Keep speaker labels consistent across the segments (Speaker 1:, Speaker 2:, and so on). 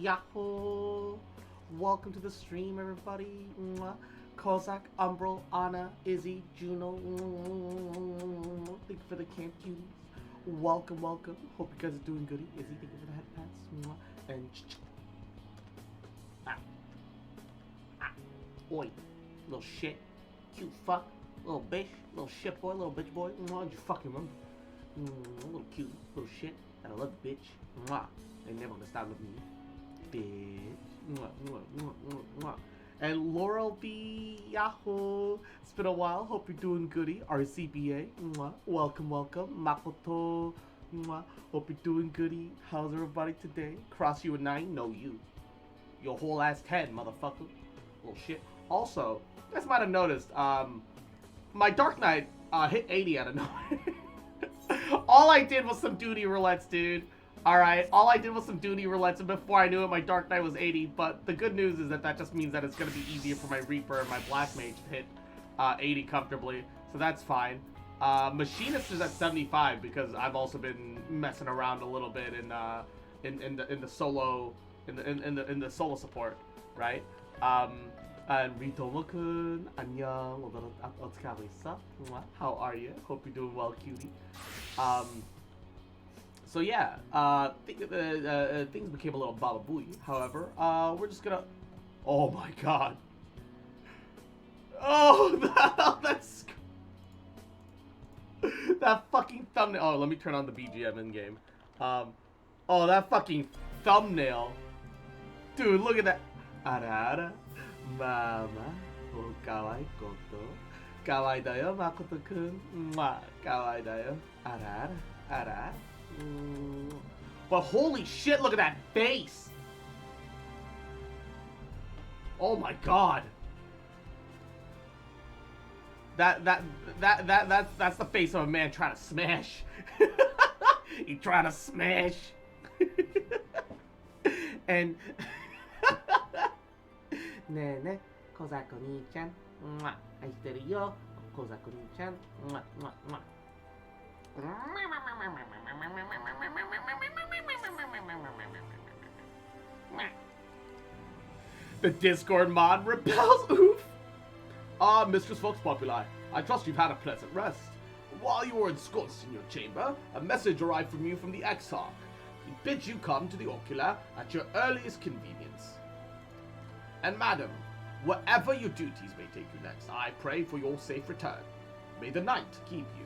Speaker 1: Yahoo! Welcome to the stream, everybody. Mwah. Kozak, Umbral, Anna, Izzy, Juno. Thank you for the camp cuties. Welcome, welcome. Hope you guys are doing goody. Izzy, thank you for the head pats. Mwah. And oi, little shit, cute fuck, little bitch, little shit boy, little bitch boy. Mwah, you fucking remember? Little cute, little shit. That I love, bitch. Mwah. They never gonna stop with me, bitch. Mwah, mwah, mwah, mwah, mwah. And Laurel B. Yahoo! It's been a while. Hope you're doing goody. RCBA. Mwah. Welcome, welcome. Makoto. Mwah. Hope you're doing goody. How's everybody today? Cross you a 9? No, you. Your whole ass 10, motherfucker. Little shit. Also, you guys might have noticed, my Dark Knight hit 80 out of nowhere. All I did was some duty roulettes, dude. Alright, all I did was some duty roulettes, and before I knew it, my Dark Knight was 80, but the good news is that that just means that it's going to be easier for my Reaper and my Black Mage to hit 80 comfortably, so that's fine. Machinist is at 75 because I've also been messing around a little bit in the solo support, right? And Ritomo-kun, 안녕, 어떻게 하고 있어? How are you? Hope you're doing well, cutie. So yeah, things became a little bababooey. However, we're just gonna. Oh my god. Oh, that's that fucking thumbnail. Oh, let me turn on the BGM in game. Oh, that fucking thumbnail, dude. Look at that. Ara, mama, oh kawaii koto, kawaii da yo, Makoto-kun. Kawaii da yo. Ara. But holy shit, look at that face! Oh my god. That's the face of a man trying to smash. He trying to smash. And 네네, 코사코니-chan. 아이스테리요, 코사코니-chan. The Discord mod repels. Oof. Mistress Vox Populi, I trust you've had a pleasant rest. While you were ensconced in your chamber, a message arrived from you from the Exarch. He bids you come to the Ocula at your earliest convenience. And madam, wherever your duties may take you next, I pray for your safe return. May the night keep you.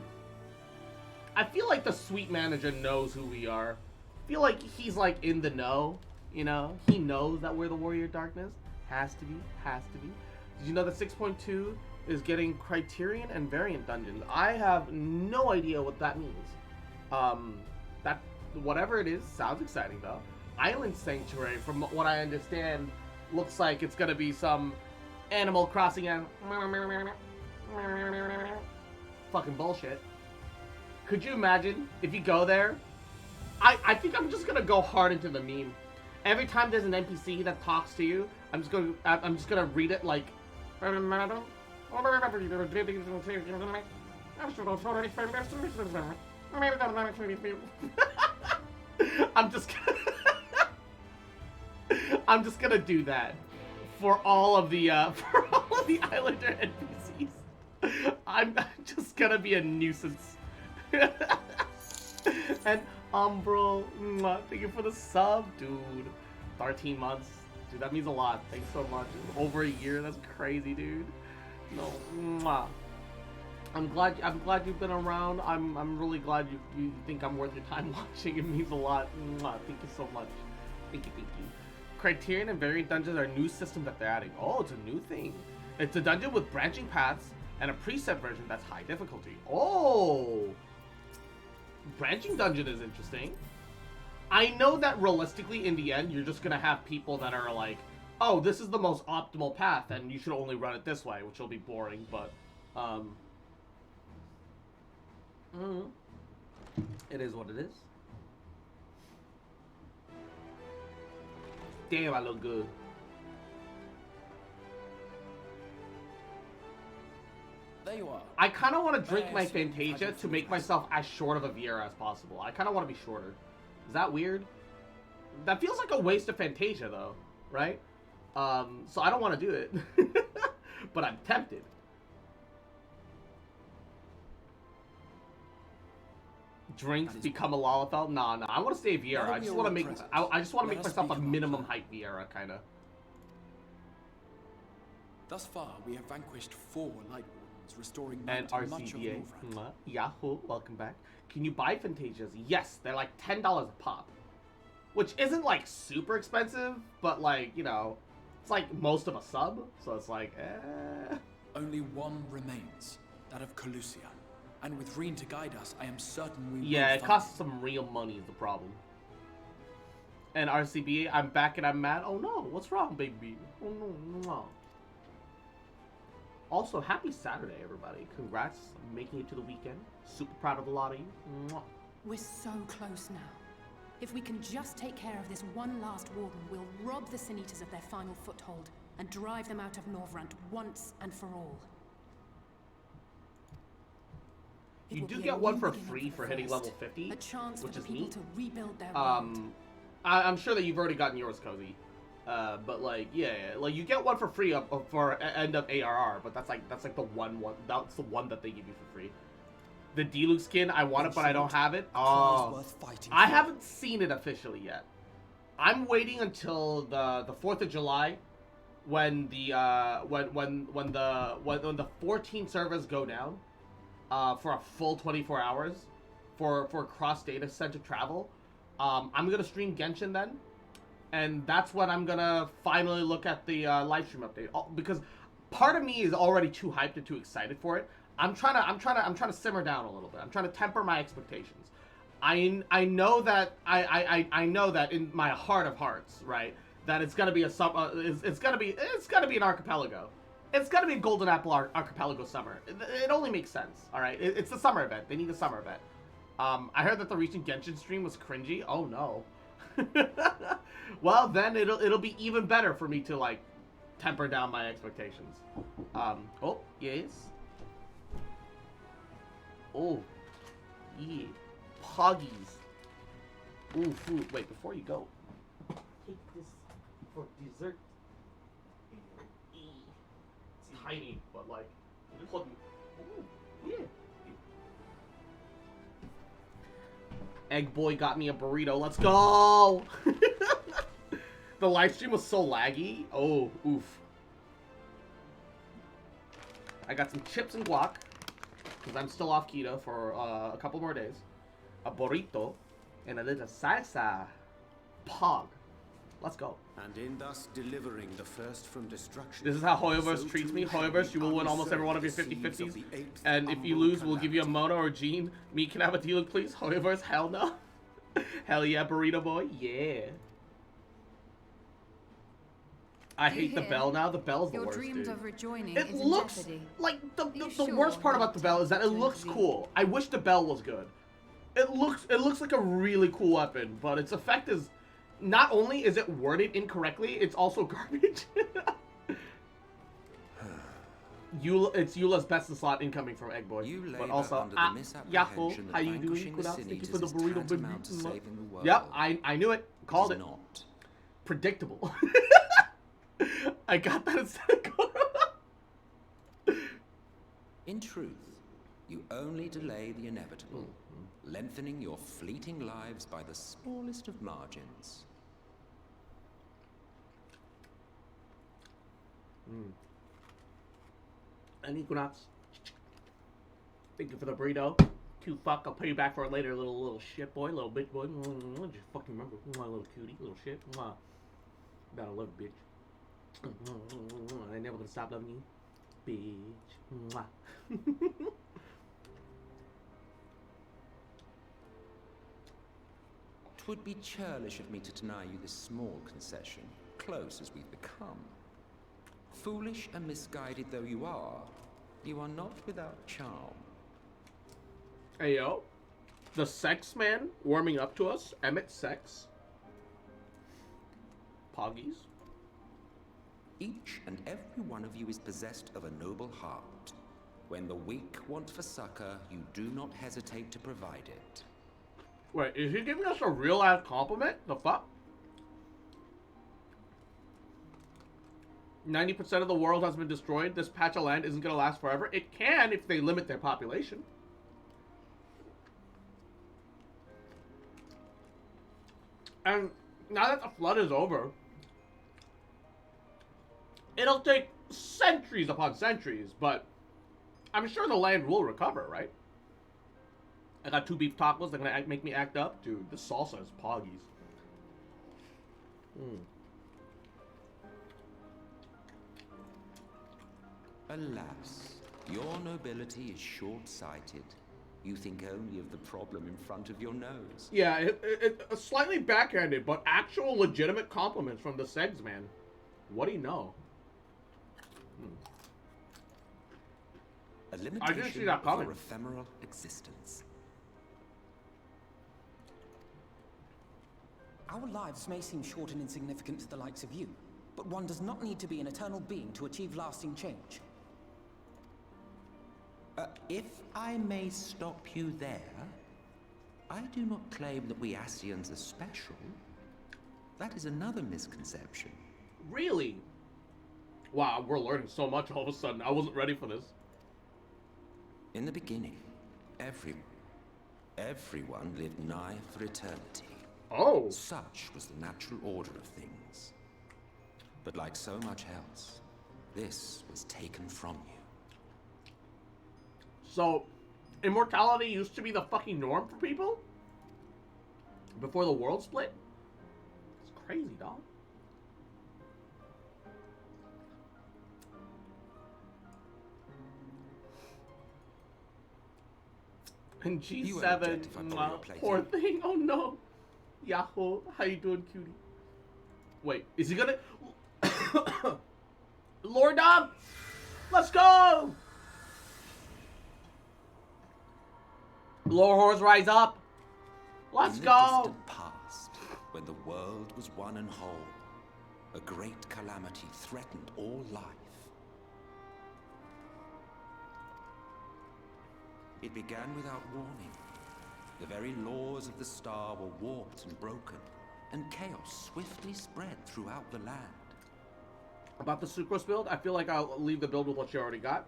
Speaker 1: I feel like the sweet manager knows who we are. I feel like he's like in the know, you know? He knows that we're the Warrior of Darkness. Has to be. Did you know that 6.2 is getting Criterion and Variant Dungeons? I have no idea what that means. That, whatever it is, sounds exciting though. Island Sanctuary, from what I understand, looks like it's gonna be some Animal Crossing and fucking bullshit. Could you imagine if you go there? I think I'm just gonna go hard into the meme. Every time there's an NPC that talks to you, I'm just gonna read it like. I'm just gonna do that for all of the Islander NPCs. I'm just gonna be a nuisance. And Umbral, thank you for the sub, dude. 13 months, dude. That means a lot. Thanks so much. Over a year. That's crazy, dude. No, I'm glad you've been around. I'm really glad you think I'm worth your time watching. It means a lot. Thank you so much. Thank you. Criterion and Variant Dungeons are a new system that they're adding. Oh, it's a new thing. It's a dungeon with branching paths and a preset version that's high difficulty. Oh. Branching dungeon is interesting. I know that realistically, in the end, you're just gonna have people that are like, oh, this is the most optimal path, and you should only run it this way, which will be boring, but, it is what it is. Damn, I look good.
Speaker 2: There you are.
Speaker 1: I kind of want to drink my Fantasia to make myself as short of a VR as possible. I kind of want to be shorter. Is that weird? That feels like a waste of Fantasia, though, right? So I don't want to do it. But I'm tempted. Drinks become a Lalafell? Nah. I want to stay Vieira. I just want to make. I just want to make myself a minimum height Vieira, kind of.
Speaker 2: Thus far, we have vanquished 4 Light Wardens, restoring
Speaker 1: and
Speaker 2: much of
Speaker 1: RCBA.
Speaker 2: Norvrand.
Speaker 1: Yahoo! Welcome back. Can you buy Fantasias? Yes, they're like $10 a pop, which isn't like super expensive, but like it's like most of a sub. So it's like,
Speaker 2: Only one remains, that of Colusia. And with Reen to guide us, I am certain we will
Speaker 1: yeah, it
Speaker 2: find
Speaker 1: costs some real money is the problem. And RCBA, I'm back and I'm mad. Oh no, what's wrong, baby? Oh no. Also, happy Saturday, everybody. Congrats on making it to the weekend. Super proud of a lot of you. Mwah.
Speaker 3: We're so close now. If we can just take care of this one last warden, we'll rob the Sin Eaters of their final foothold and drive them out of Norvrand once and for all.
Speaker 1: You do get one for free for hitting level 50,
Speaker 3: a chance
Speaker 1: which
Speaker 3: for the
Speaker 1: is
Speaker 3: people
Speaker 1: neat.
Speaker 3: to rebuild their world.
Speaker 1: I'm sure that you've already gotten yours, Cozy. But like, yeah, like you get one for free for end of ARR, but that's like the one. That's the one that they give you for free. The Deluxe skin, I want it, but I don't have it. Oh, I haven't seen it officially yet. I'm waiting until the 4th of July, when the when the 14 servers go down, for a full 24 hours, for cross data center travel. I'm gonna stream Genshin then, and that's when I'm gonna finally look at the live stream update. Because part of me is already too hyped and too excited for it. I'm trying to simmer down a little bit. I'm trying to temper my expectations. I know that I know that in my heart of hearts, right, that it's gonna be it's gonna be an archipelago. It's gonna be a Golden Apple Archipelago summer. It only makes sense. All right, it's the summer event. They need a summer event. I heard that the recent Genshin stream was cringy. Oh no. Well, then it'll be even better for me to like temper down my expectations. Oh yes. Oh yeah. Poggies. Ooh, food. Wait, before you go, take this for dessert. It's tiny, but like, it's looking. Ooh, yeah. Egg boy got me a burrito. Let's go. The live stream was so laggy. Oh, oof. I got some chips and guac, because I'm still off keto for a couple more days. A burrito and a little salsa. Pog. Let's go.
Speaker 4: And in thus delivering the first from destruction.
Speaker 1: This is how Hoyoverse treats me. Hoyoverse, you will win almost every one of your 50-50s. And if you lose, we'll give you a Mono or Gene. Me, can I have a deal, please? Hoyoverse, hell no. Hell yeah, burrito boy. Yeah. I hate the bell now. The bell's the worst, dude.
Speaker 5: Of rejoining
Speaker 1: it
Speaker 5: is
Speaker 1: looks
Speaker 5: in jeopardy.
Speaker 1: like the
Speaker 5: Sure
Speaker 1: worst part about
Speaker 5: not
Speaker 1: the bell is that it looks cool. I wish the bell was good. It looks like a really cool weapon, but its effect is not only is it worded incorrectly, it's also garbage. It's Eula's best in slot incoming from Egg Boy. But also, Yahoo, how you doing? Good out. Thank you for the burrito, baby. Yep, I knew it. Called it.
Speaker 2: Not.
Speaker 1: Predictable. I got that instead of Goro.
Speaker 6: In truth, you only delay the inevitable, lengthening your fleeting lives by the smallest of margins.
Speaker 1: And Equinox, thank you for the burrito. Cute fuck, I'll pay you back for it later, little shit boy, little bitch boy. Just fucking remember, my little cutie, little shit. Gotta love it, bitch. I never gonna stop loving you, bitch.
Speaker 6: 'Twould be churlish of me to deny you this small concession, close as we've become. Foolish and misguided though you are not without charm.
Speaker 1: Hey yo, the sex man warming up to us, Emmett Sex. Poggies.
Speaker 6: Each and every one of you is possessed of a noble heart. When the weak want for succor, you do not hesitate to provide it.
Speaker 1: Wait, is he giving us a real ass compliment? The fuck? 90% of the world has been destroyed. This patch of land isn't going to last forever. It can if they limit their population. And now that the flood is over, it'll take centuries upon centuries, but I'm sure the land will recover, right? I got 2 beef tacos. They're gonna make me act up. Dude, the salsa is poggies.
Speaker 6: Alas, your nobility is short-sighted. You think only of the problem in front of your nose.
Speaker 1: Yeah, it's slightly backhanded, but actual legitimate compliments from the Segs man. What do you know?
Speaker 6: A limitation
Speaker 1: I didn't see that coming.
Speaker 6: of your ephemeral existence.
Speaker 5: Our lives may seem short and insignificant to the likes of you, but one does not need to be an eternal being to achieve lasting change.
Speaker 6: If I may stop you there, I do not claim that we Asians are special. That is another misconception.
Speaker 1: Really? Wow, we're learning so much all of a sudden. I wasn't ready for this.
Speaker 6: In the beginning, everyone lived nigh for eternity.
Speaker 1: Oh.
Speaker 6: Such was the natural order of things. But like so much else, this was taken from you.
Speaker 1: So, immortality used to be the fucking norm for people? Before the world split? It's crazy, dog. And G7, poor thing, oh no. Yahoo, how you doing, cutie? Wait, is he gonna... Lord Dom! Let's go! Lore Whores rise up! Let's go!
Speaker 6: In the distant past, when the world was one and whole, a great calamity threatened all life. It began without warning. The very laws of the star were warped and broken, and chaos swiftly spread throughout the land.
Speaker 1: About the Sucrose build, I feel like I'll leave the build with what she already got.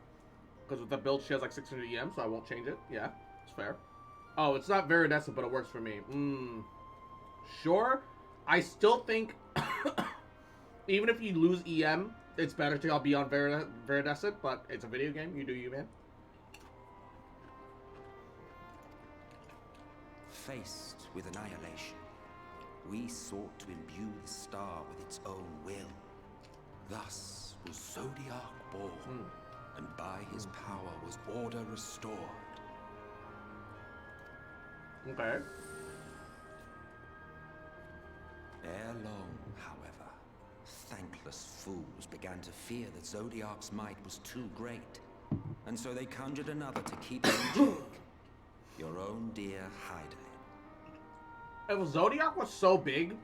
Speaker 1: Because with the build, she has like 600 EM, so I won't change it. Yeah, it's fair. Oh, it's not Viridescent, but it works for me. Sure. I still think, even if you lose EM, it's better to be on Viridescent, but it's a video game. You do you, man.
Speaker 6: Faced with annihilation, we sought to imbue the star with its own will. Thus was Zodiac born, and by his power was order restored.
Speaker 1: Okay.
Speaker 6: Ere long, however, thankless fools began to fear that Zodiac's might was too great, and so they conjured another to keep him in check. Your own dear Hydaelyn.
Speaker 1: If Zodiac was so big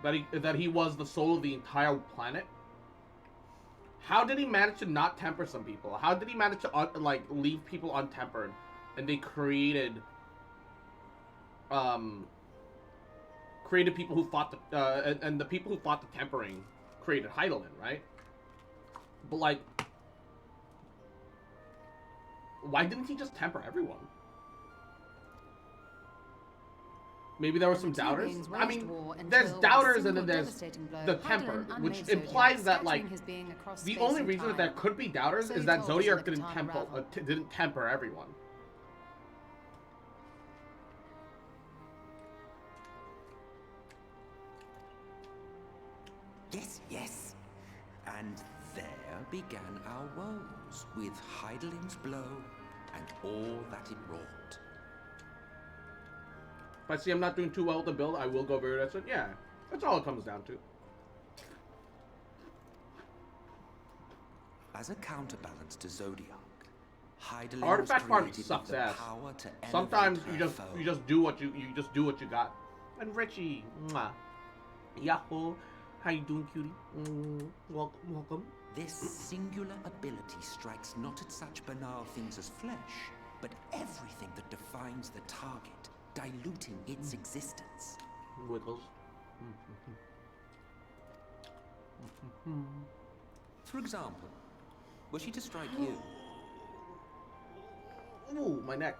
Speaker 1: that he was the soul of the entire planet, how did he manage to not temper some people? How did he manage to leave people untempered, and they created people who fought the and the people who fought the tempering created Hydaelyn, right? But like, why didn't he just temper everyone? Maybe there were some doubters. I mean, there's doubters and then there's the temper, which implies that like the only reason that there could be doubters is that Zodiac didn't temper everyone.
Speaker 6: Yes, yes. And there began our woes, with Hydaelyn's blow and all that it wrought.
Speaker 1: If I see I'm not doing too well with the build, I will go Viridescent. Yeah, that's all it comes down to.
Speaker 6: As a counterbalance to Zodiac, Hydaelyn
Speaker 1: Artifact farming
Speaker 6: was created
Speaker 1: sucks
Speaker 6: with the
Speaker 1: ass.
Speaker 6: power to
Speaker 1: Sometimes
Speaker 6: elevate
Speaker 1: you
Speaker 6: her
Speaker 1: just
Speaker 6: foe.
Speaker 1: do what you got. And Richie, mwah. Yahoo, how you doing, cutie? Welcome.
Speaker 6: This singular ability strikes not at such banal things as flesh, but everything that defines the target, diluting its existence.
Speaker 1: Wiggles.
Speaker 6: For example, were she to strike you?
Speaker 1: Ooh, my neck.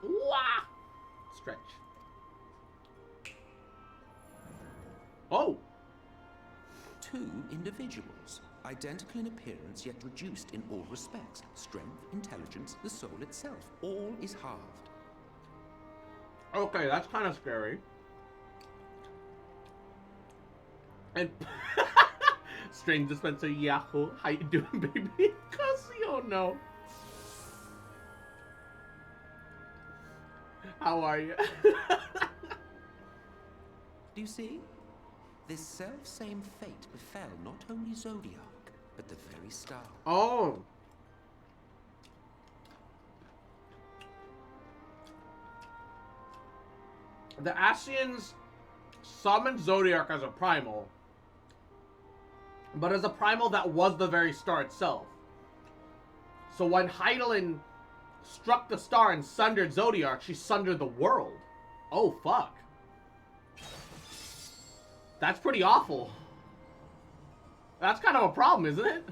Speaker 1: Wah! Stretch. Oh!
Speaker 6: Two individuals, identical in appearance yet reduced in all respects. Strength, intelligence, the soul itself. All is halved.
Speaker 1: Okay, that's kind of scary. And string dispenser Yahoo, how you doing, baby? Cause you don't know. How are you?
Speaker 6: Do you see? This self-same fate befell not only Zodiac, but the very star.
Speaker 1: Oh. The Ascians summoned Zodiac as a primal, but as a primal that was the very star itself. So when Hydaelyn struck the star and sundered Zodiac, she sundered the world. Oh, fuck. That's pretty awful. That's kind of a problem, isn't it?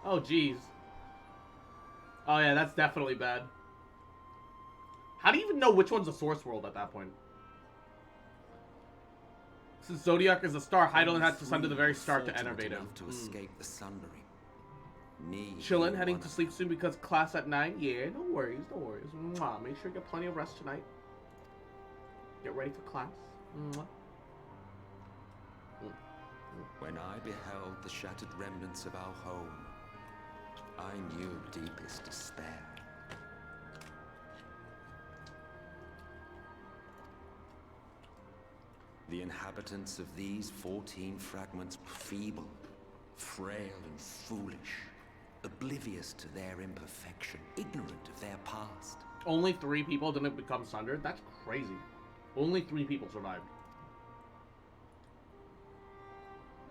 Speaker 1: Oh, jeez. Oh, yeah, that's definitely bad. How do you even know which one's a source world at that point? Since Zodiac is a star, Hydaelyn had to sunder the very star to enervate him.
Speaker 6: To escape the sundering. Me
Speaker 1: Chillin', heading to sleep soon because class at 9? Yeah, no worries, no worries. Mwah. Make sure you get plenty of rest tonight. Get ready for class. Mwah.
Speaker 6: When I beheld the shattered remnants of our home, I knew deepest despair. The inhabitants of these 14 fragments were feeble, frail and foolish, oblivious to their imperfection, ignorant of their past.
Speaker 1: Only 3 people didn't become sundered? That's crazy. Only 3 people survived.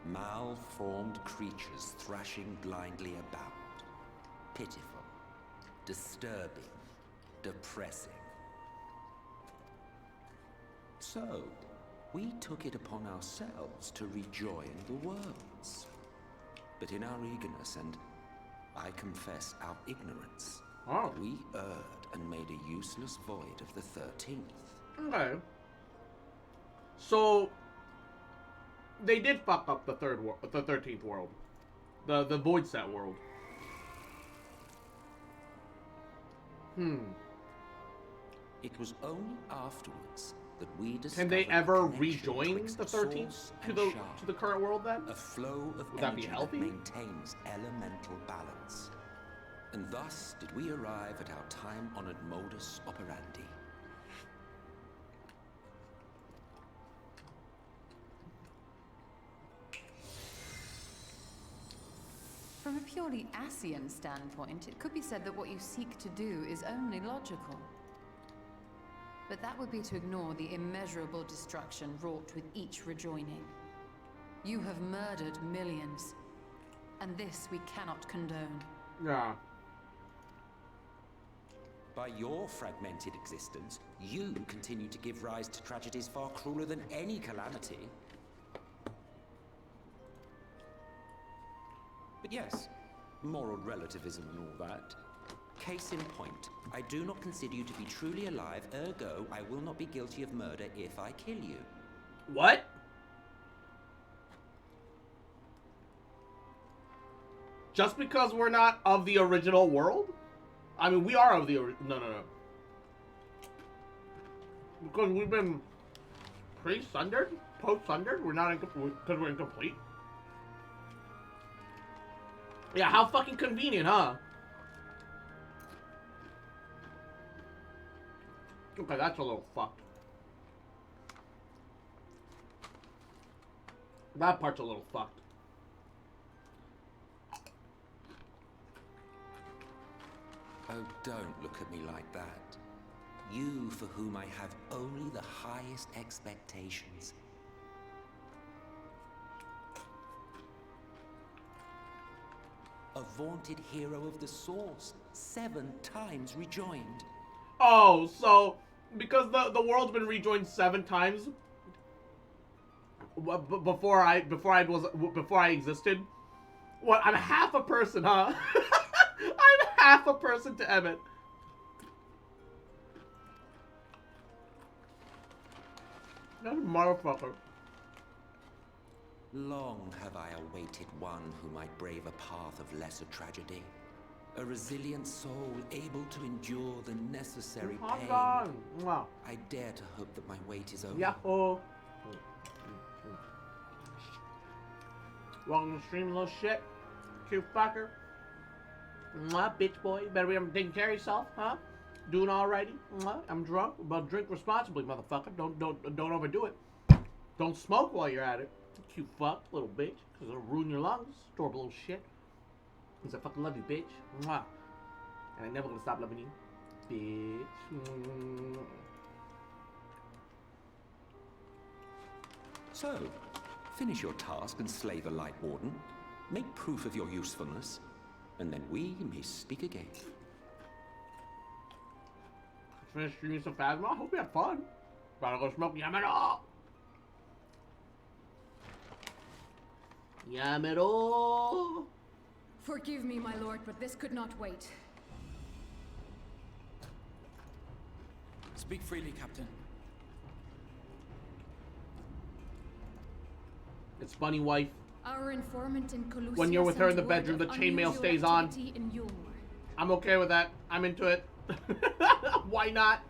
Speaker 6: Malformed creatures thrashing blindly about. Pitiful, disturbing, depressing. So, we took it upon ourselves to rejoin the worlds. But in our eagerness and, I confess, our ignorance, we erred and made a useless void of the 13th.
Speaker 1: Okay. So, they did fuck up the 13th world. The Void Set world.
Speaker 6: It was only afterwards that we discovered.
Speaker 1: Can they ever rejoin the 13th to the current world then?
Speaker 6: A flow of
Speaker 1: Would that be
Speaker 6: energy
Speaker 1: healthy?
Speaker 6: that maintains elemental balance. And thus did we arrive at our time-honored modus operandi.
Speaker 7: From a purely Ascian standpoint, it could be said that what you seek to do is only logical. But that would be to ignore the immeasurable destruction wrought with each rejoining. You have murdered millions, and this we cannot condone.
Speaker 1: Yeah.
Speaker 6: By your fragmented existence, you continue to give rise to tragedies far crueler than any calamity. But yes, moral relativism and all that. Case in point, I do not consider you to be truly alive, ergo, I will not be guilty of murder if I kill you.
Speaker 1: What? Just because we're not of the original world? I mean, we are of the no. Because we've been pre-sundered, post-sundered, we're not because we're incomplete. Yeah, how fucking convenient, huh? Okay, that's a little fucked. That part's a little fucked.
Speaker 6: Oh, don't look at me like that. You for whom I have only the highest expectations. A vaunted hero of the Source, 7 times rejoined.
Speaker 1: Oh, so because the world's been rejoined 7 times, before I existed. What? I'm half a person, huh? I'm half a person to Emmett. That motherfucker.
Speaker 6: Long have I awaited one who might brave a path of lesser tragedy. A resilient soul able to endure the necessary pain.
Speaker 1: Wow.
Speaker 6: I dare to hope that my wait is over.
Speaker 1: Yahoo! Welcome to the stream, little shit. Cute fucker. Mwah, bitch boy. Better be taking care of yourself, huh? Doing alrighty. Mwah. I'm drunk, but drink responsibly, motherfucker. Don't overdo it. Don't smoke while you're at it. Cute fuck, little bitch. Cause it'll ruin your lungs. Adorable little shit. Cause I fucking love you, bitch. Mwah. And I'm never gonna stop loving you. Bitch.
Speaker 6: So, finish your task and slay the Light Warden. Make proof of your usefulness. And then we may speak again.
Speaker 1: Finish streaming some Phasma. I hope you had fun. Gotta go smoke Yamero. Yamero.
Speaker 3: Forgive me, my lord, but this could not wait.
Speaker 2: Speak freely, Captain.
Speaker 1: It's funny, wife.
Speaker 3: Our informant in Colusia
Speaker 1: When you're with her in the
Speaker 3: sent
Speaker 1: bedroom,
Speaker 3: word
Speaker 1: the
Speaker 3: of
Speaker 1: chainmail
Speaker 3: unusual
Speaker 1: stays on.
Speaker 3: activity in Yulmur.
Speaker 1: I'm okay with that. I'm into it. Why not?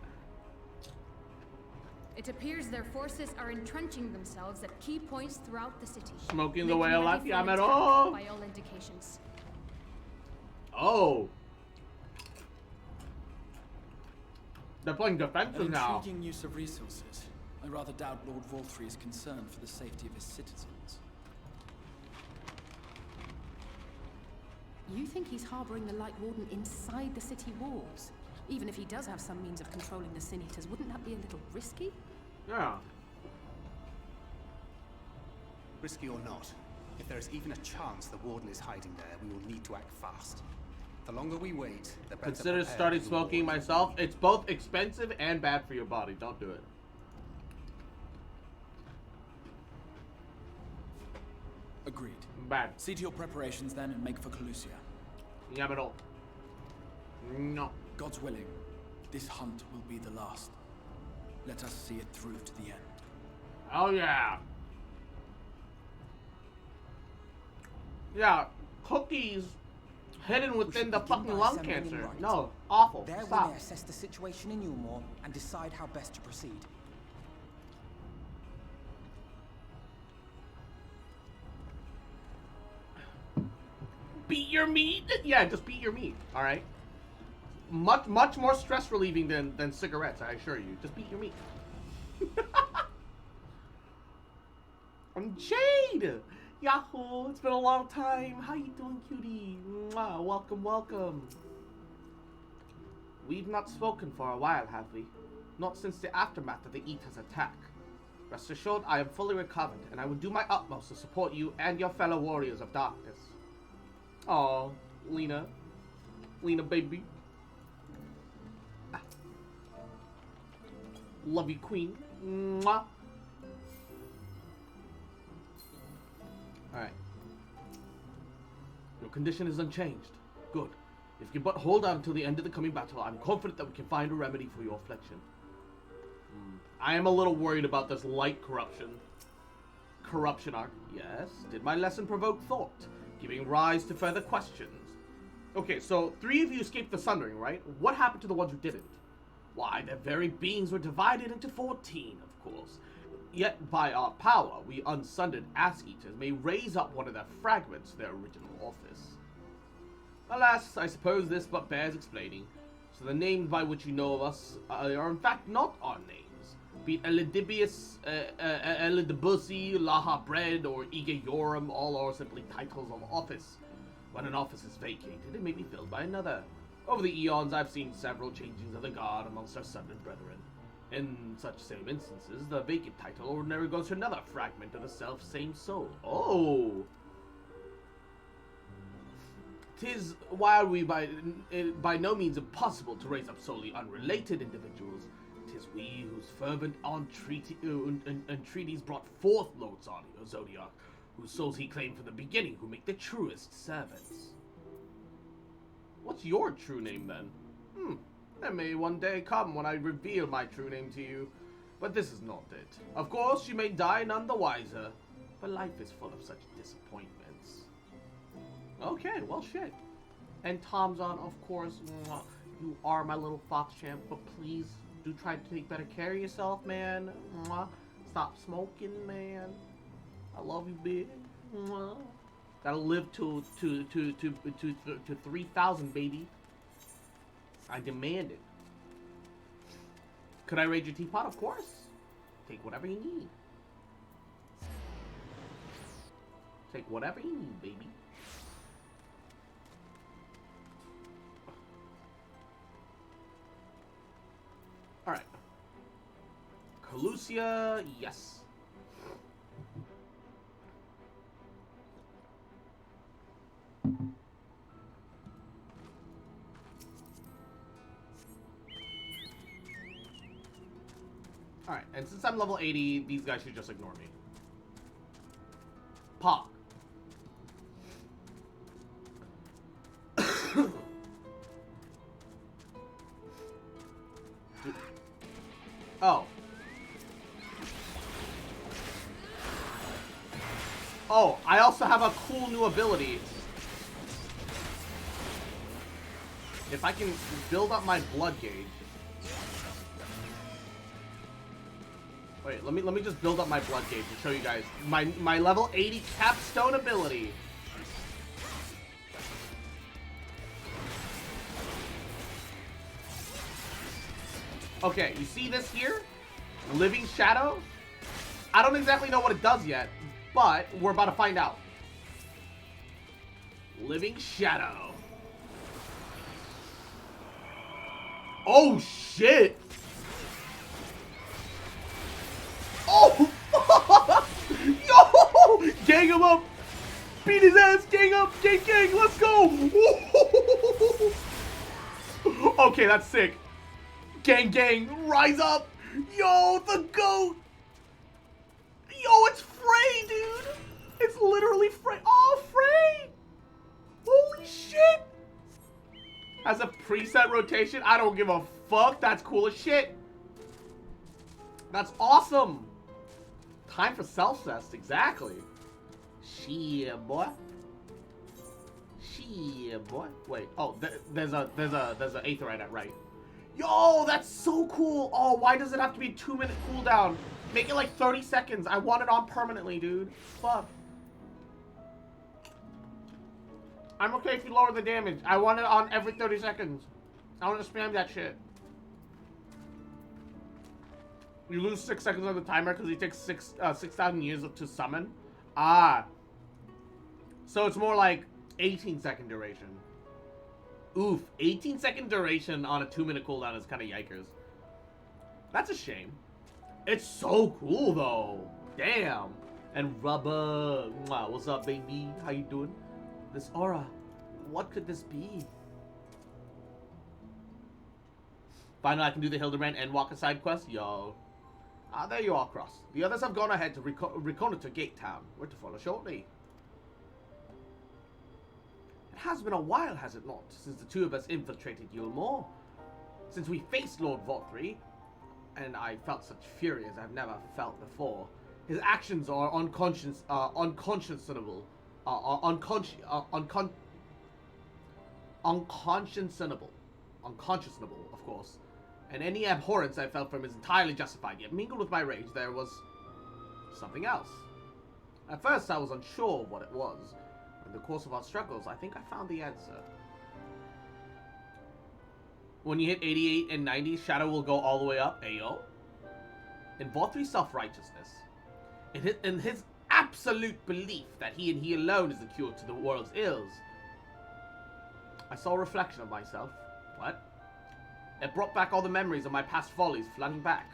Speaker 3: It appears their forces are entrenching themselves at key points throughout the city.
Speaker 1: Smoking the
Speaker 3: Making
Speaker 1: way of life,
Speaker 3: ready for an
Speaker 1: Yamero.
Speaker 3: attack by all indications.
Speaker 1: Oh. They're playing defensive
Speaker 2: An
Speaker 1: now.
Speaker 2: intriguing use of resources. I rather doubt Lord Volthree is concerned for the safety of his citizens.
Speaker 3: You think he's harboring the Light Warden inside the city walls? Even if he does have some means of controlling the Sin Eaters, wouldn't that be a little risky?
Speaker 1: Yeah.
Speaker 8: Risky or not, if there is even a chance the Warden is hiding there, we will need to act fast. The longer we wait, the better.
Speaker 1: Consider starting smoking myself. It's both expensive and bad for your body. Don't do it.
Speaker 2: Agreed.
Speaker 1: Bad.
Speaker 2: See to your preparations then and make for Colusia.
Speaker 1: Yamero. No.
Speaker 2: God's willing, this hunt will be the last. Let us see it through to the end.
Speaker 1: Oh yeah. Yeah. Cookies hidden within the fucking lung cancer. No. Awful.
Speaker 5: There we
Speaker 1: Stop.
Speaker 5: may assess the situation in Yulmur and decide how best to proceed.
Speaker 1: Beat your meat? Yeah, just beat your meat. Alright. Much more stress relieving than cigarettes, I assure you. Just beat your meat. I'm Jade! Yahoo! It's been a long time. How you doing, cutie? Mwah, welcome, welcome. We've not spoken for a while, have we? Not since the aftermath of the Eater's attack. Rest assured, I am fully recovered, and I will do my utmost to support you and your fellow warriors of darkness. Aw, Lena. Lena, baby. Love you, queen. Mwah. Alright. Your condition is unchanged. Good. If you but hold on until the end of the coming battle, I'm confident that we can find a remedy for your affliction. I am a little worried about this light corruption. Corruption arc. Yes. Did my lesson provoke thought, giving rise to further questions? Okay, so 3 of you escaped the Sundering, right? What happened to the ones who didn't? Why, their very beings were divided into 14, of course. Yet, by our power, we unsundered ass-eaters may raise up one of their fragments to their original office. Alas, I suppose this but bears explaining. So the names by which you know of us are in fact not our names. Be it Elidibius, Elidibusi, Laha Bread, or Ige Yoram, all are simply titles of office. When an office is vacated, it may be filled by another. Over the eons, I've seen several changings of the guard amongst our sundered brethren. In such same instances, the vacant title ordinarily goes to another fragment of the self-same soul. Oh! 'Tis, while we by no means impossible to raise up solely unrelated individuals, 'Tis we whose fervent entreaties brought forth Lord Zodiac, whose souls he claimed from the beginning, who make the truest servants. What's your true name, then? There may one day come when I reveal my true name to you, but this is not it. Of course, you may die none the wiser, but life is full of such disappointments. Okay, well, shit. And Tom's on, of course. You are my little fox champ, but please do try to take better care of yourself, man. Stop smoking, man. I love you, big. Gotta live to 3,000, baby. I demand it. Could I raid your teapot? Of course. Take whatever you need. Take whatever you need, baby. Alright. Calusia, yes. Alright, and since I'm level 80, these guys should just ignore me. Pog. Oh. Oh, I also have a cool new ability. If I can build up my blood gauge. Wait, let me just build up my blood gauge to show you guys my level 80 capstone ability. Okay, you see this here? Living Shadow? I don't exactly know what it does yet, but we're about to find out. Living Shadow. Oh, shit! Oh, fuck! Yo! Gang him up! Beat his ass! Gang up! Gang! Let's go! Okay, that's sick. Gang, rise up! Yo, the goat! Yo, it's Frey, dude! It's literally Frey. Oh, Frey! Holy shit! As a preset rotation, I don't give a fuck. That's cool as shit. That's awesome. Time for self-cest, exactly. Shit, boy. Shit, boy. Wait, oh, there's a Aetherite at right. Yo, that's so cool. Oh, why does it have to be a 2-minute cooldown? Make it like 30 seconds. I want it on permanently, dude. Fuck. I'm okay if you lower the damage. I want it on every 30 seconds. I want to spam that shit. You lose 6 seconds on the timer because he takes 6,000 years to summon. Ah. So it's more like 18-second duration. Oof, 18-second duration on a 2-minute cooldown is kind of yikers. That's a shame. It's so cool, though. Damn. And Rubber. Mwah, what's up, baby? How you doing? This aura. What could this be? Finally, I can do the Hildebrand and walk a side quest. Yo. Ah, there you are, Cross. The others have gone ahead to reconnoiter Gate Town. We're to follow shortly. It has been a while, has it not, since the two of us infiltrated Yulmore? Since we faced Lord Vorthree, and I felt such fury as I've never felt before. His actions are unconscionable, of course. And any abhorrence I felt from him is entirely justified, yet mingled with my rage there was something else. At first I was unsure of what it was. In the course of our struggles, I think I found the answer. When you hit 88 and 90, Shadow will go all the way up. Ayo. In Vorthree's self-righteousness, in his absolute belief that he and he alone is the cure to the world's ills, I saw a reflection of myself. What? It brought back all the memories of my past follies flooding back.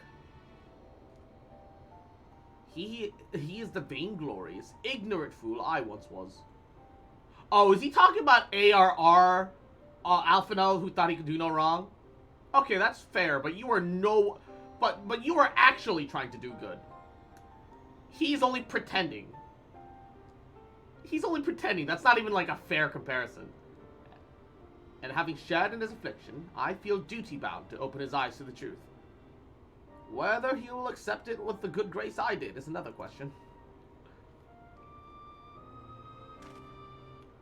Speaker 1: He is the vainglorious, ignorant fool I once was. Oh, is he talking about ARR, Alphino, who thought he could do no wrong? Okay, that's fair, but you are no... But you are actually trying to do good. He's only pretending. He's only pretending. That's not even like a fair comparison. And having shared in his affliction, I feel duty-bound to open his eyes to the truth. Whether he will accept it with the good grace I did is another question.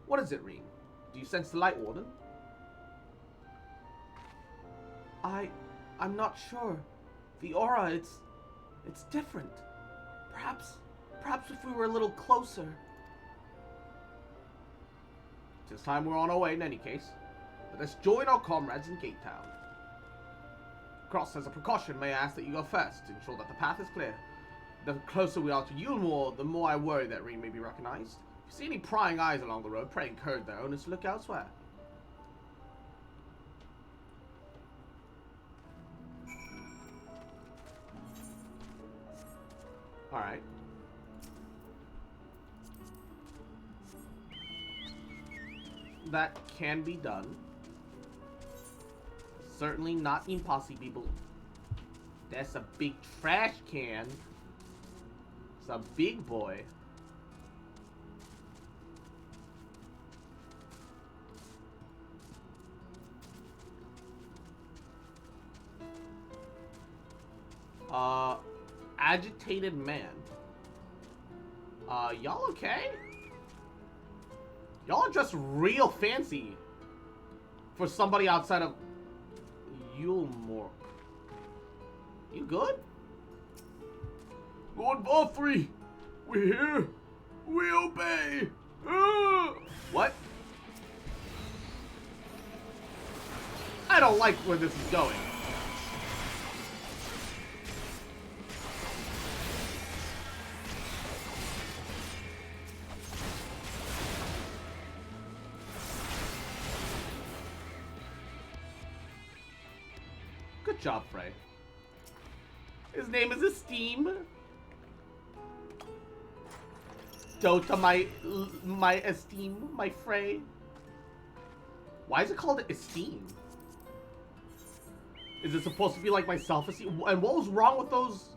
Speaker 1: What is it, Reem? Do you sense the light, Warden? I'm not sure. The aura, it's different. Perhaps if we were a little closer. It's time we're on our way in any case. Let us join our comrades in Gate Town. Cross, as a precaution, may I ask that you go first to ensure that the path is clear. The closer we are to Yulmore, the more I worry that Reem may be recognized. If you see any prying eyes along the road, pray encourage their owners to look elsewhere. Alright. That can be done. Certainly not impossible. That's a big trash can. It's a big boy. Agitated man. Y'all okay? Y'all are just real fancy for somebody outside of Yulmore. You good? Lord Valkyrie, we're here. We obey. What? I don't like where this is going. Good job, Frey. His name is Esteem. Dota, my Esteem, my Frey. Why is it called Esteem? Is it supposed to be like my self-esteem? And what was wrong with those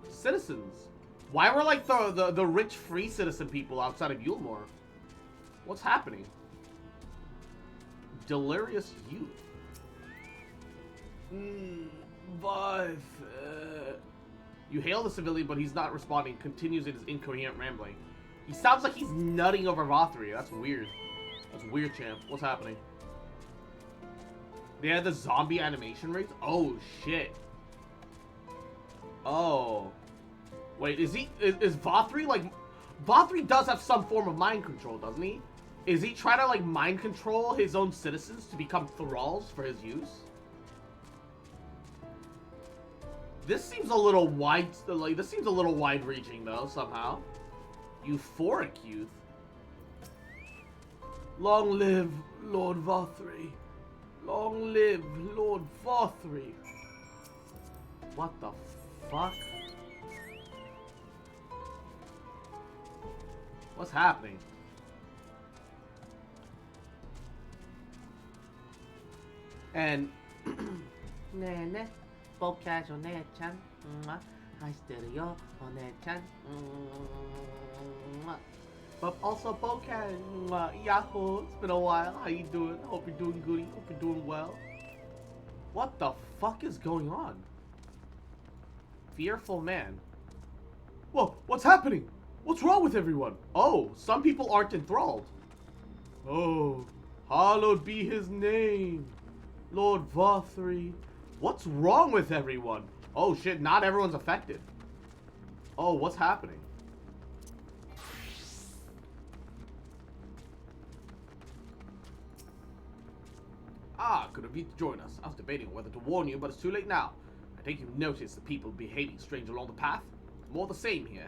Speaker 1: citizens? Why were like the rich free citizen people outside of Yulmore? What's happening? Delirious youth. You hail the civilian, but he's not responding. Continues in his incoherent rambling. He sounds like he's nutting over Valkyrie. That's weird. That's weird, champ. What's happening? They had the zombie animation rates? Oh, shit. Oh. Wait, is Valkyrie like... Valkyrie does have some form of mind control, doesn't he? Is he trying to, like, mind control his own citizens to become thralls for his use? This seems a little wide, like, this seems a little wide-reaching, though, somehow. Euphoric youth. Long live Lord Valkyrie. Long live Lord Valkyrie. What the fuck? What's happening? And... 네네. Podcast 오네찬. Hi stereo 오네찬. But also podcast. Yahoo. It's been a while. How you doing? Hope you're doing good. Hope you're doing well. What the fuck is going on? Fearful man. Whoa, what's happening? What's wrong with everyone? Oh, some people aren't enthralled. Oh, hallowed be his name. Lord Valkyrie. What's wrong with everyone? Oh shit, not everyone's affected. Oh, what's happening? Ah, good of you to join us. I was debating whether to warn you, but it's too late now. I think you've noticed the people behaving strange along the path. More the same here.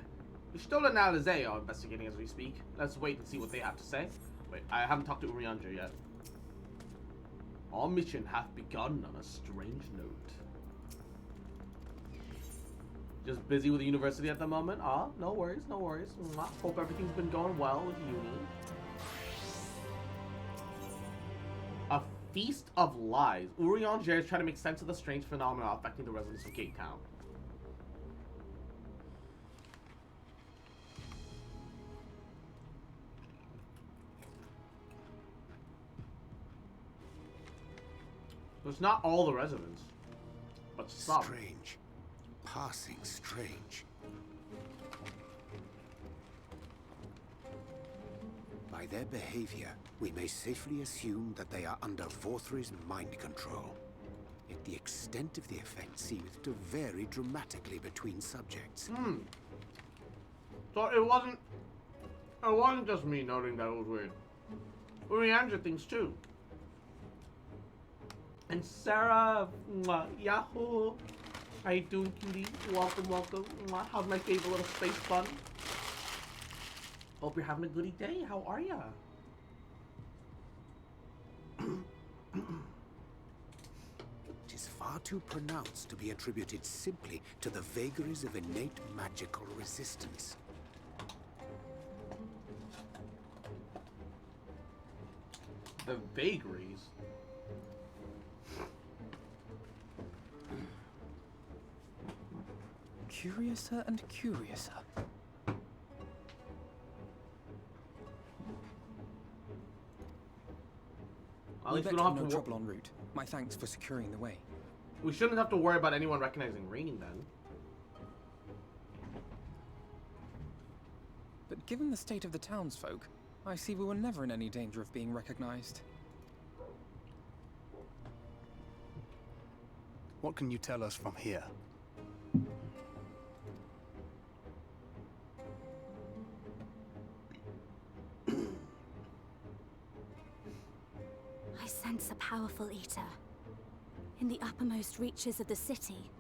Speaker 1: The Stolen Alizé are investigating as we speak. Let's wait and see what they have to say. Wait, I haven't talked to Urianger yet. Our mission hath begun on a strange note. Just busy with the university at the moment? Ah, no worries, no worries. Hope everything's been going well with uni. A feast of lies. Urianger is trying to make sense of the strange phenomena affecting the residents of Gate Town. It's not all the residents, but some.
Speaker 4: Strange. Passing strange. By their behavior, we may safely assume that they are under Vorthri's mind control. Yet the extent of the effect seems to vary dramatically between subjects.
Speaker 1: So it wasn't just me noting that it was weird. Uriandra thinks too. And Sarah, Yahoo! How you doing, cutie? Welcome, welcome. How's my favorite little space fun? Hope you're having a goody day. How are ya?
Speaker 4: It is far too pronounced to be attributed simply to the vagaries of innate magical resistance.
Speaker 1: The vagaries?
Speaker 5: Curiouser and curiouser.
Speaker 1: At least we
Speaker 5: bet
Speaker 1: don't have
Speaker 5: no
Speaker 1: to
Speaker 5: trouble en route. My thanks for securing the way.
Speaker 1: We shouldn't have to worry about anyone recognizing Rain then.
Speaker 5: But given the state of the townsfolk, I see we were never in any danger of being recognized.
Speaker 8: What can you tell us from here?
Speaker 9: I sense a powerful eater in the uppermost reaches of the city.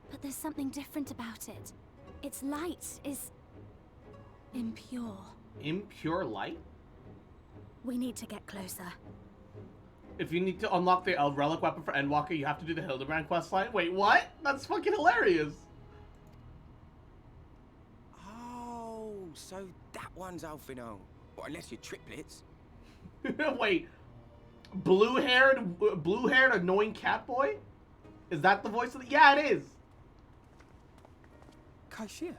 Speaker 9: But there's something different about it. Its light is impure.
Speaker 1: Impure light?
Speaker 9: We need to get closer.
Speaker 1: If you need to unlock the relic weapon for Endwalker, you have to do the Hildebrand questline? Wait, what? That's fucking hilarious.
Speaker 10: Oh, so that one's Alfino. Well, unless you're triplets.
Speaker 1: Wait, blue-haired annoying cat boy? Is that the voice of the? Yeah, it is.
Speaker 5: Kaishir,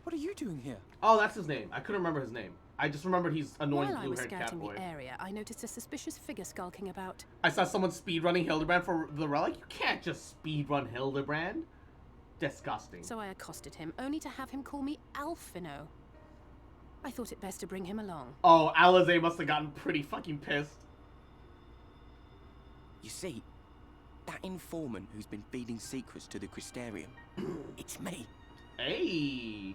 Speaker 5: what are you doing here?
Speaker 1: Oh, that's his name. I couldn't remember his name. I just remembered he's annoying
Speaker 3: While I was
Speaker 1: blue-haired cat
Speaker 3: scouting
Speaker 1: boy.
Speaker 3: the area, I noticed a suspicious figure skulking about.
Speaker 1: I saw someone speedrunning Hildebrand for the relic. You can't just speedrun Hildebrand. Disgusting.
Speaker 3: So I accosted him, only to have him call me Alfino. I thought it best to bring him along.
Speaker 1: Oh, Alize must have gotten pretty fucking pissed.
Speaker 10: You see, that informant who's been feeding secrets to the Criterion, it's me.
Speaker 1: Hey,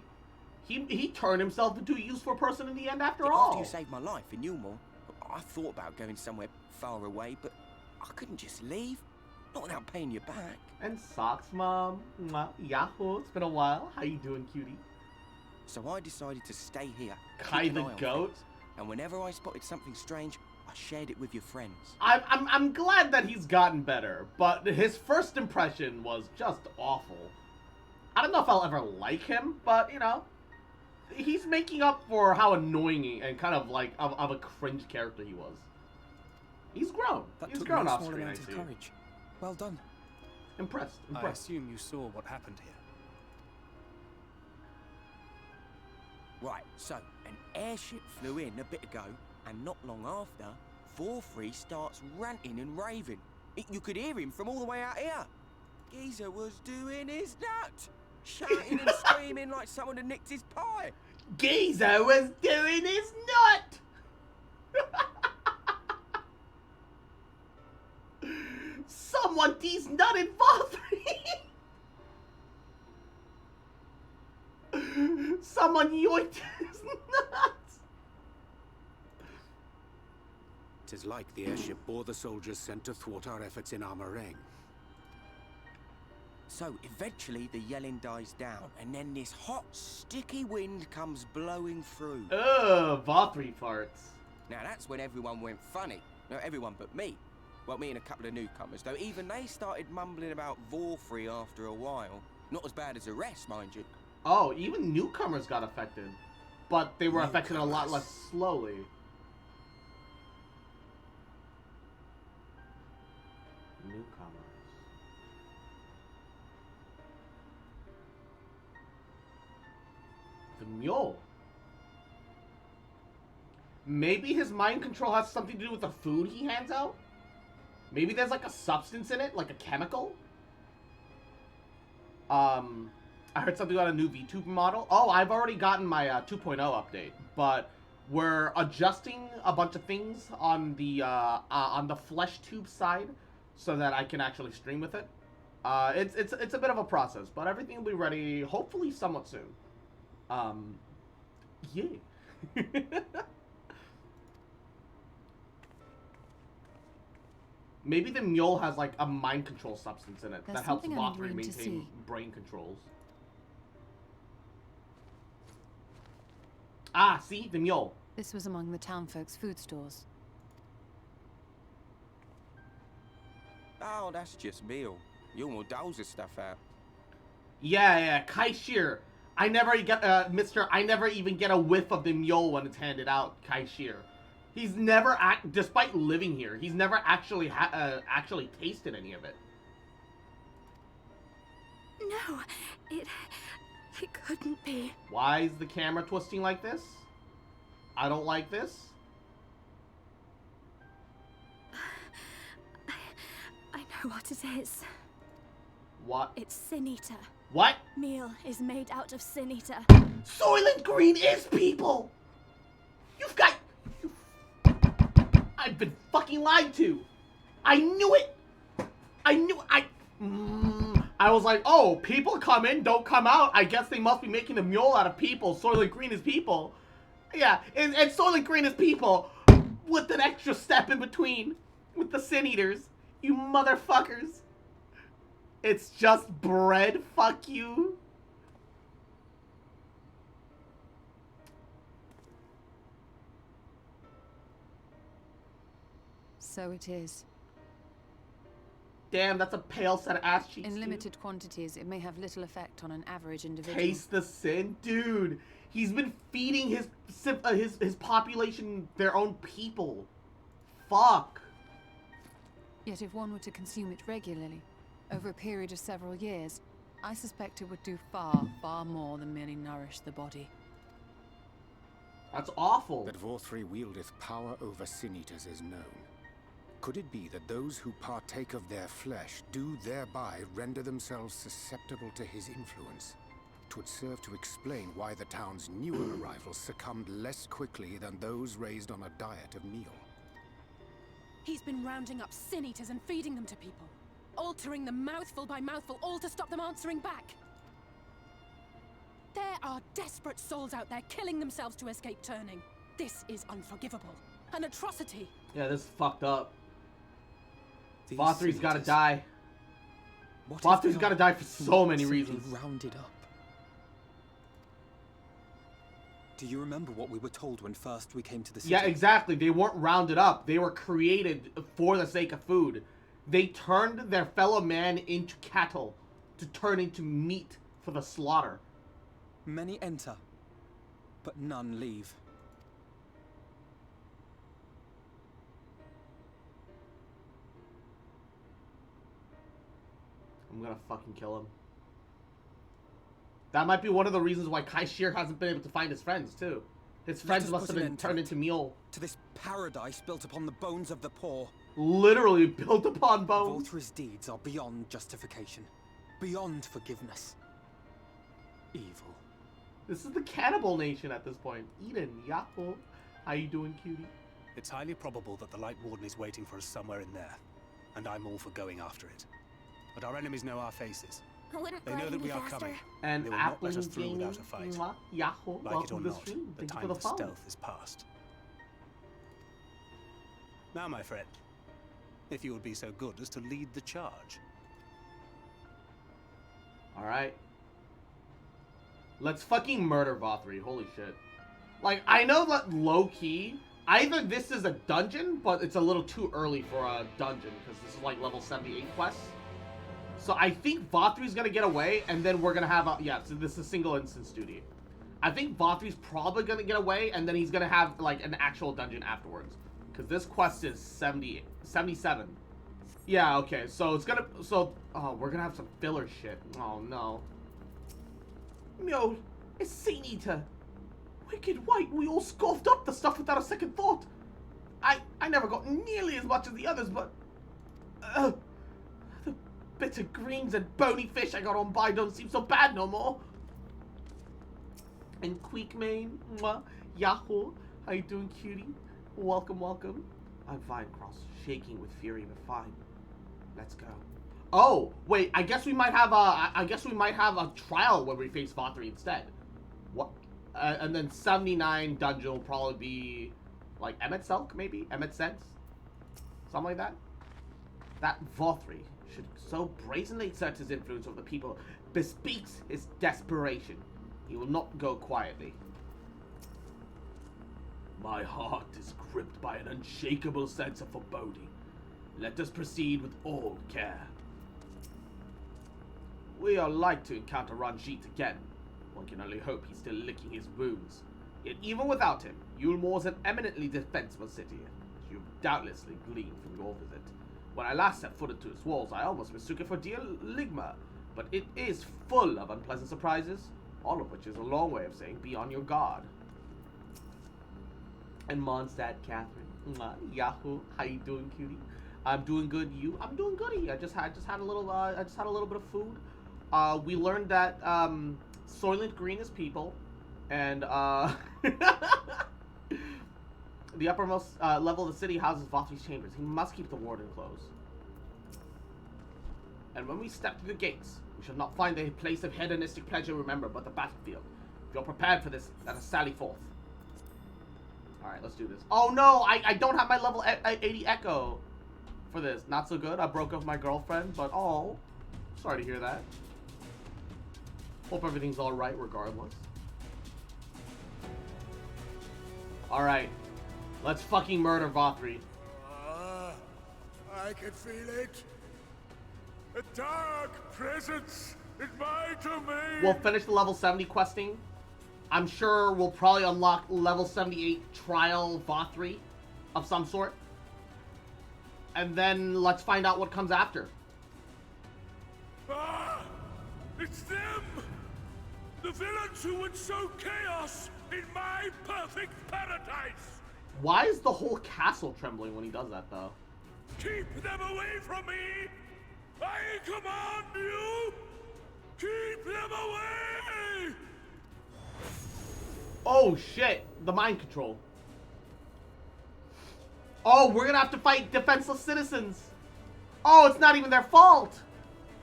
Speaker 1: he turned himself into a useful person in the end after all.
Speaker 10: After you saved my life in Yulmore, I thought about going somewhere far away, but I couldn't just leave. Not without paying you back.
Speaker 1: And socks, Mom. Mwah. Yahoo, it's been a while. How you doing, cutie?
Speaker 10: So I decided to stay here.
Speaker 1: Kai
Speaker 10: keep an
Speaker 1: the
Speaker 10: eye on
Speaker 1: goat?
Speaker 10: things, and whenever I spotted something strange, I shared it with your friends.
Speaker 1: I'm glad that he's gotten better, but his first impression was just awful. I don't know if I'll ever like him, but you know, he's making up for how annoying and kind of like of a cringe character he was. He's grown. He's grown off screen, I see.
Speaker 5: Courage. Well done.
Speaker 1: Impressed.
Speaker 8: I assume you saw what happened here.
Speaker 10: Right, so an airship flew in a bit ago, and not long after, Vorthri starts ranting and raving. You could hear him from all the way out here. Geezer was doing his nut, shouting and screaming like someone had nicked his pie.
Speaker 1: Geezer was doing his nut! Someone de-nutted Vorthri! Someone yoinked his nuts!
Speaker 4: 'Tis like the airship bore the soldiers sent to thwart our efforts in Armorang.
Speaker 10: So eventually the yelling dies down, and then this hot, sticky wind comes blowing through.
Speaker 1: Ugh, Vorthri farts.
Speaker 10: Now that's when everyone went funny. No, everyone but me. Well, me and a couple of newcomers, though even they started mumbling about Vorthri after a while. Not as bad as the rest, mind you.
Speaker 1: Oh, even newcomers got affected. But they were affected a lot less slowly. Newcomers. The mule. Maybe his mind control has something to do with the food he hands out? Maybe there's like a substance in it, like a chemical. I heard something about a new VTube model. Oh, I've already gotten my 2.0 update, but we're adjusting a bunch of things on the flesh tube side so that I can actually stream with it. It's a bit of a process, but everything will be ready hopefully somewhat soon. Yeah. Maybe the mule has like a mind control substance in it that helps Vothri maintain brain controls. Ah, see? The mule.
Speaker 7: This was among the townfolk's food stores.
Speaker 10: Oh, that's just meal. You more doles this stuff out.
Speaker 1: Yeah, Kaishir. I never get, I never even get a whiff of the mule when it's handed out, Kaishir. He's never, despite living here, he's never actually tasted any of it.
Speaker 9: No, it couldn't be.
Speaker 1: Why is the camera twisting like this? I don't like this.
Speaker 9: I know what it is.
Speaker 1: What?
Speaker 9: It's Sin Eater.
Speaker 1: What?
Speaker 9: Meal is made out of Sin Eater.
Speaker 1: Soylent Green is people! You've got... I've been fucking lied to! I knew it! I was like, oh, people come in, don't come out. I guess they must be making the mule out of people. Soylent Green is people. Yeah, and Soylent Green is people with an extra step in between. With the Sin Eaters. You motherfuckers. It's just bread, fuck you.
Speaker 7: So it is.
Speaker 1: Damn, that's a pale set of ass cheeks.
Speaker 7: In limited quantities, it may have little effect on an average individual.
Speaker 1: Taste the sin? Dude, he's been feeding his population their own people. Fuck.
Speaker 7: Yet if one were to consume it regularly, over a period of several years, I suspect it would do far, far more than merely nourish the body.
Speaker 1: That's awful.
Speaker 4: That Vothri wieldeth power over Sin Eaters is known. Could it be that those who partake of their flesh do thereby render themselves susceptible to his influence? 'Twould serve to explain why the town's newer arrivals succumbed less quickly than those raised on a diet of meal.
Speaker 3: He's been rounding up Sin Eaters and feeding them to people. Altering them mouthful by mouthful, all to stop them answering back. There are desperate souls out there killing themselves to escape turning. This is unforgivable. An atrocity.
Speaker 1: Yeah, this is fucked up. Vothri's gotta die. Vothri's gotta die for so many reasons.
Speaker 5: Rounded up. Do you remember what we were told when first we came to the city?
Speaker 1: Yeah, exactly. They weren't rounded up. They were created for the sake of food. They turned their fellow man into cattle to turn into meat for the slaughter.
Speaker 5: Many enter, but none leave.
Speaker 1: I'm gonna fucking kill him. That might be one of the reasons why Kaishir hasn't been able to find his friends, too. His friends must have been turned into meal.
Speaker 5: To this paradise built upon the bones of the poor.
Speaker 1: Literally built upon bones.
Speaker 5: Vothri's deeds are beyond justification. Beyond forgiveness. Evil.
Speaker 1: This is the cannibal nation at this point. Eden, Yahoo. How you doing, cutie?
Speaker 8: It's highly probable that the Light Warden is waiting for us somewhere in there. And I'm all for going after it. But our enemies know our faces. They know that we are coming.
Speaker 1: And
Speaker 8: they will not let us through without a fight.
Speaker 1: Yahoo.
Speaker 8: Like it or not, the
Speaker 1: Thank
Speaker 8: time for stealth is past. Now, my friend, if you would be so good as to lead the charge.
Speaker 1: Alright. Let's fucking murder Vothri. Holy shit. Like, I know that low-key, either this is a dungeon, but it's a little too early for a dungeon, because this is like level 78 quest. So I think Vothri's gonna get away, and then we're gonna have a... Yeah, so this is single instance duty. I think Vothri's probably gonna get away, and then he's gonna have, like, an actual dungeon afterwards. Because this quest is 77. Yeah, okay, so it's gonna... So, oh, we're gonna have some filler shit. Oh, no. Yo, it's Sin Eater. Wicked white, we all scoffed up the stuff without a second thought. I never got nearly as much as the others, but The bitter greens and bony fish I got on by don't seem so bad no more. And Queekmane, Yahoo, how you doing, cutie? Welcome, welcome. I'm fine, Cross, shaking with fury, but fine. Let's go. Oh, wait, I guess we might have a trial where we face Vothri instead. What? And then 79 dungeon will probably be like Emmett Selk, maybe? Emmett Sense? Something like that? That Vothri should so brazenly exert his influence over the people bespeaks his desperation. He will not go quietly. My heart is gripped by an unshakable sense of foreboding. Let us proceed with all care. We are like to encounter Ranjit again. One can only hope he's still licking his wounds. Yet even without him, Yulmore is an eminently defensible city, as you've doubtlessly gleaned from your visit. When I last set foot into its walls, I almost mistook it for dear Ligma, but it is full of unpleasant surprises, all of which is a long way of saying be on your guard. And Mondstadt Catherine, Yahoo, how you doing, cutie? I'm doing good. You? I'm doing goody. I just had a little bit of food. We learned that Soylent Green is people, and the uppermost level of the city houses Vothri's chambers. He must keep the warden close. And when we step through the gates, we shall not find the place of hedonistic pleasure, remember, but the battlefield. If you're prepared for this, let us sally forth. Alright, let's do this. Oh no, I don't have my level 80 Echo for this. Not so good. I broke up with my girlfriend, but oh, sorry to hear that. Hope everything's alright regardless. Alright, let's fucking murder Vothri.
Speaker 11: I can feel it. A dark presence in my domain.
Speaker 1: We'll finish the level 70 questing. I'm sure we'll probably unlock level 78 trial Vothri of some sort. And then let's find out what comes after.
Speaker 11: Ah! It's them! The villains who would sow chaos in my perfect paradise!
Speaker 1: Why is the whole castle trembling when he does that, though?
Speaker 11: Keep them away from me! I command you! Keep them away!
Speaker 1: Oh shit, the mind control. Oh, we're gonna have to fight defenseless citizens. Oh, it's not even their fault.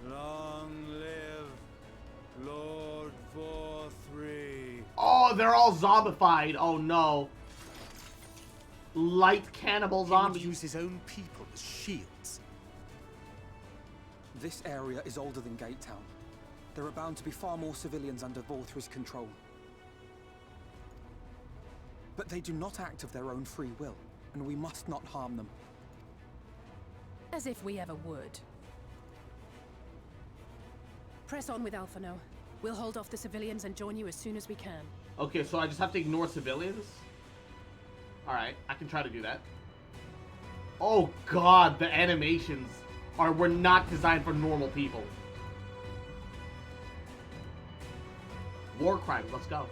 Speaker 11: Long live Lord Vothri.
Speaker 1: Oh, they're all zombified. Oh no. Light cannibal zombies.
Speaker 8: He would use his own people as shields.
Speaker 5: This area is older than Gate Town. There are bound to be far more civilians under Vothri's control. But they do not act of their own free will, and we must not harm them.
Speaker 3: As if we ever would. Press on with Alphano. We'll hold off the civilians and join you as soon as we can.
Speaker 1: Okay, so I just have to ignore civilians? Alright, I can try to do that. Oh god, the animations were not designed for normal people. War crimes, let's go.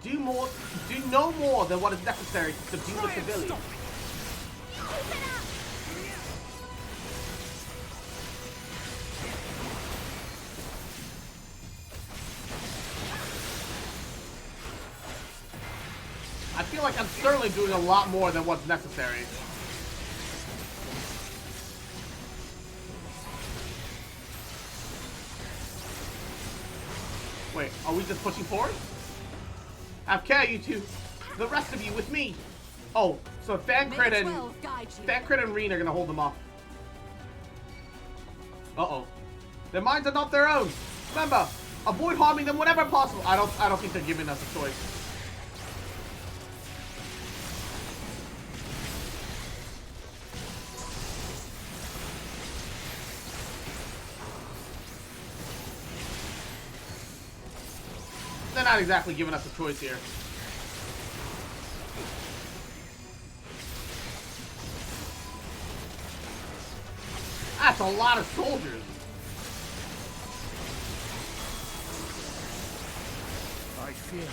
Speaker 1: Do no more than what is necessary to subdue the civilians. I feel like I'm certainly doing a lot more than what's necessary. Wait, are we just pushing forward? FK, you two. The rest of you with me. Oh, so Fancrit and Reen are gonna hold them off. Uh-oh. Their minds are not their own. Remember, avoid harming them whenever possible. I don't think they're giving us a choice. They're not exactly giving us a choice here. That's a lot of soldiers.
Speaker 11: I fear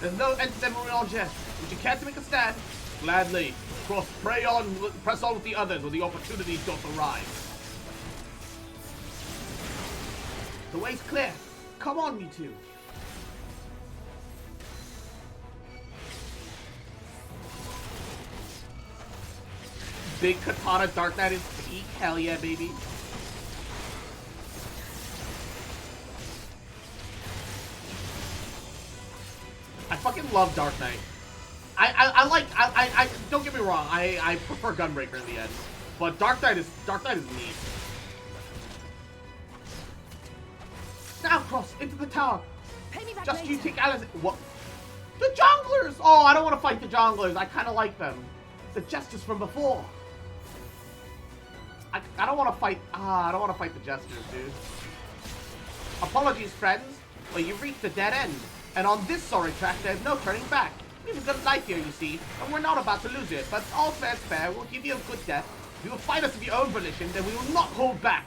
Speaker 1: There's no end to them when we all jest. Would you care to make a stand? Gladly. Press on with the others when the opportunity doth arise. The way's clear. Come on, you two. Big Katana Dark Knight is peak. Hell yeah, baby. I fucking love Dark Knight. I don't get me wrong, I prefer Gunbreaker in the end. But Dark Knight is neat. Now cross into the tower. Just you take Alice. What? The Jonglers! Oh, I don't want to fight the Jonglers. I kind of like them. The Jesters from before. I don't want to fight. I don't want to fight the Jesters, dude. Apologies, friends. Well, you've reached a dead end. And on this sorry track, there's no turning back. We have a good life here, you see, and we're not about to lose it. But all fair's fair. We'll give you a good death. If you will fight us of your own volition, then we will not hold back.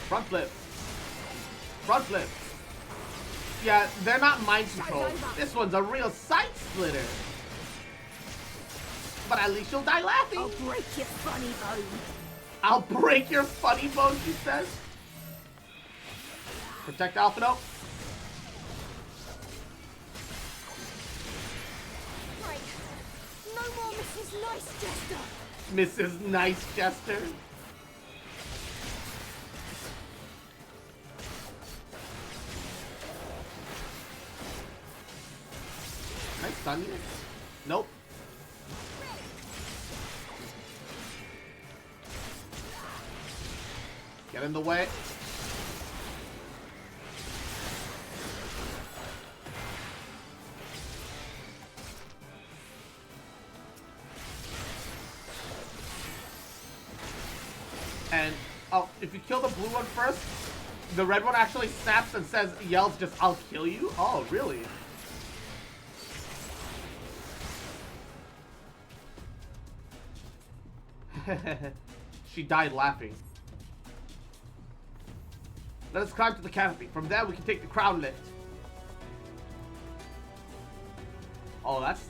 Speaker 1: Front flip. Front flip. Yeah, they're not mind control. This one's a real side splitter. But at least you'll die laughing.
Speaker 9: I'll break your funny bone.
Speaker 1: I'll break your funny bone, she says. Protect Alphino.
Speaker 9: Right. No more Mrs. Nice Jester.
Speaker 1: Mrs. Nice Jester. Can I stun you? Nope. Get in the way. And, oh, if you kill the blue one first, the red one actually snaps and says, yells just, I'll kill you? Oh, really? She died laughing. Let us climb to the canopy. From there, we can take the crown lift. Oh, that's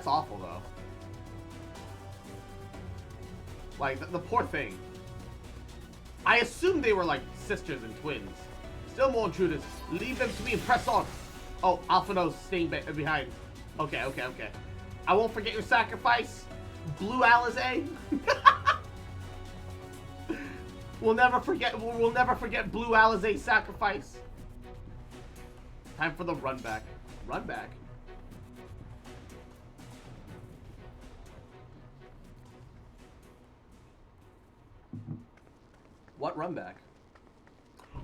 Speaker 1: awful, though. Like, the poor thing. I assumed they were, like, sisters and twins. Still more intruders. Leave them to me and press on. Oh, Alphino's staying behind. Okay. I won't forget your sacrifice, Blue Alizé. We'll never forget Blue Alizé's sacrifice. Time for the run back. Run back. What run back?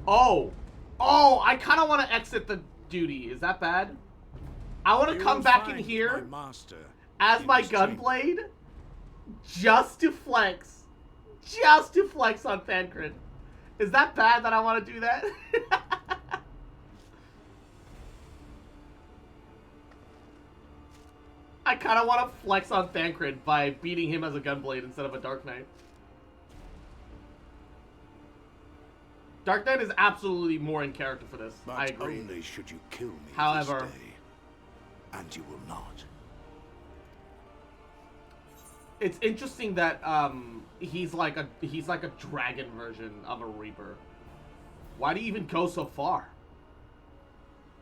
Speaker 1: Oh, I kind of want to exit the duty. Is that bad? I want to come back in here as my Gunblade just to flex. Just to flex on Thancred. Is that bad that I want to do that? I kind of want to flex on Thancred by beating him as a Gunblade instead of a Dark Knight. Dark Knight is absolutely more in character for this.
Speaker 11: But
Speaker 1: I agree.
Speaker 11: Only should you kill me
Speaker 1: However,
Speaker 11: this day, and you will not.
Speaker 1: It's interesting that he's like a dragon version of a Reaper. Why do you even go so far?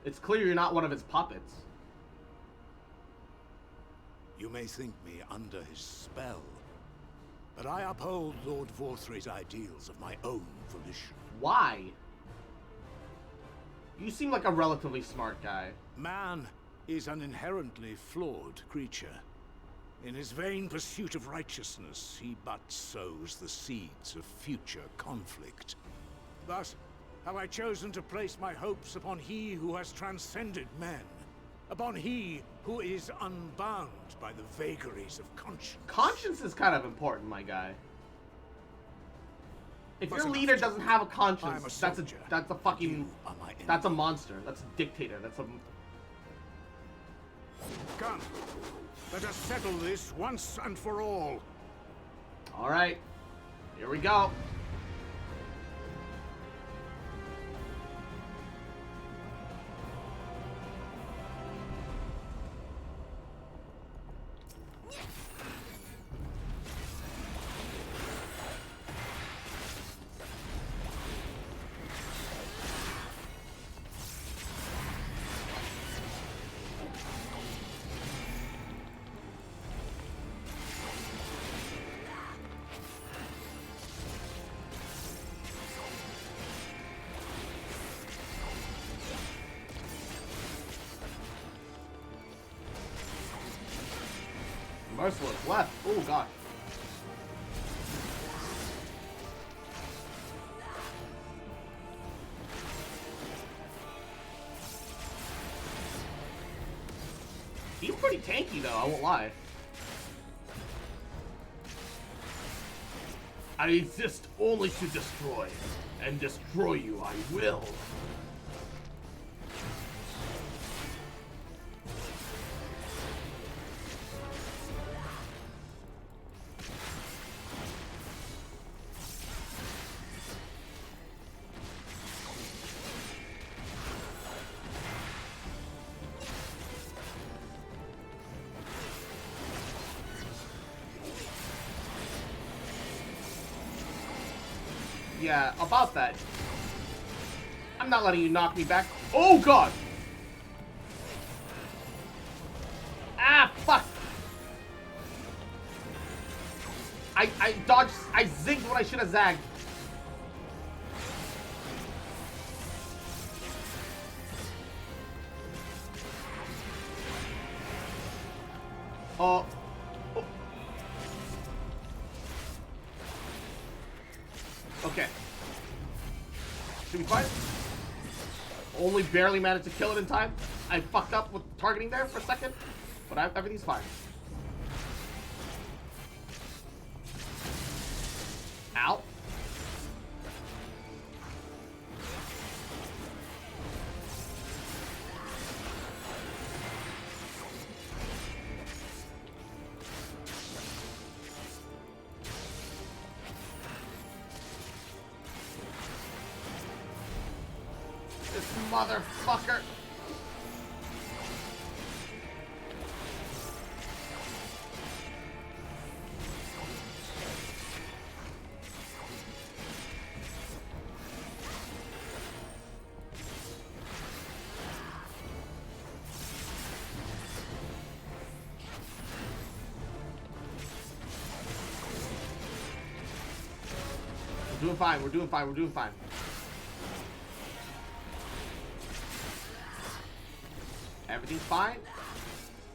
Speaker 1: It's clear you're not one of his puppets.
Speaker 11: You may think me under his spell, but I uphold Lord Vorthre's ideals of my own volition.
Speaker 1: Why? You seem like a relatively smart guy.
Speaker 11: Man is an inherently flawed creature. In his vain pursuit of righteousness, he but sows the seeds of future conflict. Thus, have I chosen to place my hopes upon he who has transcended men, upon he who is unbound by the vagaries of conscience.
Speaker 1: Conscience is kind of important, my guy. If your leader doesn't have a conscience, that's a fucking, that's a monster. That's a dictator. That's a...
Speaker 11: Come, let us settle this once and for all.
Speaker 1: Alright. Here we go. Merciless left. Oh god. He's pretty tanky though, I won't lie. I exist only to destroy, and destroy you I will. Yeah, about that. I'm not letting you knock me back. Oh god! Ah, fuck! I dodged, I zigged when I should have zagged. Oh. Okay. Should be fine. Only barely managed to kill it in time. I fucked up with targeting there for a second, but everything's fine. Ow. Motherfucker. We're doing fine, we're doing fine, we're doing fine. Everything's fine.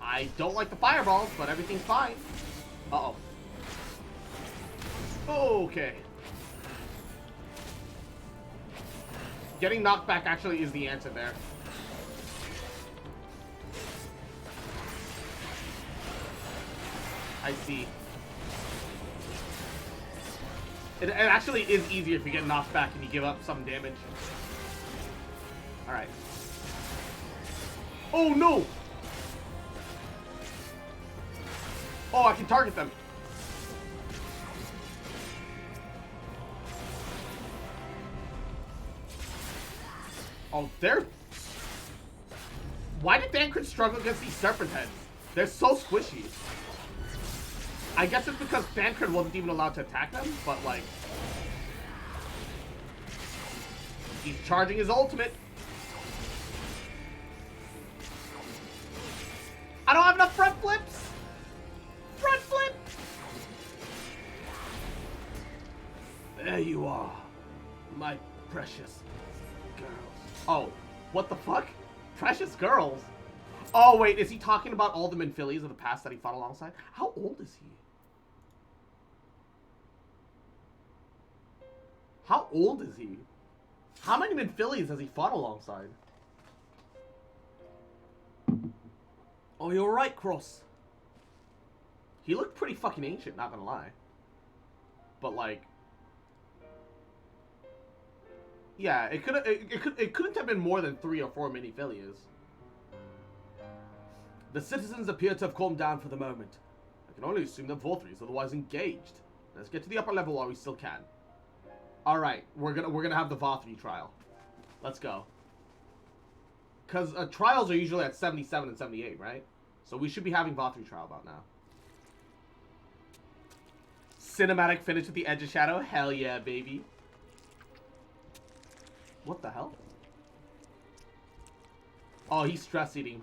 Speaker 1: I don't like the fireballs, but everything's fine. Uh-oh. Okay. Getting knocked back actually is the answer there. I see. It actually is easier if you get knocked back and you give up some damage. Alright. Oh no! Oh, I can target them. Oh, they're... Why did Dancred struggle against these serpent heads? They're so squishy. I guess it's because Dancred wasn't even allowed to attack them, but like... He's charging his ultimate. I don't have enough front flips! Front flip! There you are, my precious girls. Oh, what the fuck? Precious girls? Oh, wait, is he talking about all the Minphilies of the past that he fought alongside? How old is he? How old is he? How many Minphilies has he fought alongside? Oh, you're right, Cross. He looked pretty fucking ancient, not gonna lie. But like, yeah, it couldn't have been more than 3 or 4 Minphilias. The citizens appear to have calmed down for the moment. I can only assume that Vorthree is otherwise engaged. Let's get to the upper level while we still can. All right, we're gonna have the Vothri trial. Let's go. Cause trials are usually at 77 and 78, right? So we should be having Vothri trial about now. Cinematic finish with the Edge of Shadow. Hell yeah, baby. What the hell? Oh, he's stress eating.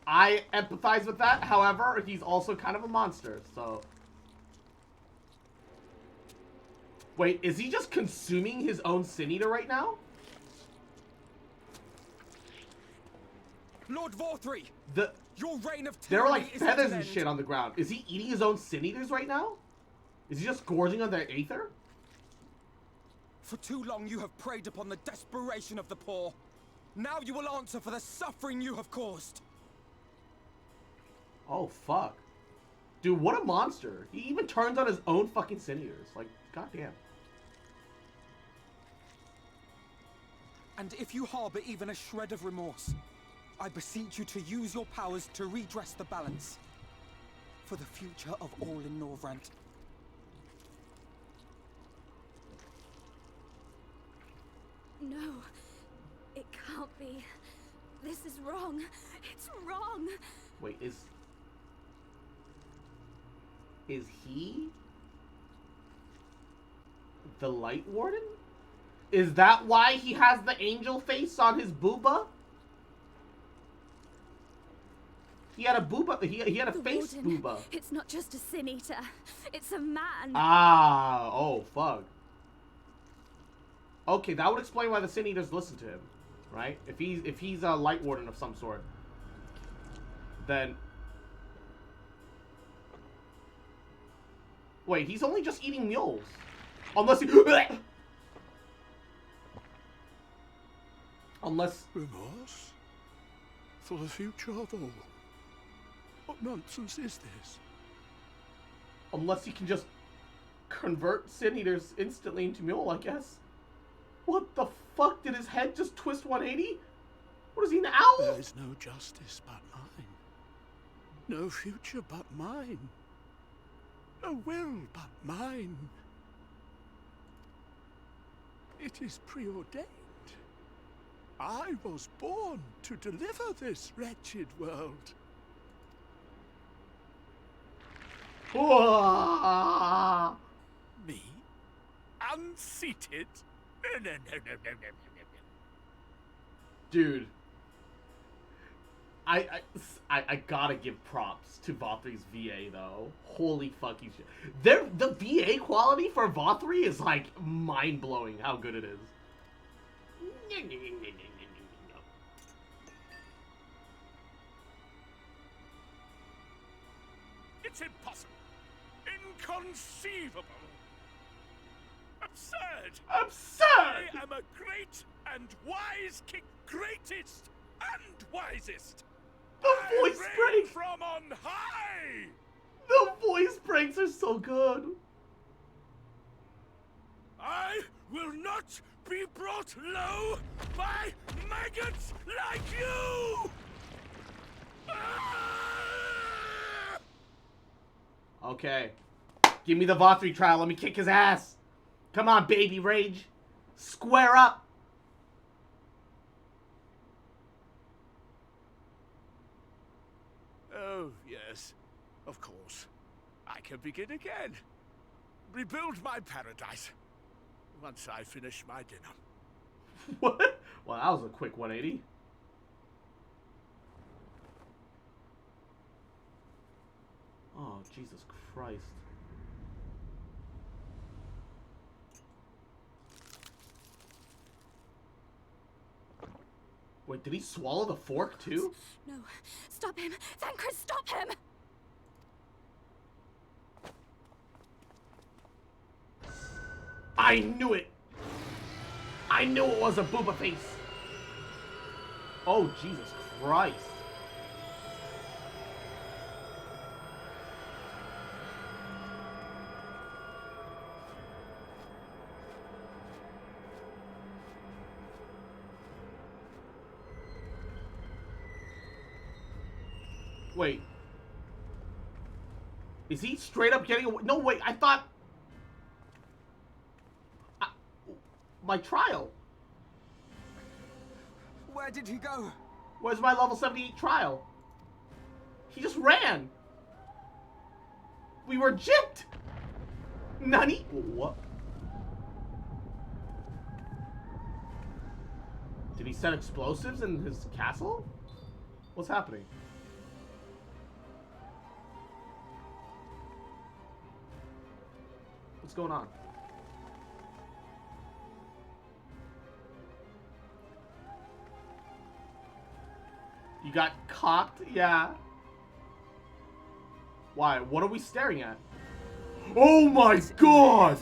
Speaker 1: I empathize with that. However, he's also kind of a monster, so. Wait, is he just consuming his own Sin Eater right now?
Speaker 2: Lord Vothri! Your reign of
Speaker 1: there are
Speaker 2: tyranny
Speaker 1: like
Speaker 2: is
Speaker 1: feathers
Speaker 2: at an
Speaker 1: and
Speaker 2: end.
Speaker 1: shit on the ground. Is he eating his own Sin Eaters right now? Is he just gorging on their aether?
Speaker 2: For too long you have preyed upon the desperation of the poor. Now you will answer for the suffering you have caused.
Speaker 1: Oh, fuck. Dude, what a monster. He even turns on his own fucking Sin Eaters. Like, goddamn.
Speaker 2: And if you harbor even a shred of remorse, I beseech you to use your powers to redress the balance. For the future of all in Norvrant.
Speaker 9: No, it can't be. This is wrong. It's wrong.
Speaker 1: Wait, is he the Light Warden? Is that why he has the angel face on his booba? He had a booba. He had a face
Speaker 9: Warden.
Speaker 1: booba.
Speaker 9: It's not just a Sin Eater. It's a man.
Speaker 1: Ah, oh fuck. Okay, that would explain why the Sin Eaters listen to him, right? If he's a Light Warden of some sort, then wait, he's only just eating mules, unless he unless
Speaker 11: remorse for the future of all. What nonsense is this?
Speaker 1: Unless he can just convert Sin Eaters instantly into mule, I guess. What the fuck? Did his head just twist 180? What is he, an owl?
Speaker 11: There is no justice but mine. No future but mine. No will but mine. It is preordained. I was born to deliver this wretched world. Me? Unseated? No.
Speaker 1: Dude, I gotta give props to Vothri's VA though. Holy fucking shit! The VA quality for Vothri is like mind blowing. How good it is.
Speaker 11: It's impossible. Inconceivable. Absurd!
Speaker 1: Absurd!
Speaker 11: I am a great and wise king. Greatest and wisest.
Speaker 1: The voice breaks!
Speaker 11: From on high!
Speaker 1: The voice breaks are so good.
Speaker 11: I will not be brought low by maggots like you!
Speaker 1: Okay. Give me the Vothri trial. Let me kick his ass. Come on, baby rage. Square up.
Speaker 11: Oh, yes. Of course. I can begin again. Rebuild my paradise. Once I finish my dinner.
Speaker 1: What? Well, that was a quick 180. Oh, Jesus Christ. Wait, did he swallow the fork too?
Speaker 9: No. Stop him. Thancred, stop him!
Speaker 1: I knew it! I knew it was a booba face! Oh, Jesus Christ. Wait. Is he straight up getting away? No, wait, I thought my trial?
Speaker 2: Where did he go?
Speaker 1: Where's my level 78 trial? He just ran. We were gypped. Nani? What? Did he set explosives in his castle? What's happening? What's going on? You got cocked? Yeah. Why? What are we staring at? Oh my god!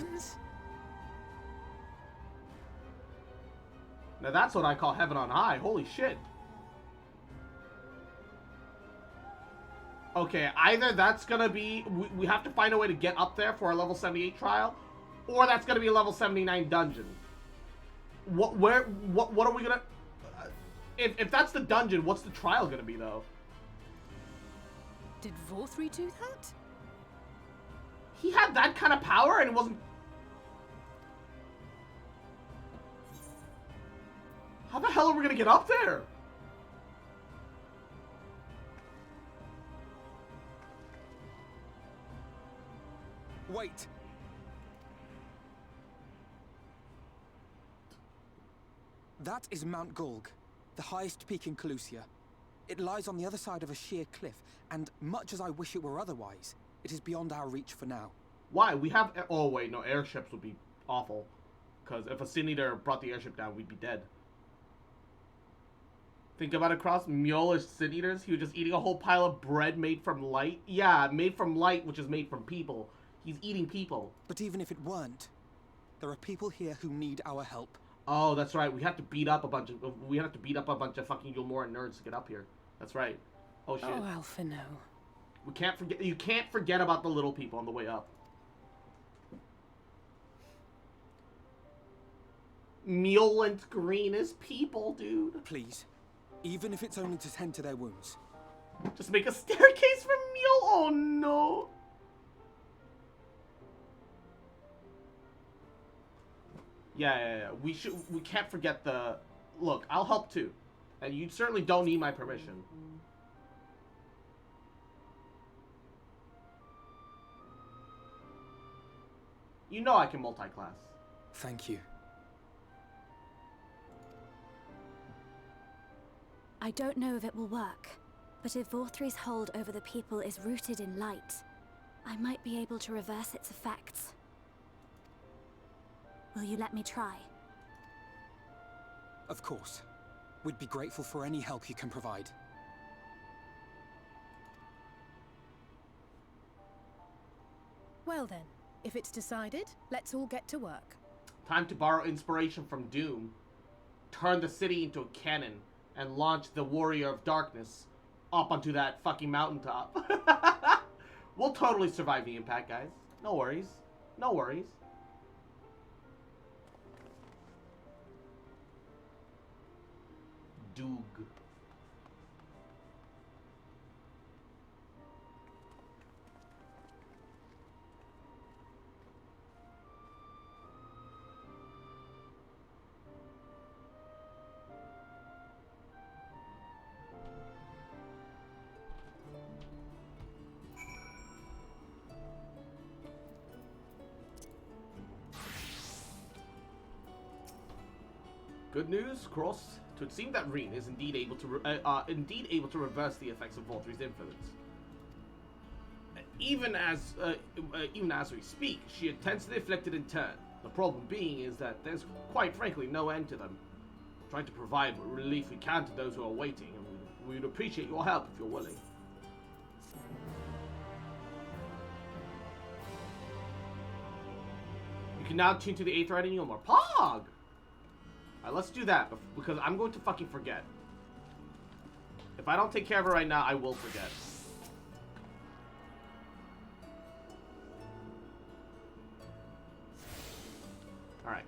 Speaker 1: Now that's what I call heaven on high. Holy shit. Okay, either that's gonna be... We have to find a way to get up there for our level 78 trial, or that's gonna be a level 79 dungeon. What are we gonna... If that's the dungeon, what's the trial gonna be, though?
Speaker 3: Did Vorthri do that?
Speaker 1: He had that kind of power and it wasn't... How the hell are we gonna get up there?
Speaker 2: Wait. That is Mount Golg, the highest peak in Calusia. It lies on the other side of a sheer cliff, and much as I wish it were otherwise, it is beyond our reach for now.
Speaker 1: Why? We have... Oh, wait, no, airships would be awful. Because if a Sin Eater brought the airship down, we'd be dead. Think about it, Cross. Mjolnir's Sin Eaters, he was just eating a whole pile of bread made from light. Yeah, made from light, which is made from people. He's eating people.
Speaker 2: But even if it weren't, there are people here who need our help.
Speaker 1: Oh, that's right. We have to beat up a bunch of... We have to beat up a bunch of fucking Yulmoran nerds to get up here. That's right. Oh, shit.
Speaker 3: Oh, Alphino.
Speaker 1: We can't forget... You can't forget about the little people on the way up. Mjolnir Green is people, dude.
Speaker 2: Please. Even if it's only to tend to their wounds.
Speaker 1: Just make a staircase for Mjol. Oh, no. Yeah. We can't forget the... Look, I'll help too. And you certainly don't need my permission. You know I can multi-class.
Speaker 2: Thank you.
Speaker 9: I don't know if it will work, but if Vorthri's hold over the people is rooted in light, I might be able to reverse its effects. Will you let me try?
Speaker 2: Of course. We'd be grateful for any help you can provide.
Speaker 3: Well then, if it's decided, let's all get to work.
Speaker 1: Time to borrow inspiration from Doom. Turn the city into a cannon and launch the Warrior of Darkness up onto that fucking mountaintop. We'll totally survive the impact, guys. No worries. No worries. Doog. Good news, Cross. It would seem that Reen is indeed able to reverse the effects of Voltri's influence. Even as we speak, she attends to the afflicted in turn. The problem being is that there's quite frankly no end to them. Trying to provide what relief we can to those who are waiting, and we would appreciate your help if you're willing. You can now tune to the 8th riding Yulmor. Pog! Alright, let's do that, because I'm going to fucking forget. If I don't take care of it right now, I will forget. Alright.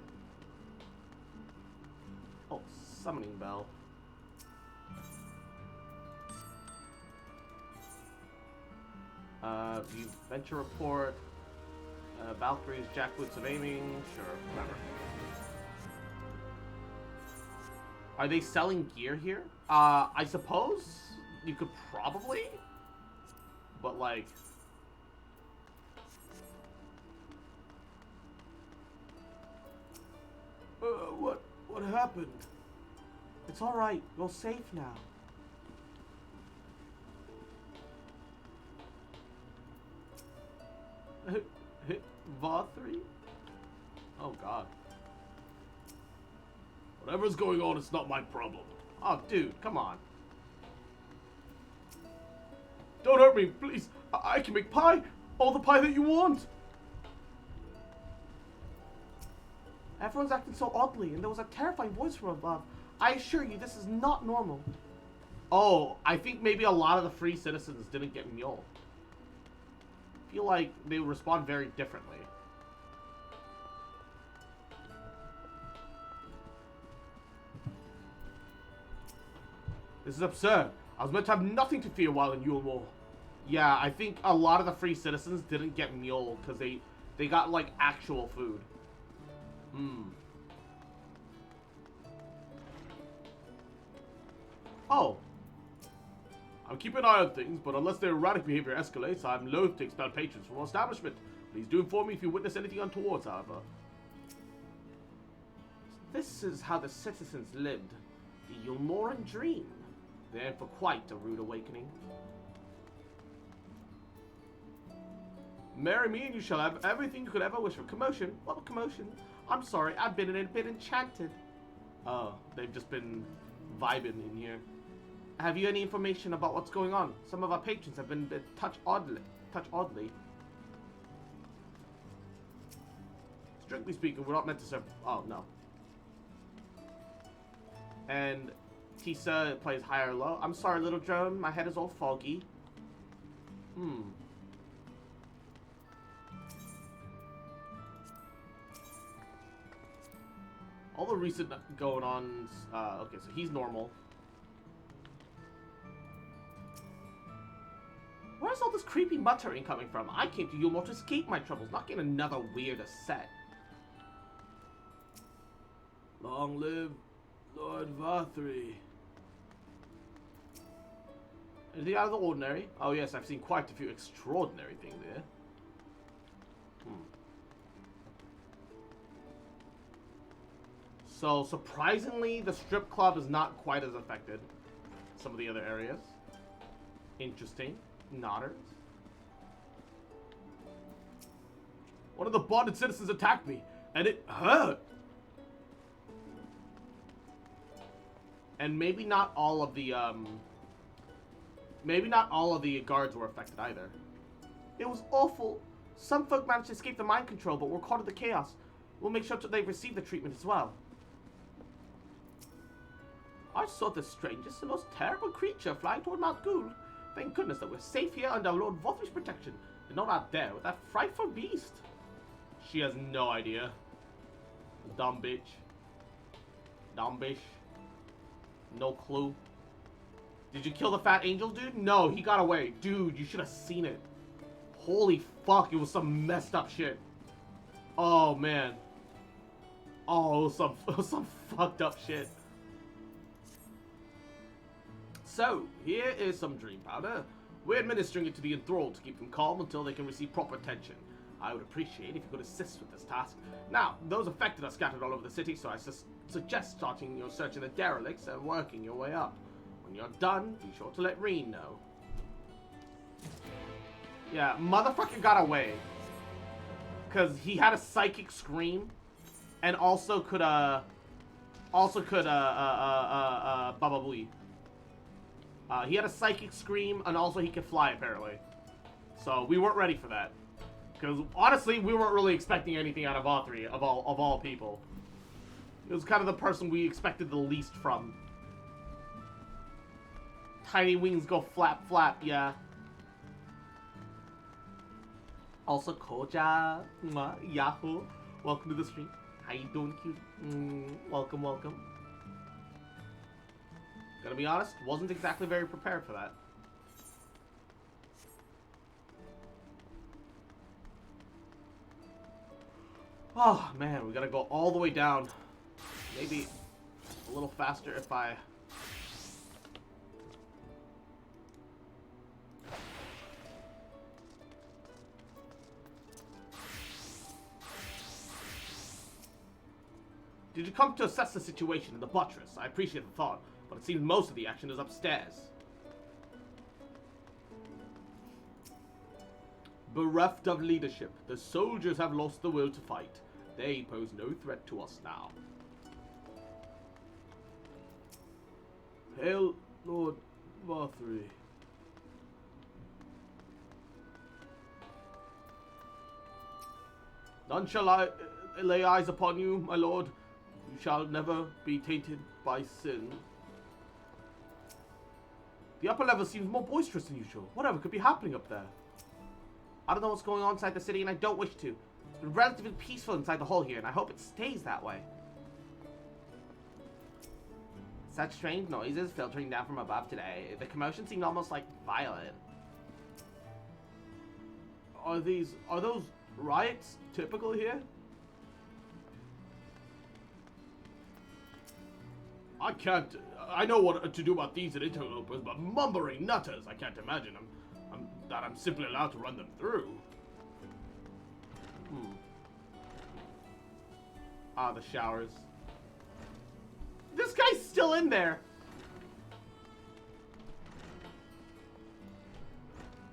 Speaker 1: Oh, summoning bell. View venture report. Valkyrie's jackboots of aiming. Sure, whatever. Are they selling gear here? I suppose you could probably, but like, what happened? It's all right. You're safe now. Vothri? Oh God. Whatever's going on, it's not my problem. Oh, dude, come on. Don't hurt me, please. I can make pie. All the pie that you want. Everyone's acting so oddly, and there was a terrifying voice from above. I assure you, this is not normal. Oh, I think maybe a lot of the free citizens didn't get mule. I feel like they respond very differently. This is absurd. I was meant to have nothing to fear while in Yule War. Yeah, I think a lot of the free citizens didn't get mule because they got like actual food. Oh. I'm keeping an eye on things, but unless their erratic behavior escalates, I'm loath to expel patrons from our establishment. Please do inform me if you witness anything untoward, however. This is how the citizens lived. The Yulmoran dream. They're in for quite a rude awakening. Marry me and you shall have everything you could ever wish for. Commotion? What commotion? I'm sorry, I've been a bit enchanted. Oh, they've just been vibing in here. Have you any information about what's going on? Some of our patrons have been touch oddly. Strictly speaking, we're not meant to serve. Oh, no. And Tisa plays high or low. I'm sorry, little drone. My head is all foggy. All the recent going on. Okay, so he's normal. Where's all this creepy muttering coming from? I came to Yulmore to escape my troubles, not get another weird set. Long live Lord Vothri. Anything out of the ordinary? Oh yes, I've seen quite a few extraordinary things there. So, surprisingly, the strip club is not quite as affected as some of the other areas. Interesting. Nodders. One of the bonded citizens attacked me, and it hurt. And maybe not all of the guards were affected either. It was awful. Some folk managed to escape the mind control, but were caught in the chaos. We'll make sure they receive the treatment as well. I saw the strangest, the most terrible creature flying toward Mount Ghoul. Thank goodness that we're safe here under Lord Vothri's protection, and not out there with that frightful beast. She has no idea. Dumb bitch. Dumb bitch. No clue. Did you kill the fat angel, dude? No, he got away. Dude, you should have seen it. Holy fuck, it was some messed up shit. Oh, man. Oh, it was some fucked up shit. So, here is some dream powder. We're administering it to the enthralled to keep them calm until they can receive proper attention. I would appreciate if you could assist with this task. Now, those affected are scattered all over the city, so I suggest starting your search of the derelicts and working your way up. When you're done, be sure to let Reen know. Yeah, motherfucker got away. Because he had a psychic scream, and also could, Baba Booey. He had a psychic scream, and also he could fly, apparently. So, we weren't ready for that. Because, honestly, we weren't really expecting anything out of Vothri, of all people. It was kind of the person we expected the least from. Tiny wings go flap, flap, yeah. Also, Koja, Yahoo, welcome to the stream. How you doing, cute? Welcome, welcome. Gonna be honest, wasn't exactly very prepared for that. Oh man, we gotta go all the way down. Maybe a little faster if I... Did you come to assess the situation in the buttress? I appreciate the thought, but it seems most of the action is upstairs. Bereft of leadership, the soldiers have lost the will to fight. They pose no threat to us now. Hail, Lord Varthry. None shall I lay eyes upon you, my lord. You shall never be tainted by sin. The upper level seems more boisterous than usual. Whatever could be happening up there? I don't know what's going on inside the city, and I don't wish to. It's been relatively peaceful inside the hall here, and I hope it stays that way. Such strange noises filtering down from above today. The commotion seemed almost like violent. Are those riots typical here? I know what to do about these at interlopers, but mumbling nutters, I can't imagine I'm simply allowed to run them through. Ah, the showers. This guy's still in there.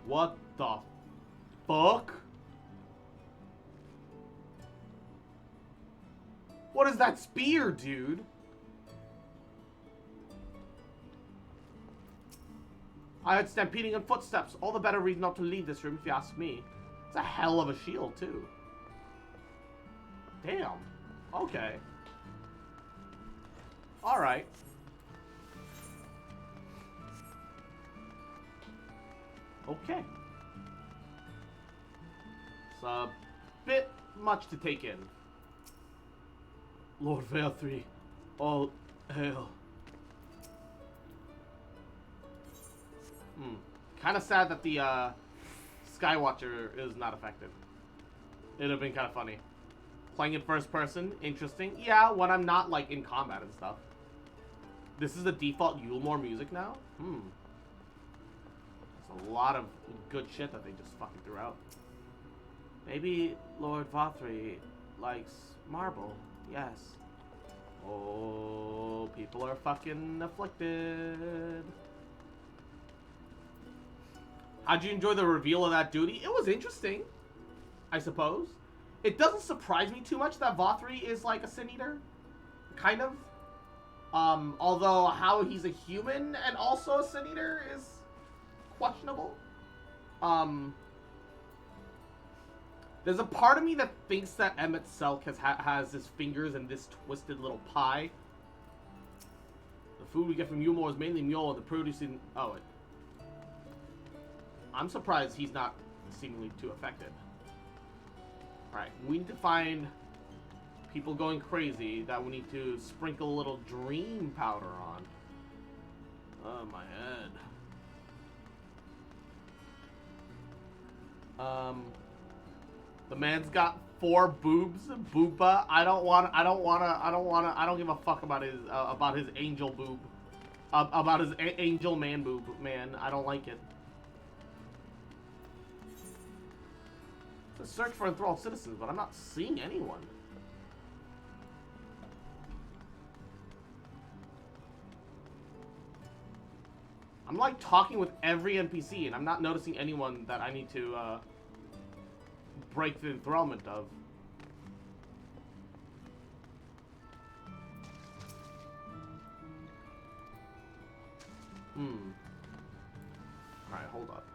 Speaker 1: What the fuck? What is that spear, dude? I heard stampeding and footsteps. All the better reason not to leave this room, if you ask me. It's a hell of a shield, too. Damn. Okay. Alright. Okay. It's a bit much to take in. Lord Varthry, all hail. Kind of sad that the Skywatcher is not affected. It'd have been kind of funny. Playing in first person, interesting. Yeah, when I'm not like in combat and stuff. This is the default Yulmore music now? There's a lot of good shit that they just fucking threw out. Maybe Lord Varthry likes marble. Yes. Oh, people are fucking afflicted. How'd you enjoy the reveal of that duty? It was interesting, I suppose. It doesn't surprise me too much that Varthry is like a Sin Eater. Kind of. Although how he's a human and also a Sin Eater is questionable. There's a part of me that thinks that Emmett Selk has his fingers in this twisted little pie. The food we get from Yulmore is mainly mule and the produce in... Oh, wait. I'm surprised he's not seemingly too affected. Alright, we need to find people going crazy that we need to sprinkle a little dream powder on. Oh, my head. The man's got 4 boobs. Booba. I don't give a fuck about his angel boob. About his angel man boob, man. I don't like it. It's a search for enthralled citizens, but I'm not seeing anyone. I'm like talking with every NPC, and I'm not noticing anyone that I need to break the enthrallment of. Alright, hold up.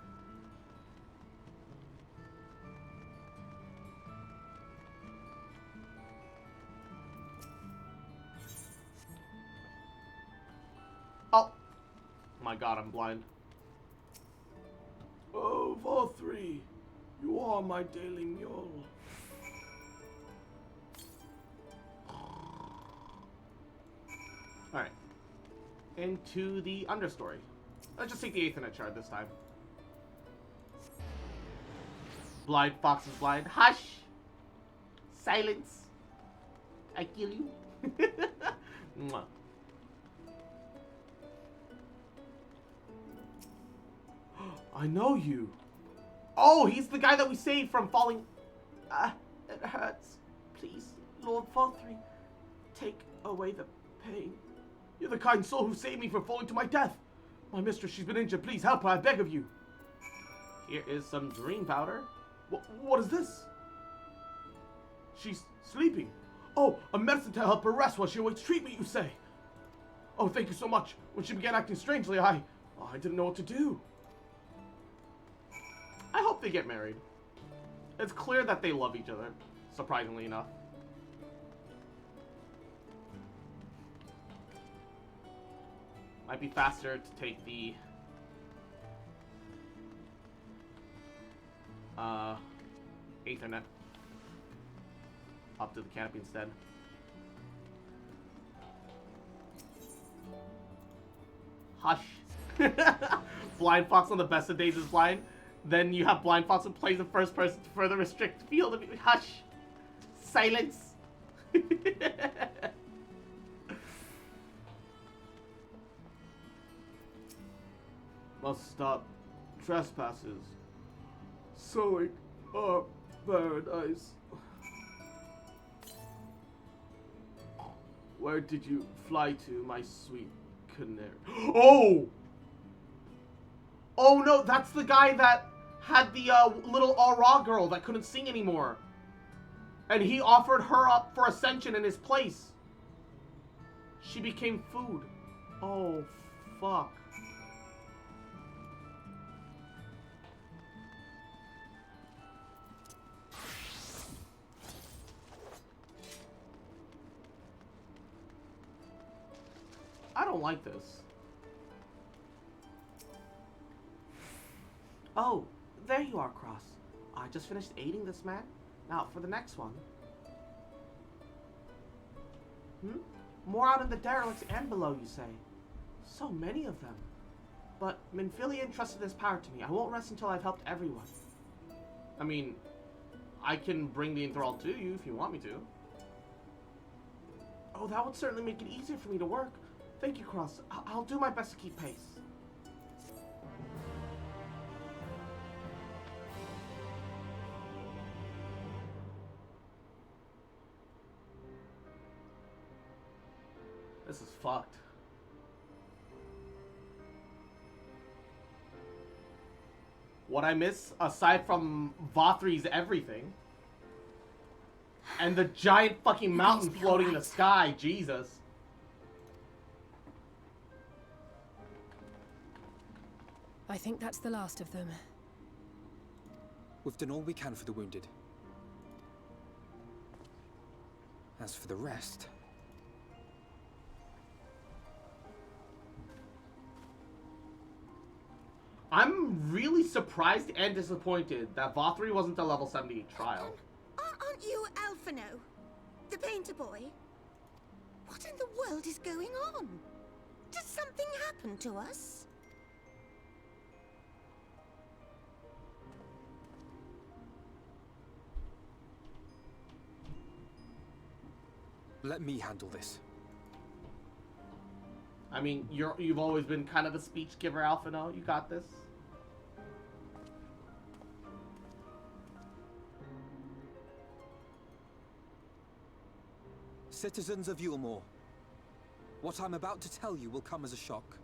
Speaker 1: Oh! My god, I'm blind. Oh, Varthry, you are my daily mule. Alright. Into the understory. Let's just take the Aethernet shard this time. Blind fox is blind. Hush! Silence! I kill you. Mwah. I know you. Oh, he's the guy that we saved from falling. It hurts. Please, Lord Valtteri, take away the pain. You're the kind soul who saved me from falling to my death. My mistress, she's been injured. Please help her, I beg of you. Here is some dream powder. What is this? She's sleeping. Oh, a medicine to help her rest while she awaits treatment, you say? Oh, thank you so much. When she began acting strangely, I didn't know what to do. I hope they get married. It's clear that they love each other, surprisingly enough. Might be faster to take the Ethernet up to the canopy instead. Hush. Blind Fox on the best of days is blind. Then you have Blind Fox who plays in first person to further restrict the field of view. Hush. Silence. Must stop trespasses. Sowing our paradise. Where did you fly to, my sweet canary? Oh! Oh no, that's the guy that had the little Aura girl that couldn't sing anymore. And he offered her up for ascension in his place. She became food. Oh, fuck. I don't like this. Oh, there you are, Cross. I just finished aiding this man. Now, for the next one. More out in the derelicts and below, you say? So many of them. But Minfilia entrusted this power to me. I won't rest until I've helped everyone. I mean, I can bring the enthralled to you if you want me to. Oh, that would certainly make it easier for me to work. Thank you, Cross. I'll do my best to keep pace. This is fucked. What I miss, aside from Valtteri's everything, and the giant fucking mountain floating in the sky, Jesus.
Speaker 3: I think that's the last of them.
Speaker 5: We've done all we can for the wounded. As for the rest...
Speaker 1: I'm really surprised and disappointed that Valtteri wasn't a level 78 trial.
Speaker 12: Aren't you Alphino? The painter boy? What in the world is going on? Did something happen to us?
Speaker 5: Let me handle this.
Speaker 1: I mean, you've always been kind of a speech giver, Alphino. You got this.
Speaker 5: Citizens of Yulmore, what I'm about to tell you will come as a shock.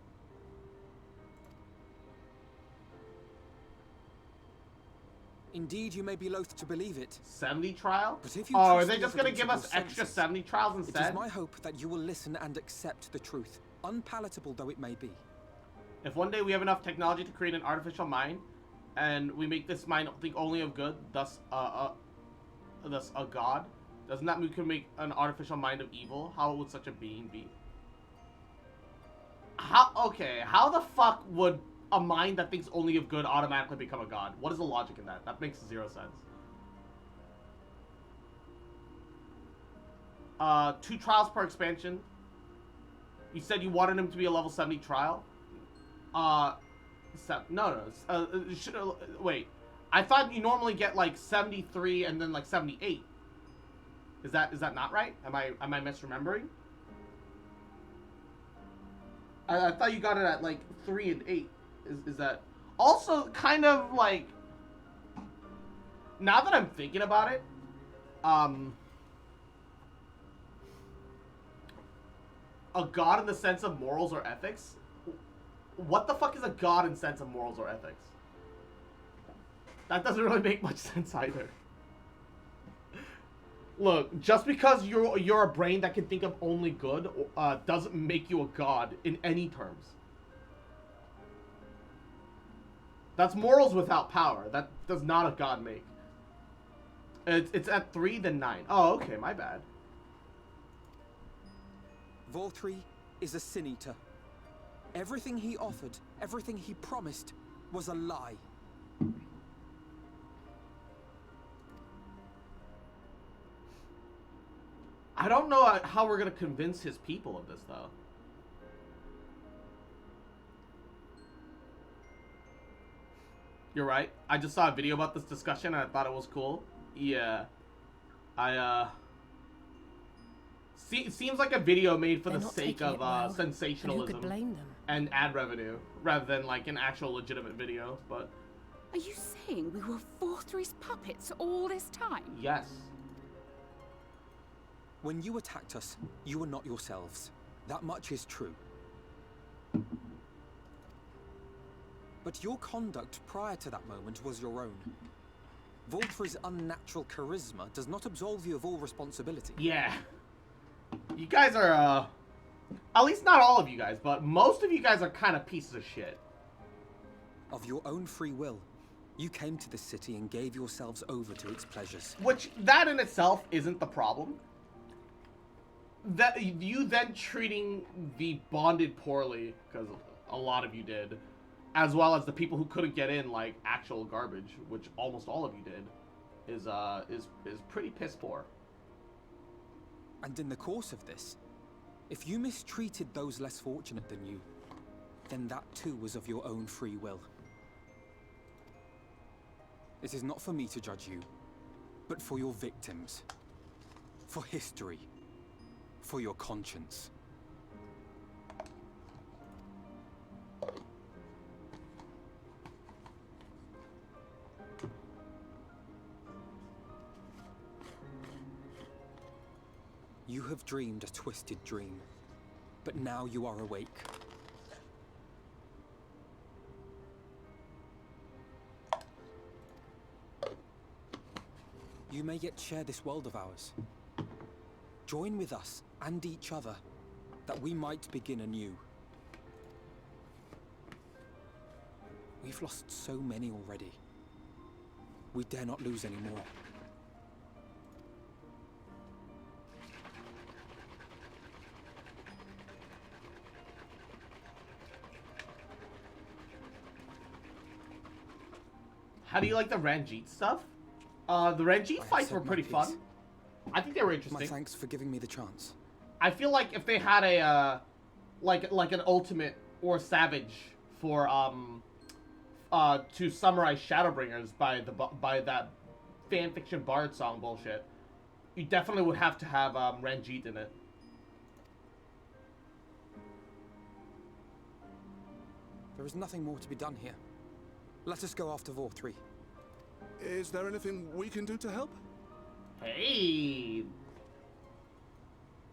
Speaker 5: Indeed, you may be loath to believe it.
Speaker 1: 70 trial?
Speaker 5: But if you
Speaker 1: are they just gonna give us extra 70 trials instead?
Speaker 5: It is my hope that you will listen and accept the truth, unpalatable though it may be.
Speaker 1: If one day we have enough technology to create an artificial mind, and we make this mind think only of good, thus a god, doesn't that mean we can make an artificial mind of evil? How would such a being be? How the fuck would a mind that thinks only of good automatically become a god? What is the logic in that? That makes 0 sense. 2 trials per expansion. You said you wanted him to be a level 70 trial? Wait. I thought you normally get like 73 and then like 78. Is that not right? Am I misremembering? I thought you got it at like 3 and 8. Is that? Also, kind of like, now that I'm thinking about it, a god in the sense of morals or ethics? What the fuck is a god in sense of morals or ethics? That doesn't really make much sense either. Look, just because you're a brain that can think of only good doesn't make you a god in any terms. That's morals without power. That does not a god make. It's at 3, then 9. Oh, okay, my bad.
Speaker 2: Voltri is a Sin Eater. Everything he offered, everything he promised, was a lie.
Speaker 1: I don't know how we're gonna convince his people of this, though. You're right. I just saw a video about this discussion and I thought it was cool. Yeah. Seems like a video made for the sake of sensationalism
Speaker 3: who could blame them?
Speaker 1: And ad revenue, rather than like an actual legitimate video, but...
Speaker 13: Are you saying we were Forthry's puppets all this time?
Speaker 1: Yes.
Speaker 2: When you attacked us, you were not yourselves. That much is true. But your conduct prior to that moment was your own. Voltry's unnatural charisma does not absolve you of all responsibility.
Speaker 1: Yeah. You guys are, at least not all of you guys, but most of you guys are kind of pieces of shit.
Speaker 2: Of your own free will, you came to this city and gave yourselves over to its pleasures.
Speaker 1: Which, that in itself isn't the problem. That you then treating the bonded poorly, because a lot of you did, as well as the people who couldn't get in like actual garbage, which almost all of you did, is pretty piss poor.
Speaker 2: And in the course of this, if you mistreated those less fortunate than you, then that too was of your own free will. It is not for me to judge you, but for your victims, for history, for your conscience. You have dreamed a twisted dream, but now you are awake. You may yet share this world of ours. Join with us and each other, that we might begin anew. We've lost so many already. We dare not lose any more.
Speaker 1: How do you like the Ranjit stuff? The Ranjit fights were pretty fun. I think they were interesting.
Speaker 2: My thanks for giving me the chance.
Speaker 1: I feel like if they had a like an ultimate or savage for to summarize Shadowbringers by that fanfiction bard song bullshit, you definitely would have to have Ranjit in it.
Speaker 2: There is nothing more to be done here. Let us go after Voltry.
Speaker 14: Is there anything we can do to help?
Speaker 1: Hey!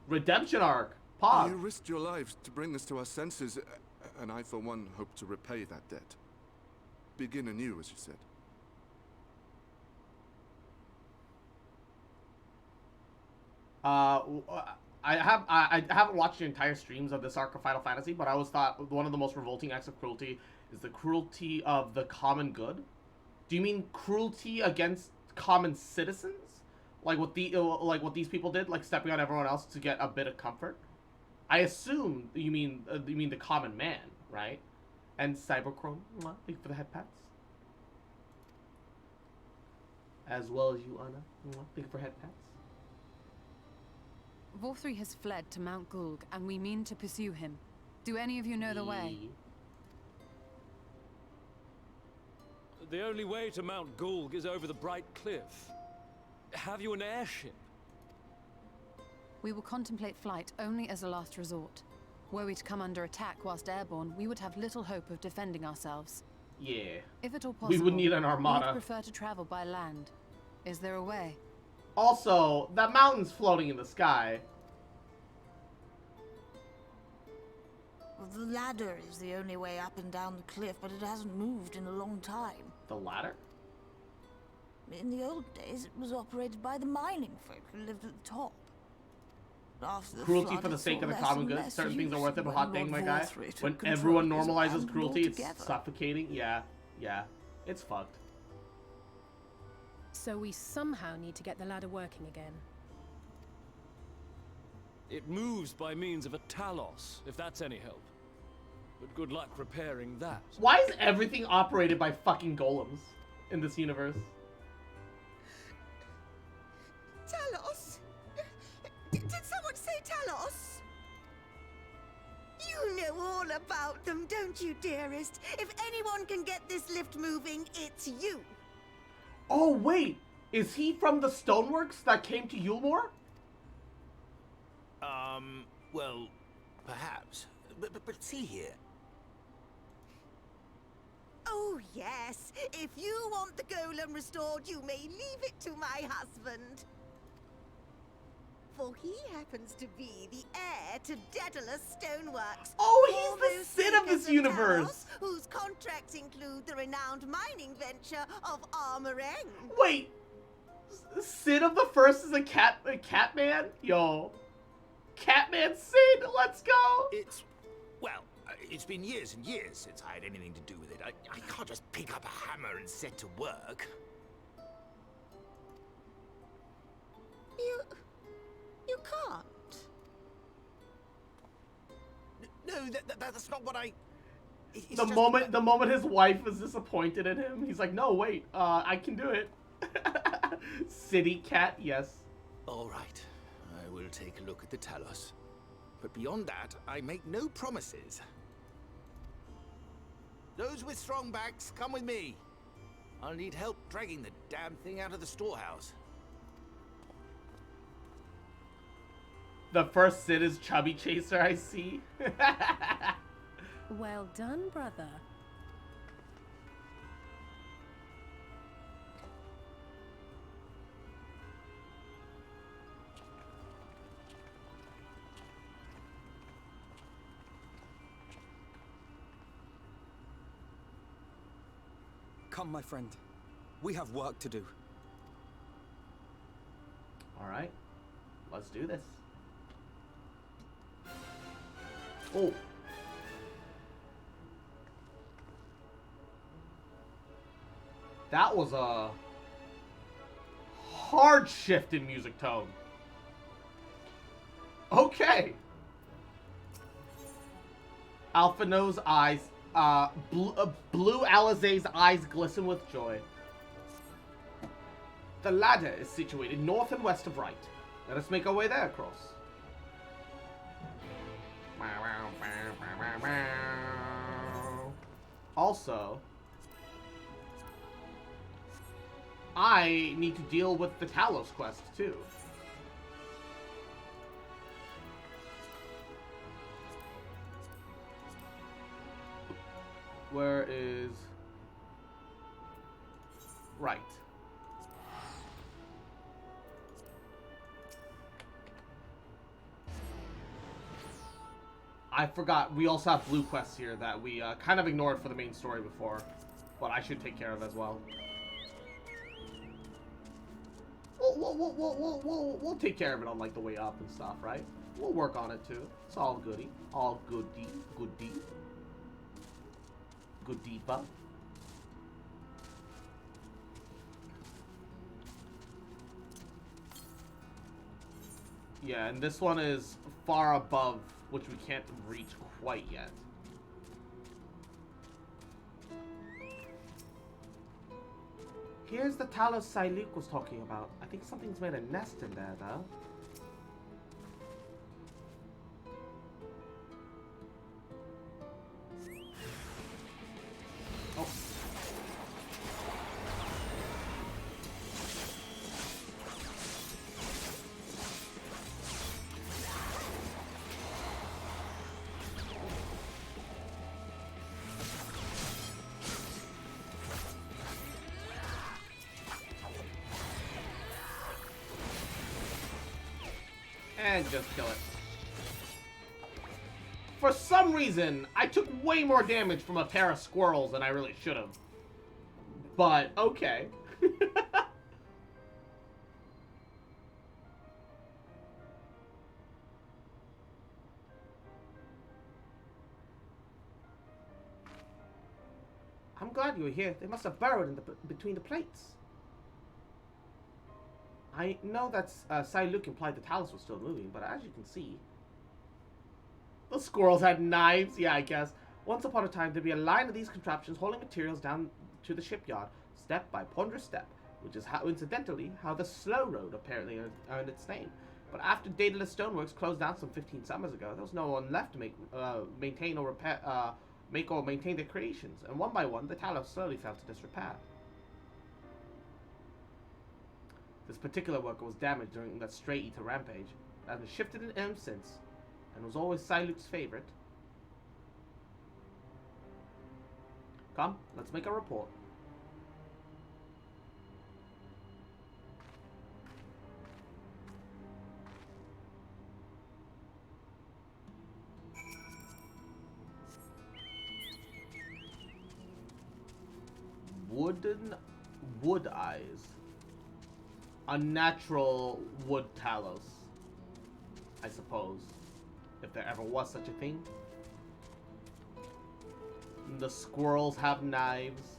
Speaker 1: Redemption arc. Pog.
Speaker 14: You risked your lives to bring us to our senses, and I, for one, hope to repay that debt. Begin anew, as you said.
Speaker 1: I haven't watched the entire streams of this arc of Final Fantasy, but I always thought one of the most revolting acts of cruelty is the cruelty of the common good. Do you mean cruelty against common citizens? Like what these people did, like stepping on everyone else to get a bit of comfort? I assume you mean the common man, right? And Cyberchrome, thank you for the head pats. As well as you, Anna, thank you for head pats.
Speaker 7: Voltry has fled to Mount Gulg, and we mean to pursue him. Do any of you know the way?
Speaker 15: The only way to Mount Gulg is over the Bright Cliff. Have you an airship?
Speaker 7: We will contemplate flight only as a last resort. Were we to come under attack whilst airborne, we would have little hope of defending ourselves.
Speaker 1: Yeah.
Speaker 7: If at all possible,
Speaker 1: We would need an armada.
Speaker 7: I would prefer to travel by land. Is there a way?
Speaker 1: Also, that mountain's floating in the sky.
Speaker 16: Well, the ladder is the only way up and down the cliff, but it hasn't moved in a long time.
Speaker 1: The ladder?
Speaker 16: In the old days, it was operated by the mining folk who lived at the top. After the
Speaker 1: Cruelty
Speaker 16: flood,
Speaker 1: for the
Speaker 16: it
Speaker 1: sake
Speaker 16: saw
Speaker 1: of the
Speaker 16: less
Speaker 1: common
Speaker 16: and
Speaker 1: good.
Speaker 16: less
Speaker 1: Certain things are
Speaker 16: use,
Speaker 1: worth it, but
Speaker 16: and
Speaker 1: hot
Speaker 16: when
Speaker 1: dang, my
Speaker 16: Lord
Speaker 1: guy.
Speaker 16: Vorthry took
Speaker 1: When
Speaker 16: control,
Speaker 1: everyone
Speaker 16: it was
Speaker 1: normalizes
Speaker 16: abandoned
Speaker 1: cruelty, it's
Speaker 16: altogether.
Speaker 1: suffocating. Yeah. It's fucked.
Speaker 3: So we somehow need to get the ladder working again.
Speaker 15: It moves by means of a talos, if that's any help. But good luck repairing that.
Speaker 1: Why is everything operated by fucking golems in this universe?
Speaker 12: Talos? Did someone say Talos? You know all about them, don't you, dearest? If anyone can get this lift moving, it's you.
Speaker 1: Oh, wait! Is he from the stoneworks that came to Yulmore?
Speaker 17: Well, perhaps. But see here.
Speaker 12: Oh, yes. If you want the golem restored, you may leave it to my husband. For he happens to be the heir to Daedalus Stoneworks.
Speaker 1: Oh, he's the Sid of this universe!
Speaker 12: Talos, whose contracts include the renowned mining venture of Armoreng.
Speaker 1: Wait! Sid of the First is a Catman? Yo. Catman Sid, let's go!
Speaker 17: Well, it's been years and years since I had anything to do with it. I can't just pick up a hammer and set to work.
Speaker 12: You can't.
Speaker 17: No, that's not what I...
Speaker 1: The moment his wife was disappointed in him, he's like, no, wait, I can do it. City cat, yes.
Speaker 17: All right, I will take a look at the Talos. But beyond that, I make no promises. Those with strong backs, come with me. I'll need help dragging the damn thing out of the storehouse.
Speaker 1: The first Sid is Chubby Chaser, I see.
Speaker 3: Well done, brother.
Speaker 2: Come, my friend. We have work to do.
Speaker 1: Alright. Let's do this. Oh. That was a hard shift in music tone. Okay. Alpha No's eyes, Blue Alizé's eyes glisten with joy. The ladder is situated north and west of Right. Let us make our way there across. Also, I need to deal with the Talos quest too. Where is Right? I forgot, we also have blue quests here that we kind of ignored for the main story before, but I should take care of as well. We'll take care of it on like the way up and stuff, right? We'll work on it too. It's all goody. All goody. Goody. Goodipa. Yeah, and this one is far above, which we can't reach quite yet. Here's the Talos Siluke was talking about. I think something's made a nest in there, though. Oh. And just kill it. For some reason, I took way more damage from a pair of squirrels than I really should have. But, okay. I'm glad you were here. They must have burrowed in between the plates. I know that Sai-Luke implied the Talus was still moving, but as you can see... The squirrels had knives? Yeah, I guess. Once upon a time, there'd be a line of these contraptions hauling materials down to the shipyard, step by ponderous step, which is how, incidentally, how the Slow Road apparently earned its name. But after Daedalus Stoneworks closed down some 15 summers ago, there was no one left to maintain or maintain their creations, and one by one, the Talus slowly fell to disrepair. This particular worker was damaged during that Stray Eater rampage, and has been shifted in him since, and was always Sai-Luke's favorite. Come, let's make a report. Wooden wood eyes. Unnatural wood talos, I suppose, if there ever was such a thing. The squirrels have knives.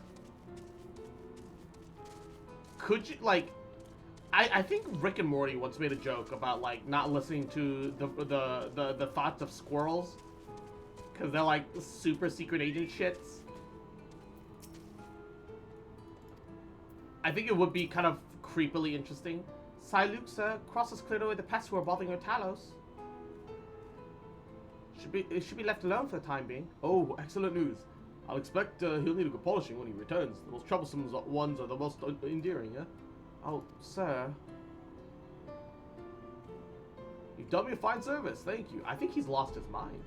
Speaker 1: Could you, like, I think Rick and Morty once made a joke about, like, not listening to the thoughts of squirrels, because they're, like, super secret agent shits. I think it would be kind of creepily interesting. Sai-Luke, sir, Cross has cleared away the pests who are bothering your Talos. It should be left alone for the time being. Oh, excellent news. I'll expect he'll need a good polishing when he returns. The most troublesome ones are the most endearing, yeah? Oh, sir. You've done me a fine service, thank you. I think he's lost his mind.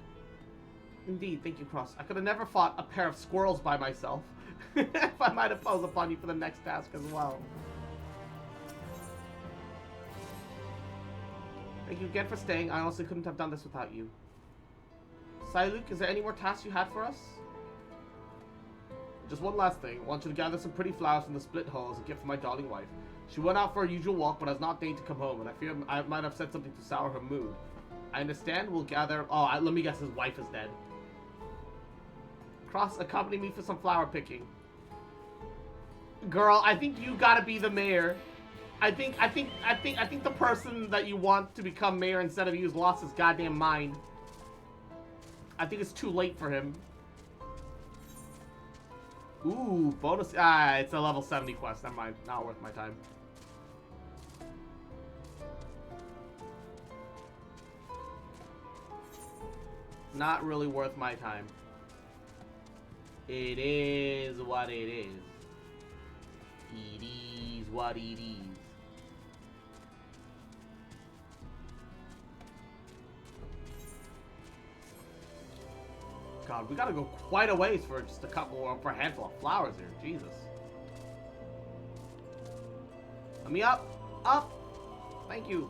Speaker 1: Indeed, thank you, Cross. I could have never fought a pair of squirrels by myself. If I might impose upon you for the next task as well. Thank you again for staying. I honestly couldn't have done this without you. Sai-Luke, is there any more tasks you had for us? Just one last thing. I want you to gather some pretty flowers from the split hole as a gift for my darling wife. She went out for her usual walk, but has not deigned to come home, and I fear I might have said something to sour her mood. I understand. We'll gather... Oh, let me guess, his wife is dead. Cross, accompany me for some flower picking. Girl, I think you gotta be the mayor. I think the person that you want to become mayor instead of you has lost his goddamn mind. I think it's too late for him. Ooh, bonus. Ah, it's a level 70 quest. Never mind. Not worth my time. Not really worth my time. It is what it is. It is what it is. God, we gotta go quite a ways for just a couple or for a handful of flowers here. Jesus. Let me up. Up. Thank you.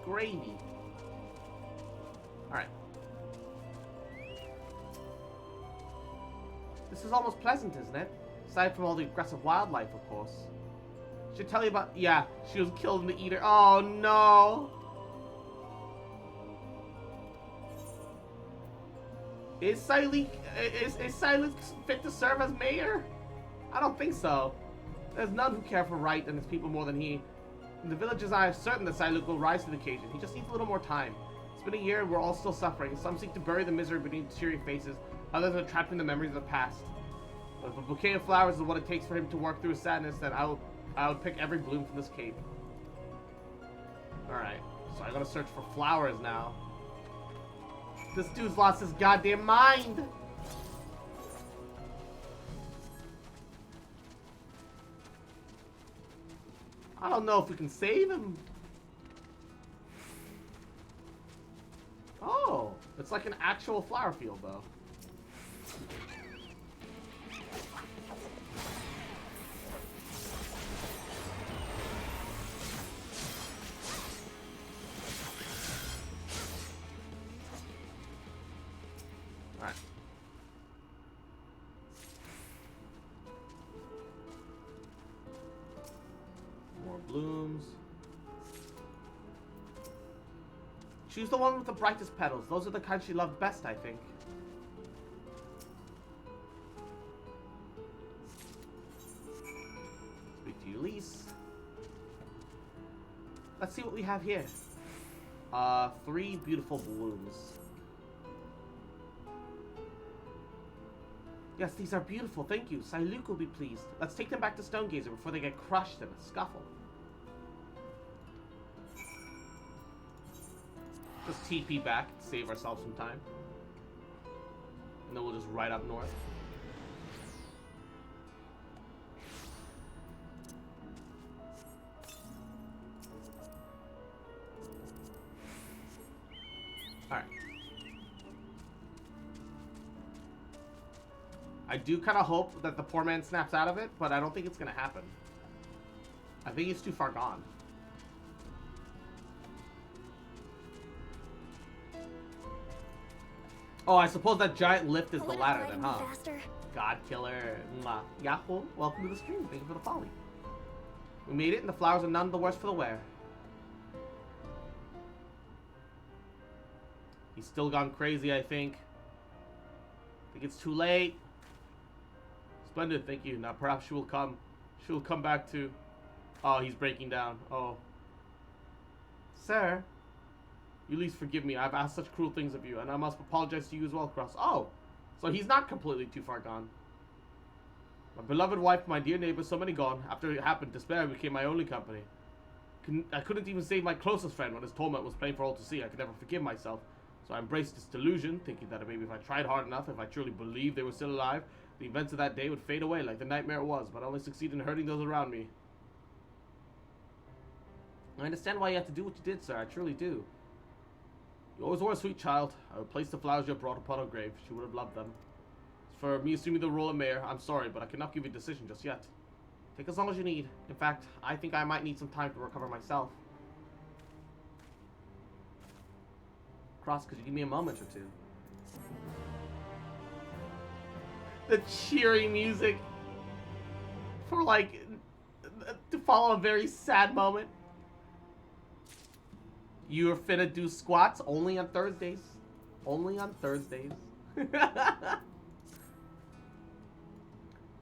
Speaker 1: Gravy. Alright. This is almost pleasant, isn't it? Aside from all the aggressive wildlife, of course. Should tell you about... Yeah, she was killed in the eater. Oh, no. Is Sai-Luke fit to serve as mayor? I don't think so. There's none who care for right and his people more than he. In the villagers, I am certain that Sai-Luke will rise to the occasion. He just needs a little more time. It's been a year and we're all still suffering. Some seek to bury the misery beneath cheery faces. Others are trapped in the memories of the past. But if a bouquet of flowers is what it takes for him to work through his sadness, then I would pick every bloom from this cape. Alright, so I gotta search for flowers now. This dude's lost his goddamn mind! I don't know if we can save him. Oh, it's like an actual flower field, though. Choose the one with the brightest petals. Those are the kind she loved best, I think. Speak to Ulysses. Let's see what we have here. 3 beautiful balloons. Yes, these are beautiful, thank you. Luke will be pleased. Let's take them back to Stonegazer before they get crushed in a scuffle. Just TP back, save ourselves some time. And then we'll just ride up north. Alright. I do kind of hope that the poor man snaps out of it, but I don't think it's going to happen. I think he's too far gone. Oh, I suppose that giant lift is the ladder then, huh? God killer. Yahoo, welcome to the stream. Thank you for the folly. We made it, and the flowers are none the worse for the wear. He's still gone crazy, I think. I think it's too late. Splendid, thank you. Now perhaps she will come. She will come back to... Oh, he's breaking down. Oh. Sir. Ulysses, forgive me. I've asked such cruel things of you, and I must apologize to you as well, Cross. Oh, so he's not completely too far gone. My beloved wife, my dear neighbor, so many gone. After it happened, despair became my only company. I couldn't even save my closest friend when his torment was plain for all to see. I could never forgive myself. So I embraced this delusion, thinking that maybe if I tried hard enough, if I truly believed they were still alive, the events of that day would fade away like the nightmare it was, but I only succeeded in hurting those around me. I understand why you had to do what you did, sir. I truly do. You always were a sweet child. I would place the flowers you brought upon her grave. She would have loved them. As for me assuming the role of mayor, I'm sorry, but I cannot give you a decision just yet. Take as long as you need. In fact, I think I might need some time to recover myself. Cross, could you give me a moment or two? The cheery music for, like, to follow a very sad moment. You're finna do squats only on Thursdays. Only on Thursdays.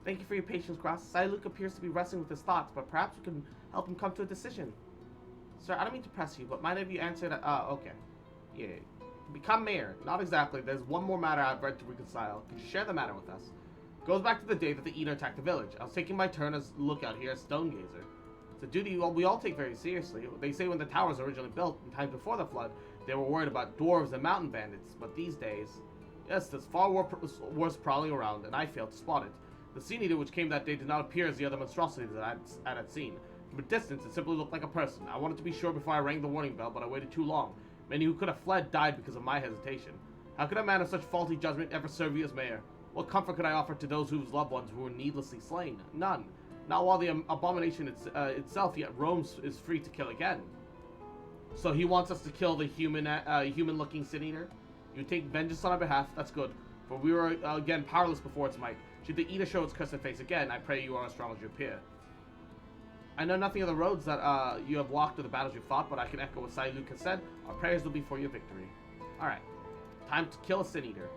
Speaker 1: Thank you for your patience, Cross. Luke appears to be wrestling with his thoughts, but perhaps we can help him come to a decision. Sir, I don't mean to press you, but might have you answered... okay. Yeah. Become mayor. Not exactly. There's one more matter I've read to reconcile. Could you share the matter with us? Goes back to the day that the Eater attacked the village. I was taking my turn as lookout here at Stonegazer. It's a duty we all take very seriously. They say when the towers were originally built, in times before the flood, they were worried about dwarves and mountain bandits. But these days... Yes, there's far worse prowling around, and I failed to spot it. The Sea Eater which came that day did not appear as the other monstrosities that I had seen. From a distance, it simply looked like a person. I wanted to be sure before I rang the warning bell, but I waited too long. Many who could have fled died because of my hesitation. How could a man of such faulty judgment ever serve you as mayor? What comfort could I offer to those whose loved ones were needlessly slain? None. Not while the abomination itself yet roams is free to kill again. So he wants us to kill the human-looking Sin Eater? You take vengeance on our behalf, that's good. For we were, again, powerless before its might. Should the Eater show its cursed face again, I pray you are as strong as you appear. I know nothing of the roads that you have walked or the battles you fought, but I can echo what Luke has said. Our prayers will be for your victory. Alright. Time to kill a Sin Eater.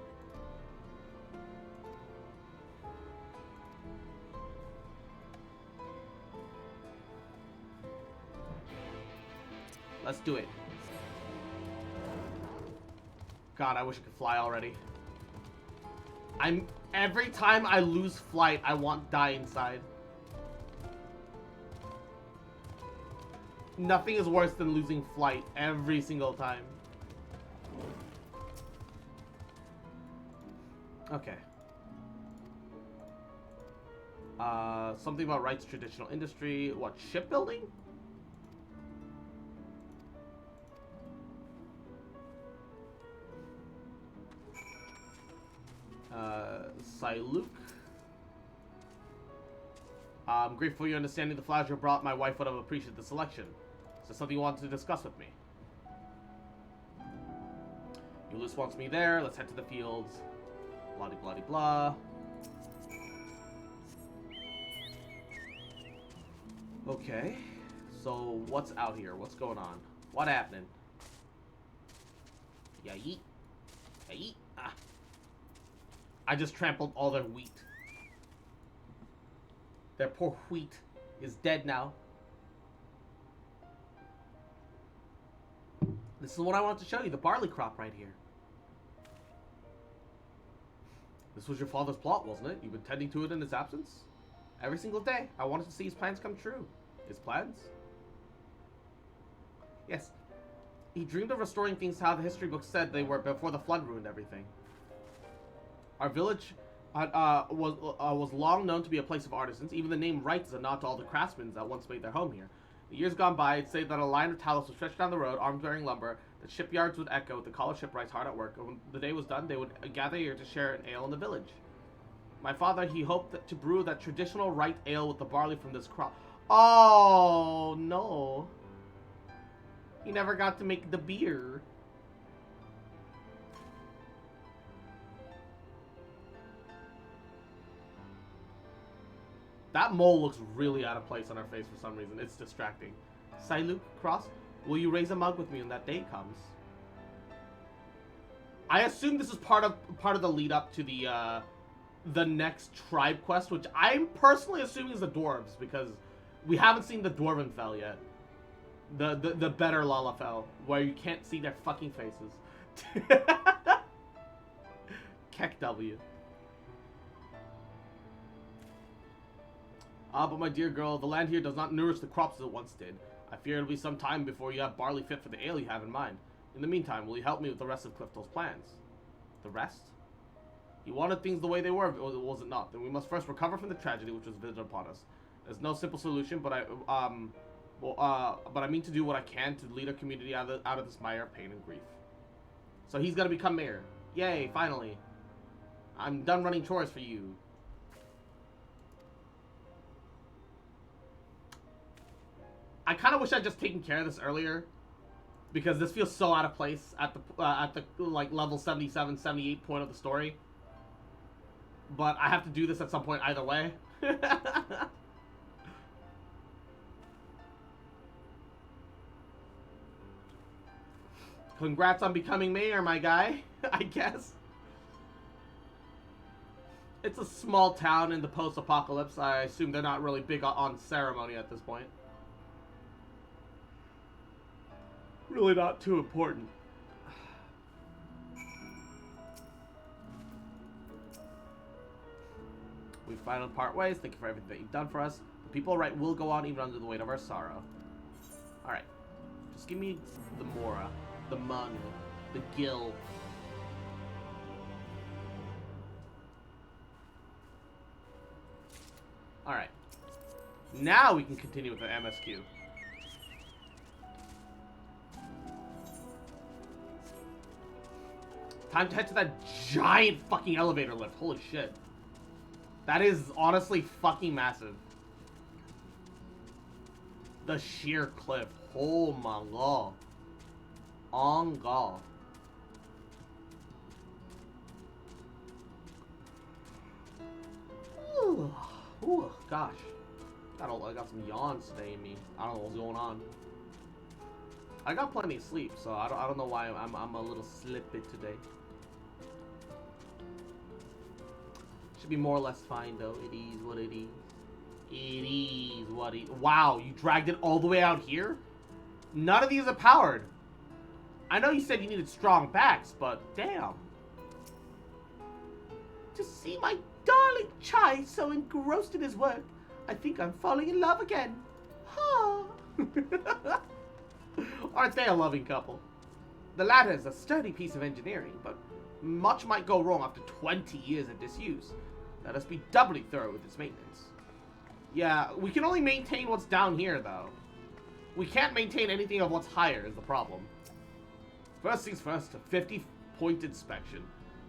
Speaker 1: Let's do it. God, I wish I could fly already. Every time I lose flight, I want die inside. Nothing is worse than losing flight every single time. Okay. Something about rights, traditional industry. What, shipbuilding? Luke. I'm grateful for your understanding the flowers you brought. My wife would have appreciated the selection. Is there something you want to discuss with me? Ulysses wants me there. Let's head to the fields. Blah blah blah. Okay. So what's out here? What's going on? What happening? Yeah, yeet. Yeah, yeet. Ah. I just trampled all their wheat. Their poor wheat is dead now. This is what I wanted to show you, the barley crop right here. This was your father's plot, wasn't it? You've been tending to it in his absence? Every single day, I wanted to see his plans come true. His plans? Yes. He dreamed of restoring things how the history books said they were before the flood ruined everything. Our village was long known to be a place of artisans. Even the name Wright is a nod to all the craftsmen that once made their home here. The years gone by, it'd say that a line of tallows would stretch down the road, arms bearing lumber, that shipyards would echo with the college shipwrights hard at work, and when the day was done, they would gather here to share an ale in the village. My father, he hoped to brew that traditional Wright ale with the barley from this crop. Oh, no. He never got to make the beer. That mole looks really out of place on her face for some reason. It's distracting. Siluk Cross, will you raise a mug with me when that day comes? I assume this is part of the lead up to the next tribe quest, which I'm personally assuming is the dwarves, because we haven't seen the Dwarvenfell yet. The better Lalafell, where you can't see their fucking faces. Keck W. Ah, but my dear girl, the land here does not nourish the crops as it once did. I fear it'll be some time before you have barley fit for the ale you have in mind. In the meantime, will you help me with the rest of Clifton's plans? The rest? He wanted things the way they were, was it not? Then we must first recover from the tragedy which was visited upon us. There's no simple solution, but I mean to do what I can to lead our community out of this mire of pain and grief. So he's gonna become mayor. Yay, finally. I'm done running chores for you. I kind of wish I'd just taken care of this earlier, because this feels so out of place at the like level 77, 78 point of the story. But I have to do this at some point either way. Congrats on becoming mayor, my guy, I guess. It's a small town in the post-apocalypse. I assume they're not really big on ceremony at this point. Really not too important. We finally part ways. Thank you for everything that you've done for us. The people right will go on even under the weight of our sorrow. Alright. Just give me the Mora, the Mun, the Gil. Alright. Now we can continue with the MSQ. Time to head to that giant fucking elevator lift. Holy shit. That is honestly fucking massive. The sheer cliff. Oh my god. On god. Ooh, gosh. I got some yawns today in me. I don't know what's going on. I got plenty of sleep, so I don't know why I'm a little slippy today. Should be more or less fine though. It is what it is. It is what it is. Wow, you dragged it all the way out here? None of these are powered. I know you said you needed strong backs, but damn. To see my darling Chai so engrossed in his work, I think I'm falling in love again. Huh. Aren't they a loving couple? The latter is a sturdy piece of engineering, but much might go wrong after 20 years of disuse. Let us be doubly thorough with its maintenance. Yeah, we can only maintain what's down here, though. We can't maintain anything of what's higher is the problem. First things first, a 50-point inspection.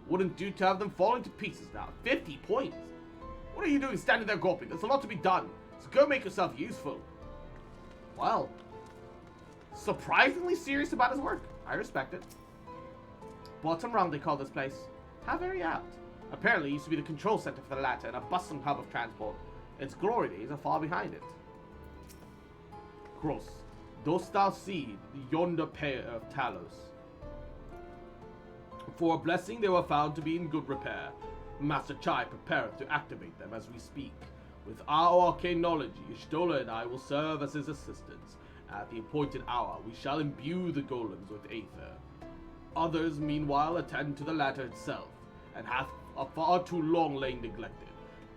Speaker 1: Wouldn't do to have them falling to pieces now. 50 points? What are you doing standing there gulping? There's a lot to be done, so go make yourself useful. Well, surprisingly serious about his work. I respect it. Bottom rung, they call this place. How very apt. Apparently, it used to be the control center for the latter and a bustling hub of transport. Its glory days are far behind it. Cross, dost thou see yonder pair of tallows? For a blessing, they were found to be in good repair. Master Chai prepareth to activate them as we speak. With our arcane knowledge, Y'shtola and I will serve as his assistants. At the appointed hour, we shall imbue the golems with aether. Others, meanwhile, attend to the latter itself, and hath far too long lain neglected.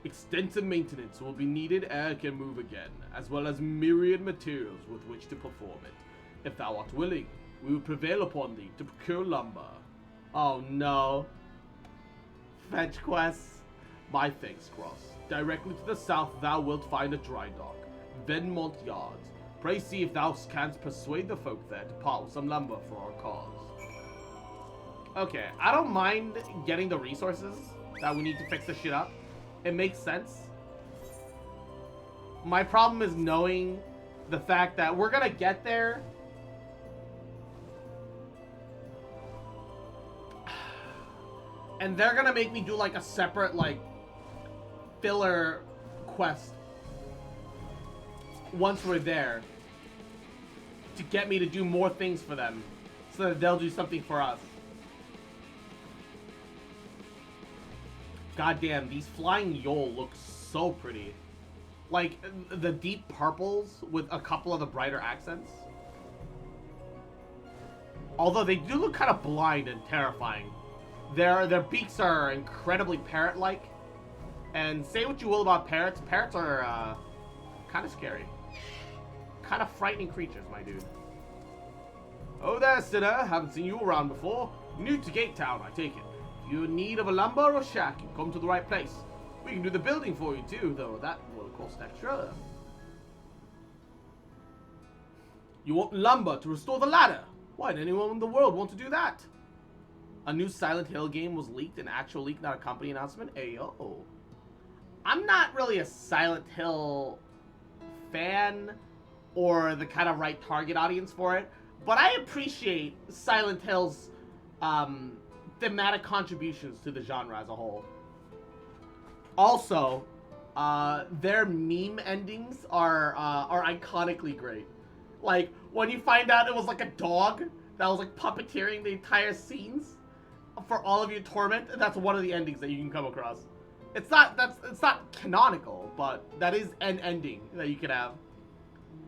Speaker 1: Extensive maintenance will be needed ere it can move again, as well as myriad materials with which to perform it. If thou art willing, we will prevail upon thee to procure lumber. Oh no. Fetch quests. My thanks, Cross. Directly to the south thou wilt find a dry dock, Venmont Yards. Pray see if thou canst persuade the folk there to part with some lumber for our cause. Okay, I don't mind getting the resources that we need to fix this shit up. It makes sense. My problem is knowing the fact that we're gonna get there. And they're gonna make me do like a separate like filler quest once we're there to get me to do more things for them so that they'll do something for us. Goddamn, these flying Yol look so pretty. Like the deep purples with a couple of the brighter accents. Although they do look kind of blind and terrifying. Their beaks are incredibly parrot-like. And say what you will about parrots, parrots are kind of scary. Kind of frightening creatures, my dude. Oh there, sinner. Haven't seen you around before. New to Gate Town, I take it. If you're in need of a lumber or shack, you come to the right place. We can do the building for you too, though that will cost extra. You want lumber to restore the ladder? Why'd anyone in the world want to do that? A new Silent Hill game was leaked, an actual leak, not a company announcement. Ayo. I'm not really a Silent Hill fan or the kind of right target audience for it, but I appreciate Silent Hill's thematic contributions to the genre as a whole. Also, their meme endings are iconically great. Like, when you find out it was like a dog that was like puppeteering the entire scenes for all of your torment, that's one of the endings that you can come across. It's not canonical, but that is an ending that you could have.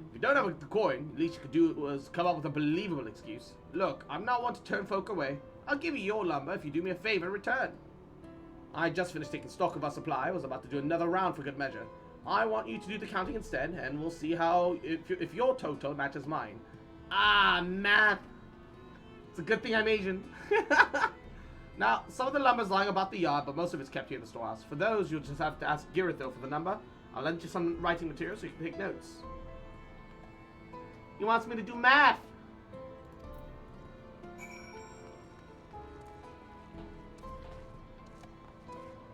Speaker 1: If you don't have the coin, the least you could do was come up with a believable excuse. Look, I'm not one to turn folk away. I'll give you your lumber if you do me a favor in return. I just finished taking stock of our supply. I was about to do another round for good measure. I want you to do the counting instead, and we'll see how if your total matches mine. Ah, math. It's a good thing I'm Asian. Now, some of the lumber's lying about the yard, but most of it's kept here in the storehouse. For those, you'll just have to ask Girithil for the number. I'll lend you some writing material so you can take notes. He wants me to do math.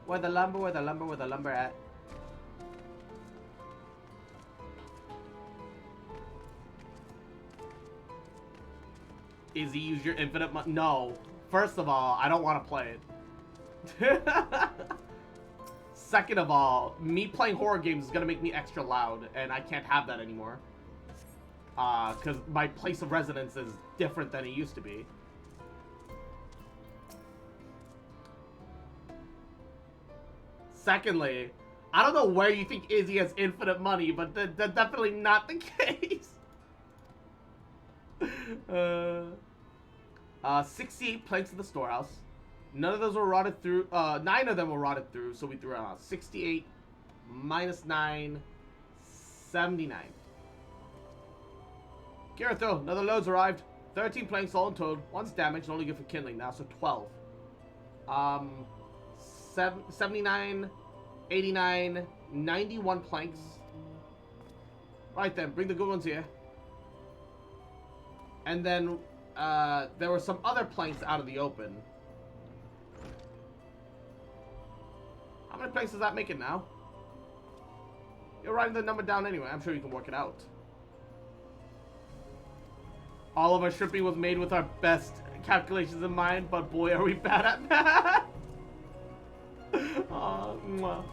Speaker 1: Where the lumber at? Izzy, use your infinite money. No. First of all, I don't want to play it. Second of all, me playing horror games is going to make me extra loud, and I can't have that anymore. Because my place of residence is different than it used to be. Secondly, I don't know where you think Izzy has infinite money, but that's definitely not the case. 68 planks in the storehouse. None of those were rotted through. 9 of them were rotted through, so we threw out 68 minus 9, 79. Girithil, another load's arrived. 13 planks all in total. One's damaged, only good for kindling now, so 12. 79, 89, 91 planks. Right then, bring the good ones here. And then there were some other planks out of the open. How many planks does that make it now? You're writing the number down anyway. I'm sure you can work it out. All of our shipping was made with our best calculations in mind, but boy, are we bad at that. Mwah.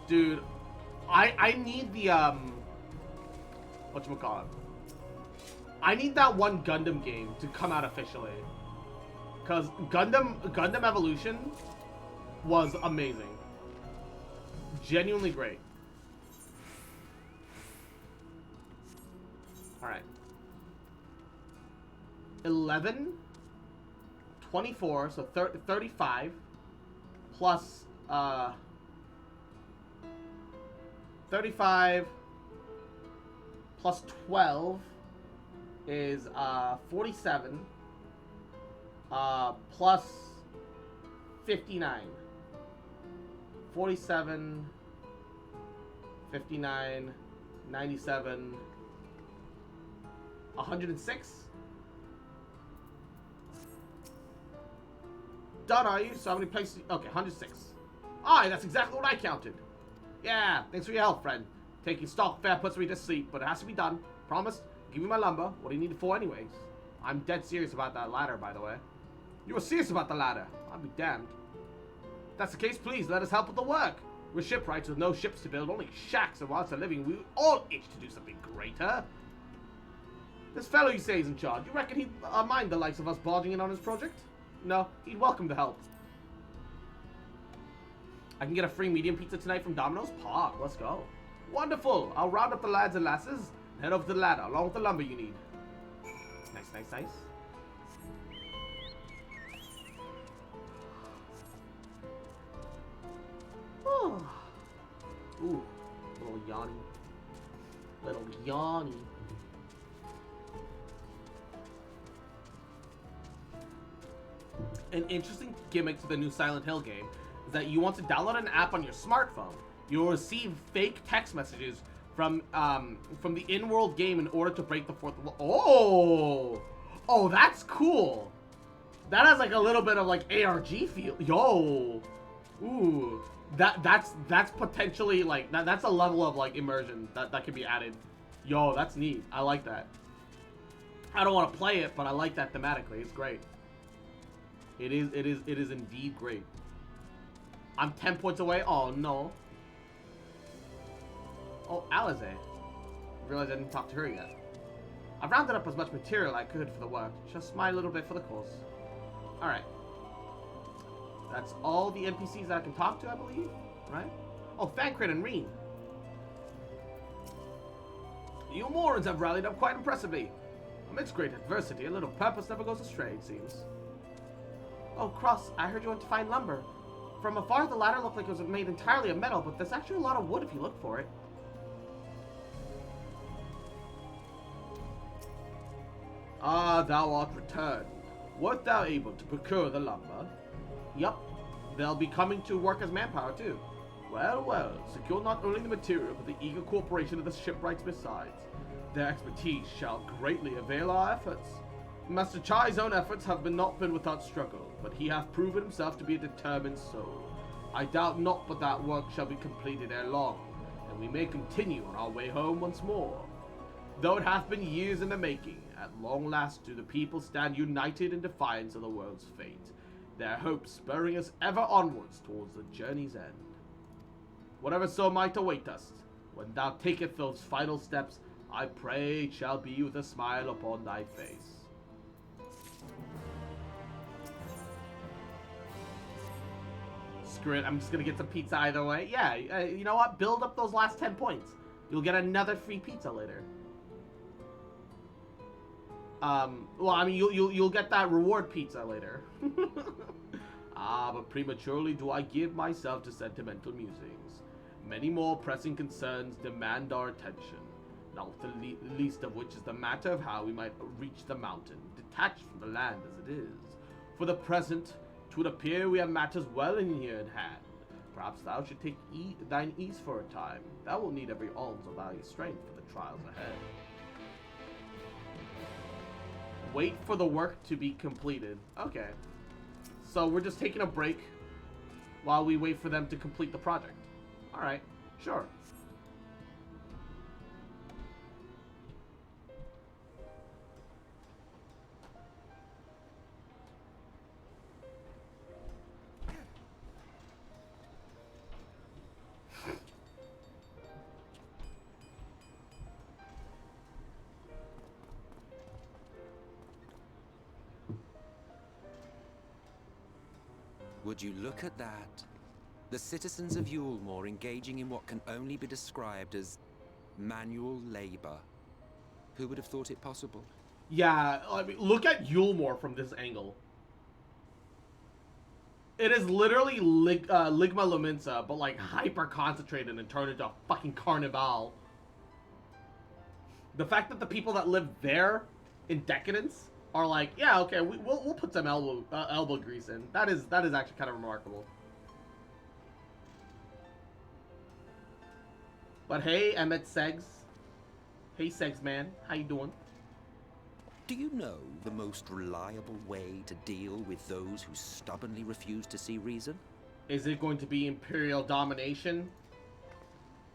Speaker 1: Dude, I need the whatchamacallit? I need that one Gundam game to come out officially. Cause Gundam Evolution was amazing. Genuinely great. Alright. 11, 24, so 35 plus 35 plus 12 is 47 plus 59. 47, 59, 97, 106. Done, are you? So how many places? Okay, 106. Aye, that's exactly what I counted. Yeah, thanks for your help, friend. Taking stock fair puts me to sleep, but it has to be done. Promise? Give me my lumber. What do you need it for anyways? I'm dead serious about that ladder, by the way. You were serious about the ladder? I'll be damned. If that's the case, please let us help with the work. We're shipwrights with no ships to build, only shacks, and whilst they're living, we all itch to do something greater. This fellow you say is in charge. You reckon he'd mind the likes of us barging in on his project? No, he'd welcome the help. I can get a free medium pizza tonight from Domino's? Park, let's go. Wonderful! I'll round up the lads and lasses and head over to the ladder along with the lumber you need. Nice, nice, nice. Oh. Ooh, little yawny. Little yawny. An interesting gimmick to the new Silent Hill game is that you want to download an app on your smartphone. You'll receive fake text messages from the in-world game in order to break the fourth wall. Oh, that's cool. That has like a little bit of like ARG feel. Yo, ooh, that's potentially like that's a level of like immersion that could be added. Yo, that's neat. I like that. I don't want to play it, but I like that thematically. It's great. It is indeed great. I'm 10 points away. Oh no. Oh, Alize. I realized I didn't talk to her yet. I've rounded up as much material I could for the work. Just my little bit for the course. Alright. That's all the NPCs that I can talk to, I believe. Right? Oh, Thancred and Reen. You Morans have rallied up quite impressively. Amidst great adversity, a little purpose never goes astray, it seems. Oh, Cross, I heard you went to find lumber. From afar, the ladder looked like it was made entirely of metal, but there's actually a lot of wood if you look for it. Ah, thou art returned. Wert thou able to procure the lumber? Yup. They'll be coming to work as manpower, too. Well, well, secure not only the material, but the eager cooperation of the shipwrights besides. Their expertise shall greatly avail our efforts. Master Chai's own efforts have not been without struggle, but he hath proven himself to be a determined soul. I doubt not but that work shall be completed ere long, and we may continue on our way home once more. Though it hath been years in the making, at long last do the people stand united in defiance of the world's fate, their hopes spurring us ever onwards towards the journey's end. Whatever so might await us, when thou taketh those final steps, I pray it shall be with a smile upon thy face. Screw it, I'm just gonna get some pizza either way. Yeah, you know what? Build up those last 10 points. You'll get another free pizza later. Well, I mean, you'll get that reward pizza later. Ah, but prematurely do I give myself to sentimental musings. Many more pressing concerns demand our attention, not the least of which is the matter of how we might reach the mountain, detached from the land as it is. For the present, 'twould appear we have matters well in here in hand. Perhaps thou should take thine ease for a time. Thou wilt need every ounce of thy strength for the trials ahead. Wait for the work to be completed. Okay. So we're just taking a break while we wait for them to complete the project. Alright, sure.
Speaker 6: Would you look at that? The citizens of Yulmore engaging in what can only be described as manual labor. Who would have thought it possible?
Speaker 1: Yeah, I mean, look at Yulmore from this angle. It is literally Ligma Lumensa, but like hyper concentrated and turned into a fucking carnival. The fact that the people that live there in decadence are like, yeah, okay, we'll put some elbow grease in. That is actually kind of remarkable. But hey, Emmett Segs. Hey, Segs man, how you doing?
Speaker 6: Do you know the most reliable way to deal with those who stubbornly refuse to see reason?
Speaker 1: Is it going to be Imperial domination?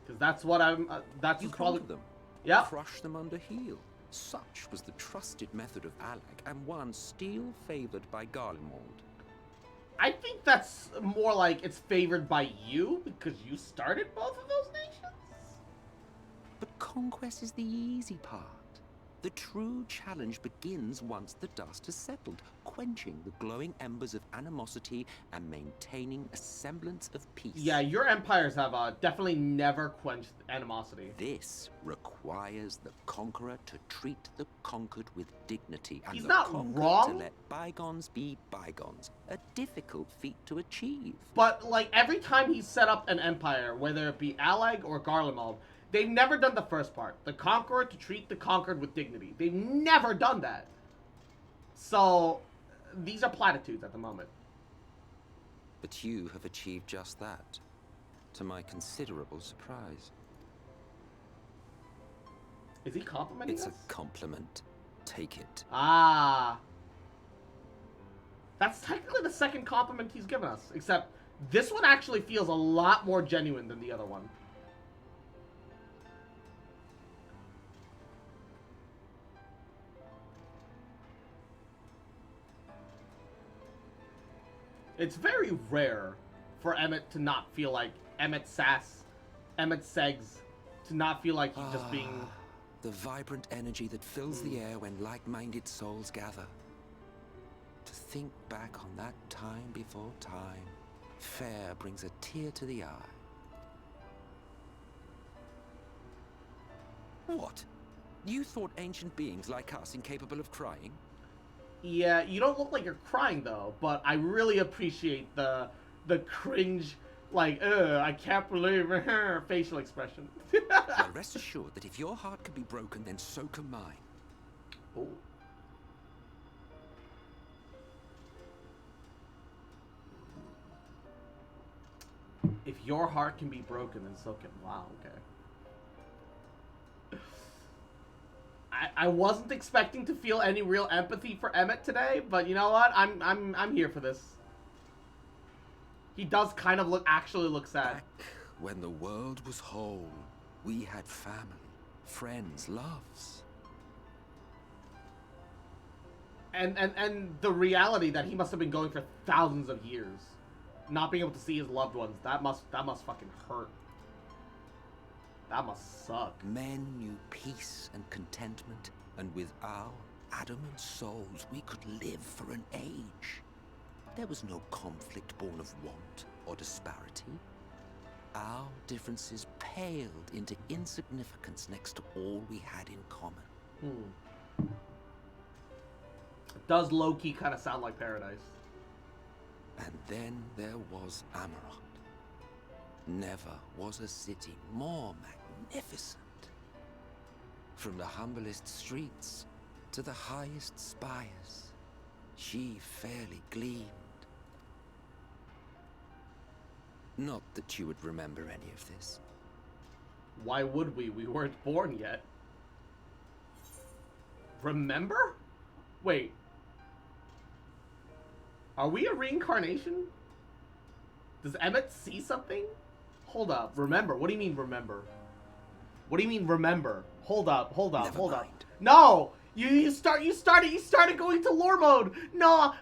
Speaker 1: Because that's what I'm. That's probably
Speaker 6: them.
Speaker 1: Yeah.
Speaker 6: Crush them under heel. Such was the trusted method of Alag, and one still favored by Garlemald.
Speaker 1: I think that's more like it's favored by you because you started both of those nations.
Speaker 6: But conquest is the easy part. The true challenge begins once the dust has settled, quenching the glowing embers of animosity and maintaining a semblance of peace.
Speaker 1: Yeah, your empires have definitely never quenched animosity.
Speaker 6: This requires the conqueror to treat the conquered with dignity, and
Speaker 1: He's
Speaker 6: the
Speaker 1: not
Speaker 6: conquered
Speaker 1: wrong.
Speaker 6: to let bygones be bygones. A difficult feat to achieve.
Speaker 1: But like every time he's set up an empire, whether it be Alag or Garlemald, they've never done the first part. The conqueror to treat the conquered with dignity. They've never done that. So, these are platitudes at the moment.
Speaker 6: But you have achieved just that, to my considerable surprise.
Speaker 1: Is he complimenting us?
Speaker 6: It's a compliment. Take it.
Speaker 1: Ah. That's technically the second compliment he's given us. Except, this one actually feels a lot more genuine than the other one. It's very rare for Emmett to not feel like Emmett Segs, to not feel like he's just being...
Speaker 6: The vibrant energy that fills the air when like-minded souls gather. To think back on that time before time, fair brings a tear to the eye. What? You thought ancient beings like us incapable of crying?
Speaker 1: Yeah, you don't look like you're crying though, but I really appreciate the cringe, like, I can't believe it, facial expression.
Speaker 6: Well, rest assured that if your heart can be broken, then so can mine.
Speaker 1: Oh. If your heart can be broken, then so can... Wow, okay. I wasn't expecting to feel any real empathy for Emmett today, but you know what? I'm here for this. He does kind of actually look sad.
Speaker 6: Back when the world was whole, we had family, friends, loves.
Speaker 1: And the reality that he must have been going for thousands of years, not being able to see his loved ones, that must fucking hurt. That must suck.
Speaker 6: Men knew peace and contentment, and with our adamant souls, we could live for an age. There was no conflict born of want or disparity. Our differences paled into insignificance next to all we had in common.
Speaker 1: It does low-key kind of sound like paradise.
Speaker 6: And then there was Amarok. Never was a city more magnificent. From the humblest streets to the highest spires, she fairly gleamed. Not that you would remember any of this.
Speaker 1: Why would we? We weren't born yet. Remember? Wait. Are we a reincarnation? Does Emmett see something? Hold up. Remember. What do you mean remember? What do you mean remember? Hold up. Hold up. Hold up. No! You started going to lore mode. No.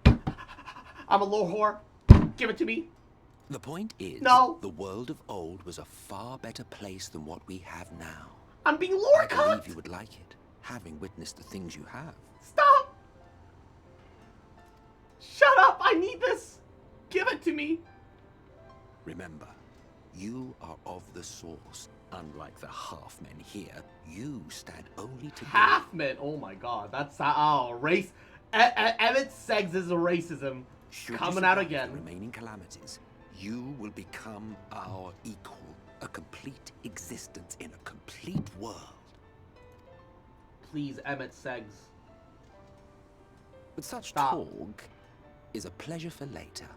Speaker 1: I'm a lore whore. Give it to me.
Speaker 6: The point is,
Speaker 1: no.
Speaker 6: The world of old was a far better place than what we have now.
Speaker 1: I'm being lore cut.
Speaker 6: I believe you would like it, having witnessed the things you have.
Speaker 1: Stop! Shut up! I need this! to me.
Speaker 6: Remember, you are of the source. Unlike the half-men here, you stand only to
Speaker 1: Half-men? Oh my god, that's race. Emmett Seggs is a racism coming out again.
Speaker 6: The remaining calamities, you will become our equal. A complete existence in a complete world.
Speaker 1: Please, Emmett Seggs.
Speaker 6: But such talk is a pleasure for later.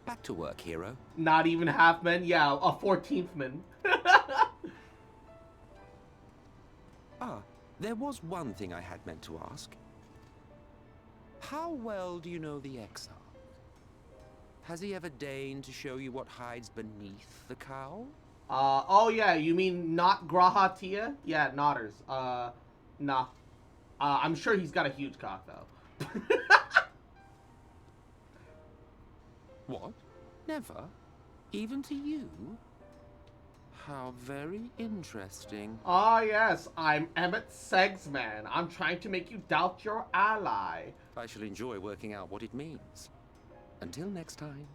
Speaker 6: Back to work, hero.
Speaker 1: Not even half-men? Yeah, a 14th man.
Speaker 6: There was one thing I had meant to ask. How well do you know the Exarch? Has he ever deigned to show you what hides beneath the cowl?
Speaker 1: Oh yeah, you mean not Grahatia? Yeah, Notters. Nah. I'm sure he's got a huge cock, though.
Speaker 6: What? Never? Even to you? How very interesting.
Speaker 1: Ah, yes, I'm Emmett Seggs, man. I'm trying to make you doubt your ally.
Speaker 6: I shall enjoy working out what it means. Until next time.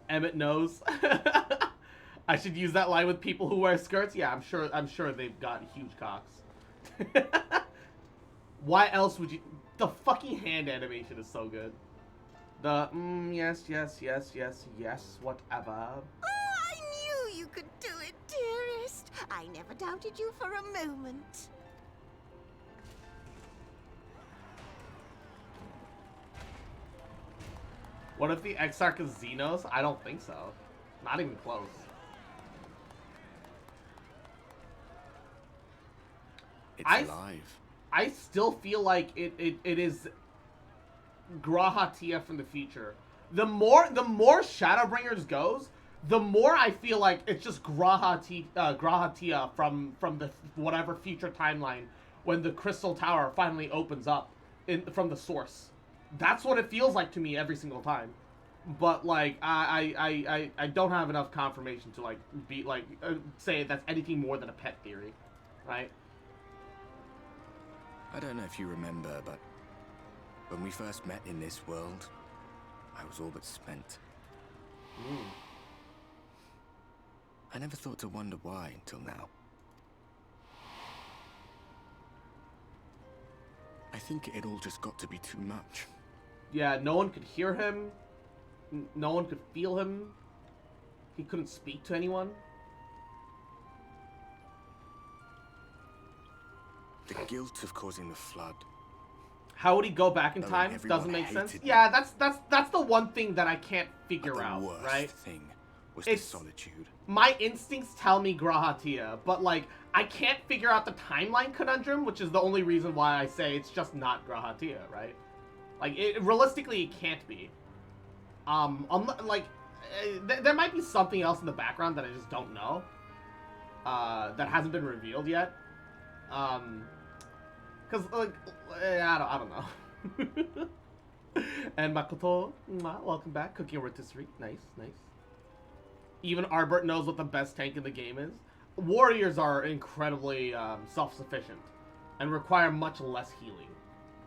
Speaker 1: Emmett knows. I should use that line with people who wear skirts. Yeah, I'm sure they've got huge cocks. Why else would you? The fucking hand animation is so good. The yes, whatever.
Speaker 12: I knew you could do it, dearest. I never doubted you for a moment.
Speaker 1: What if the Exarch is Xenos? I don't think so. Not even close.
Speaker 10: It's alive.
Speaker 1: I still feel like it is Grahatia from the future. The more Shadowbringers goes, the more I feel like it's just Grahatia from the whatever future timeline when the Crystal Tower finally opens up from the source. That's what it feels like to me every single time. But like I don't have enough confirmation to like be like say that's anything more than a pet theory, right?
Speaker 10: I don't know if you remember, but when we first met in this world, I was all but spent. I never thought to wonder why until now. I think it all just got to be too much.
Speaker 1: Yeah, no one could hear him. No one could feel him. He couldn't speak to anyone.
Speaker 10: The guilt of causing the flood.
Speaker 1: How would he go back in time? Doesn't make sense. Yeah, that's the one thing that I can't figure out, right?
Speaker 10: Thing was the solitude.
Speaker 1: My instincts tell me Grahatia, but like I can't figure out the timeline conundrum, which is the only reason why I say it's just not Grahatia, right? Like realistically, it can't be. There might be something else in the background that I just don't know. That hasn't been revealed yet. Cause like I don't know. And Makoto, welcome back. Cooking rotisserie, nice. Even Arbert knows what the best tank in the game is. Warriors are incredibly self-sufficient and require much less healing,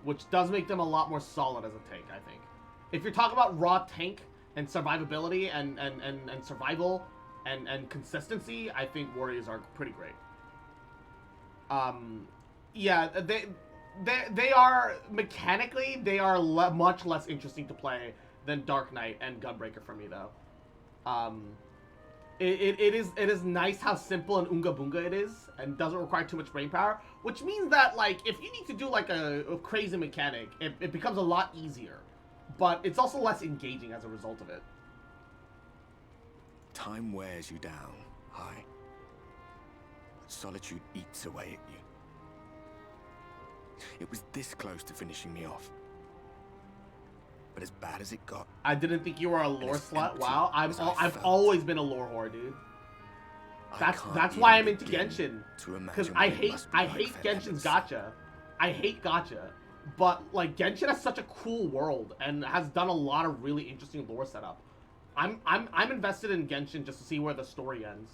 Speaker 1: which does make them a lot more solid as a tank, I think. If you're talking about raw tank and survivability and survival and consistency, I think Warriors are pretty great. Yeah, they are mechanically much less interesting to play than Dark Knight and Gunbreaker for me though. It is nice how simple and unga bunga it is and doesn't require too much brain power, which means that like if you need to do like a crazy mechanic, it becomes a lot easier, but it's also less engaging as a result of it.
Speaker 10: Time wears you down, aye. But solitude eats away at you. It was this close to finishing me off. But as bad as it got...
Speaker 1: I didn't think you were a lore slut. Wow, I've always been a lore whore, dude. That's why I'm into Genshin. Because I hate Genshin's gacha. I hate gacha. But like Genshin has such a cool world and has done a lot of really interesting lore setup. I'm invested in Genshin just to see where the story ends.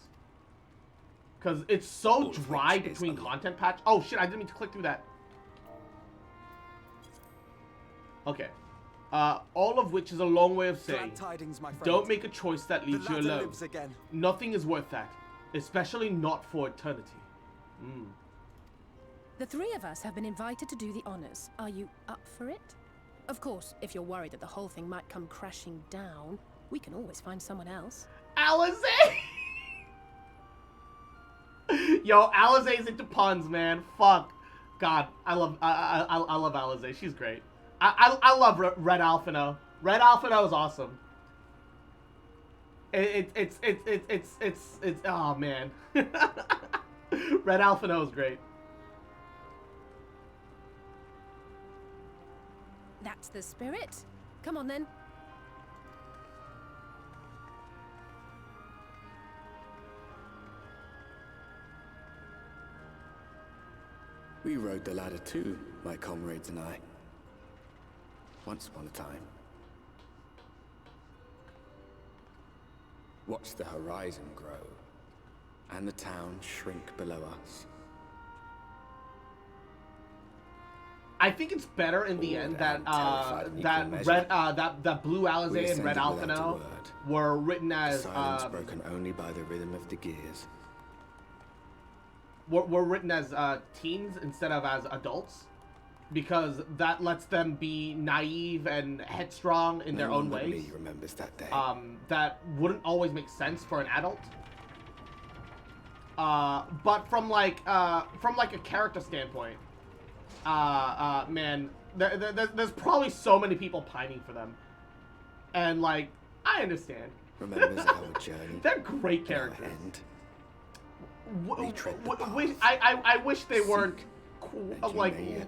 Speaker 1: Because it's so dry between content patch. Oh shit, I didn't mean to click through that. Okay. All of which is a long way of saying,
Speaker 2: Glad tidings, my friend.
Speaker 1: don't make a choice that leaves you
Speaker 2: ladder
Speaker 1: alone.
Speaker 2: lives again.
Speaker 1: Nothing is worth that, especially not for eternity.
Speaker 3: The three of us have been invited to do the honors. Are you up for it? Of course, if you're worried that the whole thing might come crashing down, we can always find someone else.
Speaker 1: Alize! Yo, Alize's into puns, man. Fuck. God, I love Alize. She's great. I love Red Alphino. Red Alphino is awesome. It's oh man. Red Alphino is great.
Speaker 3: That's the spirit. Come on then.
Speaker 18: We rode the ladder too, my comrades and I. Once upon a time. Watched the horizon grow, and the town shrink below us.
Speaker 1: I think it's better in the end that that Blue Alize and Red Alphino were written as
Speaker 18: silence broken only by the rhythm of the gears.
Speaker 1: Were written as teens instead of as adults, because that lets them be naive and headstrong in their own ways.
Speaker 18: Lee remembers that day.
Speaker 1: That wouldn't always make sense for an adult. But from like a character standpoint, man, there's probably so many people pining for them, and like I understand.
Speaker 18: Remembers our journey.
Speaker 1: They're great characters. I wish they weren't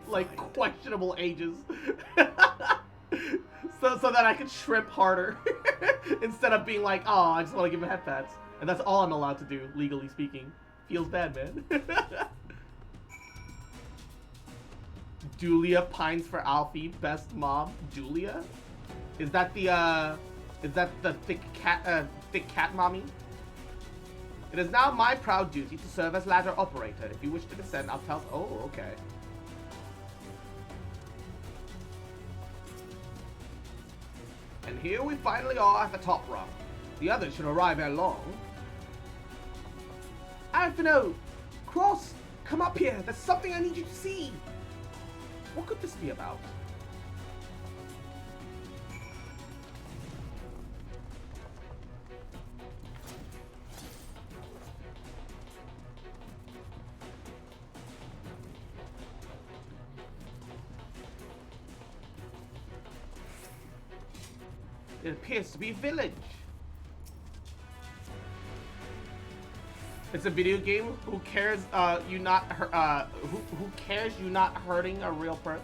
Speaker 1: like questionable ages, so that I could shrimp harder instead of being like, oh, I just want to give him head pats, and that's all I'm allowed to do legally speaking. Feels bad, man. Julia pines for Alfie, best mom. Julia, is that the thick cat mommy? It is now my proud duty to serve as ladder operator. If you wish to descend, I'll tell. Oh, okay. And here we finally are at the top rung. The others should arrive ere long. Alphino! Cross! Come up here! There's something I need you to see! What could this be about? It appears to be a village. It's a video game. Who cares? You not who cares? You not hurting a real person?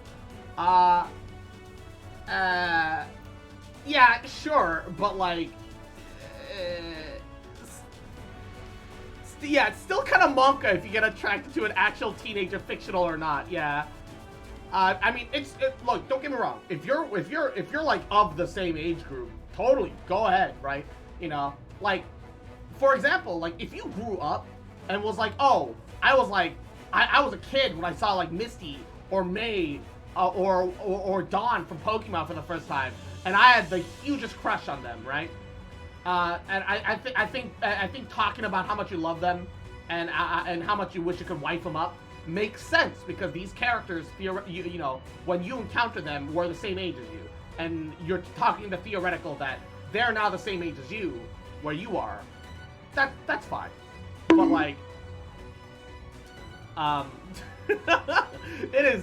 Speaker 1: Yeah, sure, but like, yeah, it's still kind of monka if you get attracted to an actual teenager, fictional or not. Yeah. I mean, look, don't get me wrong. If you're like of the same age group, totally go ahead, right? You know, like, for example, like if you grew up and was like, oh, I was a kid when I saw like Misty or May or Dawn from Pokemon for the first time, and I had the hugest crush on them, right? And I think talking about how much you love them and how much you wish you could wife them up makes sense, because these characters, you know, when you encounter them, were the same age as you, and you're talking the theoretical that they're now the same age as you, where you are. That's fine, but like, it is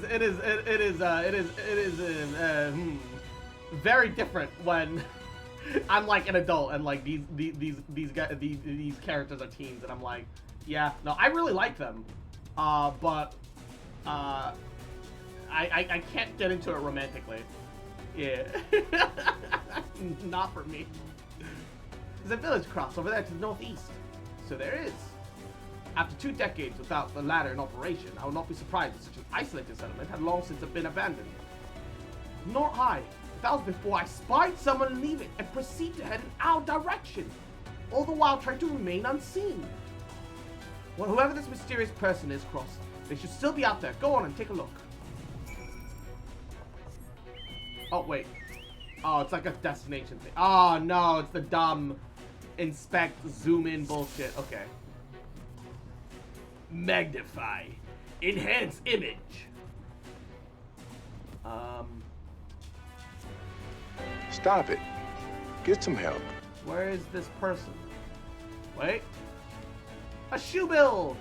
Speaker 1: very different when I'm like an adult and like these characters are teens, and I'm like, yeah, no, I really like them. But I can't get into it romantically. Yeah. Not for me. There's a village cross over there to the northeast. So there is. After 2 decades without the ladder in operation, I would not be surprised if such an isolated settlement had long since been abandoned. Nor I. That was before I spied someone leave it and proceed to head in our direction, all the while trying to remain unseen. Well, whoever this mysterious person is, Cross, they should still be out there. Go on and take a look. Oh, wait. Oh, it's like a destination thing. Oh, no, it's the dumb inspect, zoom in bullshit. Okay. Magnify. Enhance image.
Speaker 19: Stop it. Get some help.
Speaker 1: Where is this person? Wait. A shoe bill!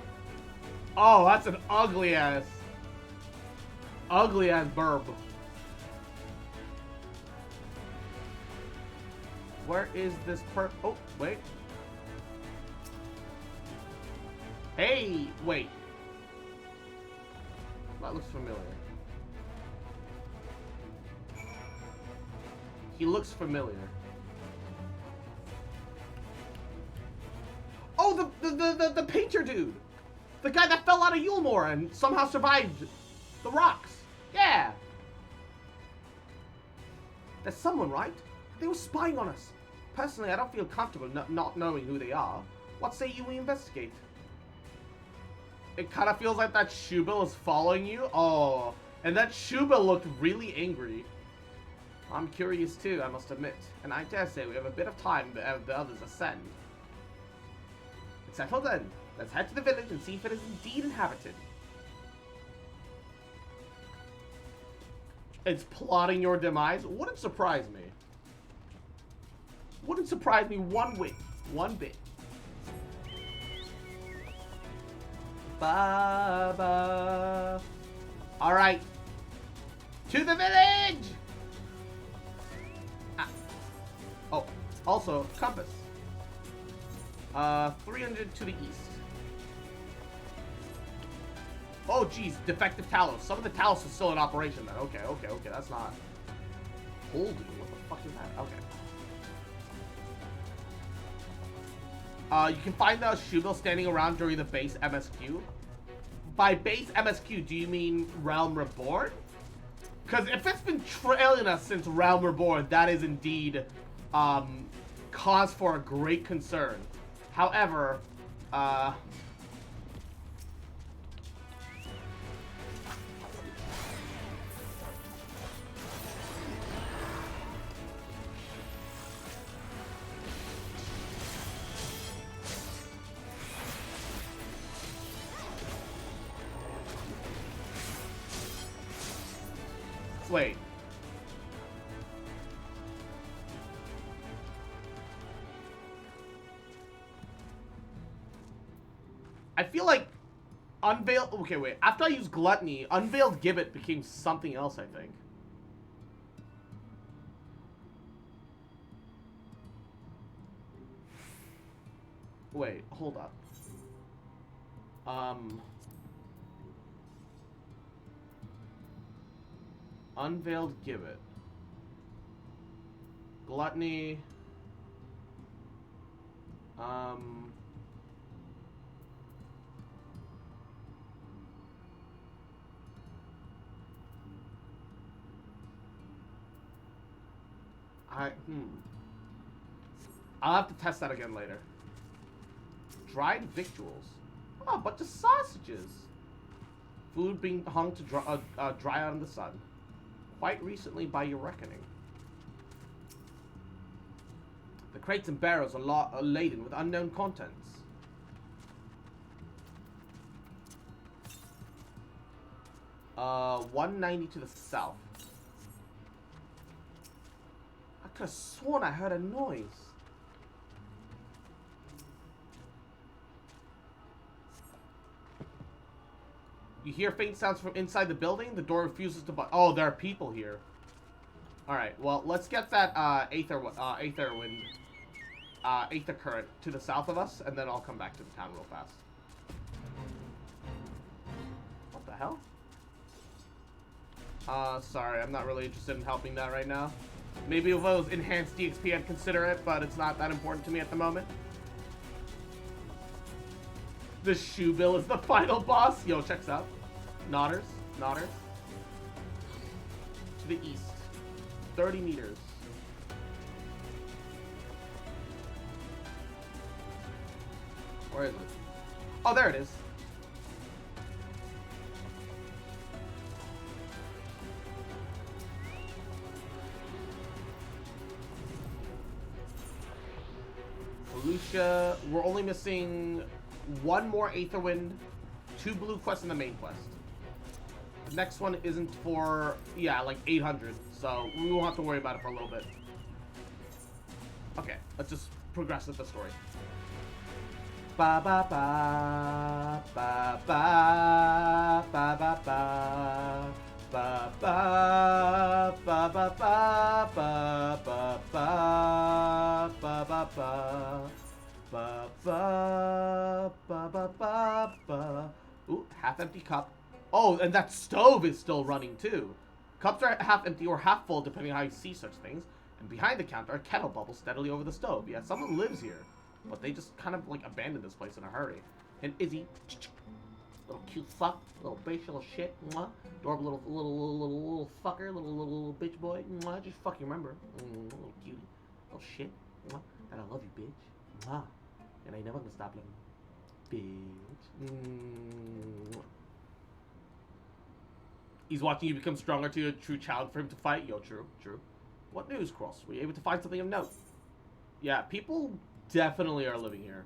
Speaker 1: Oh, that's an ugly ass burb. Where is this oh, wait. Hey, wait. That looks familiar. He looks familiar. Oh, the painter dude! The guy that fell out of Yulmore and somehow survived the rocks. Yeah! There's someone, right? They were spying on us. Personally, I don't feel comfortable not knowing who they are. What say you we investigate? It kind of feels like that Shubil is following you. Oh, and that Shubil looked really angry. I'm curious too, I must admit. And I dare say we have a bit of time as the others ascend. It's settled then. Let's head to the village and see if it is indeed inhabited. It's plotting your demise? Wouldn't surprise me. Wouldn't surprise me one whit. One bit. Ba-ba. Alright. To the village! Ah. Oh, also, compass. 300 to the east. Oh, geez, defective Talos. Some of the Talos is still in operation then. Okay, that's not... Holding, what the fuck is that? Okay. You can find the Shubil standing around during the base MSQ. By base MSQ, do you mean Realm Reborn? Because if it's been trailing us since Realm Reborn, that is indeed cause for a great concern. However, wait. I feel like Unveiled... Okay, wait. After I used Gluttony, Unveiled Gibbet became something else, I think. Wait, hold up. Unveiled Gibbet. Gluttony. I'll have to test that again later. Dried victuals. Oh, a bunch of sausages. Food being hung to dry out in the sun. Quite recently by your reckoning. The crates and barrels are laden with unknown contents. Uh, 190 to the south. I could have sworn I heard a noise. You hear faint sounds from inside the building. The door refuses to budge. Oh, there are people here. All right. Well, let's get that aether current to the south of us, and then I'll come back to the town real fast. What the hell? Sorry, I'm not really interested in helping that right now. Maybe if it was enhanced DXP, I'd consider it, but it's not that important to me at the moment. The Shubil is the final boss. Yo, checks out. Nodders. To the east. 30 meters. Where is it? Oh, there it is. we're only missing 1 more Aetherwind, 2 blue quests in the main quest. The next one isn't for, yeah, like 800, so we won't have to worry about it for a little bit. Okay, let's just progress with the story. Ba ba ba ba ba ba ba ba. Ba ba ba ba ba ba ba ba ba ba ba ba ba ba ba ba. Ooh, half empty cup. Oh, and that stove is still running too. Cups are half empty or half full depending on how you see such things. And behind the counter, a kettle bubbles steadily over the stove. Yeah, someone lives here, but they just kind of like abandoned this place in a hurry. And Izzy, little cute fuck, little bitch, little shit, mwah. Adorable little fucker, little bitch boy, mwah. Just fucking remember, little cutie, little shit, mwah. And I love you, bitch, mwah. And I never gonna stop loving you, bitch. He's watching you become stronger to a true challenge for him to fight. Yo, true. What news, Cross? Were you able to find something of note? Yeah, people definitely are living here.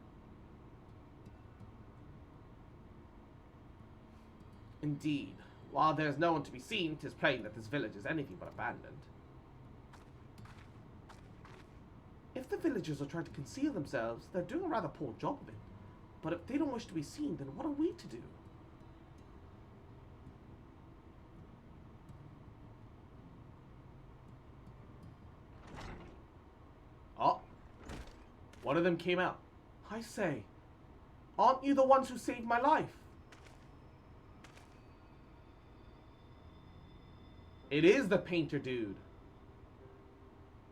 Speaker 1: Indeed. While there's no one to be seen, 'tis plain that this village is anything but abandoned. If the villagers are trying to conceal themselves, they're doing a rather poor job of it. But if they don't wish to be seen, then what are we to do? Oh. One of them came out. I say, aren't you the ones who saved my life? It is the painter dude.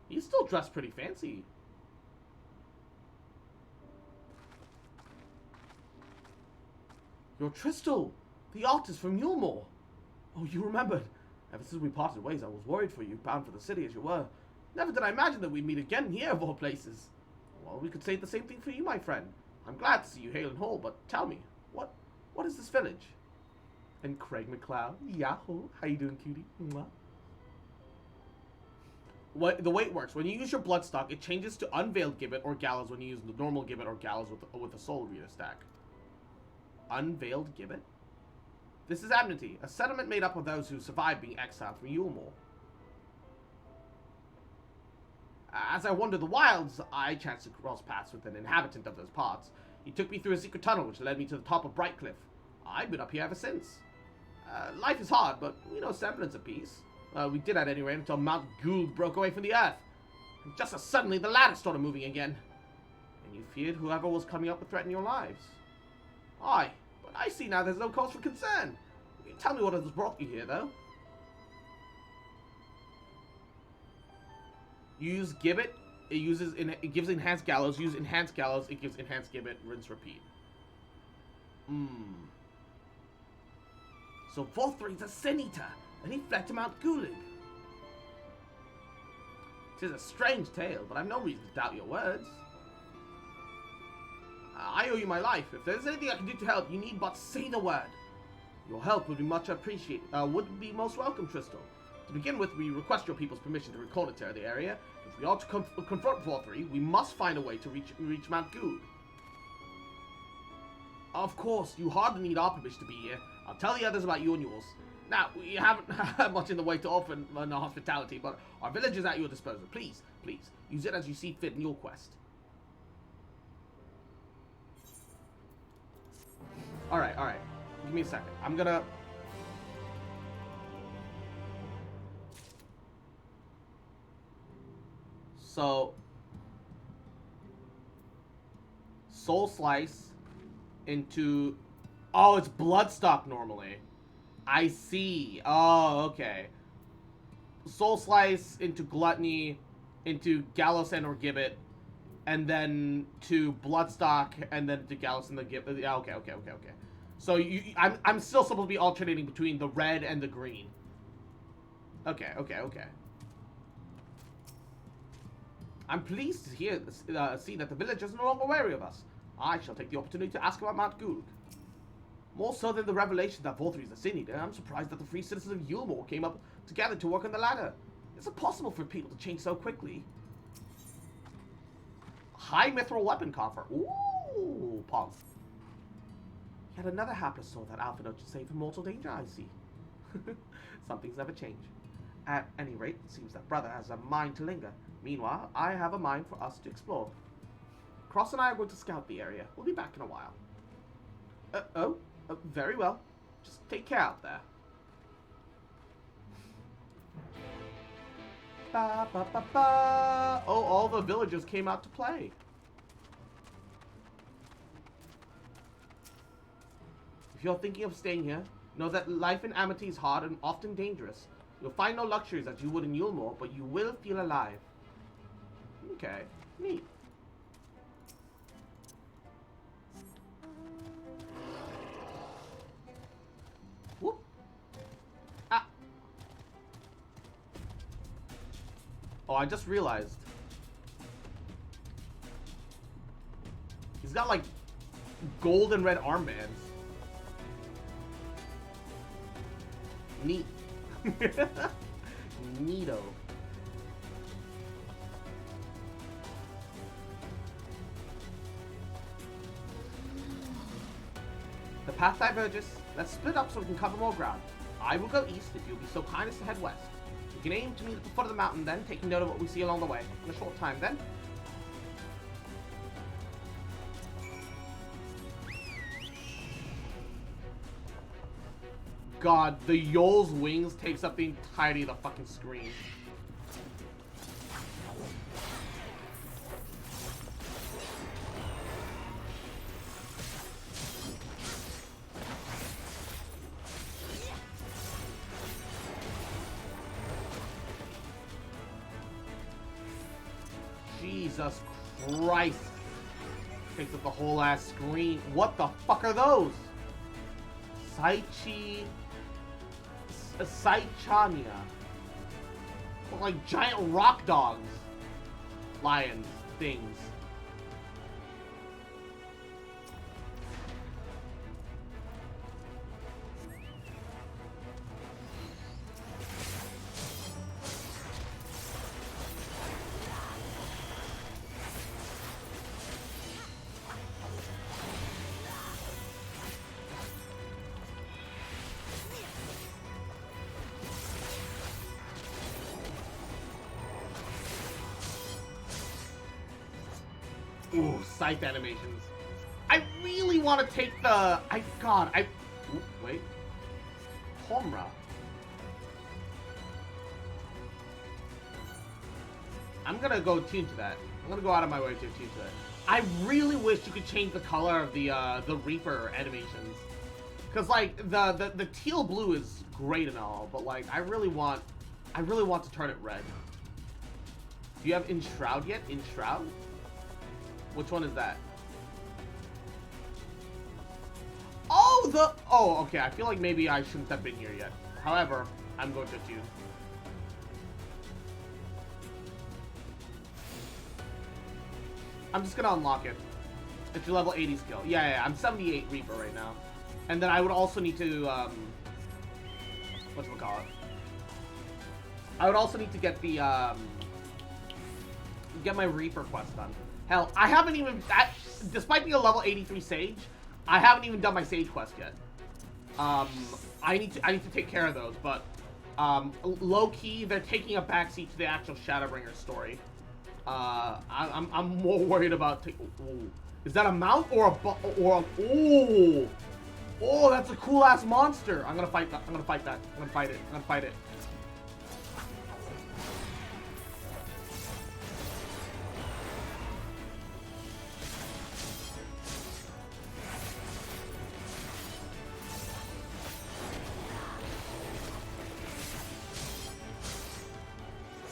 Speaker 1: He's still dressed pretty fancy. You're Tristal, the artist from Yulmore. Oh, you remembered. Ever since we parted ways, I was worried for you, bound for the city as you were. Never did I imagine that we'd meet again here, of all places. Well, we could say the same thing for you, my friend. I'm glad to see you hale and whole, but tell me, what is this village? And Craig McCloud, yahoo, how you doing, cutie? Mwah. The way it works, when you use your bloodstock, it changes to Unveiled Gibbet or Gallows when you use the normal Gibbet or Gallows with a Soul Reader stack. Unveiled Gibbet? This is Amnesty, a settlement made up of those who survived being exiled from Yulmore. As I wandered the wilds, I chanced to cross paths with an inhabitant of those parts. He took me through a secret tunnel which led me to the top of Brightcliff. I've been up here ever since. Life is hard, but we know semblance of peace. We did at any rate until Mount Gould broke away from the earth. And just as suddenly the ladder started moving again. And you feared whoever was coming up would threaten your lives. Aye, but I see now there's no cause for concern. You tell me what has brought you here, though. Use Gibbet, it gives Enhanced Gallows. Use Enhanced Gallows, it gives Enhanced Gibbet. Rinse, repeat. So Volthry's a Sin Eater, and he fled to Mount Gulig. 'Tis a strange tale, but I've no reason to doubt your words. I owe you my life. If there's anything I can do to help, you need but say the word. Your help would be much appreciated. Would be most welcome, Tristal. To begin with, we request your people's permission to reconnoiter the area. If we are to confront Volthry, we must find a way to reach Mount Gould. Of course, you hardly need our permission to be here. I'll tell the others about you and yours. Now, we haven't had much in the way to offer in our hospitality, but our village is at your disposal. Please, use it as you see fit in your quest. Alright. Give me a second. I'm gonna... So... Soul Slice into... Oh, it's Bloodstock normally. I see. Oh, okay. Soul Slice into Gluttony, into Gallows and or Gibbet, and then to Bloodstock, and then to Gallows and the Gibbet. Yeah, okay. So I'm still supposed to be alternating between the red and the green. Okay. I'm pleased to see that the villagers are no longer wary of us. I shall take the opportunity to ask about Mount Gould. More so than the revelation that Volthry is a Sin Eater, I'm surprised that the free citizens of Yulmore came up together to work on the ladder. Is it possible for people to change so quickly? High mithril weapon coffer. Ooh, pump. Yet another hapless soul that Alpha Note should save from mortal danger, I see. Some things never change. At any rate, it seems that brother has a mind to linger. Meanwhile, I have a mind for us to explore. Cross and I are going to scout the area. We'll be back in a while. Very well. Just take care out there. Ba, ba, ba, ba. Oh, all the villagers came out to play. If you're thinking of staying here, know that life in Amity is hard and often dangerous. You'll find no luxuries as you would in Yulmore, but you will feel alive. Okay, neat. Whoop. Ah. Oh, I just realized. He's got like gold and red armbands. Neat. Neato. The path diverges. Let's split up so we can cover more ground. I will go east if you'll be so kind as to head west. We can aim to meet at the foot of the mountain then, taking note of what we see along the way. In a short time then. God, the Yol's wings takes up the entirety of the fucking screen. Jesus Christ. Takes up the whole ass screen. What the fuck are those? Saichania. Like giant rock dogs. Lions. Things. Ooh, scythe animations. I really want to take the... Ooh, wait. Homra. I'm gonna go tune to that. I'm gonna go out of my way to tune to that. I really wish you could change the color of the Reaper animations. Cause like the teal blue is great and all, but like I really want to turn it red. Do you have Enshroud yet? Enshroud? Which one is that? Oh, okay. I feel like maybe I shouldn't have been here yet. However, I'm going to tune. I'm just gonna unlock it. It's your level 80 skill. Yeah, I'm 78 Reaper right now. And then I would also need to, whatchamacallit? I would also need to get the, get my Reaper quest done. Hell, I haven't even, despite being a level 83 Sage, I haven't even done my Sage quest yet. I need to take care of those, but, low-key, they're taking a backseat to the actual Shadowbringer story. I'm more worried about, ooh. Is that a mount or ooh. Oh, that's a cool-ass monster. I'm gonna fight that. I'm gonna fight that. I'm gonna fight it. I'm gonna fight it.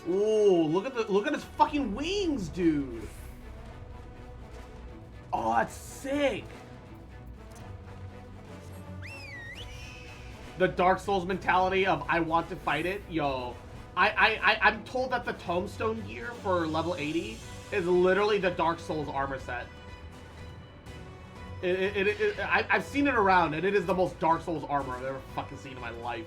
Speaker 1: Ooh, look at his fucking wings, dude. Oh, that's sick. The Dark Souls mentality of I want to fight it. Yo, I'm told that the Tombstone gear for level 80 is literally the Dark Souls armor set. I've seen it around, and it is the most Dark Souls armor I've ever fucking seen in my life.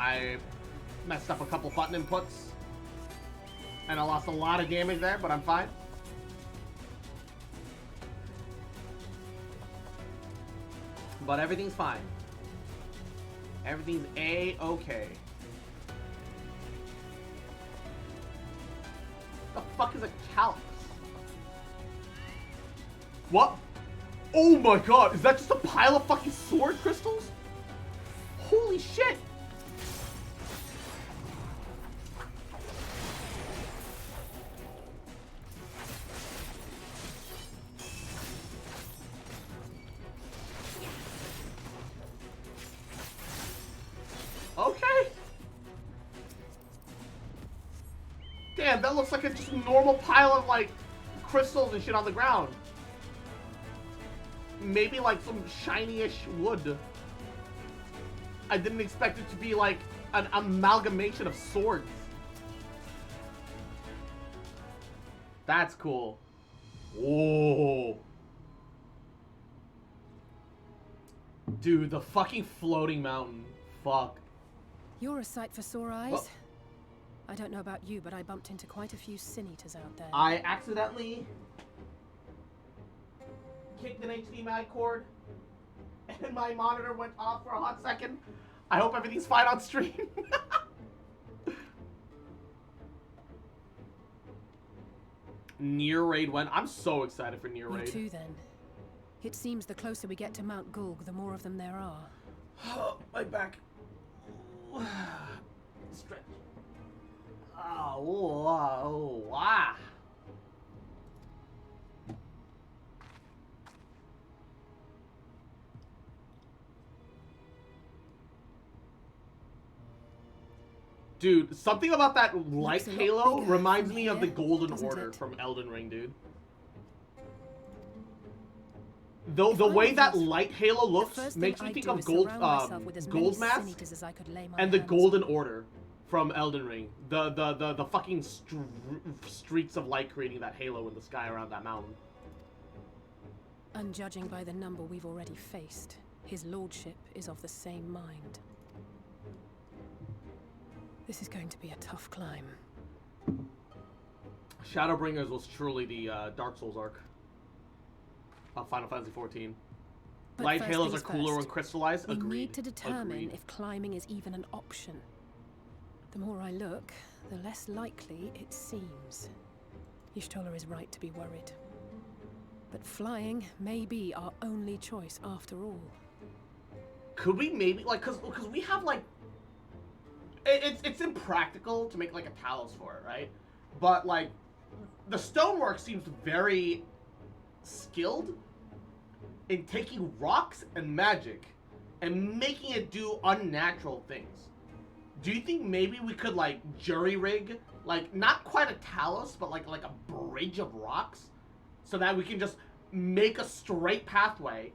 Speaker 1: I messed up a couple button inputs. And I lost a lot of damage there, but I'm fine. But everything's fine. Everything's A-okay. The fuck is a calyx? What? Oh my god, is that just a pile of fucking sword crystals? Holy shit! Okay. Damn, that looks like a just normal pile of like crystals and shit on the ground. Maybe like some shiny-ish wood. I didn't expect it to be like an amalgamation of swords. That's cool. Whoa. Dude, the fucking floating mountain. Fuck.
Speaker 3: You're a sight for sore eyes.
Speaker 1: Well,
Speaker 3: I don't know about you, but I bumped into quite a few sin eaters out there.
Speaker 1: I accidentally kicked an HDMI cord and my monitor went off for a hot second. I hope everything's fine on stream. Near Raid went. I'm so excited for Near Raid.
Speaker 3: You too, then. It seems the closer we get to Mount Gulg, the more of them there are.
Speaker 1: My back. Stretch. Oh, ah. Dude, something about that light halo reminds me of the Golden Order from Elden Ring, dude. Though the way that light halo looks makes me think of Gold Mask and the Golden Order from Elden Ring. The fucking streaks of light creating that halo in the sky around that mountain.
Speaker 3: And judging by the number we've already faced, his lordship is of the same mind. This is going to be a tough climb.
Speaker 1: Shadowbringers was truly the Dark Souls arc of Final Fantasy XIV. Light halos are cooler when crystallized. Agreed.
Speaker 3: We need to determine
Speaker 1: Agreed.
Speaker 3: if climbing is even an option. The more I look, the less likely it seems. Y'shtola is right to be worried. But flying may be our only choice after all.
Speaker 1: Could we maybe, like, cause we have, like, it's impractical to make, like, a Talos for it, right? But, like, the stonework seems very skilled in taking rocks and magic and making it do unnatural things. Do you think maybe we could, like, jury-rig, like, not quite a Talos, but, like a bridge of rocks? So that we can just make a straight pathway.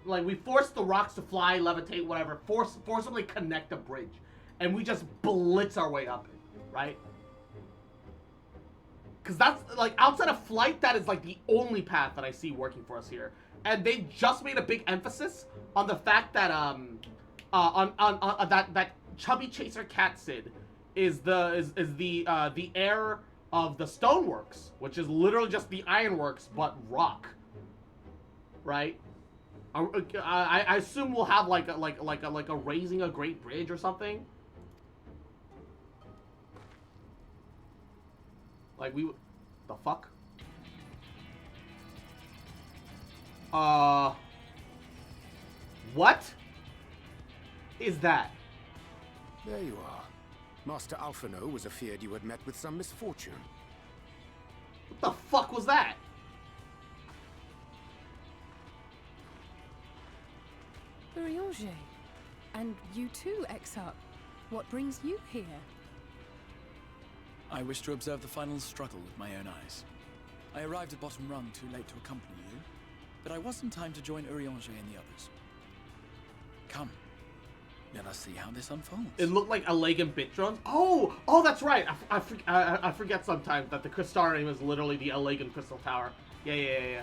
Speaker 1: Like, we force the rocks to fly, levitate, whatever, forcibly connect a bridge. And we just blitz our way up it, right? Because that's, like, outside of flight, that is, like, the only path that I see working for us here. And they just made a big emphasis on the fact that, that Chubby Chaser Cat Sid is the heir of the Stoneworks, which is literally just the Ironworks, but rock. Right? I assume we'll have, like a raising a great bridge or something. Like, the fuck? What is that?
Speaker 4: There you are. Master Alphino was afeard you had met with some misfortune.
Speaker 1: What the fuck was that?
Speaker 3: Urianger. And you too, Exarch. What brings you here?
Speaker 20: I wish to observe the final struggle with my own eyes. I arrived at Bottom Rung too late to accompany you, but I was in time to join Urianger and the others. Come, let us see how this unfolds.
Speaker 1: It looked like Allegan bit drones. Oh, that's right. I forget sometimes that the Crystarium is literally the Allegan Crystal Tower. Yeah.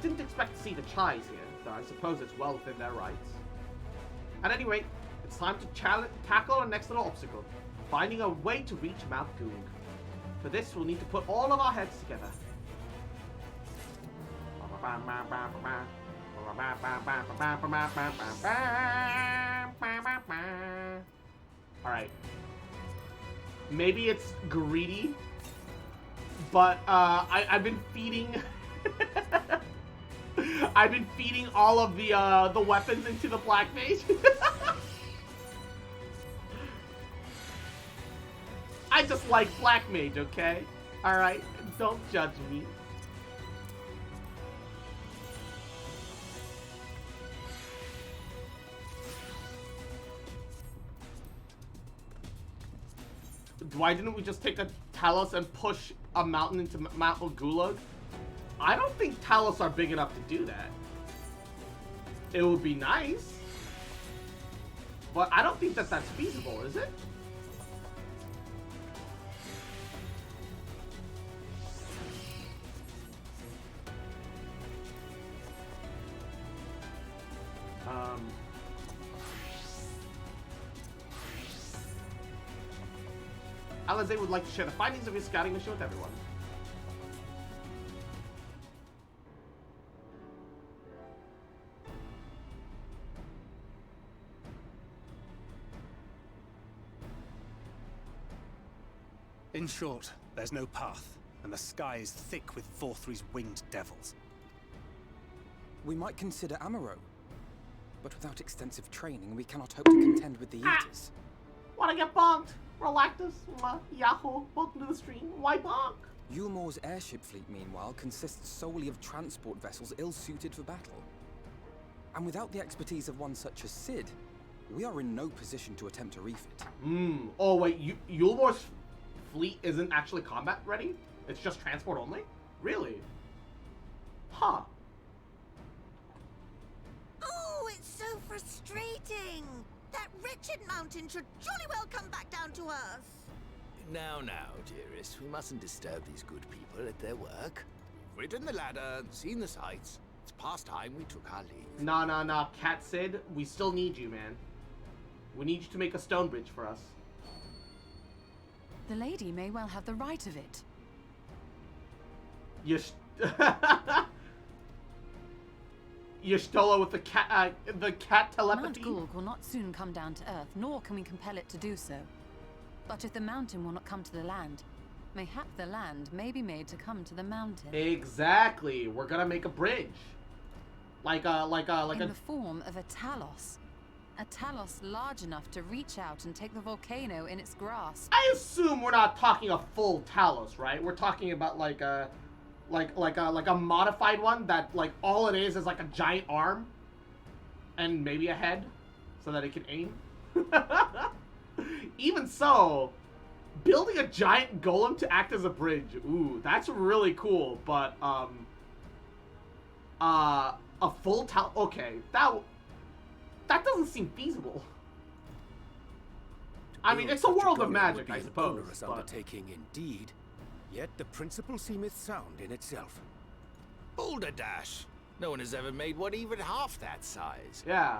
Speaker 1: didn't expect to see the Chais here, though I suppose it's well within their rights. At any rate, it's time to tackle our next little obstacle, finding a way to reach Mount Goog. For this, we'll need to put all of our heads together. Alright. Maybe it's greedy, but I've been feeding I've been feeding all of the weapons into the Black Mage. I just like Black Mage, okay? Alright? Don't judge me. Why didn't we just take a Talos and push a mountain into Mount Gulag? I don't think Talos are big enough to do that. It would be nice, but I don't think that that's feasible, is it? Alizé would like to share the findings of his scouting mission with everyone.
Speaker 8: In short, there's no path, and the sky is thick with Vorthri's winged devils.
Speaker 5: We might consider Amaro, but without extensive training, we cannot hope to contend with the Eaters.
Speaker 1: Wanna get bonked? Relactus, Yahoo, welcome to the stream. Why bonk?
Speaker 5: Yulmor's airship fleet, meanwhile, consists solely of transport vessels ill-suited for battle. And without the expertise of one such as Sid, we are in no position to attempt a refit.
Speaker 1: Oh wait, Yulmor's fleet isn't actually combat ready? It's just transport only? Really? Huh.
Speaker 12: Oh, it's so frustrating! That wretched mountain should jolly well come back down to us!
Speaker 17: Now, dearest, we mustn't disturb these good people at their work. We've ridden the ladder, seen the sights. It's past time we took our leave.
Speaker 1: Nah, Cat Sid, we still need you, man. We need you to make a stone bridge for us.
Speaker 7: The lady may well have the right of it.
Speaker 1: Y'shtola with the cat telepathy.
Speaker 7: Mount Goog will not soon come down to Earth, nor can we compel it to do so. But if the mountain will not come to the land, mayhap the land may be made to come to the mountain.
Speaker 1: Exactly. We're gonna make a bridge, in
Speaker 7: the form of a Talos. A Talos large enough to reach out and take the volcano in its grasp.
Speaker 1: I assume we're not talking a full Talos, right? We're talking about like a modified one that all it is like a giant arm and maybe a head so that it can aim. Even so, building a giant golem to act as a bridge, ooh, that's really cool. But a full Talos, okay, that doesn't seem feasible. I mean, it's a world of magic, I suppose.
Speaker 4: Onerous undertaking indeed. Yet the principle seemeth sound in itself.
Speaker 17: Boulder Dash! No one has ever made one even half that size.
Speaker 1: Yeah.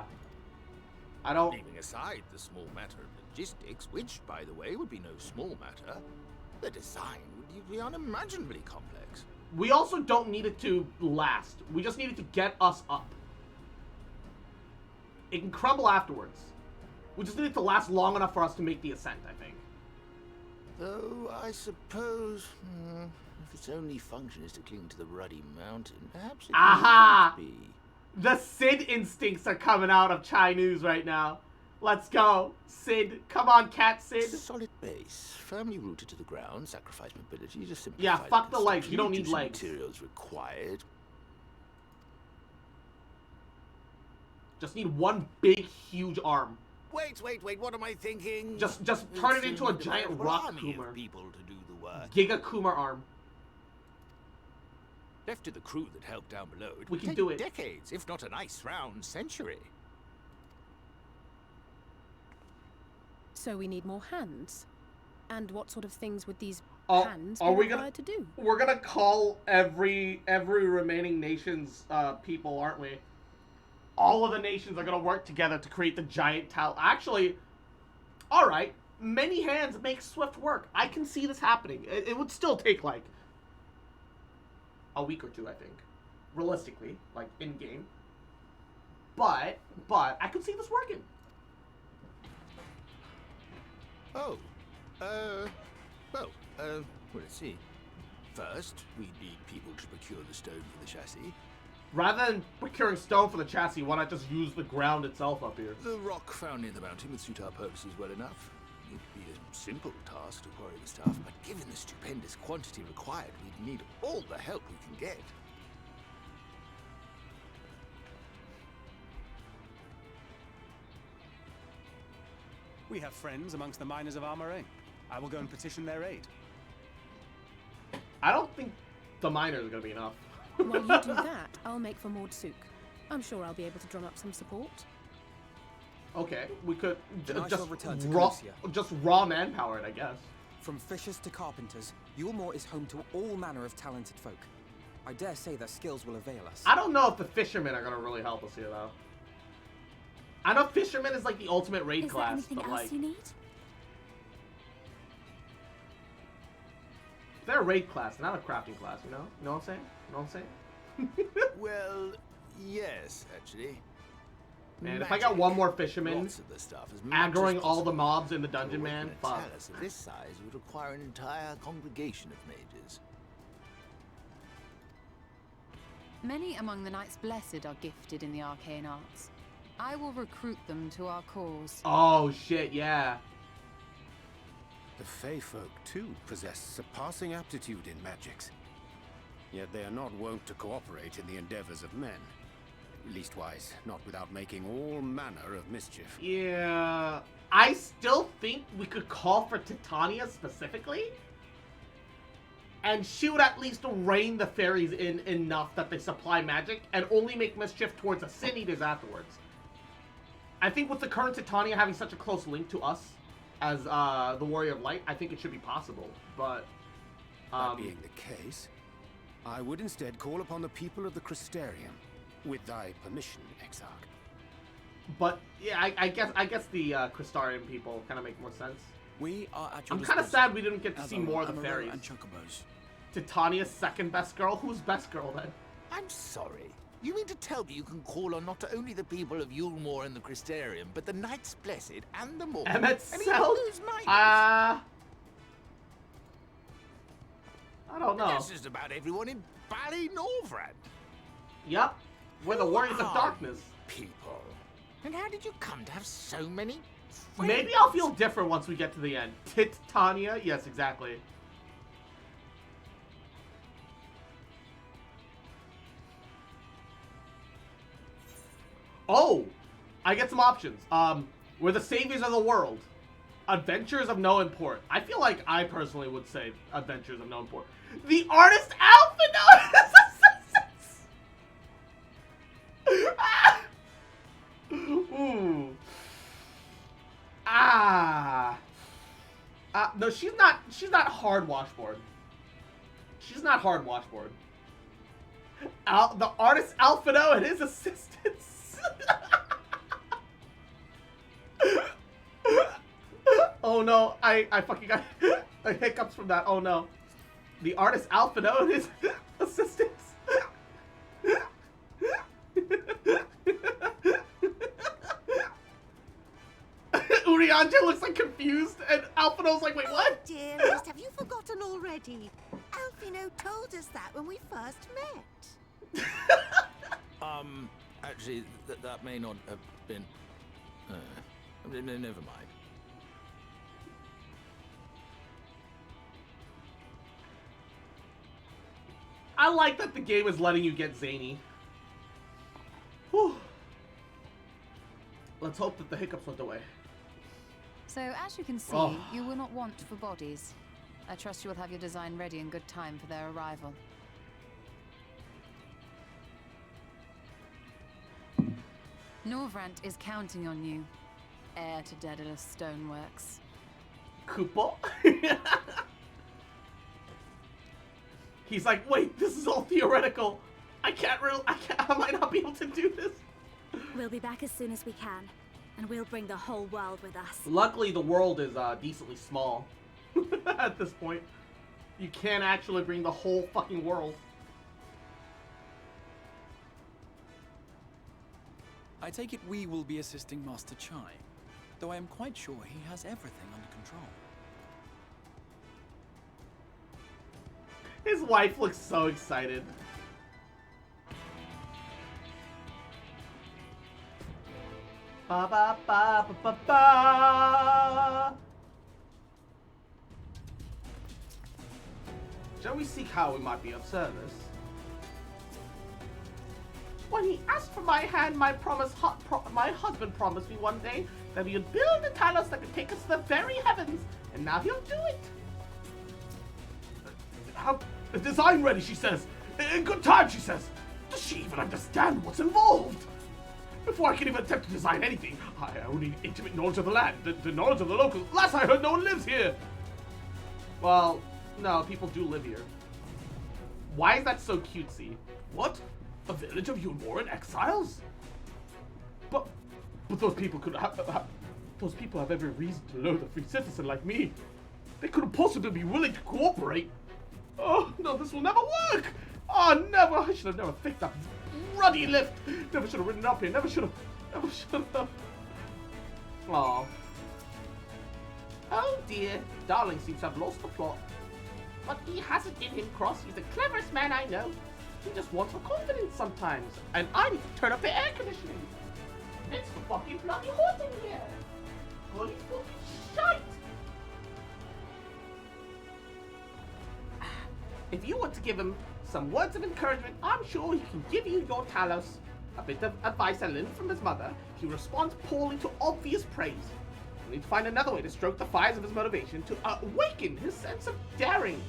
Speaker 1: I don't...
Speaker 17: Leaving aside the small matter of logistics, which, by the way, would be no small matter, the design would be unimaginably complex.
Speaker 1: We also don't need it to last. We just need it to get us up. It can crumble afterwards. We just need it to last long enough for us to make the ascent, I think.
Speaker 17: Though, I suppose, if its only function is to cling to the ruddy mountain, perhaps it
Speaker 1: Aha!
Speaker 17: might be.
Speaker 1: The Sid instincts are coming out of Chai News right now. Let's go. Sid. Come on, Cat Sid.
Speaker 17: Solid base, firmly rooted to the ground, sacrifice mobility to simplify.
Speaker 1: Yeah, fuck the legs. You don't need legs.
Speaker 17: Materials required.
Speaker 1: Just need one big, huge arm.
Speaker 17: Wait, what am I thinking?
Speaker 1: Just turn it into a giant rock Kumar.
Speaker 17: People to do the work.
Speaker 1: Giga Kumar arm.
Speaker 17: Left to the crew that helped down below, it
Speaker 1: We
Speaker 17: would
Speaker 1: can
Speaker 17: take
Speaker 1: do it.
Speaker 17: decades, if not a nice round century.
Speaker 3: So we need more hands? And what sort of things would these... hands be required to do.
Speaker 1: We're gonna call every remaining nation's people, aren't we? All of the nations are gonna work together to create the giant tower. Actually, all right. Many hands make swift work. I can see this happening. It would still take like a week or two, I think, realistically, like in game. But I could see this working.
Speaker 17: Oh, let's see. First, we'd need people to procure the stone for the chassis.
Speaker 1: Rather than procuring stone for the chassis, why not just use the ground itself up here?
Speaker 17: The rock found near the mountain would suit our purposes well enough. It'd be a simple task to quarry the stuff, but given the stupendous quantity required, we'd need all the help we can get.
Speaker 8: We have friends amongst the miners of Armorain. I will go and petition their aid.
Speaker 1: I don't think the miners are going to be enough.
Speaker 3: While you do that, I'll make for Mordsuk. I'm sure I'll be able to drum up some support.
Speaker 1: Okay, we could
Speaker 5: just
Speaker 1: raw manpower it, I guess.
Speaker 5: From fishers to carpenters, Yulmore is home to all manner of talented folk. I dare say their skills will avail us.
Speaker 1: I don't know if the fishermen are going to really help us here, though. I know fisherman is like the ultimate raid class,
Speaker 9: Is there
Speaker 1: but
Speaker 9: anything else
Speaker 1: like,
Speaker 9: you need?
Speaker 1: they're a raid class, not a crafting class, you know? You know what I'm saying? You know what I'm saying?
Speaker 17: Well, yes, actually.
Speaker 1: Man, if I got one more fisherman
Speaker 17: Lots of the stuff, as much as
Speaker 1: aggroing all the
Speaker 17: possible.
Speaker 1: mobs in the dungeon, man,
Speaker 17: A
Speaker 1: fuck.
Speaker 17: talus of this size would require an entire congregation of mages.
Speaker 7: Many among the Knights Blessed are gifted in the arcane arts. I will recruit them to our cause.
Speaker 1: Oh, shit, yeah.
Speaker 4: The Fey folk, too, possess surpassing aptitude in magics. Yet they are not wont to cooperate in the endeavors of men. Leastwise, not without making all manner of mischief.
Speaker 1: Yeah, I still think we could call for Titania specifically. And she would at least rein the fairies in enough that they supply magic and only make mischief towards the Sin Eaters afterwards. I think with the current Titania having such a close link to us as the Warrior of Light, I think it should be possible, but...
Speaker 4: That being the case, I would instead call upon the people of the Criterion, with thy permission, Exarch.
Speaker 1: But, yeah, I guess the Crystarian people kind of make more sense.
Speaker 20: We are at your
Speaker 1: I'm kind of sad we didn't get to see more of the
Speaker 20: Amaro
Speaker 1: fairies.
Speaker 20: and Chocobos.
Speaker 1: Titania's second best girl? Who's best girl, then?
Speaker 17: I'm sorry. You mean to tell me you can call on not only the people of Yulmore and the Criterion, but the Knights Blessed and the Morn?
Speaker 1: Emmet
Speaker 17: I mean,
Speaker 1: Self?
Speaker 17: who's mine?
Speaker 1: I don't know.
Speaker 17: That's just about everyone in Ballynorvrand.
Speaker 1: Yep. We're the Warriors of
Speaker 17: Are
Speaker 1: Darkness.
Speaker 17: People. And how did you come to have so many friends?
Speaker 1: Maybe I'll feel different once we get to the end. Titania? Yes, exactly. Oh! I get some options. We're the saviors of the world. Adventures of no import. I feel like I personally would say adventures of no import. The artist Alpha Ooh. No, she's not hard washboard. She's not hard washboard. The artist Alphino and his assistants. Oh no, I fucking got hiccups from that. Oh no. The artist Alphino and his assistants. Urianger looks like confused, and Alphino's like, wait, what?
Speaker 12: Oh, dearest, have you forgotten already? Alphino told us that when we first met.
Speaker 17: Actually, that may not have been... never mind.
Speaker 1: I like that the game is letting you get zany. Whew. Let's hope that the hiccups went away.
Speaker 7: So, as you can see, you will not want for bodies. I trust you will have your design ready in good time for their arrival. Norvrant is counting on you, heir to Daedalus Stoneworks.
Speaker 1: Kupo? He's like, wait, this is all theoretical. I might not be able to do this.
Speaker 9: We'll be back as soon as we can, and we'll bring the whole world with us.
Speaker 1: Luckily, the world is decently small at this point. You can't actually bring the whole fucking world.
Speaker 20: I take it we will be assisting Master Chai, though I am quite sure he has everything under control.
Speaker 1: His wife looks so excited. Ba ba ba ba ba ba. Shall we seek how we might be of service? When he asked for my hand, my husband promised me one day that he would build a Talos that could take us to the very heavens, and now he'll do it. Have the design ready, she says. In good time, she says. Does she even understand what's involved? Before I can even attempt to design anything, I only need intimate knowledge of the land, the knowledge of the locals. Last I heard, no one lives here. Well, no, people do live here. Why is that so cutesy? What? A village of Yulmoran exiles? But those people could those people have every reason to loathe a free citizen like me. They couldn't possibly be willing to cooperate. Oh, no, this will never work! Oh, never! I should have never fixed that ruddy lift! Never should have ridden up here, never should have. Aww. Oh dear, Darling seems to have lost the plot. But he hasn't in him cross, he's the cleverest man I know. He just wants for confidence sometimes. And I need to turn up the air conditioning. It's the fucking bloody hot in here! Holy fucking shite! If you want to give him some words of encouragement, I'm sure he can give you your Talos. A bit of advice I learned from his mother. He responds poorly to obvious praise. You need to find another way to stroke the fires of his motivation to awaken his sense of daring.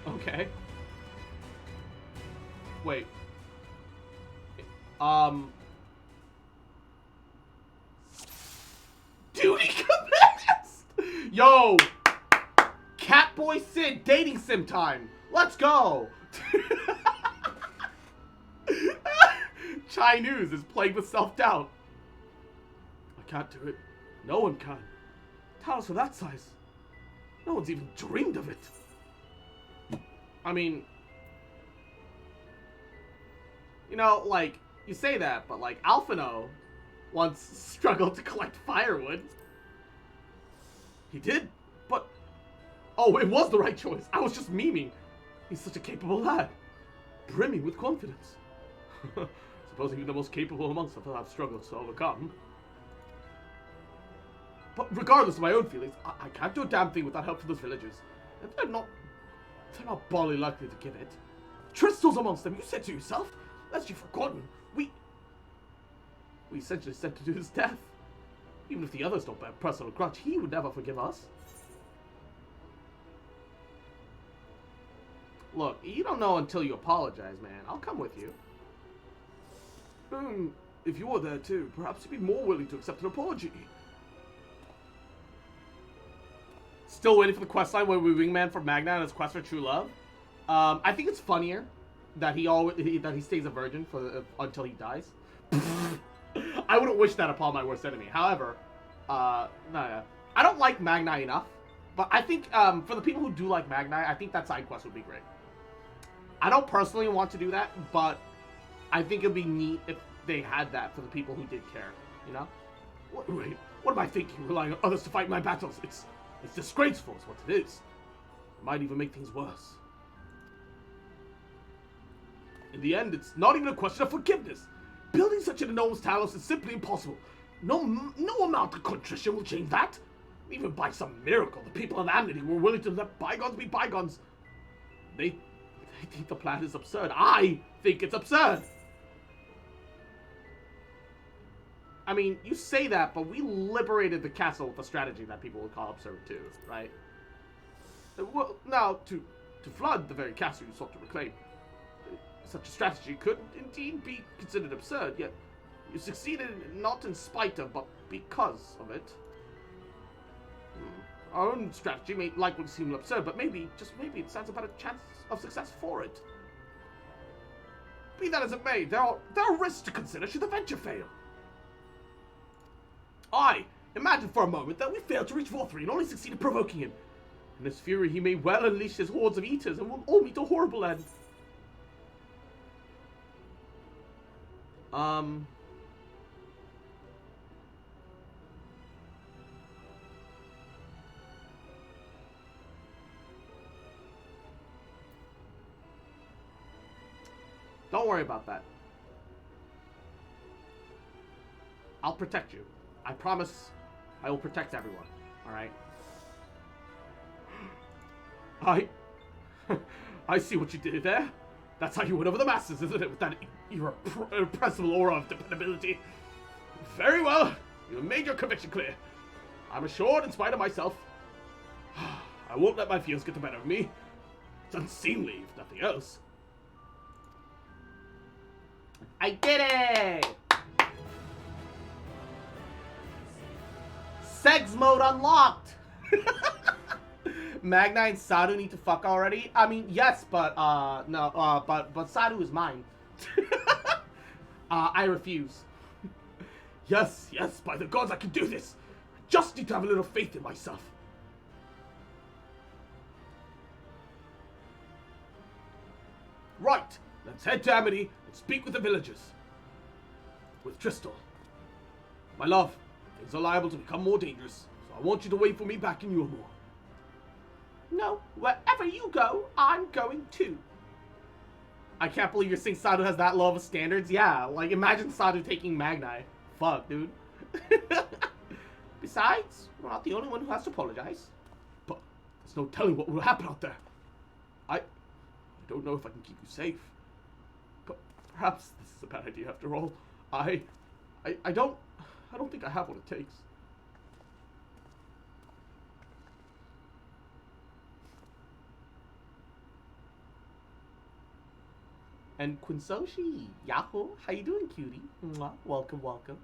Speaker 1: Okay. Wait. Duty commenced! Yo! Catboy Sid dating sim time. Let's go. Chai News is plagued with self-doubt. I can't do it. No one can. Talos of that size. No one's even dreamed of it. I mean, you know, like, you say that, but like, Alphino once struggled to collect firewood. He did, but oh, it was the right choice. I was just memeing. He's such a capable lad. Brimming with confidence. Supposing you're the most capable amongst us that I've struggled to overcome. But regardless of my own feelings, I can't do a damn thing without help from those villagers. And they're not barely likely to give it. Tristle's amongst them, you said to yourself. Lest you've forgotten, we essentially sent him to his death. Even if the others don't bear personal grudge, he would never forgive us. Look, you don't know until you apologize, man. I'll come with you. If you were there too, perhaps you'd be more willing to accept an apology. Still waiting for the questline where we wingman for Magna and his quest for true love. I think it's funnier that he stays a virgin for until he dies. I wouldn't wish that upon my worst enemy. However, I don't like Magni enough, but I think for the people who do like Magni, I think that side quest would be great. I don't personally want to do that, but I think it'd be neat if they had that for the people who did care. You know? Wait, what am I thinking? Relying on others to fight my battles? It's disgraceful, is what it is. It might even make things worse. In the end, it's not even a question of forgiveness. Building such an enormous Talos is simply impossible. No amount of contrition will change that. Even by some miracle, the people of Amity were willing to let bygones be bygones. They think the plan is absurd. I think it's absurd. I mean, you say that, but we liberated the castle with a strategy that people would call absurd too, right? Well, now, to flood the very castle you sought to reclaim, such a strategy could indeed be considered absurd, yet you succeeded not in spite of, but because of it. our own strategy may likely seem absurd, but maybe, just maybe, it stands a better chance of success for it. Be that as it may, there are risks to consider should the venture fail. Imagine for a moment that we failed to reach Vorthri and only succeeded provoking him. In his fury, he may well unleash his hordes of eaters and we'll all meet a horrible end. Don't worry about that. I'll protect you. I promise I will protect everyone. Alright? I see what you did there. That's how you win over the masses, isn't it? With that irrepressible aura of dependability. Very well. You made your conviction clear. I'm assured, in spite of myself, I won't let my fears get the better of me. It's unseemly, if nothing else. I did it! Sex mode unlocked! Magna and Sadu need to fuck already? I mean, yes, but, no, but Sadu is mine. I refuse. Yes, by the gods I can do this. I just need to have a little faith in myself. Right, let's head to Amity and speak with the villagers. With Tristal. My love, things are liable to become more dangerous, so I want you to wait for me back in Yulmore. No, wherever you go, I'm going too. I can't believe you're saying Sadu has that low of standards. Yeah, like imagine Sadu taking Magni. Fuck, dude. Besides, we're not the only one who has to apologize. But there's no telling what will happen out there. I don't know if I can keep you safe. But perhaps this is a bad idea after all. I don't think I have what it takes. And Quinsoshi, Yahoo, how you doing, cutie? Mwah. Welcome.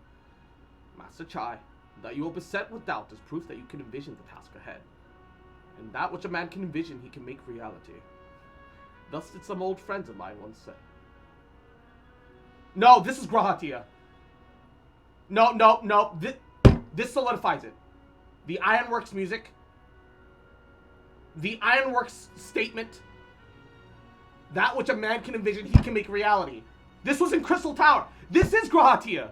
Speaker 1: Master Chai, that you are beset with doubt is proof that you can envision the task ahead. And that which a man can envision, he can make reality. Thus did some old friends of mine once say. No, this is Grahatia. No. This solidifies it. The Ironworks music. The Ironworks statement. That which a man can envision, he can make reality. This was in Crystal Tower. This is Grahatia.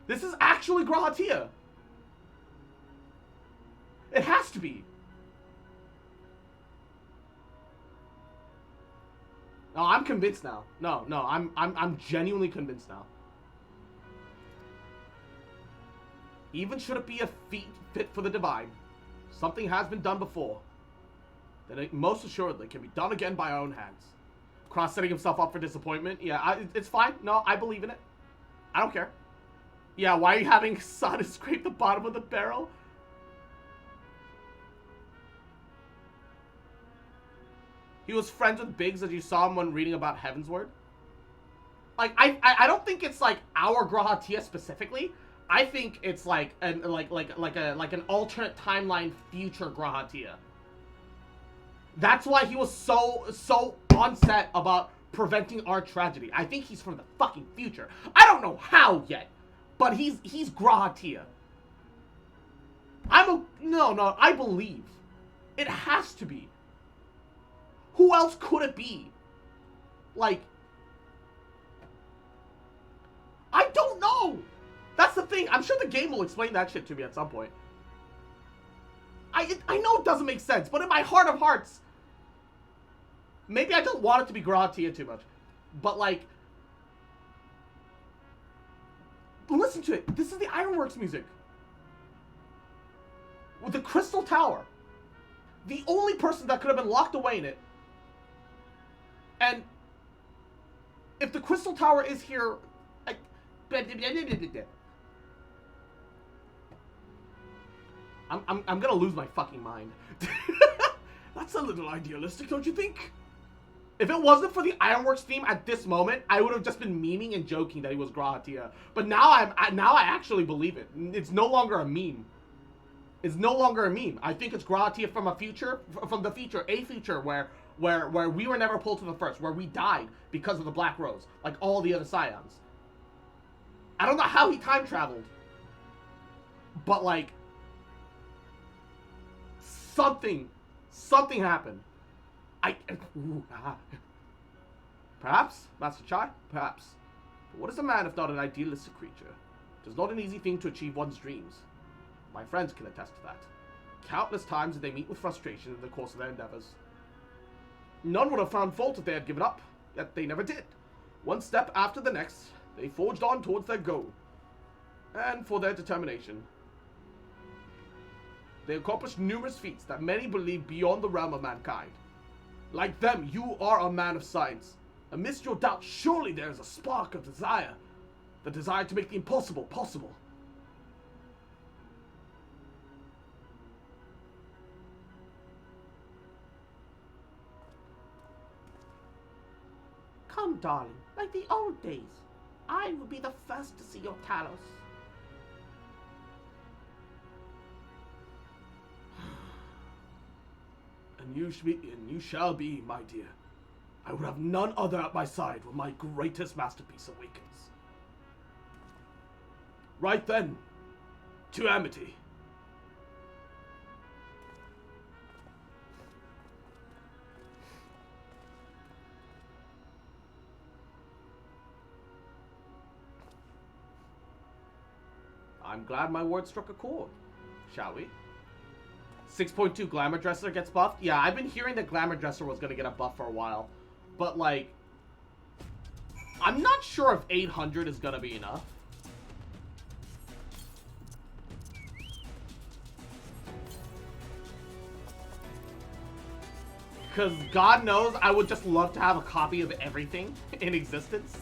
Speaker 1: This is actually Grahatia. It has to be. No, I'm convinced now. No, I'm genuinely convinced now. Even should it be a feat fit for the divine, something has been done before, that it most assuredly can be done again by our own hands. Cross setting himself up for disappointment. Yeah, it's fine. No, I believe in it. I don't care. Yeah, why are you having Sada scrape the bottom of the barrel? He was friends with Biggs as you saw him when reading about Heavensward. Like, I don't think it's like our Grahatia specifically. I think it's like an alternate timeline future Grahatia. That's why he was so on set about preventing our tragedy. I think he's from the fucking future. I don't know how yet, but he's Grahatia. No, I believe. It has to be. Who else could it be? Like, I don't know. That's the thing. I'm sure the game will explain that shit to me at some point. I know it doesn't make sense, but in my heart of hearts, maybe I don't want it to be Grahatia too much. But like, listen to it. This is the Ironworks music. With the Crystal Tower. The only person that could have been locked away in it. And if the Crystal Tower is here, I'm gonna lose my fucking mind. That's a little idealistic, don't you think? If it wasn't for the Ironworks theme at this moment, I would have just been memeing and joking that he was Grahatia. But now I actually believe it. It's no longer a meme. It's no longer a meme. I think it's Grahatia from a future where we were never pulled to the first, where we died because of the Black Rose, like all the other Scions. I don't know how he time traveled, but like something happened. Perhaps, Master Chai, perhaps. But what is a man if not an idealistic creature? It is not an easy thing to achieve one's dreams. My friends can attest to that. Countless times did they meet with frustration in the course of their endeavors. None would have found fault if they had given up, yet they never did. One step after the next, they forged on towards their goal. And for their determination, they accomplished numerous feats that many believe beyond the realm of mankind. Like them, you are a man of science. Amidst your doubts, surely there is a spark of desire. The desire to make the impossible possible. Come, darling, like the old days. I will be the first to see your Talos. And you shall be, my dear. I would have none other at my side when my greatest masterpiece awakens. Right then, to Amity. I'm glad my word struck a chord. Shall we? 6.2 Glamour Dresser gets buffed? Yeah, I've been hearing that Glamour Dresser was going to get a buff for a while. But, like, I'm not sure if 800 is going to be enough. Because God knows I would just love to have a copy of everything in existence.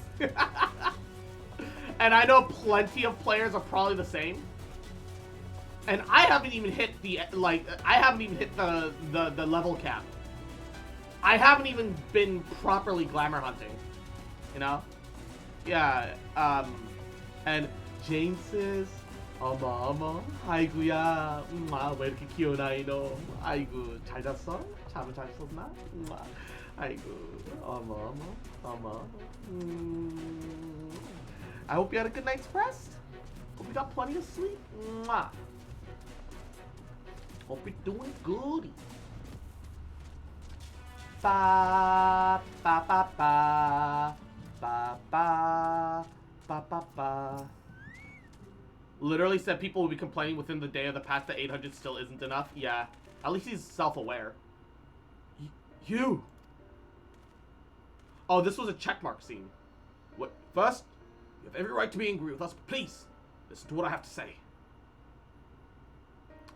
Speaker 1: And I know plenty of players are probably the same. And I haven't even hit the, like, I haven't even hit the level cap. I haven't even been properly glamour hunting. You know? Yeah, and Jane says, Ama, 아이고야, 왜 이렇게 귀여운아이 너, 아이고, 잘 잤어? 잠을 잘 잤나? 아이고, 어머. I hope you had a good night's rest. Hope you got plenty of sleep. Hope you're doing good. Ba ba ba ba ba ba ba ba ba. Literally said people will be complaining within the day of the patch that 800 still isn't enough. Yeah, at least he's self-aware. You. Oh, this was a checkmark scene. What? First, you have every right to be angry with us, but please listen to what I have to say.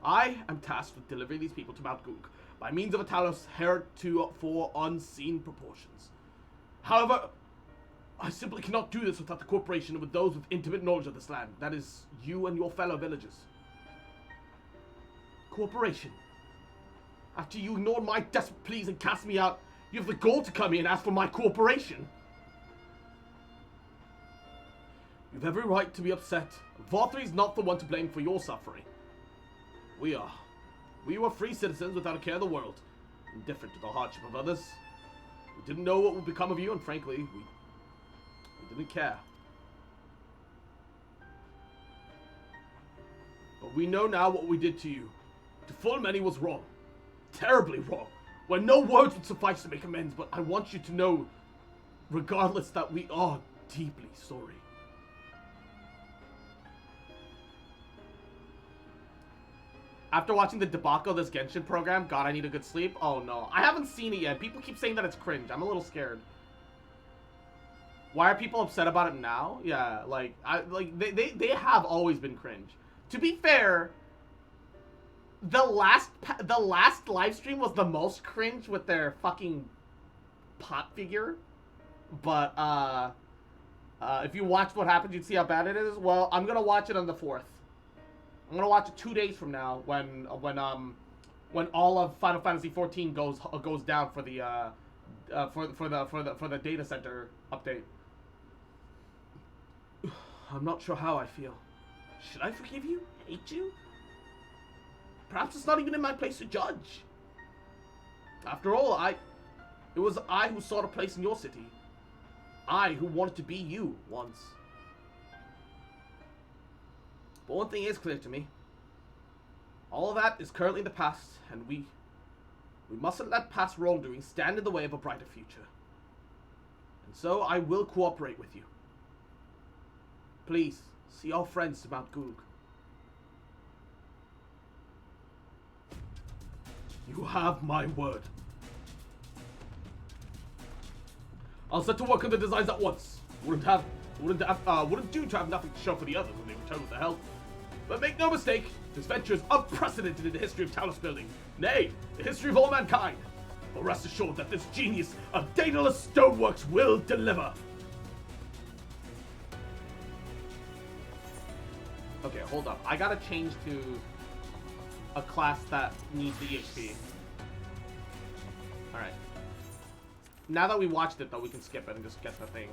Speaker 1: I am tasked with delivering these people to Mount Goog by means of a Talos heretofore unseen proportions. However, I simply cannot do this without the corporation and with those with intimate knowledge of this land. That is, you and your fellow villagers. Corporation. After you ignored my desperate pleas and cast me out, you have the gall to come here and ask for my cooperation. You have every right to be upset. Valtteri is not the one to blame for your suffering. We are. We were free citizens without a care of the world, indifferent to the hardship of others. We didn't know what would become of you, and frankly, we didn't care. But we know now what we did to you. To fool many was wrong. Terribly wrong. Where no words would suffice to make amends, but I want you to know, regardless, that we are deeply sorry. After watching the debacle of this Genshin program, God, I need a good sleep. Oh no, I haven't seen it yet. People keep saying that it's cringe. I'm a little scared. Why are people upset about it now? Yeah, like they have always been cringe. To be fair, the last live stream was the most cringe with their fucking pot figure. But if you watched what happened, you'd see how bad it is. Well, I'm gonna watch it on the 4th. I'm gonna watch it 2 days from now when all of Final Fantasy 14 goes down for the for the data center update. I'm not sure how I feel. Should I forgive you? Hate you? Perhaps it's not even in my place to judge. After all, it was I who sought a place in your city. I who wanted to be you once. But one thing is clear to me. All of that is currently in the past, and we mustn't let past wrongdoing stand in the way of a brighter future. And so I will cooperate with you. Please, see our friends to Mount Gulg. You have my word. I'll set to work on the designs at once. Wouldn't do to have nothing to show for the others when they return with the help. But make no mistake, this venture is unprecedented in the history of Talos building. Nay, the history of all mankind. But rest assured that this genius of Daedalus Stoneworks will deliver. Okay, hold up. I gotta change to a class that needs the EXP. Alright. Now that we watched it, though, we can skip it and just get the thing.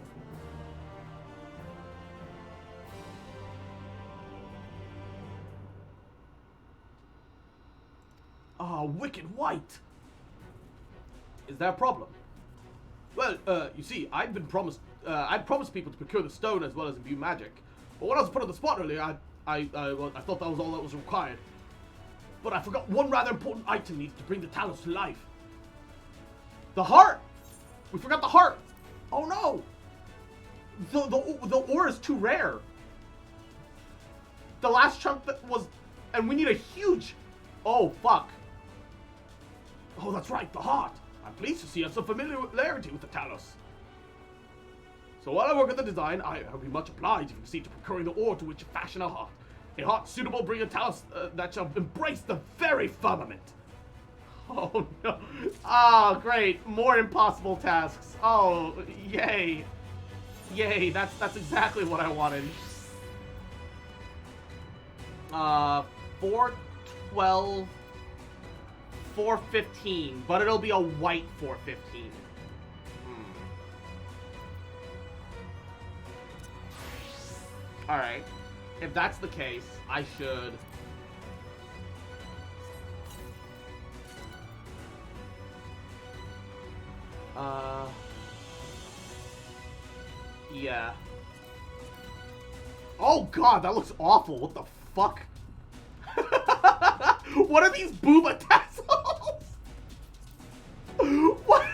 Speaker 1: Ah, wicked white! Is there a problem? Well, you see, I'd promised people to procure the stone as well as imbue magic. But when I was put on the spot earlier, I thought that was all that was required. But I forgot one rather important item needed to bring the Talos to life. The heart! We forgot the heart! Oh no! The ore is too rare. The last chunk that was... And we need a huge... Oh, fuck. Oh, that's right, the heart. I'm pleased to see you have some familiarity with the Talos. So while I work on the design, I'll be much obliged if you proceed to procuring the ore to which you fashion a heart. A heart suitable bring a Talos that shall embrace the very firmament. Oh no. Oh, great. More impossible tasks. Oh, yay. Yay, that's exactly what I wanted. 412, 415, but it'll be a white 415. Alright. If that's the case, I should... Yeah. Oh god, that looks awful. What the fuck? What are these booba tassels? What?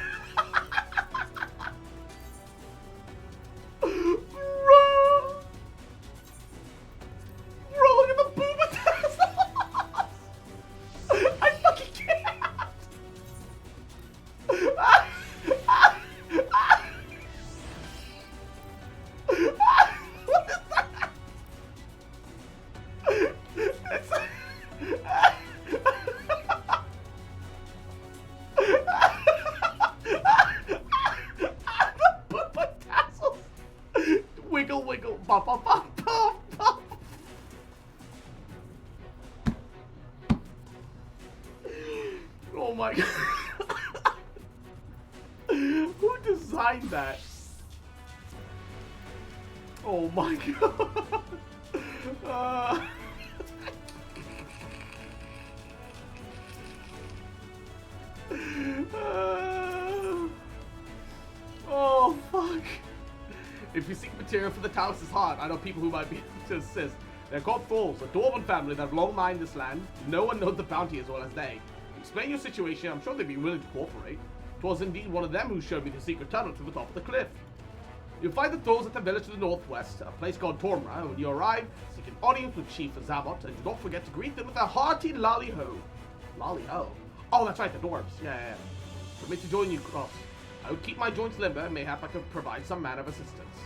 Speaker 1: Bro, look at the booba tassels! I fucking can't! What is that? It's... the tassels. Wiggle, wiggle, bop, bop, bop, bop, bop. Oh my god. Who designed that? Oh my god. Oh fuck. If you seek material for the Talos' heart, I know people who might be able to assist. They're called Thralls, a dwarven family that have long mined this land. No one knows the bounty as well as they. Explain your situation, I'm sure they'd be willing to cooperate. 'Twas indeed one of them who showed me the secret tunnel to the top of the cliff. You'll find the Thralls at the village to the northwest, a place called Tormra, and when you arrive, seek an audience with Chief Zabot, and do not forget to greet them with a hearty lolly-ho. Lolly-ho? Oh, that's right, the dwarves. Yeah. Permit to join you, Cross. I would keep my joints limber, and mayhap I could provide some manner of assistance.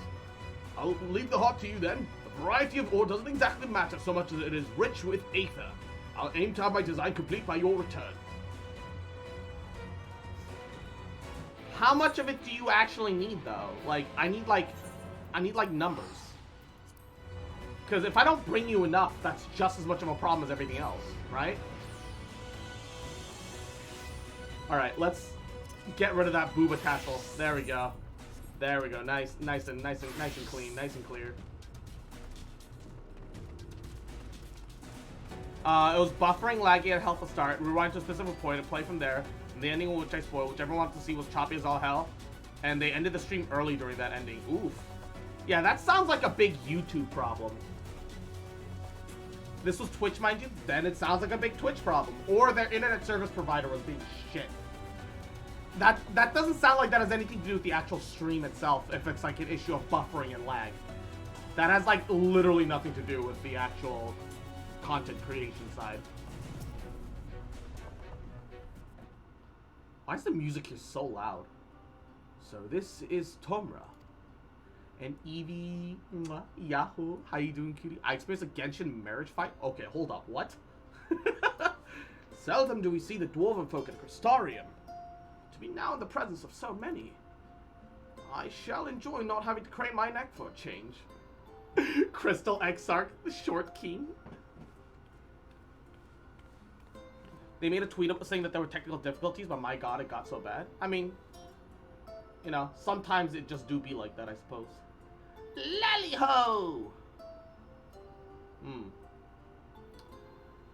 Speaker 1: I'll leave the heart to you then. The variety of ore doesn't exactly matter so much as it is rich with aether. I'll aim to have my design complete by your return. How much of it do you actually need, though? Like, I need numbers. Because if I don't bring you enough, that's just as much of a problem as everything else, right? Alright, let's Get rid of that booba tassel. There we go. There we go. Nice and clean, nice and clear. It was buffering, laggy at health to start. Rewind to a specific point and play from there. And the ending, which I spoiled, which everyone wanted to see, was choppy as all hell. And they ended the stream early during that ending. Oof. Yeah, that sounds like a big YouTube problem. This was Twitch, mind you. Then it sounds like a big Twitch problem. Or their internet service provider was being shit. That doesn't sound like that has anything to do with the actual stream itself, if it's like an issue of buffering and lag. That has like literally nothing to do with the actual content creation side. Why is the music here so loud? So this is Tomra. And Evie, Yahoo, how you doing, cutie? I experienced a Genshin marriage fight? Okay, hold up, what? Seldom do we see the dwarven folk at Criterion. To be now in the presence of so many. I shall enjoy not having to crane my neck for a change. Crystal Exarch, the short king. They made a tweet up saying that there were technical difficulties, but my god, it got so bad. I mean, you know, sometimes it just do be like that, I suppose. Lally-ho!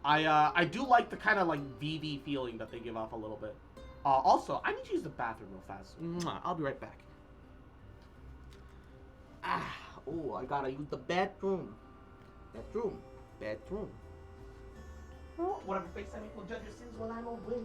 Speaker 1: I do like the kind of like VV feeling that they give off a little bit. Also, I need to use the bathroom real fast. I'll be right back. Oh, I gotta use the bathroom. Bathroom. Oh, whatever face I make will judge your sins when I'm away.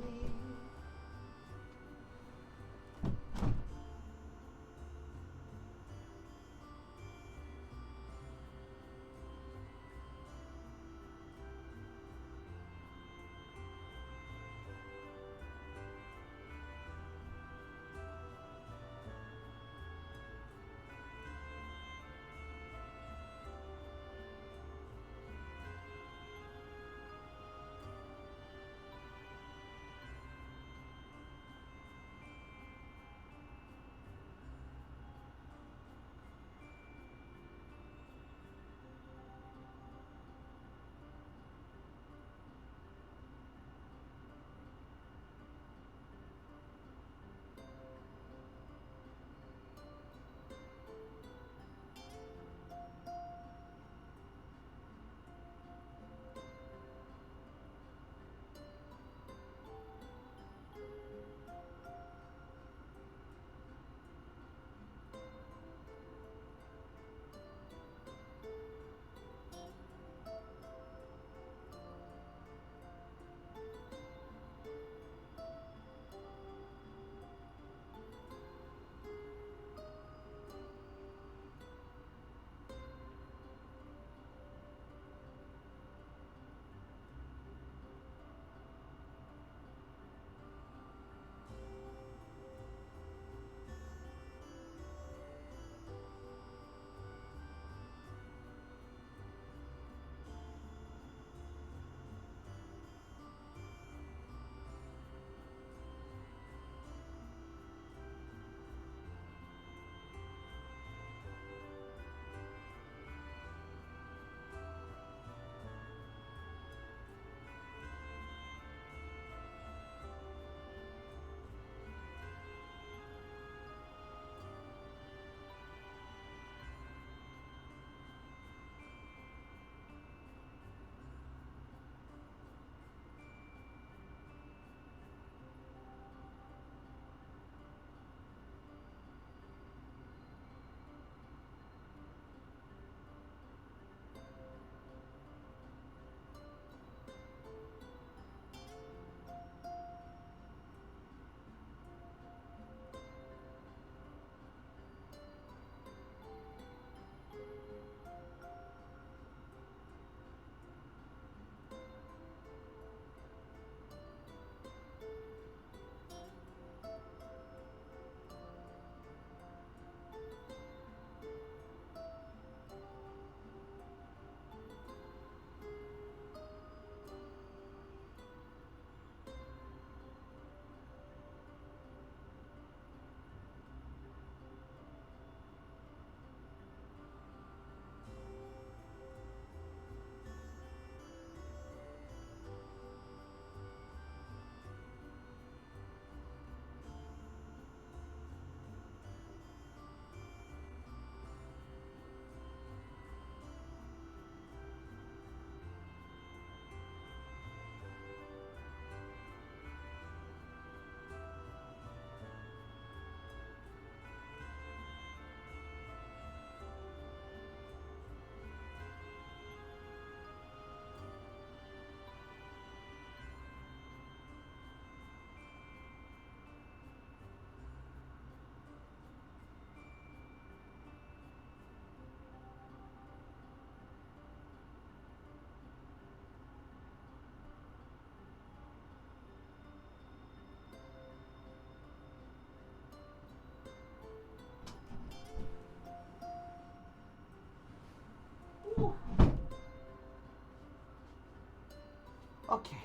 Speaker 1: Okay.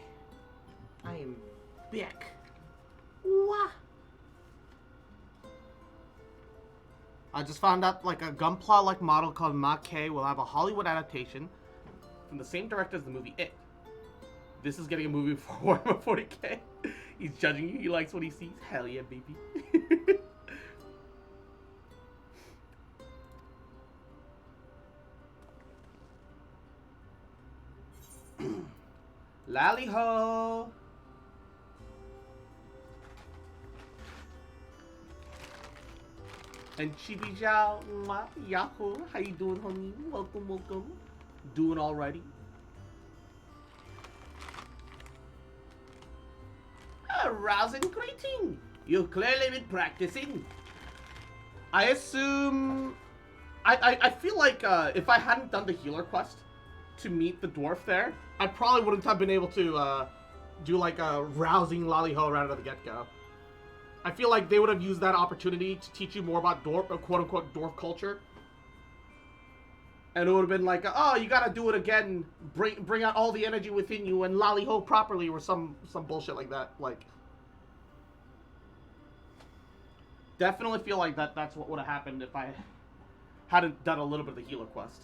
Speaker 1: I am back. Wah. I just found out like a Gunpla-like model called Ma-K will have a Hollywood adaptation from the same director as the movie It. This is getting a movie for Warhammer 40k. He's judging you. He likes what he sees. Hell yeah, baby. Lally ho. And Chibi Zhao, Yahoo, how you doing, honey? Welcome, welcome. Doing alrighty. A rousing greeting. You've clearly been practicing. I assume... I feel like if I hadn't done the healer quest to meet the dwarf there, I probably wouldn't have been able to do like a rousing lolly-ho right out of the get-go. I feel like they would have used that opportunity to teach you more about dwarf, quote-unquote, dwarf culture. And it would have been like, oh, you gotta do it again, bring out all the energy within you and lolly-ho properly, or some bullshit like that. Like, definitely feel like that's what would have happened if I hadn't done a little bit of the healer quest.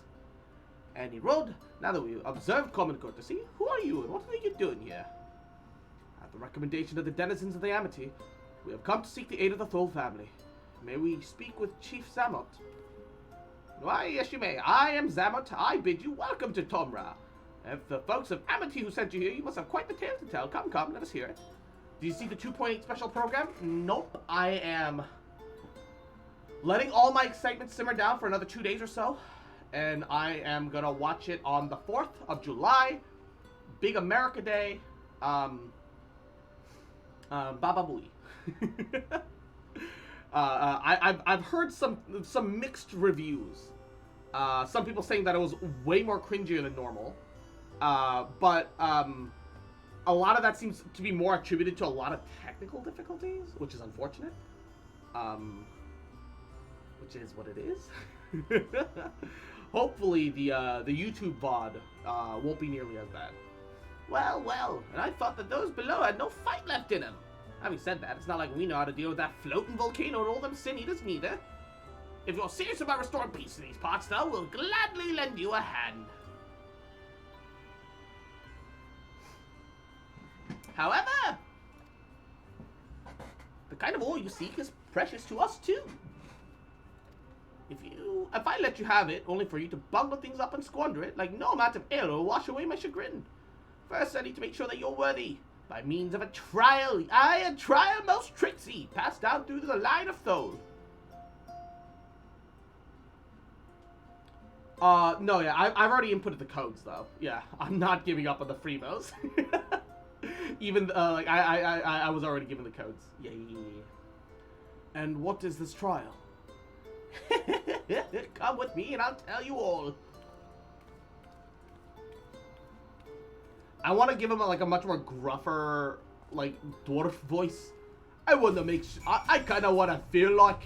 Speaker 1: And he wrote, now that we've observed common courtesy, who are you and what are you doing here? At the recommendation of the denizens of the Amity, we have come to seek the aid of the Thole family. May we speak with Chief Zamot? Why, yes you may. I am Zamot. I bid you welcome to Tomra. If the folks of Amity who sent you here, you must have quite the tale to tell. Come, let us hear it. Do you see the 2.8 special program? Nope. I am letting all my excitement simmer down for another 2 days or so. And I am gonna watch it on the 4th of July. Big America Day. Baba Booey. I've heard some mixed reviews. Some people saying that it was way more cringier than normal. But a lot of that seems to be more attributed to a lot of technical difficulties, which is unfortunate. Which is what it is. Hopefully the YouTube VOD won't be nearly as bad. Well, and I thought that those below had no fight left in them. Having said that, it's not like we know how to deal with that floating volcano and all them sin eaters neither. If you're serious about restoring peace in these parts, though, we'll gladly lend you a hand. However, the kind of ore you seek is precious to us too. If I let you have it, only for you to bungle things up and squander it, like no amount of ale will wash away my chagrin. First, I need to make sure that you're worthy. By means of a trial, a trial most tricksy, passed down through the line of Thole. No, yeah, I've already inputted the codes, though. Yeah, I'm not giving up on the Freebos. Even, like, I was already given the codes. Yeah. And what is this trial? Come with me and I'll tell you all. I want to give him a much more gruffer, like, dwarf voice. I want to make I kind of want to feel like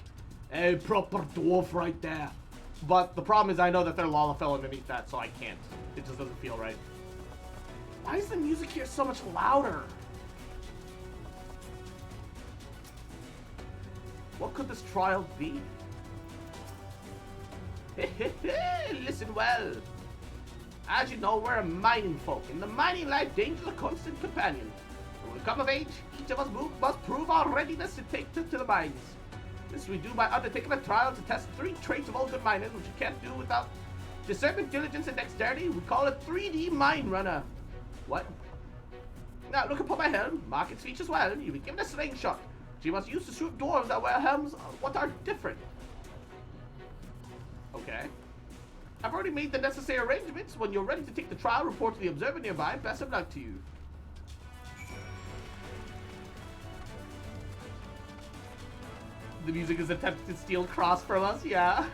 Speaker 1: a proper dwarf right there. But the problem is I know that they're Lalafell underneath that, so I can't. It just doesn't feel right. Why is the music here so much louder? What could this trial be? Listen well. As you know, we're a mining folk, and the mining life danger a constant companion. When we come of age, each of us must prove our readiness to take to the mines. This we do by undertaking a trial to test 3 traits of all good miners, which you can't do without discernment, diligence, and dexterity. We call it 3D Mine Runner. What? Now look upon my helm, mark its features well. You'll be given a slingshot, which you must use to shoot dwarves that wear helms what are different. Okay. I've already made the necessary arrangements. When you're ready to take the trial, report to the observer nearby. Best of luck to you. The music is attempting to steal cross from us, yeah.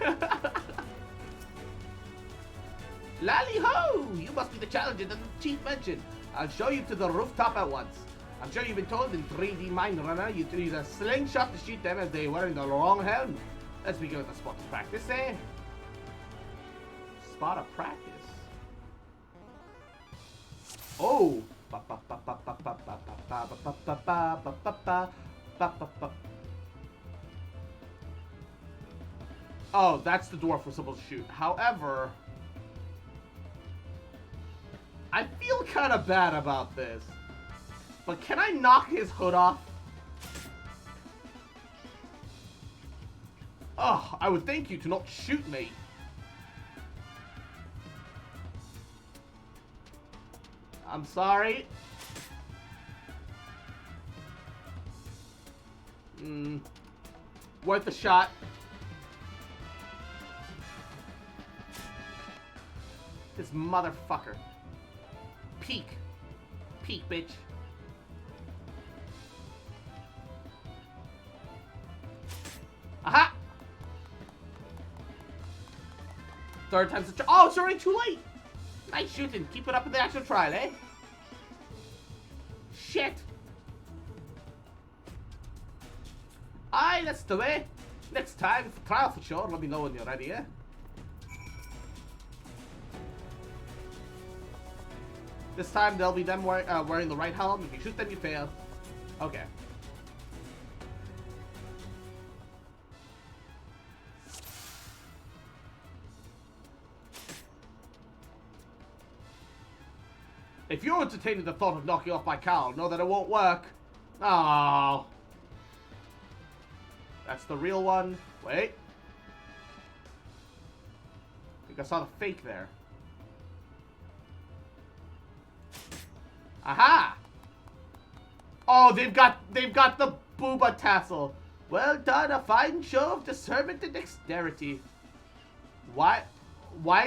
Speaker 1: Lally ho! You must be the challenger that the chief mentioned. I'll show you to the rooftop at once. I'm sure you've been told in 3D Mine Runner you to use a slingshot to shoot them as they wearing the wrong helm. Let's begin with a spot of practice, eh? Spot of practice. Oh, Oh, that's the dwarf we're supposed to shoot. However, I feel kind of bad about this. But can I knock his hood off? Oh, I would thank you to not shoot me. I'm sorry. Worth a shot. This motherfucker. Peek. Peek, bitch. Aha! Third time's the charm. Oh, it's already too late. Nice shooting. Keep it up in the actual trial, eh? Shit. Aye, that's the way. Next time, for trial for sure. Let me know when you're ready, eh? This time, they'll be them wearing the right helm. If you shoot them, you fail. Okay. If you're entertaining the thought of knocking off my cowl, know that it won't work. Oh. That's the real one. Wait. I think I saw the fake there. Aha! Oh, they've got the booba tassel. Well done, a fine show of discernment and dexterity. Why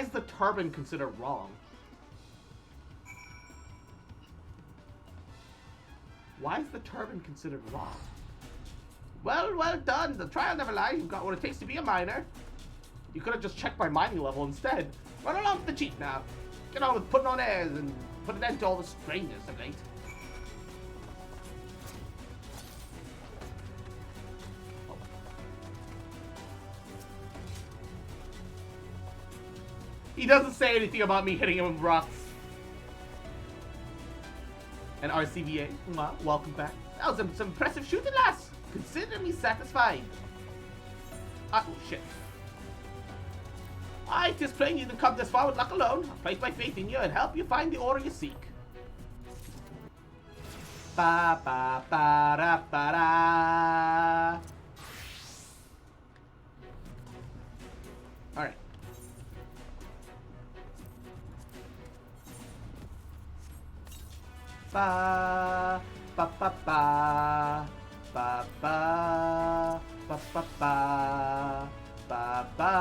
Speaker 1: is the turban considered wrong? Why is the turban considered wrong? Well done. The trial never lies. You've got what it takes to be a miner. You could have just checked my mining level instead. Run along with the chief now. Get on with putting on airs and put an end to all the strangeness of late. Oh. He doesn't say anything about me hitting him with rocks. And RCVA, welcome back. That was some impressive shooting, lass. Consider me satisfied. Oh, shit. Aye, 'tis plain you didn't come this far with luck alone. I place my faith in you and help you find the order you seek. Ba ba ba da ba da. All right. Ba ba ba ba ba ba ba ba ba. Ba ba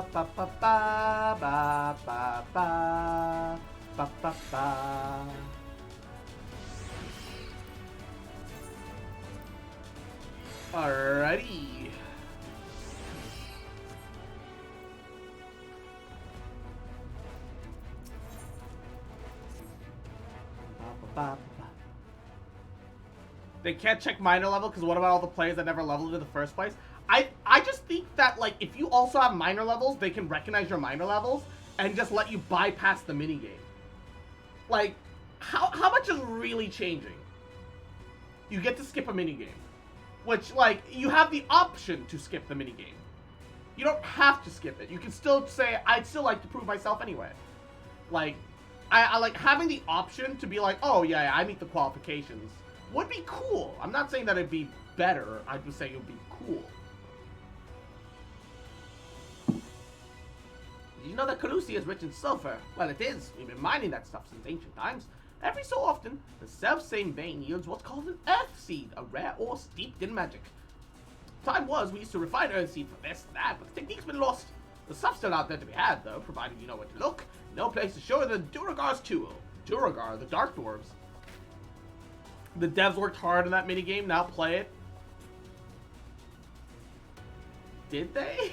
Speaker 1: ba ba ba ba ba ba ba ba ba. Alrighty. They can't check minor level because what about all the players that never leveled in the first place? I just think that, like, if you also have minor levels, they can recognize your minor levels and just let you bypass the minigame. Like, how much is really changing? You get to skip a minigame. Which, like, you have the option to skip the minigame. You don't have to skip it. You can still say, I'd still like to prove myself anyway. Like, I like having the option to be like, oh, yeah, I meet the qualifications. Would be cool. I'm not saying that it'd be better. I'm just saying it would be cool. Did you know that Calusia is rich in sulfur? Well, it is. We've been mining that stuff since ancient times. Every so often, the self-same vein yields what's called an earth seed, a rare ore steeped in magic. Time was, we used to refine earth seed for this and that, but the technique's been lost. The stuff's still out there to be had, though, provided you know where to look. No place to show the Duragar's tool. Duragar, the Dark Dwarves. The devs worked hard on that minigame, now play it. Did they?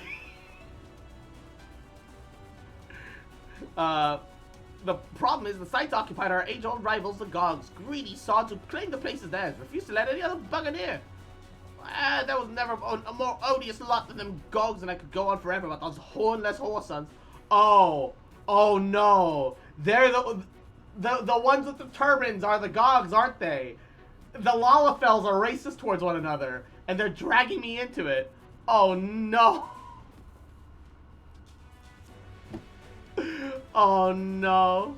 Speaker 1: The problem is the site's occupied our age-old rivals, the Gogs. Greedy sods who claim the place is theirs, refuse to let any other bugger near. There was never a more odious lot than them Gogs, and I could go on forever about those hornless whore sons. Oh no. They're The ones with the turbans are the Gogs, aren't they? The Lalafels are racist towards one another, and they're dragging me into it. Oh no. Oh no.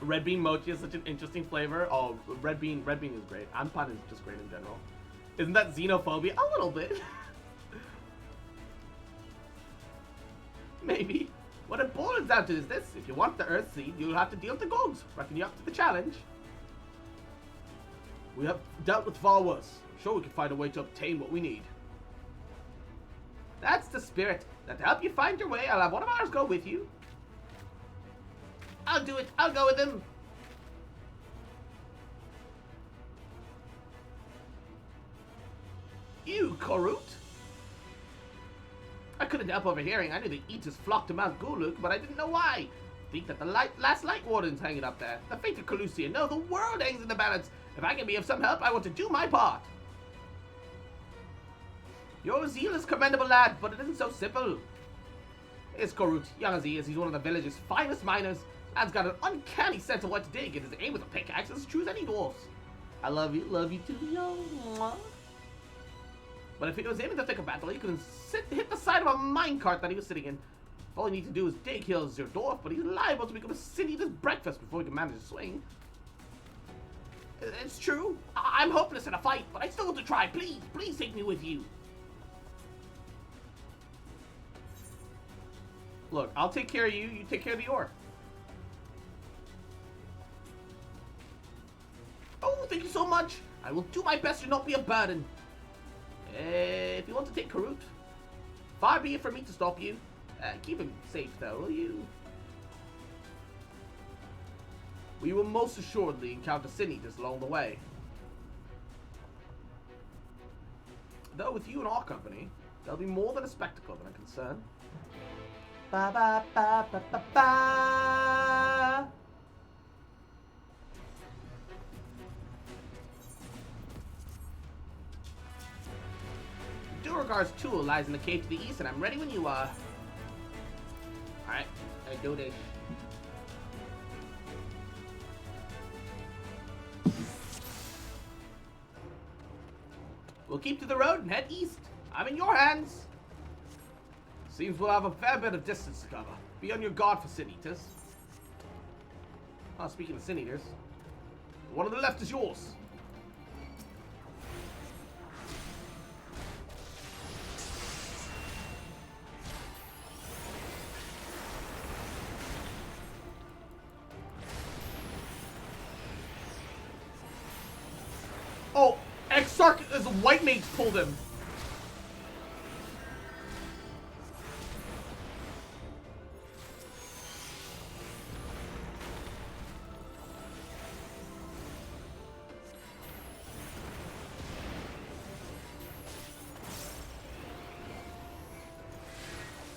Speaker 1: Red bean mochi is such an interesting flavor. Oh, red bean is great. Anpan is just great in general. Isn't that xenophobia? A little bit. Maybe. What it boils down to is this. If you want the Earth Seed, you'll have to deal with the Gogs. Reckon you up to the challenge? We have dealt with far worse. I'm sure we can find a way to obtain what we need. That's the spirit. Now to help you find your way, I'll have one of ours go with you. I'll do it. I'll go with him. You, Korut. I couldn't help overhearing. I knew the Eaters flocked to Mount Guluk, but I didn't know why. Think that the last Light Warden's hanging up there. The fate of Calusia. No, the world hangs in the balance. If I can be of some help, I want to do my part. Your zeal is commendable, lad, but it isn't so simple. It's Korut, young as he is. He's one of the village's finest miners. Lad's got an uncanny sense of what to dig, and his aim with a pickaxe is as true as any dwarf's. I love you too, yo. But if he was in the thick of battle, he could hit the side of a minecart that he was sitting in. All he needs to do is dig hills your dwarf, but he's liable to become a sin-eater's breakfast before he can manage to swing. It's true. I'm hopeless in a fight, but I still want to try. Please, please take me with you. Look, I'll take care of you. You take care of the ore. Oh, thank you so much. I will do my best to not be a burden. If you want to take Karut, far be it from me to stop you. Keep him safe, though, will you? We will most assuredly encounter sin-eaters along the way. Though with you in our company, there'll be more than a spectacle than a concern. Ba ba ba ba ba ba. Duragar's tool lies in the cave to the east, and I'm ready when you are. Alright, I do this. We'll keep to the road and head east. I'm in your hands. Seems we'll have a fair bit of distance to cover. Be on your guard for sin-eaters. Oh, speaking of sin-eaters, the one on the left is yours. Oh, Exarch, as a white mage pulled him.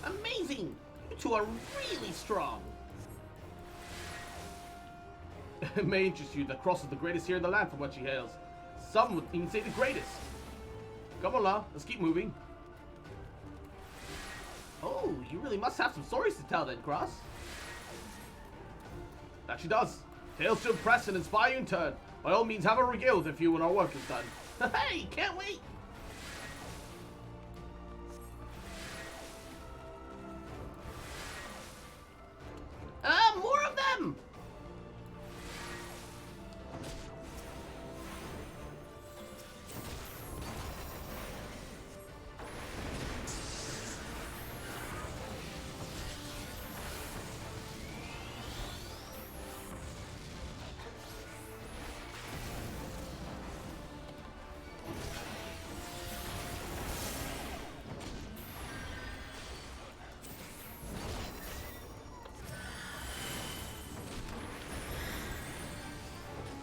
Speaker 1: Amazing! You two are really strong. It may interest you that Cross is the greatest here in the land from what she hails. Some would even say the greatest. Come on now, let's keep moving. Oh, you really must have some stories to tell then, Cross. That she does. Tales to impress and inspire you in turn. By all means, have a regale with a few when our work is done. Hey, can't wait! More of them!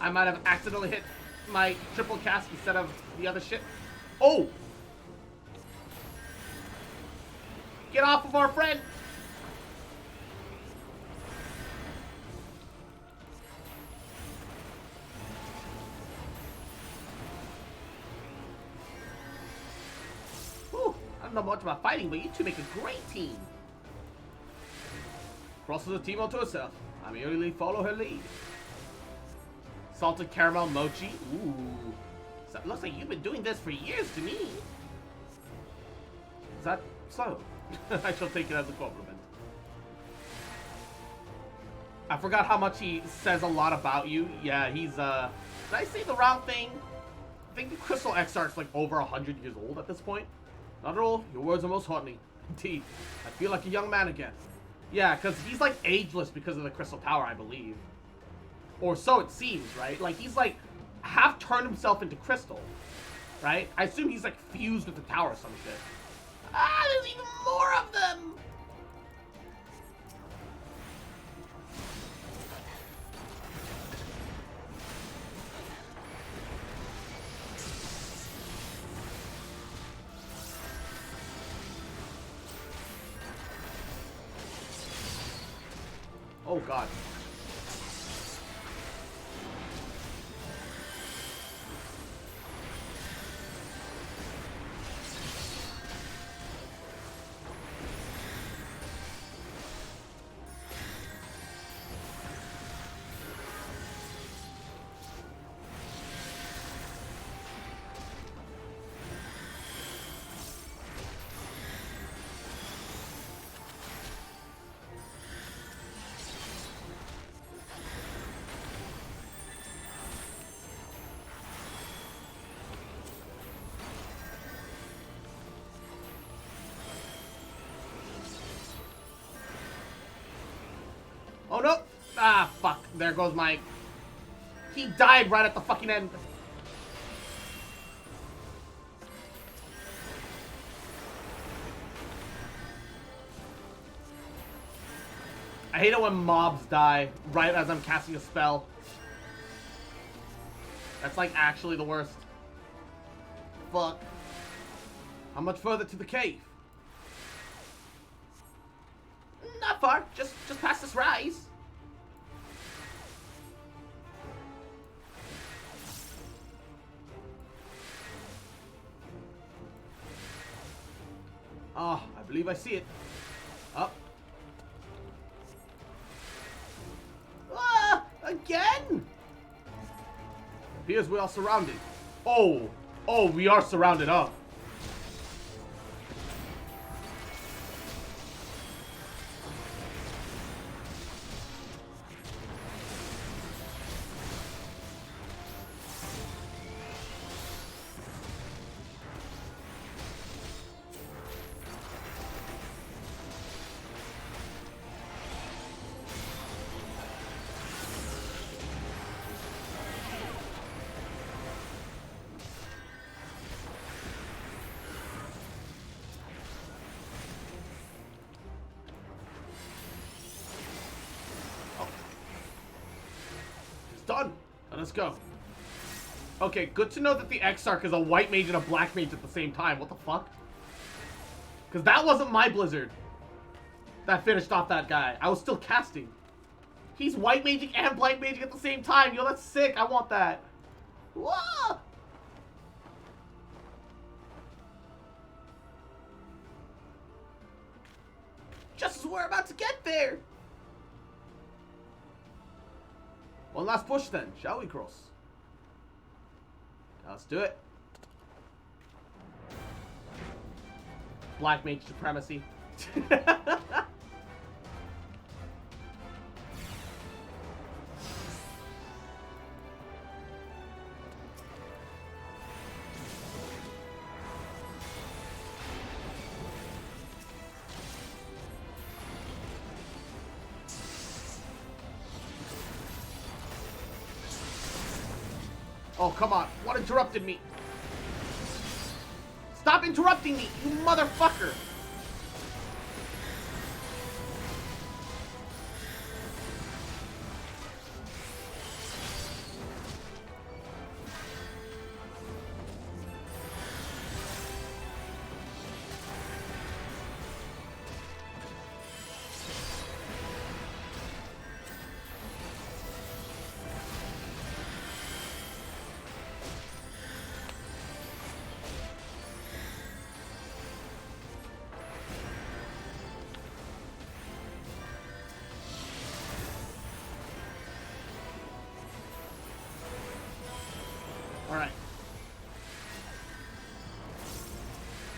Speaker 1: I might have accidentally hit my triple cast instead of the other shit. Oh! Get off of our friend! Whew, I don't know much about fighting, but you two make a great team. Cross is a team unto herself. I merely follow her lead. Salted caramel mochi. Ooh. So it looks like you've been doing this for years to me. Is that so? I shall take it as a compliment. I forgot how much he says a lot about you. Yeah, he's, did I say the wrong thing? I think the Crystal Exarch's like over 100 years old at this point. Not at all. Your words are most haunting. Indeed. I feel like a young man again. Yeah, because he's like ageless because of the Crystal Tower, I believe. Or so it seems, right? Like he's like half turned himself into crystal, right? I assume he's like fused with the tower or some shit. Ah, there's even more of them! Oh god. Oh no! Ah, fuck. There goes my... He died right at the fucking end. I hate it when mobs die right as I'm casting a spell. That's like actually the worst. Fuck. How much further to the cave? Not far. Just past this rise. Oh, I believe I see it. Up. Ah! Again? Appears we are surrounded. Oh, we are surrounded up. Done. Now let's go. Okay, good to know that the Exarch is a white mage and a black mage at the same time. What the fuck? Because that wasn't my Blizzard that finished off that guy. I was still casting. He's white maging and black maging at the same time. Yo, that's sick. I want that. Whoa! Just as we're about to get there. One last push then, shall we, Cross? Let's do it. Black mage supremacy. Oh, come on. What interrupted me? Stop interrupting me, you motherfucker!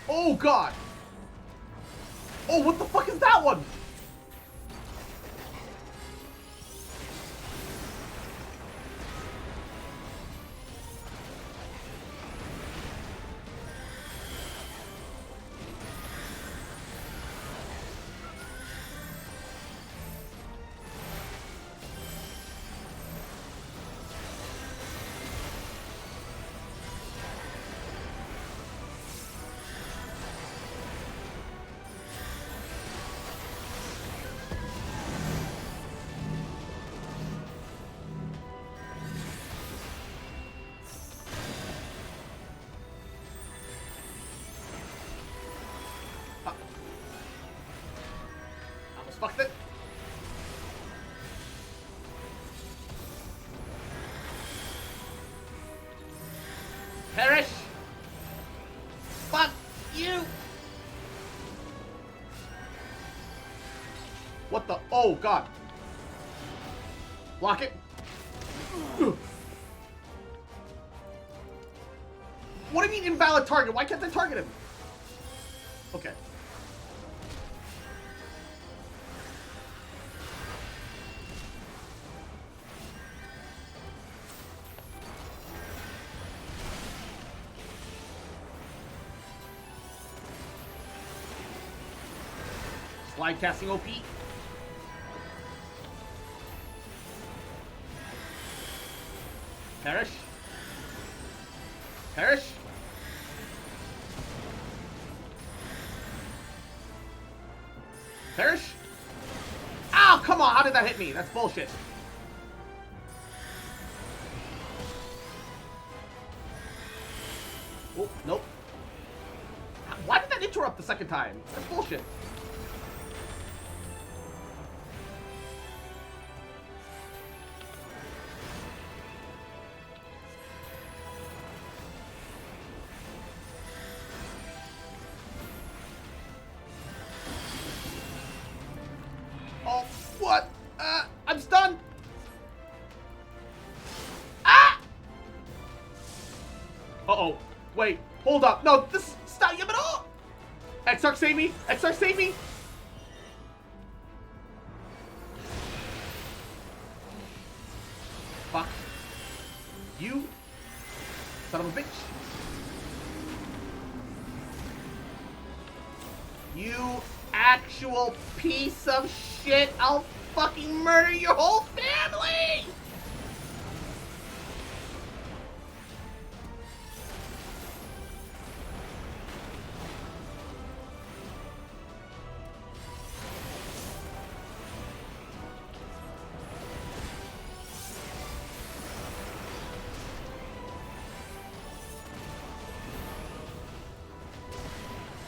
Speaker 1: Oh, God. Oh, what the fuck is that one? Fuck it. Perish. Fuck you. What the? Oh, God. Block it. What do you mean invalid target? Why can't I target him? Okay. Slide casting OP. Perish. Perish. Perish. Ow, come on. How did that hit me? That's bullshit. Oh, nope. Why did that interrupt the second time? That's bullshit. What? I'm stunned. Ah! Uh-oh. Wait. Hold up. No, this... Stop. You have it all. XR, save me. XR, save me. Fuck. You. Son of a bitch. You actual piece of shit. I'll fucking murder your whole family!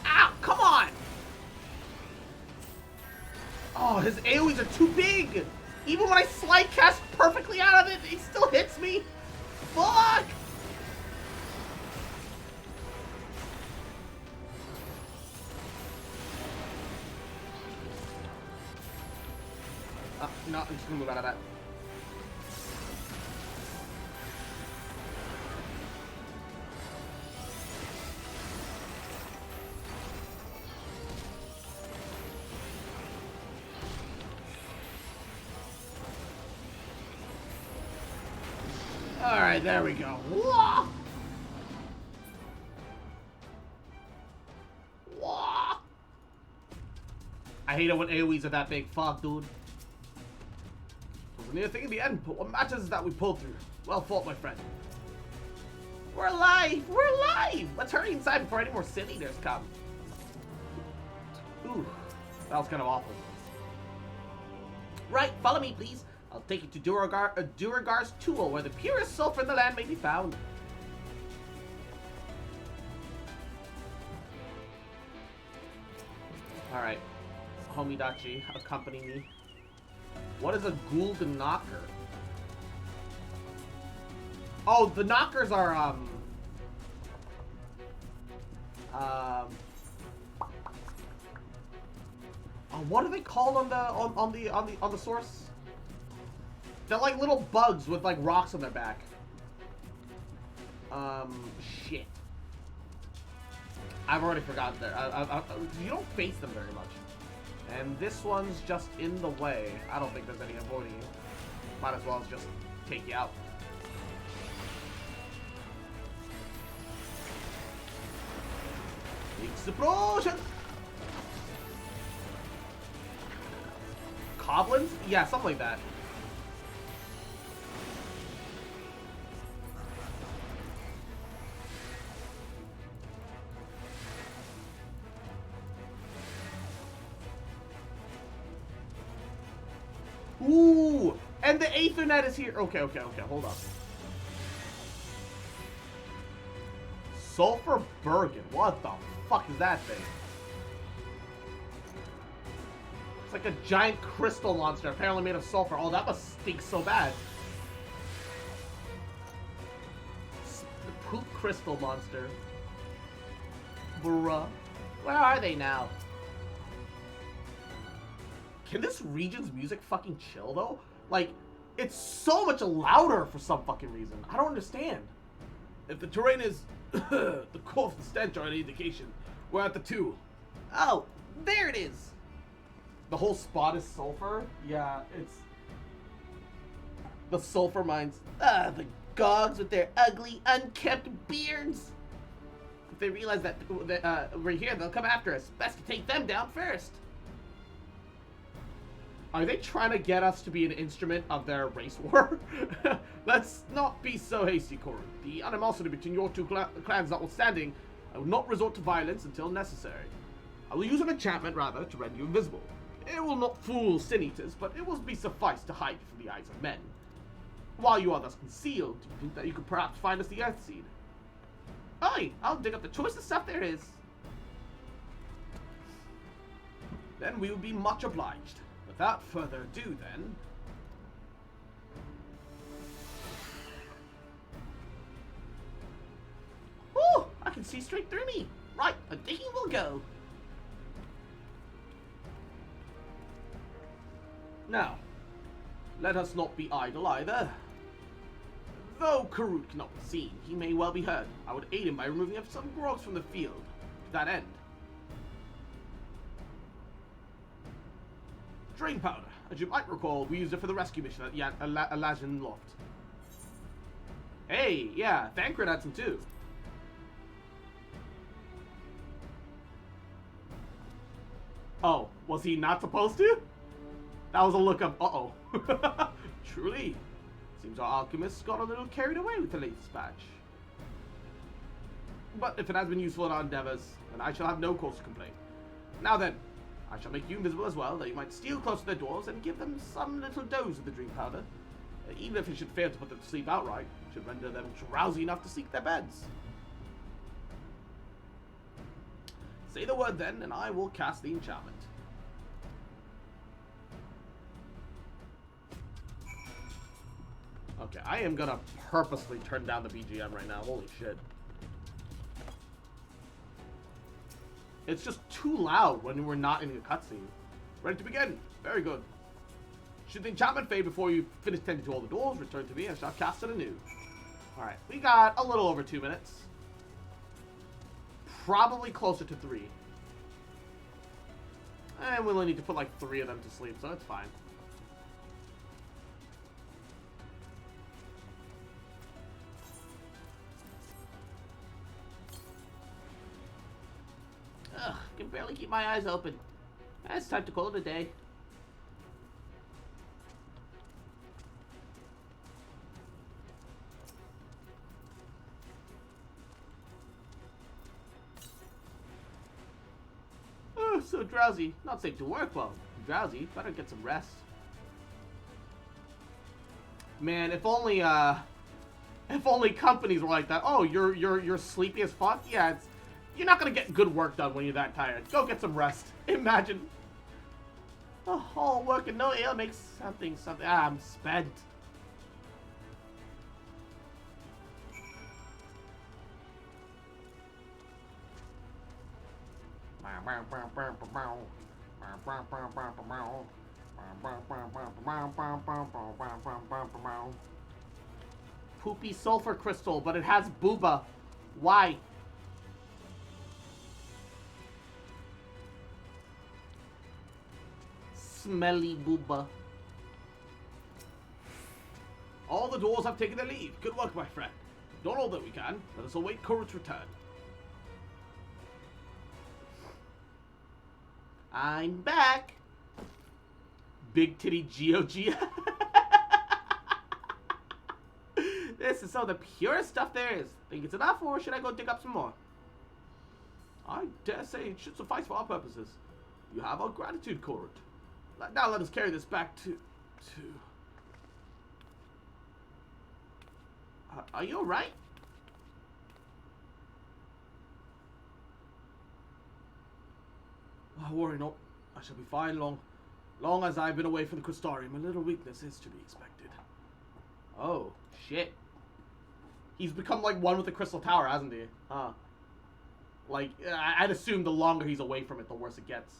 Speaker 1: Ow, come on! Oh, his AoEs are too big! Even when I slide cast perfectly out of it, he still hits me! Fuck! No, I'm just gonna move out of that. Alright, there we go. Whoa! Whoa! I hate it when AoEs are that big. Fuck, dude. It was a near thing in the end, but what matters is that we pulled through. Well fought, my friend. We're alive! We're alive! Let's hurry inside before any more city eaters come. Ooh, that was kind of awful. Right, follow me, please. I'll take you to Duragar's Tool, where the purest sulfur in the land may be found. Alright. Homidachi, accompany me. What is a Gould Knocker? Oh, the knockers are, what are they called on the source? They're like little bugs with like rocks on their back. Shit. I've already forgotten that. You don't face them very much. And this one's just in the way. I don't think there's any avoiding you. Might as well just take you out. Explosion! Goblins? Yeah, something like that. Ooh! And the Aethernet is here. Okay, hold up. Sulfur Bergen. What the fuck is that thing? It's like a giant crystal monster, apparently made of sulfur. Oh, that must stink so bad. The poop crystal monster. Bruh. Where are they now? Can this region's music fucking chill, though? Like, it's so much louder for some fucking reason. I don't understand. If the terrain is the cough and stench are any indication, we're at the 2. Oh, there it is. The whole spot is sulfur? Yeah, it's... The sulfur mines. Ah, the gogs with their ugly, unkempt beards. If they realize that we're here, they'll come after us. Best to take them down first. Are they trying to get us to be an instrument of their race war? Let's not be so hasty, Corey. The animosity between your two clans notwithstanding, I will not resort to violence until necessary. I will use an enchantment, rather, to render you invisible. It will not fool sin eaters, but it will be suffice to hide you from the eyes of men. While you are thus concealed, do you think that you could perhaps find us the Earthseed? Aye, I'll dig up the choicest stuff there is. Then we will be much obliged. Without further ado, then... Whew! I can see straight through me! Right, a digging will go! Now, let us not be idle either. Though Karut cannot be seen, he may well be heard. I would aid him by removing some grogs from the field. To that end. Drain powder. As you might recall, we used it for the rescue mission at Alajan Loft. Hey, yeah, Thancred had some too. Oh, was he not supposed to? That was a look of uh-oh. Truly. Seems our alchemists got a little carried away with the latest batch. But if it has been useful in our endeavors, then I shall have no cause to complain. Now then, I shall make you invisible as well, that you might steal close to their doors and give them some little dose of the dream powder. Even if it should fail to put them to sleep outright, it should render them drowsy enough to seek their beds. Say the word then, and I will cast the enchantment. Okay, I am gonna purposely turn down the BGM right now. Holy shit. It's just too loud when we're not in a cutscene. Ready to begin? Very good. Should the enchantment fade before you finish tending to all the doors, return to me and I shall cast it anew. Alright, we got a little over 2 minutes. Probably closer to 3. And we only need to put like 3 of them to sleep, so it's fine. Ugh, I can barely keep my eyes open. It's time to call it a day. Oh, so drowsy. Not safe to work well. Drowsy. Better get some rest. Man, if only companies were like that. Oh, you're sleepy as fuck? Yeah, you're not gonna get good work done when you're that tired. Go get some rest. Imagine. Oh, all work and no ale makes something. Ah, I'm spent. Poopy sulfur crystal, but it has booba. Why? smelly booba. All the dwarves have taken their leave. Good work, my friend. Done all that we can. Let us await Kurut's return. I'm back. Big titty GOG. This is some of the purest stuff there is. Think it's enough, or should I go dig up some more? I dare say it should suffice for our purposes. You have our gratitude, Kurut. Now let us carry this back to... Are you alright? Oh, worry not. I shall be fine long as I've been away from the Crystarium. A little weakness is to be expected. Oh, shit. He's become like one with the Crystal Tower, hasn't he? Huh. Like, I'd assume the longer he's away from it, the worse it gets.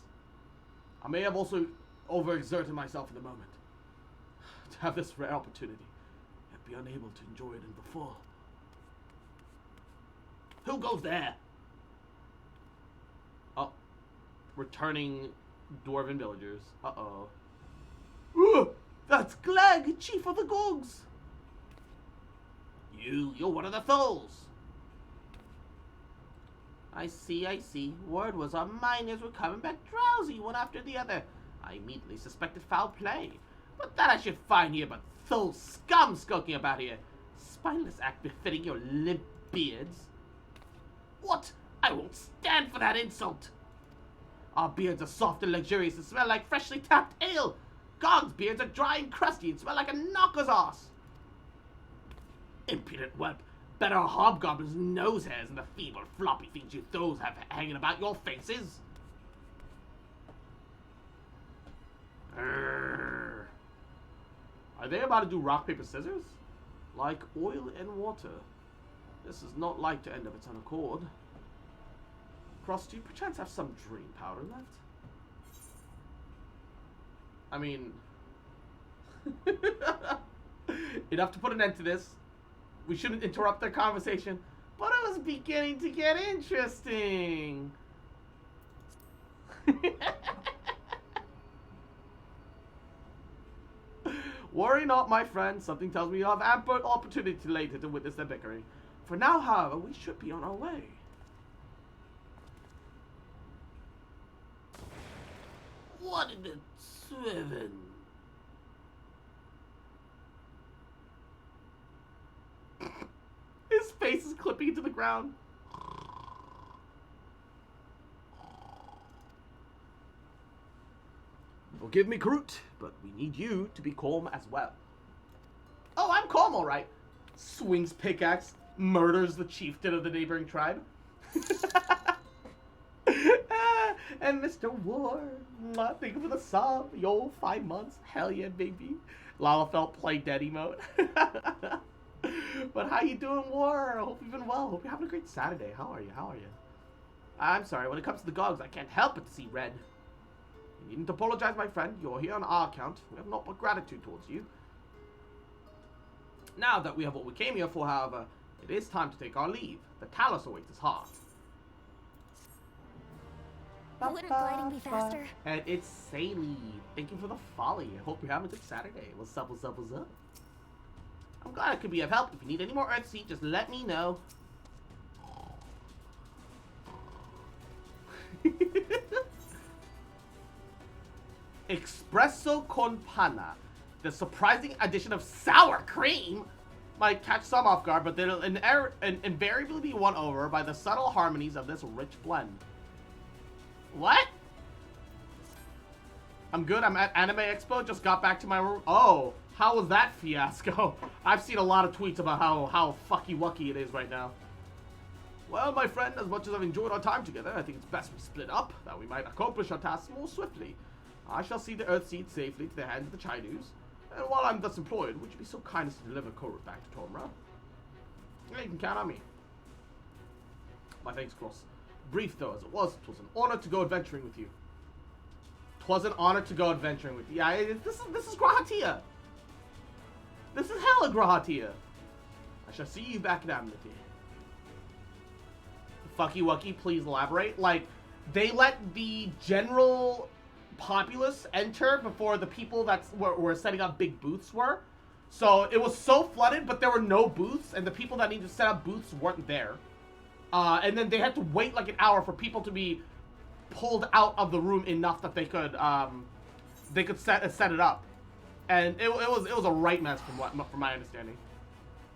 Speaker 1: I may have also overexerted myself in the moment. To have this rare opportunity, yet be unable to enjoy it in the full. Who goes there? Oh. Returning dwarven villagers. Uh-oh. Ooh, that's Glag, chief of the Gorgs. You're one of the fools. I see. Word was our miners were coming back drowsy one after the other. I immediately suspected foul play. But that I should find here but full scum skulking about here. Spineless act befitting your limp beards. What? I won't stand for that insult. Our beards are soft and luxurious and smell like freshly tapped ale. Gog's beards are dry and crusty and smell like a knocker's ass. Impudent whelp. Better a hobgoblin's nose hairs than the feeble floppy things you throws have hanging about your faces. Are they about to do rock, paper, scissors? Like oil and water. This is not like to end of its own accord. Cross, do you perchance have some dream powder left? I mean... enough to put an end to this. We shouldn't interrupt their conversation, but it was beginning to get interesting. Worry not, my friend. Something tells me you'll have ample opportunity later to witness their bickering. For now, however, we should be on our way. What in the Swiven? His face is clipping into the ground. Forgive me, Groot, but we need you to be calm as well. Oh, I'm calm, all right. Swings pickaxe, murders the chieftain of the neighboring tribe. And Mr. War, thank you for the sub. Yo, 5 months. Hell yeah, baby. Lalafell play dead emote. But how you doing, War? I hope you've been well. Hope you're having a great Saturday. How are you? I'm sorry, when it comes to the Gogs, I can't help but to see red. You needn't apologize, my friend. You're here on our account. We have not but gratitude towards you. Now that we have what we came here for, however, it is time to take our leave. The Talus awaits us hard.
Speaker 9: Wouldn't gliding be faster?
Speaker 1: And it's Saley. Thank you for the folly. I hope you're having a good Saturday. What's up? I'm glad I could be of help. If you need any more Earthseed, just let me know. Espresso con panna. The surprising addition of sour cream might catch some off guard, but they'll invariably be won over by the subtle harmonies of this rich blend. What? I'm good. I'm at Anime Expo. Just got back to my room. Oh, how was that fiasco? I've seen a lot of tweets about how fucky-wucky it is right now. Well, my friend, as much as I've enjoyed our time together, I think it's best we split up, that we might accomplish our tasks more swiftly. I shall see the Earthseed safely to the hands of the Chidus, and while I'm thus employed, would you be so kind as to deliver Kurut back to Tomra? Yeah, you can count on me. My thanks, Cross. Brief though as it was, 'twas an honor to go adventuring with you. 'Twas an honor to go adventuring with you. Yeah, this is Grahatia. This is hella Grahatia. I shall see you back at Amity. Fucky Wucky, please elaborate. Like, they let the general populace enter before the people that were setting up big booths were. So it was so flooded, but there were no booths, and the people that needed to set up booths weren't there. And then they had to wait like an hour for people to be pulled out of the room enough that they could set it up. And it was a right mess from my understanding.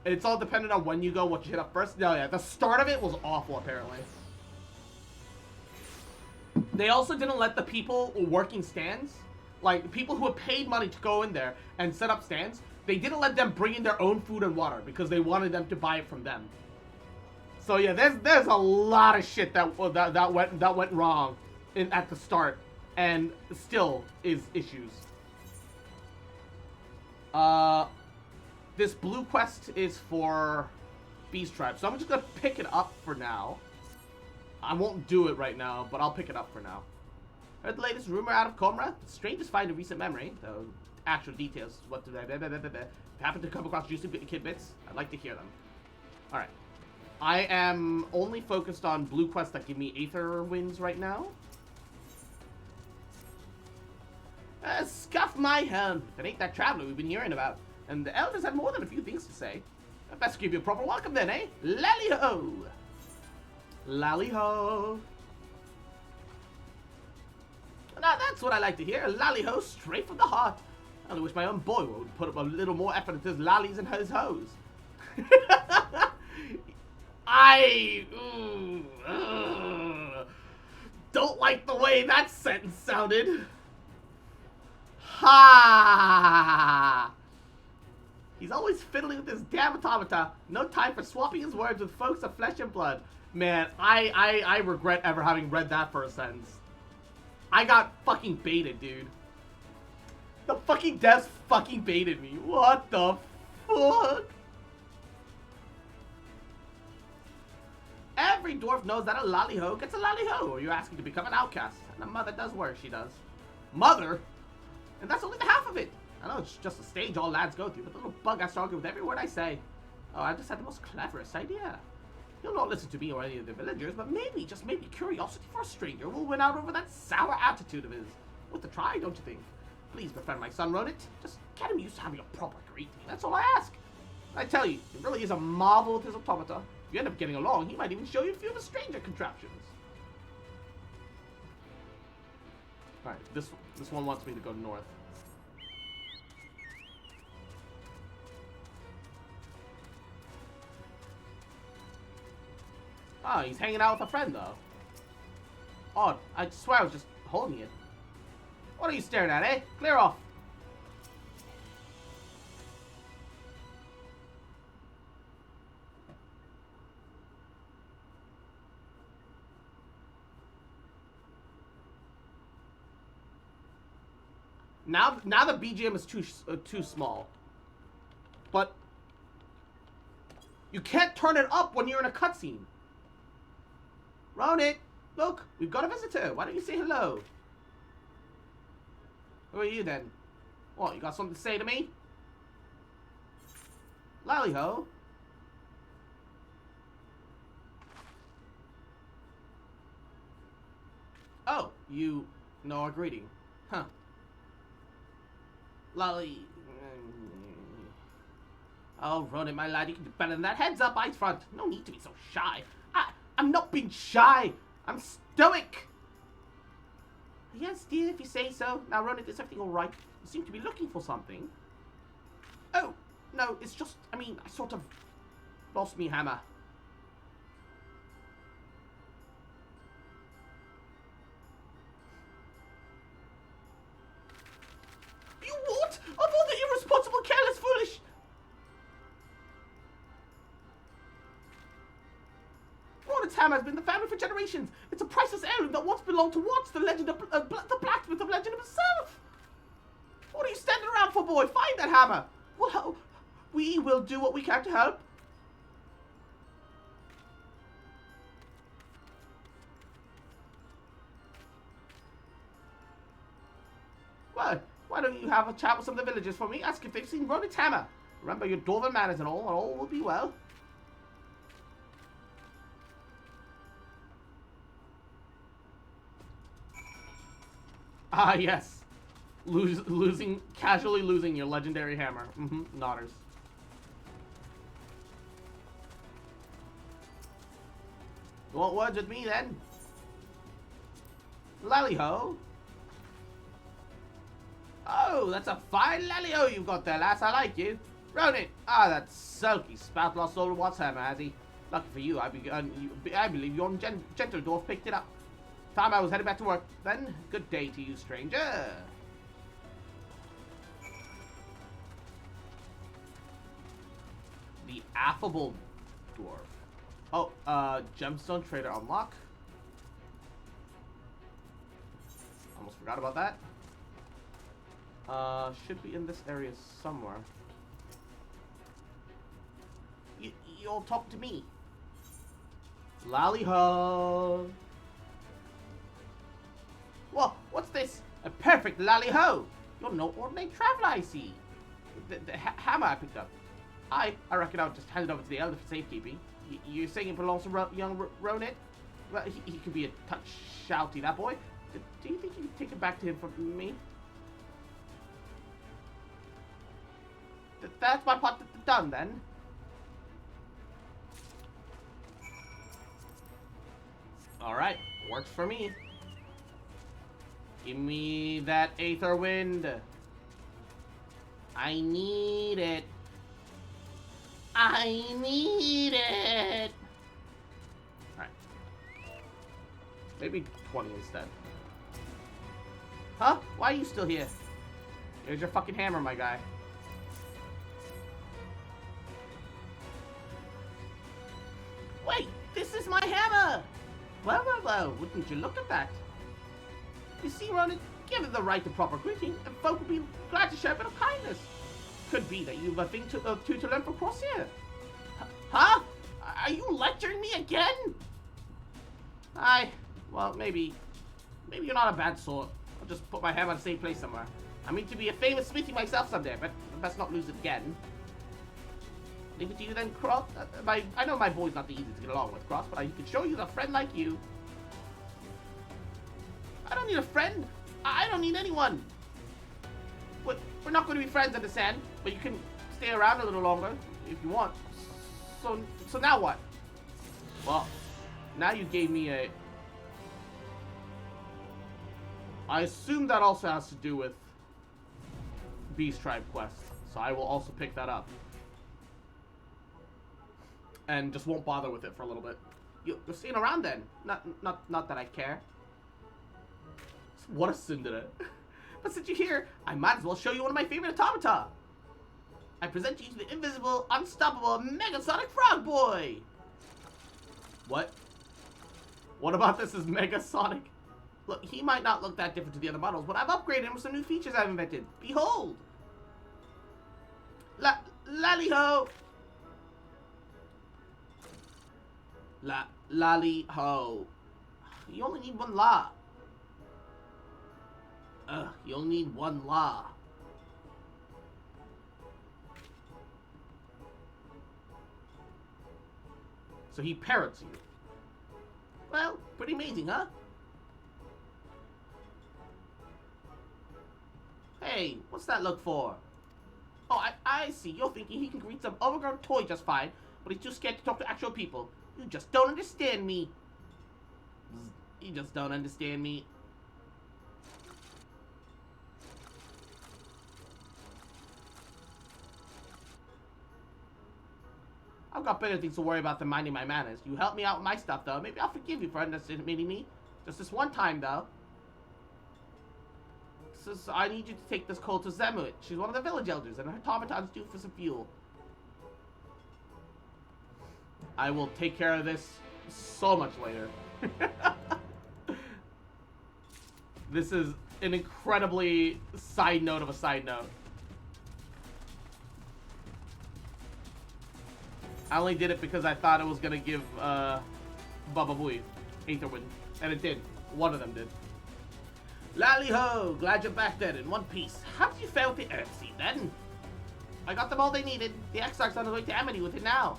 Speaker 1: It's all dependent on when you go, what you hit up first. No, yeah, the start of it was awful apparently. They also didn't let the people working stands, like people who had paid money to go in there and set up stands, they didn't let them bring in their own food and water because they wanted them to buy it from them. So yeah, there's a lot of shit that went wrong at the start, and still is issues. This blue quest is for Beast Tribe, so I'm just gonna pick it up for now. I won't do it right now, but I'll pick it up for now. Heard the latest rumor out of Comra? Strangers find a recent memory, though actual details. What did happen to come across juicy tidbits? I'd like to hear them. Alright. I am only focused on blue quests that give me Aether wins right now. Scuff my helm. If it ain't that traveler we've been hearing about. And the elders had more than a few things to say. I best give you a proper welcome then, eh? Lally-ho! Lally-ho! Now that's what I like to hear. A lally-ho straight from the heart. I only wish my own boy would put up a little more effort into his lollies and his hoes. I don't like the way that sentence sounded. Ha! He's always fiddling with his damn automata. No time for swapping his words with folks of flesh and blood. Man, I regret ever having read that for a sentence. I got fucking baited, dude. The fucking devs fucking baited me. What the fuck? Every dwarf knows that a lolly-ho gets a lolly-ho, or you're asking to become an outcast. And a mother does work, she does. Mother? And that's only the half of it. I know it's just a stage all lads go through, but the little bug has to argue with every word I say. Oh, I just had the most cleverest idea. He'll not listen to me or any of the villagers, but maybe, just maybe, curiosity for a stranger will win out over that sour attitude of his. Worth a try, don't you think? Please befriend my son, Ronit. Just get him used to having a proper greeting. That's all I ask. I tell you, he really is a marvel with his automata. If you end up getting along, he might even show you a few of his stranger contraptions. Alright, this one wants me to go north. Oh, he's hanging out with a friend, though. Odd. I swear I was just holding it. What are you staring at, eh? Clear off. Now the BGM is too small. But you can't turn it up when you're in a cutscene. Ronit, look, we've got a visitor. Why don't you say hello? Who are you then? What, you got something to say to me? Lally-ho. Oh, you know our greeting. Huh. Lolly. Oh, Ronit, my lad, you can do better than that. Heads up, eyes front. No need to be so shy. I'm not being shy. I'm stoic. Yes, dear, if you say so. Now, Ronit, is everything all right? You seem to be looking for something. Oh, no, it's just, I mean, I sort of lost me hammer. You what? Of all the irresponsible, careless, foolish... Ronit's hammer has been the family for generations. It's a priceless heirloom that once belonged to Watts, the legend of the blacksmith of legend himself. What are you standing around for, boy? Find that hammer. Well, we will do what we can to help. Well, why don't you have a chat with some of the villagers for me? Ask if they've seen Ronit's hammer. Remember your dwarven manners and all will be well. Ah, yes. Casually losing your legendary hammer. Nodders. You want words with me, then? Lally-ho? Oh, that's a fine lally-ho you've got there, lass. I like you. Ronan! Ah, that sulky spout lost all of what's hammer, has he? Lucky for you, I believe your gentle dwarf picked it up. Time I was headed back to work. Then, good day to you, stranger. The affable dwarf. Oh, gemstone trader unlock. Almost forgot about that. Should be in this area somewhere. You'll talk to me. Lally-ho. Whoa, what's this? A perfect lally-ho. You're no ordinary traveler, I see. The hammer I picked up. I reckon I'll just hand it over to the elder for safekeeping. You're saying it belongs to young Ronan? Well, he could be a touch shouty, that boy. Do you think you could take it back to him from me? That's my part done, then. Alright, works for me. Give me that aether wind. I need it. I need it. Alright. Maybe 20 instead. Huh? Why are you still here? Here's your fucking hammer, my guy. Wait, this is my hammer! Well, wouldn't you look at that? You see, Ronan, give it the right to proper greeting, and folk will be glad to share a bit of kindness. Could be that you've a thing to learn from Crosshair. Huh? Are you lecturing me again? Well, maybe you're not a bad sort. I'll just put my hammer in the same place somewhere. I mean to be a famous smithy myself someday, but best not lose it again. Leave it to you then, Cross. I know my boy's not the easiest to get along with, Cross, but I can show you a friend like you. I don't need a friend. I don't need anyone. We're not going to be friends in the sand, but you can stay around a little longer if you want. So now what? Well, now you gave me a... I assume that also has to do with Beast Tribe quest, so I will also pick that up. And just won't bother with it for a little bit. You're staying around then. Not that I care. What a tsundere. But since you're here, I might as well show you one of my favorite automata. I present you to the invisible, unstoppable, Megasonic Frog Boy. What? What about this is Megasonic? Look, he might not look that different to the other models, but I've upgraded him with some new features I've invented. Behold! Lally-ho! Lally-ho. You only need one la. You only need one la. So he parrots you. Well, pretty amazing, huh? Hey, what's that look for? Oh, I see. You're thinking he can greet some overgrown toy just fine, but he's too scared to talk to actual people. You just don't understand me. You just don't understand me. I've got better things to worry about than minding my manners. You help me out with my stuff, though. Maybe I'll forgive you for underestimating me. Just this one time, though. So I need you to take this coal to Zemuit. She's one of the village elders, and her automaton's due for some fuel. I will take care of this so much later. This is an incredibly side note of a side note. I only did it because I thought it was gonna give Baba Booey Aetherwind, and it did. One of them did. Lally-ho! Glad you're back then in one piece. How did you fare with the Earthseed then? I got them all they needed. The Exarch's on his way to Amity with it now.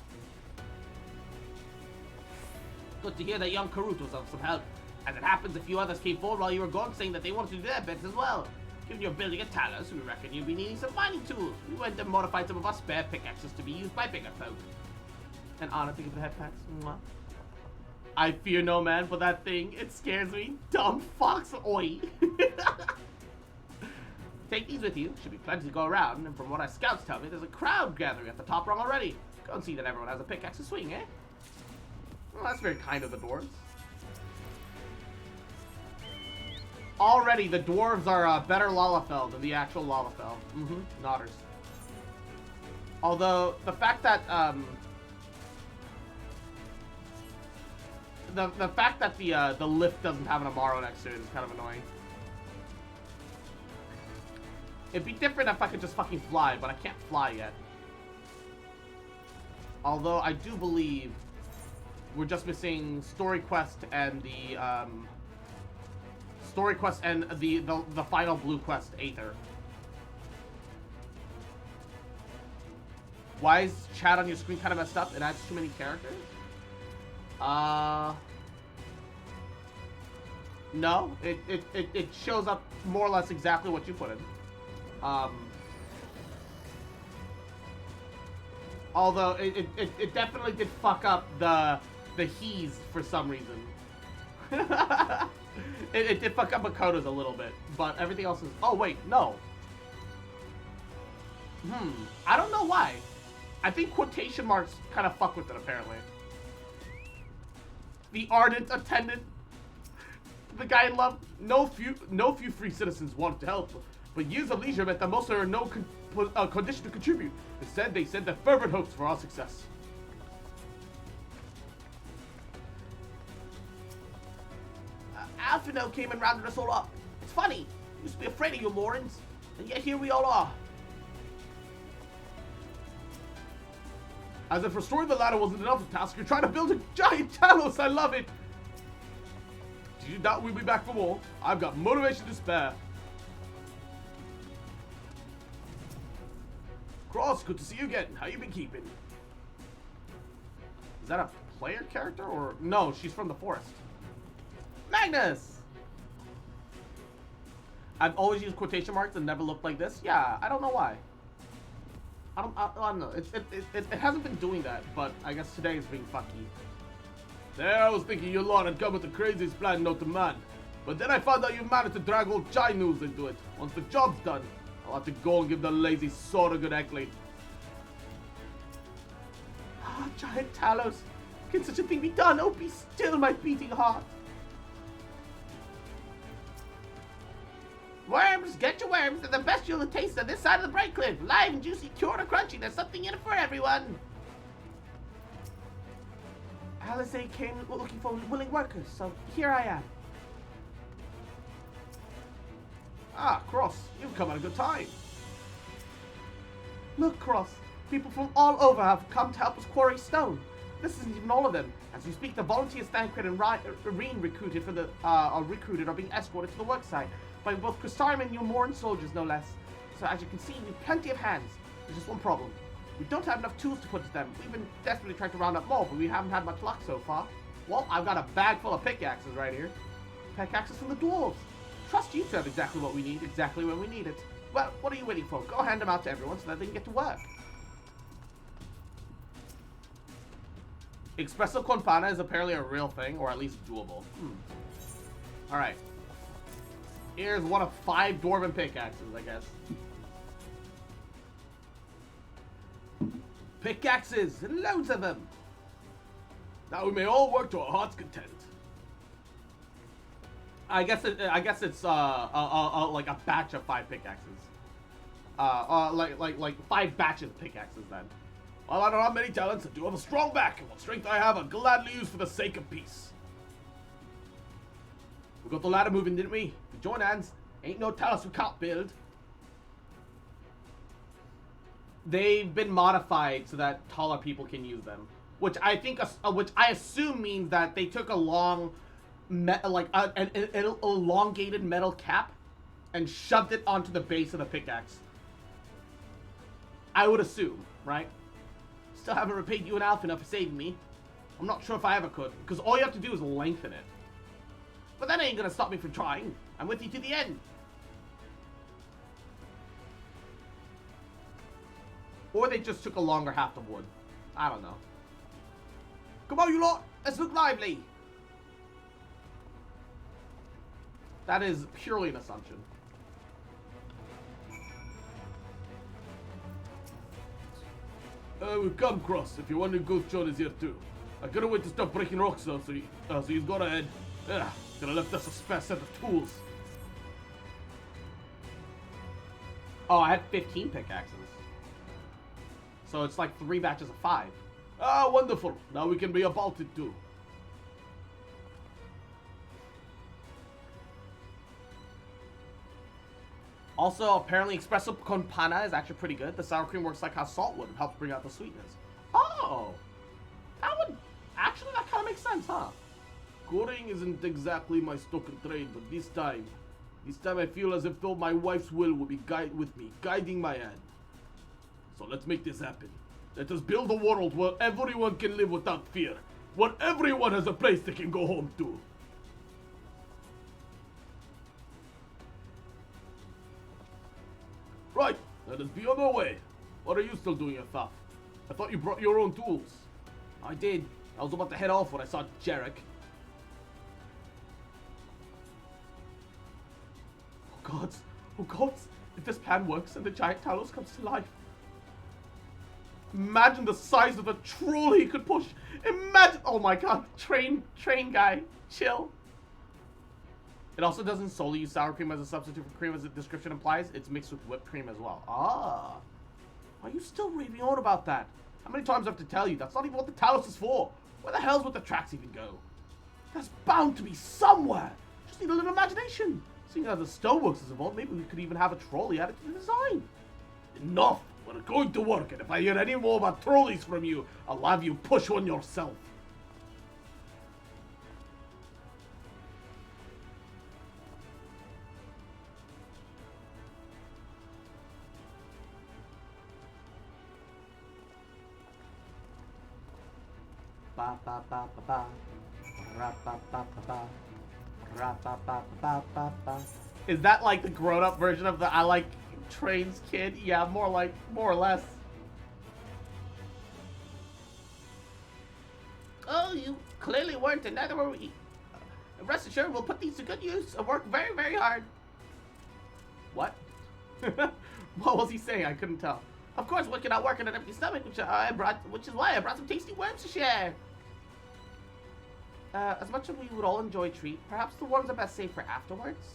Speaker 1: Good to hear that young Karut was of some help. As it happens, a few others came forward while you were gone, saying that they wanted to do their bits as well. Given you're building a Talos, we reckon you'll be needing some mining tools. We went and modified some of our spare pickaxes to be used by bigger folk. And Anna, think of the head packs. Mwah. I fear no man for that thing. It scares me. Dumb fox, oi. Take these with you. Should be plenty to go around. And from what our scouts tell me, there's a crowd gathering at the top rung already. Go and see that everyone has a pickaxe to swing, eh? Well, that's very kind of the dwarves. Already, the dwarves are better Lalafell than the actual Lalafell. Nodders. Although, the fact that, the fact that the lift doesn't have an Amaro next to it is kind of annoying. It'd be different if I could just fucking fly, but I can't fly yet. Although, I do believe we're just missing Story Quest and the, Story Quest and the final Blue Quest, Aether. Why is chat on your screen kind of messed up? It adds too many characters? No, it shows up more or less exactly what you put in. Although it definitely did fuck up the he's for some reason. It did fuck up Makoto's a little bit, but everything else is... Oh, wait, no. I don't know why. I think quotation marks kind of fuck with it, apparently. The ardent attendant. The guy in love. No few free citizens wanted to help, but years of leisure meant that most are in no condition to contribute. Instead, they said their fervent hopes for our success. Alphino came and rounded us all up. It's funny. We used to be afraid of you Morans, and yet here we all are. As if restoring the ladder wasn't enough of a task, you're trying to build a giant Talos. I love it. Did you doubt we'd be back for more? I've got motivation to spare. Cross, good to see you again. How you been keeping? Is that a player character or... No, she's from the forest. Magnus! I've always used quotation marks and never looked like this. Yeah, I don't know why. I don't know. It hasn't been doing that, but I guess today is being fucky. There, I was thinking your lot had come with the craziest plan known to man. But then I found out you managed to drag old Chai News into it. Once the job's done, I'll have to go and give the lazy sort a good eggly. Ah, giant Talos. Can such a thing be done? Oh, be still my beating heart. Worms, get your worms. They're the best you'll taste on this side of the Bright Cliff. Live and juicy, cured or crunchy. There's something in it for everyone. Alizé came looking for willing workers, so here I am. Ah, Cross, you've come at a good time. Look, Cross, people from all over have come to help us quarry stone. This isn't even all of them. As we speak, the volunteers Thancred and Reen recruited are being escorted to the worksite by both Criterion and your Moran soldiers, no less. So as you can see, we've plenty of hands. There's just one problem. We don't have enough tools to put to them. We've been desperately trying to round up more, but we haven't had much luck so far. Well, I've got a bag full of pickaxes right here. Pickaxes from the dwarves. Trust you to have exactly what we need, exactly when we need it. Well, what are you waiting for? Go hand them out to everyone so that they can get to work. Espresso con pana is apparently a real thing, or at least doable. Alright. Here's one of 5 dwarven pickaxes, I guess. Pickaxes! Loads of them! Now we may all work to our heart's content. I guess it's like a batch of 5 pickaxes. Like 5 batches of pickaxes then. While I don't have many talents, I do have a strong back, and what strength I have, I'll gladly use for the sake of peace. We got the ladder moving, didn't we? If we join hands, ain't no Talos we can't build. They've been modified so that taller people can use them, which I think, which I assume means that they took a long, an elongated metal cap, and shoved it onto the base of the pickaxe. I would assume, right? Still haven't repaid you and Alphina for saving me. I'm not sure if I ever could, because all you have to do is lengthen it. But that ain't gonna stop me from trying. I'm with you to the end. Or they just took a longer half of wood. I don't know. Come on, you lot! Let's look lively! That is purely an assumption. We've come across. If you're wondering, Ghost John is here too. I couldn't wait to start breaking rocks though, so he's gone ahead. Could have left us a spare set of tools. Oh, I had 15 pickaxes. So it's like 3 batches of 5. Ah, wonderful. Now we can be about it too. Also, apparently espresso con panna is actually pretty good. The sour cream works like how salt would and helps bring out the sweetness. Oh! That kind of makes sense, huh? Goring isn't exactly my stock and trade, but this time I feel as if though my wife's will be guiding my hand. So let's make this happen. Let us build a world where everyone can live without fear. Where everyone has a place they can go home to. Right, let us be on our way. What are you still doing, Thaf? I thought you brought your own tools. I did. I was about to head off when I saw Jarek. Oh gods, if this plan works and the giant Talos comes to life. Imagine the size of the troll he could push. Imagine, oh my god, train guy, chill. It also doesn't solely use sour cream as a substitute for cream as the description implies. It's mixed with whipped cream as well. Ah, why are you still raving on about that? How many times do I have to tell you? That's not even what the Talos is for. Where the hell's would the tracks even go? That's bound to be somewhere. Just need a little imagination. Seeing as the stoneworks is involved, maybe we could even have a trolley added to the design. Enough! We're going to work, and if I hear any more about trolleys from you, I'll have you push one yourself. Ba ba ba ba ba. Ra ba ba ba ba. Ra ba ba ba ba ba. Is that like the grown-up version of the I like trains kid? Yeah, more or less. Oh, you clearly weren't, and neither were we. Rest assured, we'll put these to good use and work very, very hard. What? What was he saying? I couldn't tell. Of course, one cannot work on an empty stomach, which is why I brought some tasty worms to share. As much as we would all enjoy a treat, perhaps the worms are best saved for afterwards.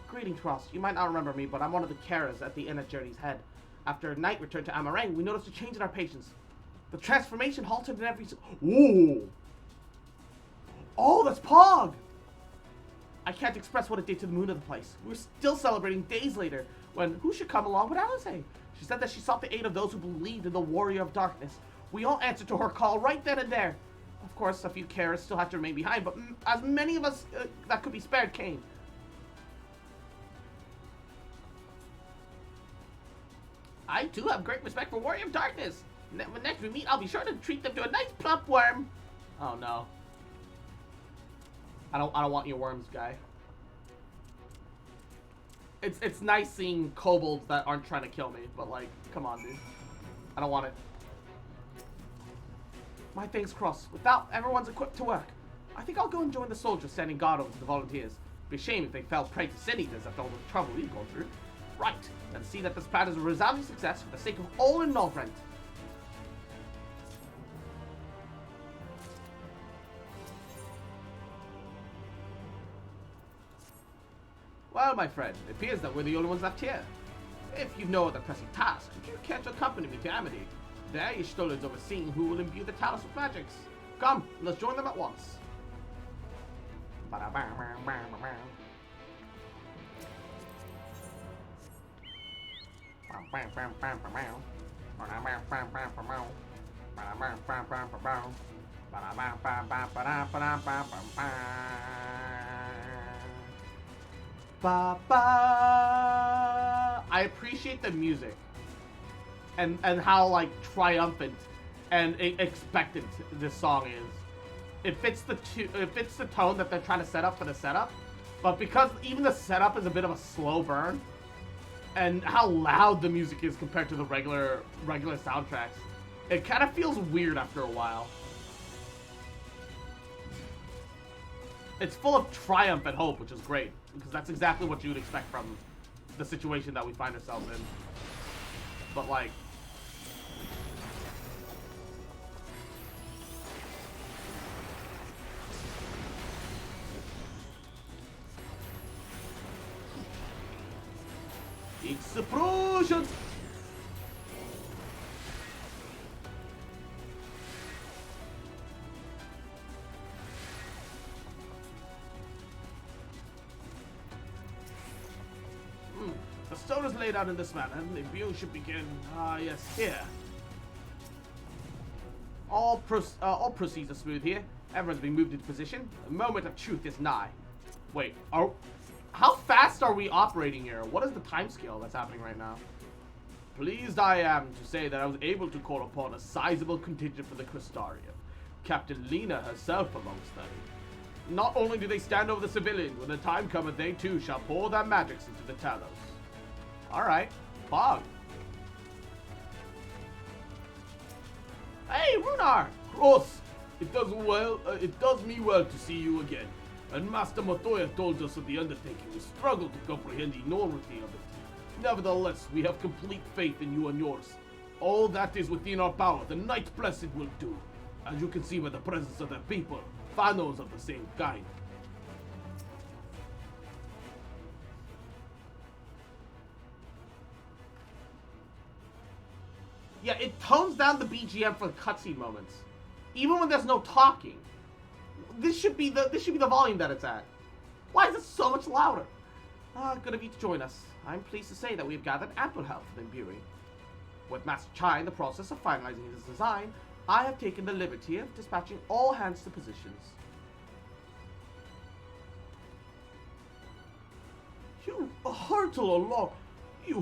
Speaker 1: Greetings, Frost. You might not remember me, but I'm one of the carers at the inn at Journey's Head. After Night returned to Amarang, we noticed a change in our patients. The transformation halted in every... Ooh! Oh, that's Pog! I can't express what it did to the mood of the place. We're still celebrating days later, when who should come along but Alice? She said that she sought the aid of those who believed in the Warrior of Darkness. We all answered to her call right then and there. Of course, a few carers still had to remain behind, but as many of us that could be spared came. I too have great respect for Warrior of Darkness. When next we meet, I'll be sure to treat them to a nice plump worm. Oh no. I don't want your worms, guy. It's nice seeing kobolds that aren't trying to kill me, but like, come on, dude. I don't want it. My thing's crossed. Without everyone's equipped to work, I think I'll go and join the soldiers standing guard over the volunteers. It'd be a shame if they fell prey to sin eaters after all the trouble we've gone through. Right, let's see that this plan is a resounding success for the sake of all in Northrend. Well, my friend, it appears that we're the only ones left here. If you know the pressing task, would you care to accompany me to Amity? There, Y'shtola is overseeing who will imbue the Talos with magics. Come, let's join them at once. Ba-ba. I appreciate the music. and how like triumphant and expectant this song is. It fits the tone that they're trying to set up for the setup, but because even the setup is a bit of a slow burn, and how loud the music is compared to the regular soundtracks, it kind of feels weird after a while. It's full of triumph and hope, which is great, because that's exactly what you would expect from the situation that we find ourselves in. But like, explosion! The stone is laid out in this manner, and the view should begin. Yes, here. All proceeds are smooth here. Everyone's been moved into position. The moment of truth is nigh. Wait, how fast are we operating here? What is the time scale that's happening right now? Pleased I am to say that I was able to call upon a sizable contingent for the Criterion. Captain Lena herself amongst them. Not only do they stand over the civilians, when the time cometh, they too shall pour their magics into the Talos. Alright, Bog. Hey, Runar! Cross! It does me well to see you again. And Master Matoya told us of the undertaking. We struggle to comprehend the enormity of it. Nevertheless, we have complete faith in you and yours. All that is within our power, the Night Blessed will do. As you can see by the presence of their people, Thanos of the same kind. Yeah, it tones down the BGM for cutscene moments, even when there's no talking. This should be the volume that it's at. Why is it so much louder? Good of you to join us. I'm pleased to say that we have gathered ample help for the imbuing. With Master Chai in the process of finalizing his design, I have taken the liberty of dispatching all hands to positions. You hurtle along. You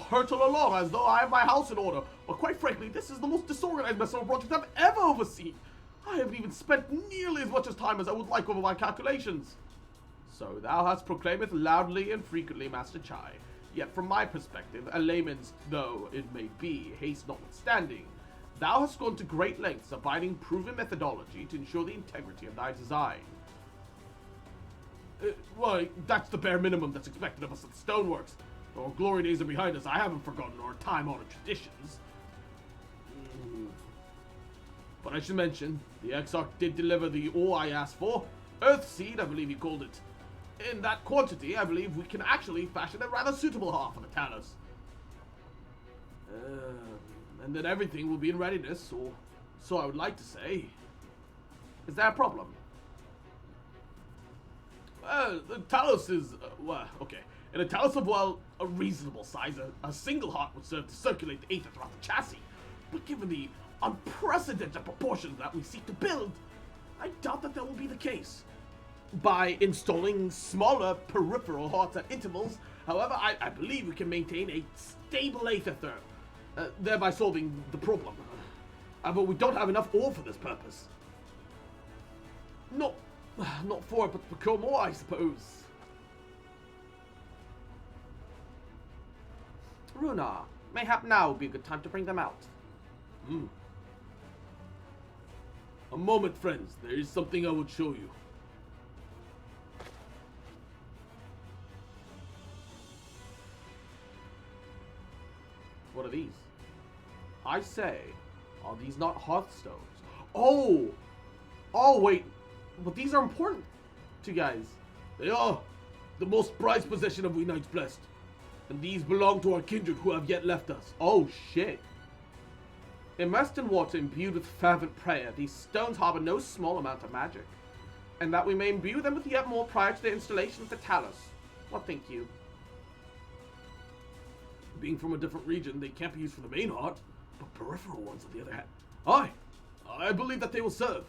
Speaker 1: hurtle along as though I have my house in order. But quite frankly, this is the most disorganized mess of a project I've ever overseen. I haven't even spent nearly as much time as I would like over my calculations. So thou hast proclaimeth loudly and frequently, Master Chai. Yet from my perspective, a layman's though it may be, haste notwithstanding, thou hast gone to great lengths, abiding proven methodology to ensure the integrity of thy design. Why, that's the bare minimum that's expected of us at the Stoneworks. Our glory days are behind us. I haven't forgotten our time-honored traditions. But I should mention, the Exarch did deliver the ore I asked for. Earthseed, I believe he called it. In that quantity, I believe we can actually fashion a rather suitable heart for the Talos. And then everything will be in readiness, or so I would like to say. Is there a problem? The Talos is, okay. In a Talos of, a reasonable size, a single heart would serve to circulate the aether throughout the chassis. But given the unprecedented proportions that we seek to build, I doubt that will be the case. By installing smaller peripheral hearts at intervals, however, I believe we can maintain a stable aether therm, thereby solving the problem. But we don't have enough ore for this purpose. Not for it, but to procure more, I suppose. Runar, mayhap now would be a good time to bring them out. A moment, friends. There is something I would show you. What are these? I say, are these not hearthstones? Oh, wait. But these are important to you guys. They are. The most prized possession of we Knights Blessed. And these belong to our kindred who have yet left us. Oh, shit. Immersed in water imbued with fervent prayer, these stones harbor no small amount of magic. And that we may imbue them with yet more prior to their installation with the Talos. What think you? Being from a different region, they can't be used for the main heart, but peripheral ones on the other hand. I believe that they will serve.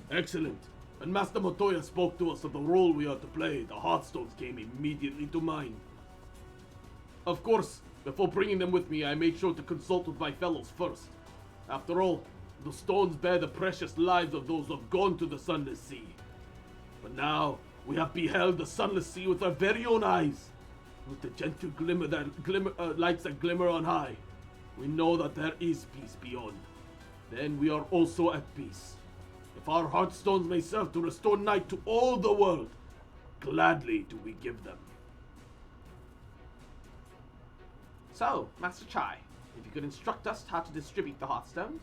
Speaker 1: Excellent. When Master Matoya spoke to us of the role we are to play, the Heartstones came immediately to mind. Of course, Before bringing them with me, I made sure to consult with my fellows first. After all, the stones bear the precious lives of those who have gone to the Sunless Sea. But now, we have beheld the Sunless Sea with our very own eyes. With the gentle lights that glimmer on high, we know that there is peace beyond. Then we are also at peace. If our heartstones may serve to restore night to all the world, gladly do we give them. So, Master Chai, if you could instruct us how to distribute the heartstones.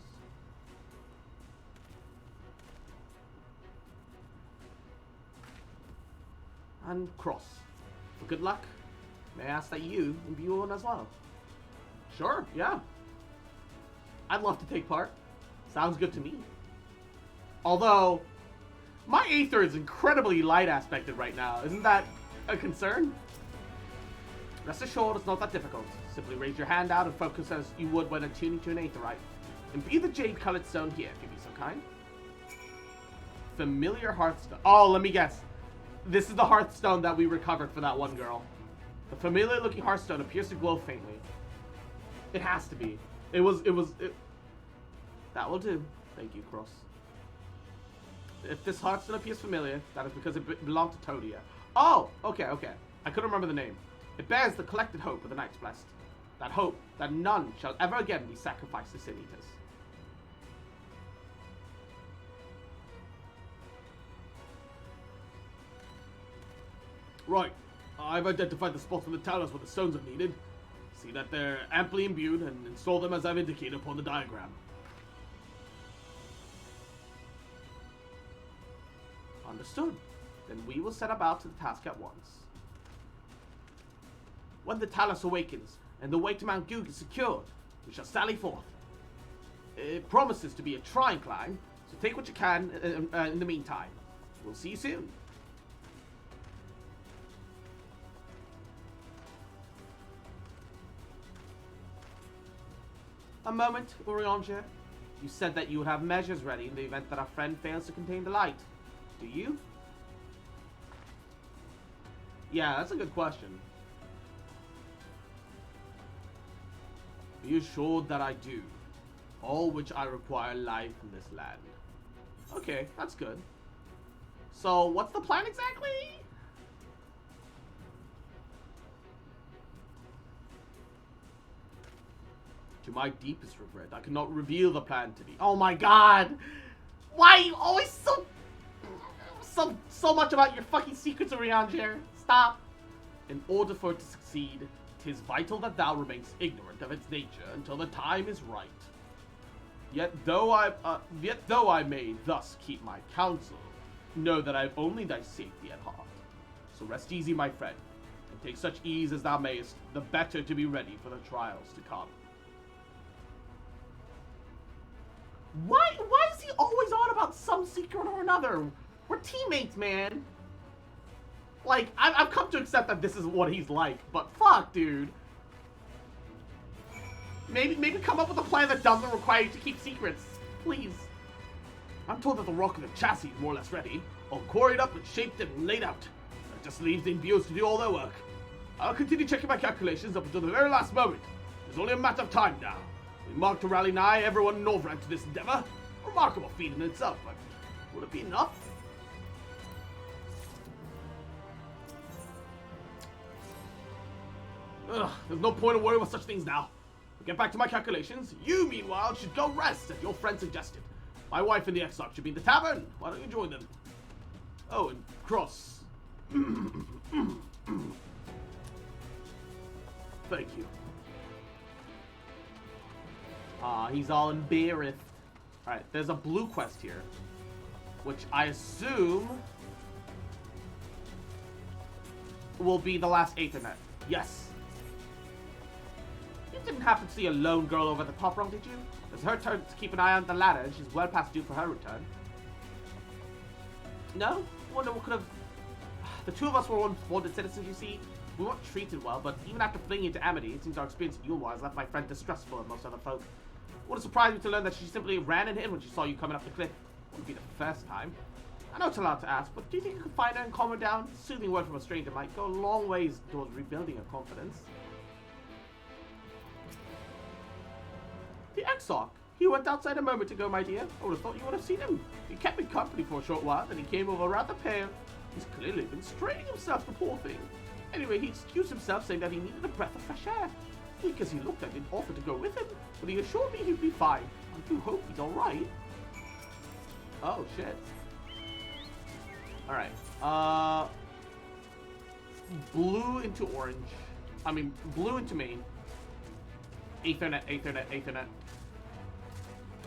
Speaker 1: And Cross, for good luck, may I ask that you imbue one as well? Sure, yeah. I'd love to take part. Sounds good to me. Although, my Aether is incredibly light aspected right now. Isn't that a concern? Rest assured, it's not that difficult. Simply raise your hand out and focus as you would when attuning to an Aetherite. Imbue the jade-colored stone here, if you'd be so kind. Familiar Hearthstone. Oh, let me guess. This is the Hearthstone that we recovered for that one girl. The familiar-looking Hearthstone appears to glow faintly. It has to be. It was. That will do. Thank you, Cross. If this Hearthstone appears familiar, that is because it belonged to Todia. Oh, okay. I couldn't remember the name. It bears the collected hope of the Knights Blessed. That hope that none shall ever again be sacrificed to Sin Eaters. Right. I've identified the spots on the towers where the stones are needed. See that they're amply imbued and install them as I've indicated upon the diagram. Understood. Then we will set about to the task at once. When the Talus awakens and the way to Mount Goog is secured, we shall sally forth. It promises to be a trying climb, so take what you can in the meantime. We'll see you soon. A moment, Urianger. You said that you would have measures ready in the event that our friend fails to contain the light. Do you? Yeah, that's a good question. Be assured that I do. All which I require life in this land. Okay, that's good. So, what's the plan exactly? To my deepest regret, I cannot reveal the plan to thee. Oh my god! Why are you always so much about your fucking secrets, Urianger? Stop! In order for it to succeed, 'tis vital that thou remains ignorant of its nature until the time is right. Yet though I may thus keep my counsel, know that I have only thy safety at heart. So rest easy, my friend, and take such ease as thou mayest, the better to be ready for the trials to come. Why is he always on about some secret or another? We're teammates, man. Like, I've come to accept that this is what he's like, but fuck, dude. Maybe come up with a plan that doesn't require you to keep secrets. Please. I'm told that the rock of the chassis is more or less ready, all quarried up and shaped and laid out. That just leaves the imbuers to do all their work. I'll continue checking my calculations up until the very last moment. It's only a matter of time now. We mark to rally nigh everyone in Norvrand to this endeavor. Remarkable feat in itself, but would it be enough? Ugh, there's no point in worrying about such things now. We'll get back to my calculations. You, meanwhile, should go rest, as your friend suggested. My wife and the Exarch should be in the tavern. Why don't you join them? Oh, and Cross. Thank you. He's all embarrassed. Alright, there's a blue quest here, which I assume will be the last Aethernet. Yes. You didn't happen to see a lone girl over the top rung, did you? It's her turn to keep an eye on the ladder, and she's well past due for her return. No? Wonder what could have... The two of us were once bonded citizens, you see. We weren't treated well, but even after fleeing into amity, it seems our experience at Yulewise left my friend distrustful of most other folk. Wouldn't surprise me to learn that she simply ran into him when she saw you coming up the cliff. Wouldn't be the first time. I know it's a lot to ask, but do you think you could find her and calm her down? A soothing word from a stranger might go a long ways towards rebuilding her confidence. The Exarch. He went outside a moment ago, my dear. I would have thought you would have seen him. He kept me company for a short while, then he came over rather pale. He's clearly been straining himself, the poor thing. Anyway, he excused himself, saying that he needed a breath of fresh air. Weak as he looked, I didn't offer to go with him, but he assured me he'd be fine. I do hope he's alright. Oh, shit. Alright. Blue into orange. I mean, blue into main. Aethernet, Aethernet, Aethernet.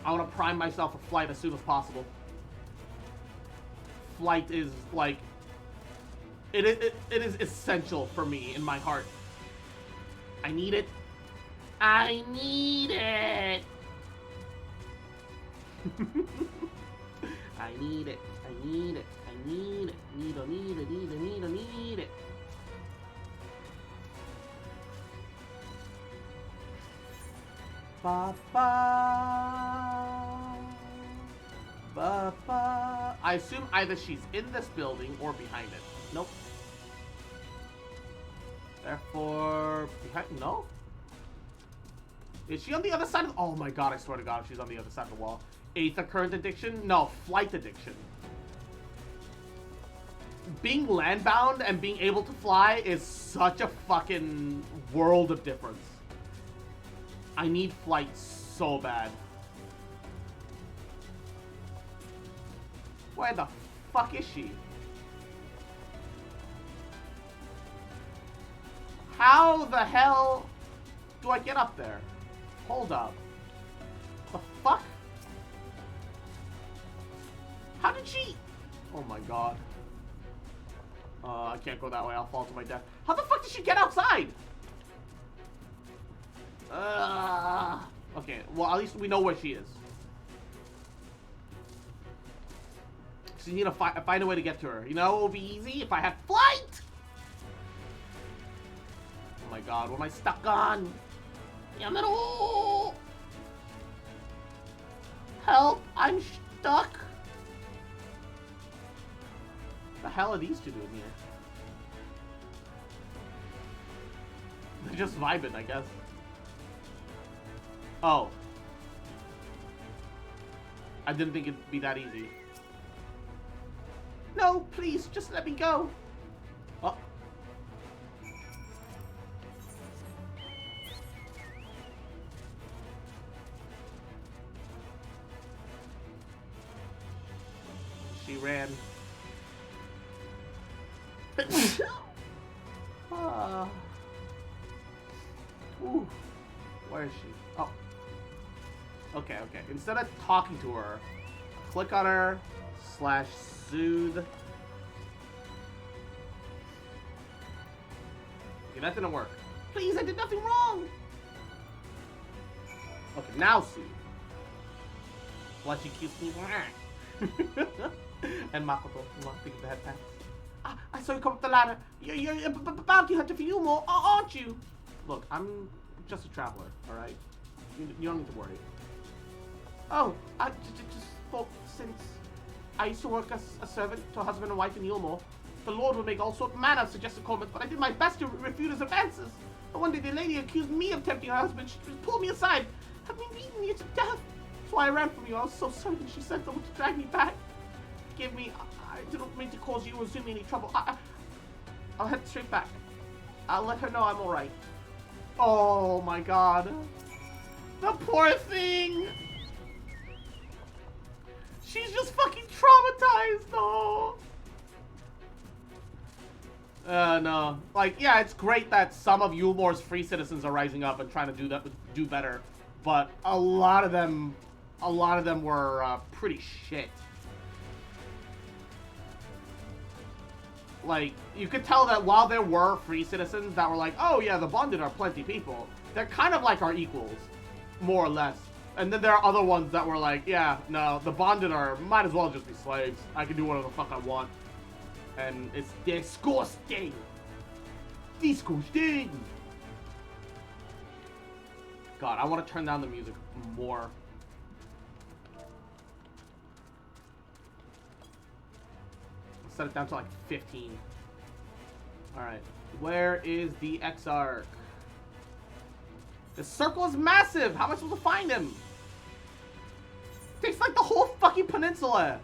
Speaker 1: I want to prime myself for flight as soon as possible. Flight is, like... It is essential for me in my heart. I need it. I need it! I need it. I need it. I need it. Need it. Ba ba. Ba ba. I assume either she's in this building or behind it. Nope. Therefore, behind. No. Is she on the other side of the... Oh my god, I swear to god, she's on the other side of the wall. Aether current addiction? No, flight addiction. Being landbound and being able to fly is such a fucking world of difference. I need flight so bad. Where the fuck is she? How the hell do I get up there? Hold up. The fuck? How did she... Oh my god. I can't go that way. I'll fall to my death. How the fuck did she get outside? Okay, well, at least we know where she is. Just need to find a way to get to her. You know, it would be easy if I had flight! Oh my god, what am I stuck on? Yamero! Help! I'm stuck! The hell are these two doing here? They're just vibing, I guess. Oh. I didn't think it'd be that easy. No, please, just let me go. Oh. She ran. Ooh. Where is she? Oh. Okay, okay. Instead of talking to her, click on her, /soothe. Okay, that didn't work. Please, I did nothing wrong! Okay, now soothe. Let you kiss me. And Makoto, think of the head pats. I saw you come up the ladder. You're a bounty hunter for you more, aren't you? Look, I'm just a traveler, alright? You don't need to worry. Oh, I just thought since I used to work as a servant to a husband and wife in Yulmore, the Lord would make all sorts of manner of suggestive comments, but I did my best to refute his advances. But one day the lady accused me of tempting her husband. She just pulled me aside, had me beaten me to death. That's why I ran from you. I was so certain she sent someone to drag me back. Forgive me. I didn't mean to cause you or Zumi any trouble. I'll head straight back. I'll let her know I'm alright. Oh my god. The poor thing! She's just fucking traumatized, though! No. Like, yeah, it's great that some of Yulmore's free citizens are rising up and trying to do better, but a lot of them were pretty shit. Like, you could tell that while there were free citizens that were like, oh yeah, the Bonded are plenty people, they're kind of like our equals, more or less. And then there are other ones that were like, yeah, no, the Bonded are, might as well just be slaves. I can do whatever the fuck I want. And it's disgusting. Disgusting. God, I want to turn down the music more. Set it down to like 15. Alright. Where is the Exarch? The circle is massive! How am I supposed to find him? fucking peninsula?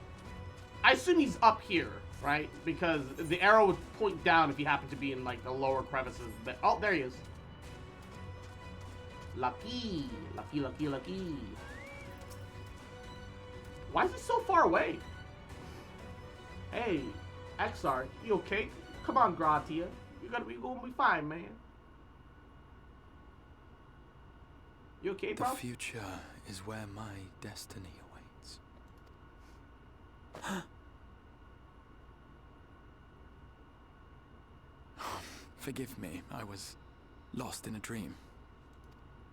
Speaker 1: I assume he's up here, right? Because the arrow would point down if he happened to be in, like, the lower crevices. But, oh, there he is. Lucky. Lucky, lucky, lucky. Why is he so far away? Hey, XR, you okay? Come on, Gratia. You're gonna be fine, man. You okay, bro?
Speaker 5: The future is where my destiny awaits. Forgive me, I was lost in a dream.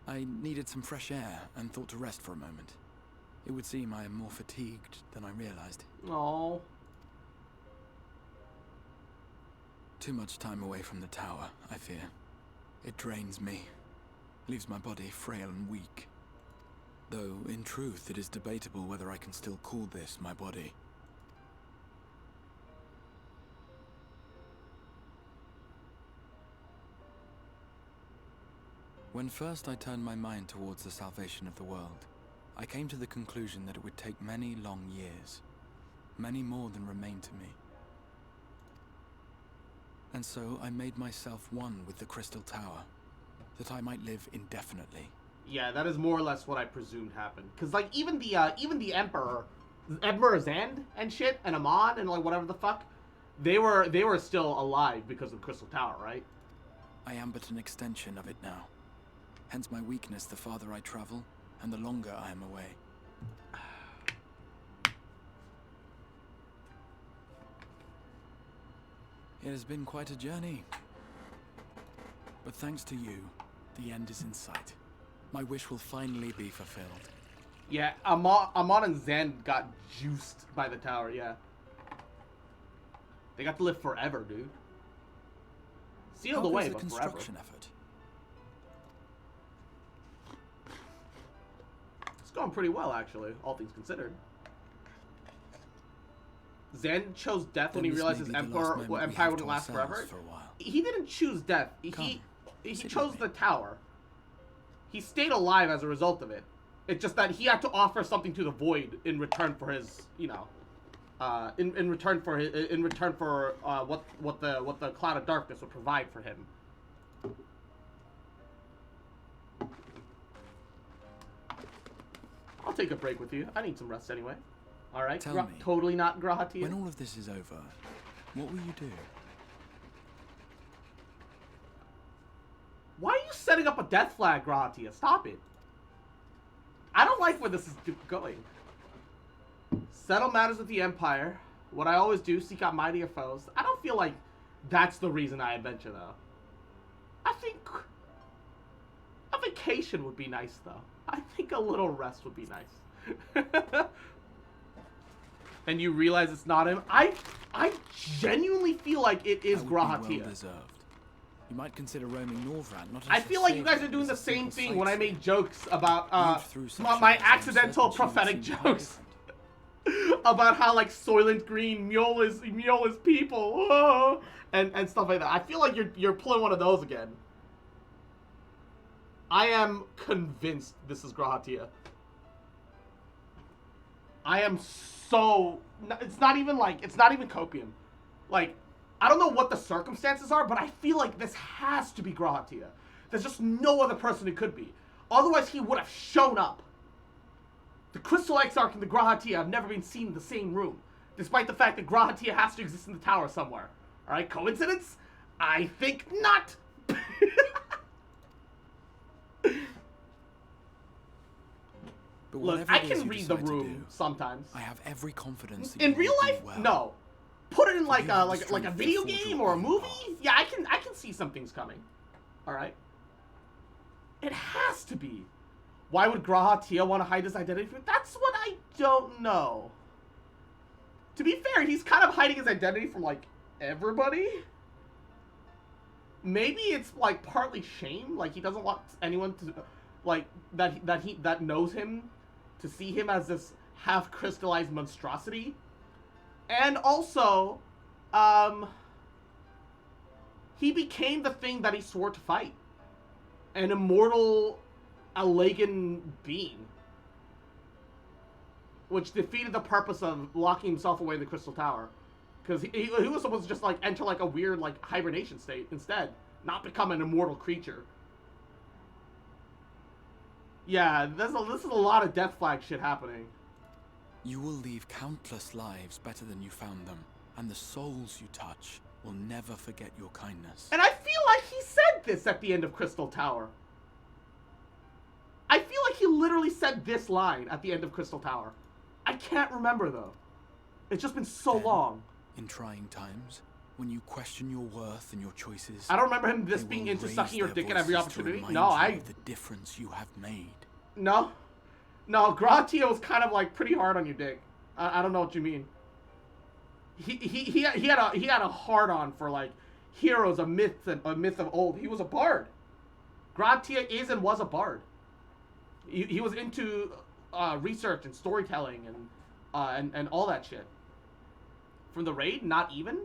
Speaker 5: I needed some fresh air and thought to rest for a moment. It would seem I am more fatigued than I realized.
Speaker 1: No.
Speaker 5: Too much time away from the tower, I fear. It drains me, leaves my body frail and weak. Though, in truth, it is debatable whether I can still call this my body. When first I turned my mind towards the salvation of the world, I came to the conclusion that it would take many long years, many more than remain to me. And so I made myself one with the Crystal Tower, that I might live indefinitely.
Speaker 1: Yeah, that is more or less what I presumed happened. Cause like even the Emperor Zand and shit, and Amon and like whatever the fuck, they were still alive because of the Crystal Tower, right?
Speaker 5: I am but an extension of it now. Hence my weakness the farther I travel, and the longer I am away. It has been quite a journey. But thanks to you, the end is in sight. My wish will finally be fulfilled.
Speaker 1: Yeah, Amon and Zand got juiced by the tower, yeah. They got to live forever, dude. Sealed away, but forever.
Speaker 5: Effort?
Speaker 1: It's going pretty well, actually, all things considered. Zand chose death when he realized his empire wouldn't last forever. He didn't choose death. He chose the tower. He stayed alive as a result of it. It's just that he had to offer something to the void in return for his, you know, in return for what the cloud of darkness would provide for him. I'll take a break with you. I need some rest anyway. All right.
Speaker 5: Tell me,
Speaker 1: totally not Grahatia.
Speaker 5: When all of this is over, what will you do?
Speaker 1: Why are you setting up a death flag, Grahatia? Stop it. I don't like where this is going. Settle matters with the Empire. What I always do, seek out mightier foes. I don't feel like that's the reason I adventure, though. I think a vacation would be nice, though. I think a little rest would be nice. And you realize it's not him. I genuinely feel like it is Grahatia.
Speaker 5: Well deserved. You might consider roaming Norvrand, not as
Speaker 1: I feel like you guys are doing the same thing when I made jokes about my accidental prophetic jokes about how like Soylent Green Mule is people and stuff like that. I feel like you're pulling one of those again. I am convinced this is Grahatia. I am so... It's not even copium. Like, I don't know what the circumstances are, but I feel like this has to be Grahatia. There's just no other person it could be. Otherwise, he would have shown up. The Crystal Exarch and the Grahatia have never been seen in the same room, despite the fact that Grahatia has to exist in the tower somewhere. Alright, coincidence? I think not! Look, I can read the room sometimes.
Speaker 5: I have every confidence.
Speaker 1: In real life, no. Put it in like a video game or a movie. Yeah, I can see some things coming. All right. It has to be. Why would Grahatia want to hide his identity? That's what I don't know. To be fair, he's kind of hiding his identity from like everybody. Maybe it's like partly shame, like he doesn't want anyone to like that knows him to see him as this half crystallized monstrosity. And also, he became the thing that he swore to fight. An immortal Alagan being. which defeated the purpose of locking himself away in the Crystal Tower. Because he was supposed to just, like, enter, like, a weird, like, hibernation state instead. Not become an immortal creature. Yeah, this is a lot of death flag shit happening.
Speaker 5: You will leave countless lives better than you found them, and the souls you touch will never forget your kindness.
Speaker 1: And I feel like he said this at the end of Crystal Tower. I feel like he literally said this line at the end of Crystal Tower. I can't remember, though. It's just been so long.
Speaker 5: In trying times, when you question your worth and your choices,
Speaker 1: I don't remember him this being into sucking your dick at every opportunity. No,
Speaker 5: the difference you have made.
Speaker 1: No, Gratia was kind of like pretty hard on your dick. I don't know what you mean. He had a hard on for like heroes of myth of old. He was a bard. Gratia is and was a bard. He was into research and storytelling and all that shit. From the raid, not even.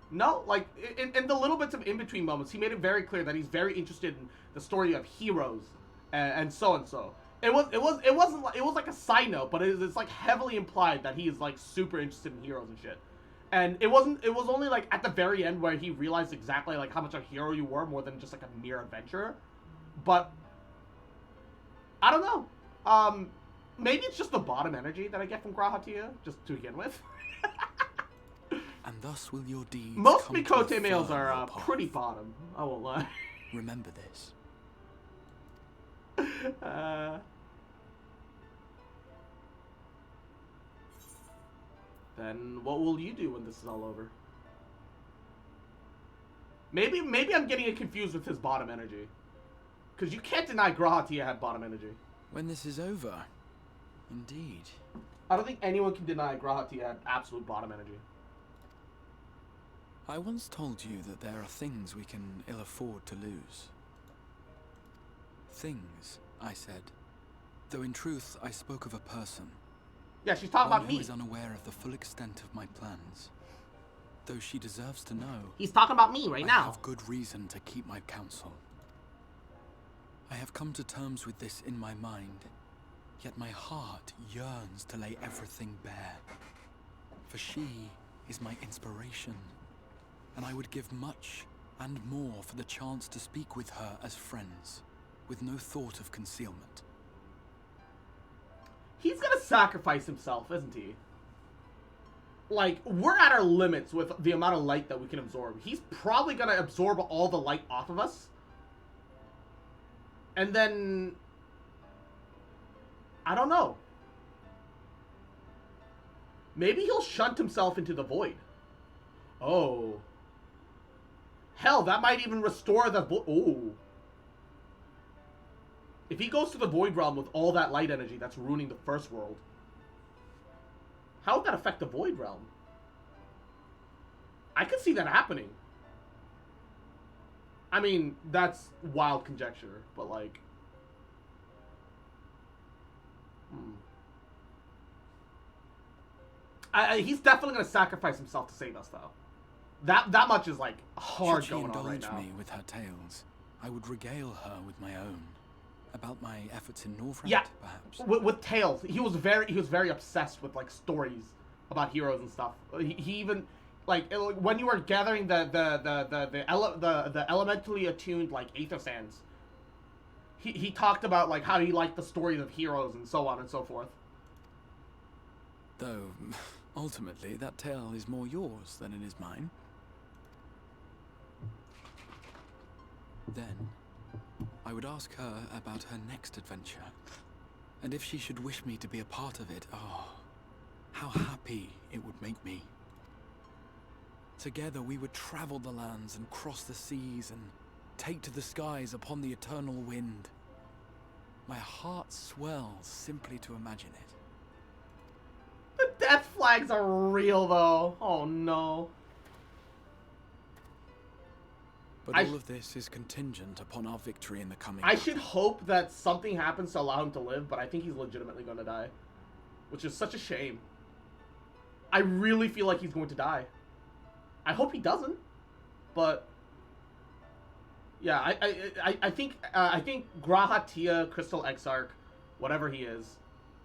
Speaker 1: No, like in the little bits of in-between moments, he made it very clear that he's very interested in the story of heroes and so and so. It was like a side note, but it's like heavily implied that he is like super interested in heroes and shit. And it was only like at the very end where he realized exactly like how much a hero you were more than just like a mere adventurer. But I don't know. Maybe it's just the bottom energy that I get from Grahatia, just to begin with.
Speaker 5: And thus will your deeds.
Speaker 1: Most Mikote males are pretty bottom. I won't lie.
Speaker 5: Remember this.
Speaker 1: Then what will you do when this is all over? Maybe I'm getting it confused with his bottom energy. Because you can't deny Grahatia had bottom energy.
Speaker 5: When this is over, indeed.
Speaker 1: I don't think anyone can deny Grahatia had absolute bottom energy.
Speaker 5: I once told you that there are things we can ill afford to lose. Things, I said. Though in truth, I spoke of a person.
Speaker 1: Yeah, she's talking about me.
Speaker 5: Who is unaware of the full extent of my plans. Though she deserves to know.
Speaker 1: He's talking about me right now.
Speaker 5: I have good reason to keep my counsel. I have come to terms with this in my mind, yet my heart yearns to lay everything bare. For she is my inspiration, and I would give much and more for the chance to speak with her as friends, with no thought of concealment.
Speaker 1: He's gonna sacrifice himself, isn't he? Like, we're at our limits with the amount of light that we can absorb. He's probably gonna absorb all the light off of us. And then... I don't know. Maybe he'll shunt himself into the void. Oh. Hell, that might even restore the void. Oh. If he goes to the void realm with all that light energy that's ruining the first world, how would that affect the void realm? I could see that happening. I mean, that's wild conjecture, but like... he's definitely going to sacrifice himself to save us, though. That much is, like, hard going on right now.
Speaker 5: Should she indulge me with her tales, I would regale her with my own. About my efforts in Northrend,
Speaker 1: yeah,
Speaker 5: perhaps.
Speaker 1: With tales. He was very obsessed with, like, stories about heroes and stuff. He even... Like, when you were gathering the elementally attuned, like, Aether Sands, he talked about, like, how he liked the stories of heroes and so on and so forth.
Speaker 5: Though, ultimately, that tale is more yours than it is mine. Then, I would ask her about her next adventure. And if she should wish me to be a part of it, oh, how happy it would make me. Together we would travel the lands and cross the seas and take to the skies upon the eternal wind. My heart swells simply to imagine it.
Speaker 1: The death flags are real, though. Oh, no.
Speaker 5: But all of this is contingent upon our victory in the coming...
Speaker 1: I should hope that something happens to allow him to live, but I think he's legitimately going to die. Which is such a shame. I really feel like he's going to die. I hope he doesn't, but yeah, I think Grahatia, Crystal Exarch, whatever he is,